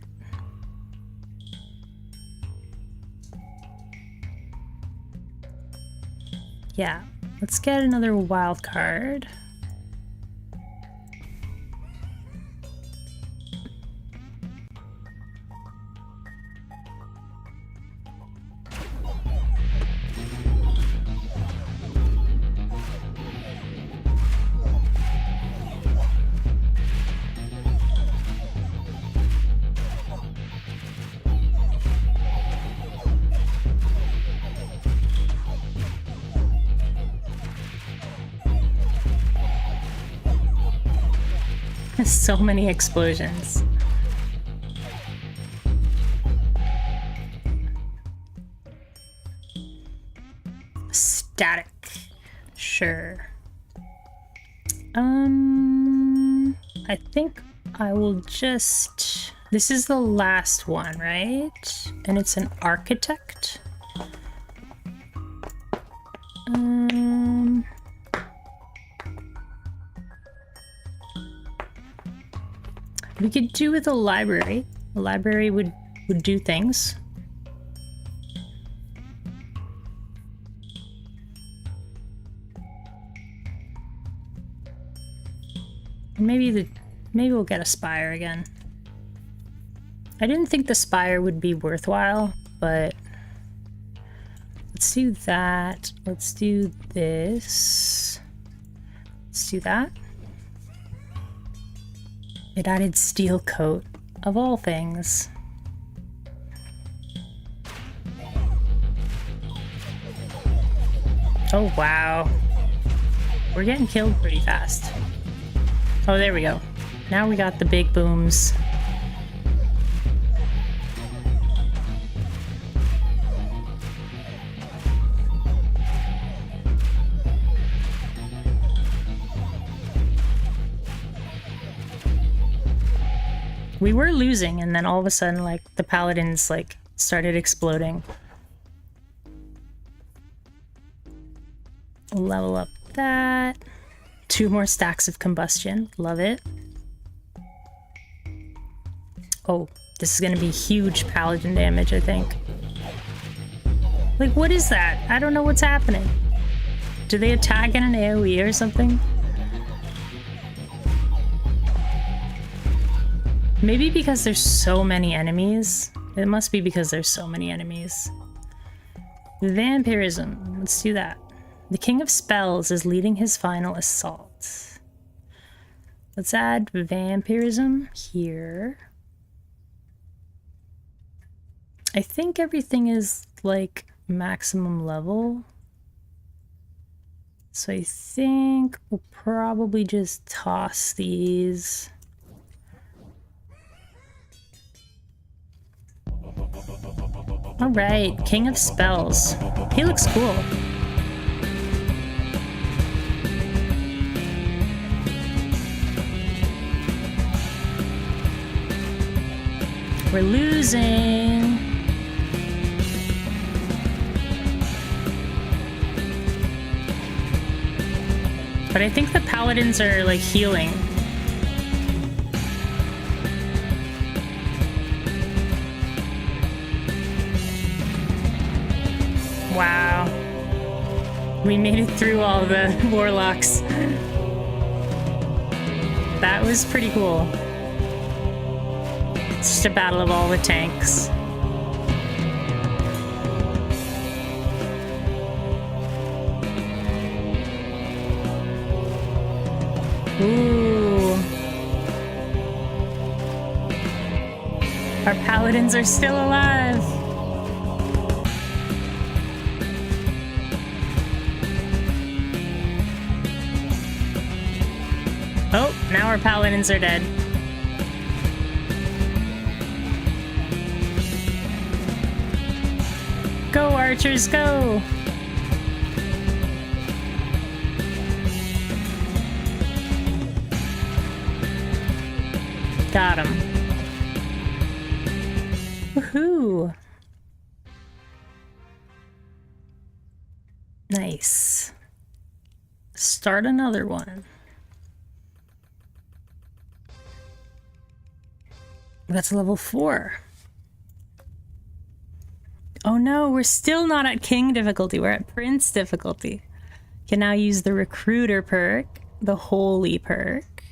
Yeah, let's get another wild card. So many explosions. Static. Sure. I think I will just... This is the last one, right? And it's an architect. We could do with a library. A library would do things. Maybe we'll get a spire again. I didn't think the spire would be worthwhile, but let's do that. Let's do this. Let's do that. It added steel coat, of all things. Oh, wow. We're getting killed pretty fast. Oh, there we go. Now we got the big booms. We were losing, and then all of a sudden, like, the paladins, like, started exploding. Level up that. 2 more stacks of combustion. Love it. Oh, this is gonna be huge paladin damage, I think. Like, what is that? I don't know what's happening. Do they attack in an AoE or something? Maybe because there's so many enemies. It must be because there's so many enemies. Vampirism. Let's do that. The King of Spells is leading his final assault. Let's add vampirism here. I think everything is like maximum level. So I think we'll probably just toss these. All right, King of Spells. He looks cool. We're losing. But I think the paladins are like healing. Wow. We made it through all the warlocks. That was pretty cool. It's just a battle of all the tanks. Ooh. Our paladins are still alive. Oh, now our paladins are dead. Go, archers, go! Got him. Woohoo! Nice. Start another one. That's level 4. Oh no, we're still not at King difficulty. We're at Prince difficulty. Can now use the Recruiter perk, the Holy perk,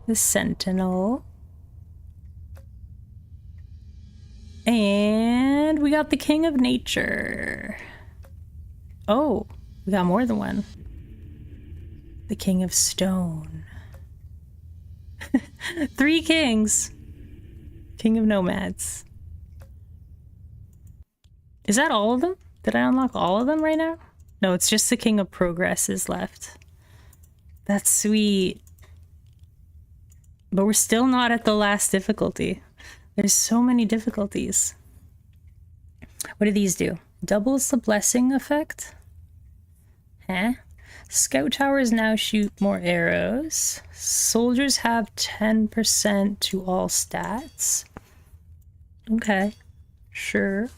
the Sentinel, and we got the King of Nature. Oh, we got more than one. The King of Stone. 3 kings. King of Nomads. Is that all of them? Did I unlock all of them right now? No, it's just the King of Progress is left. That's sweet. But we're still not at the last difficulty. There's so many difficulties. What do these do? Doubles the blessing effect? Huh? Scout towers now shoot more arrows. Soldiers have 10% to all stats. Okay, sure.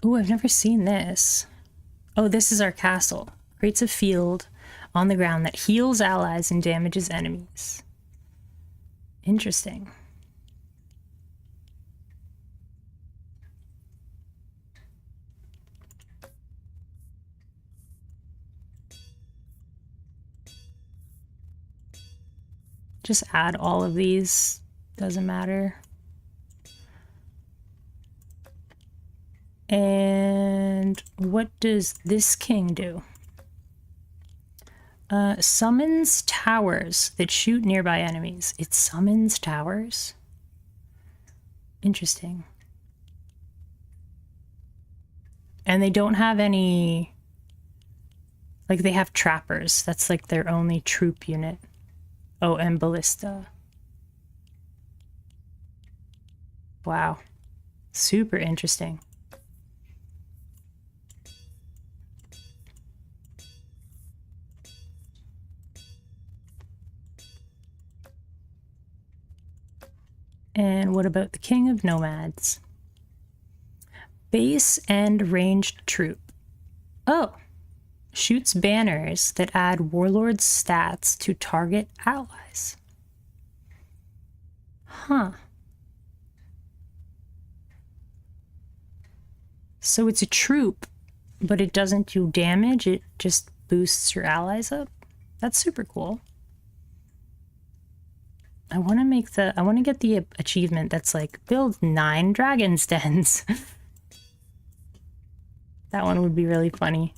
Ooh, I've never seen this. Oh, this is our castle. Creates a field on the ground that heals allies and damages enemies. Interesting. Just add all of these, doesn't matter. And what does this king do? Summons towers that shoot nearby enemies. It summons towers? Interesting. And they don't have any... Like, they have trappers. That's like their only troop unit. Oh, and ballista. Wow. Super interesting. And what about the King of Nomads? Base and ranged troop. Oh. Shoots banners that add warlord's stats to target allies. Huh. So it's a troop, but it doesn't do damage, it just boosts your allies up? That's super cool. I want to get the achievement that's like, build 9 dragon's dens. That one would be really funny.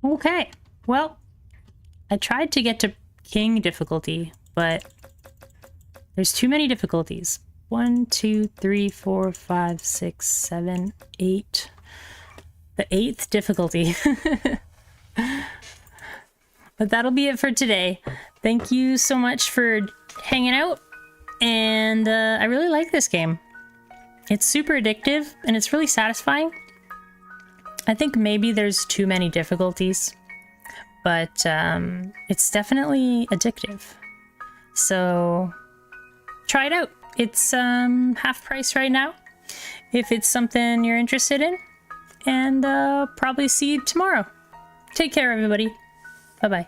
Okay, well, I tried to get to king difficulty, but there's too many difficulties. 1, 2, 3, 4, 5, 6, 7, 8. The 8th difficulty. But that'll be it for today. Thank you so much for hanging out, and I really like this game. It's super addictive, and it's really satisfying. I think maybe there's too many difficulties, but it's definitely addictive. So try it out. It's half price right now if it's something you're interested in, and probably see you tomorrow. Take care, everybody. Bye-bye.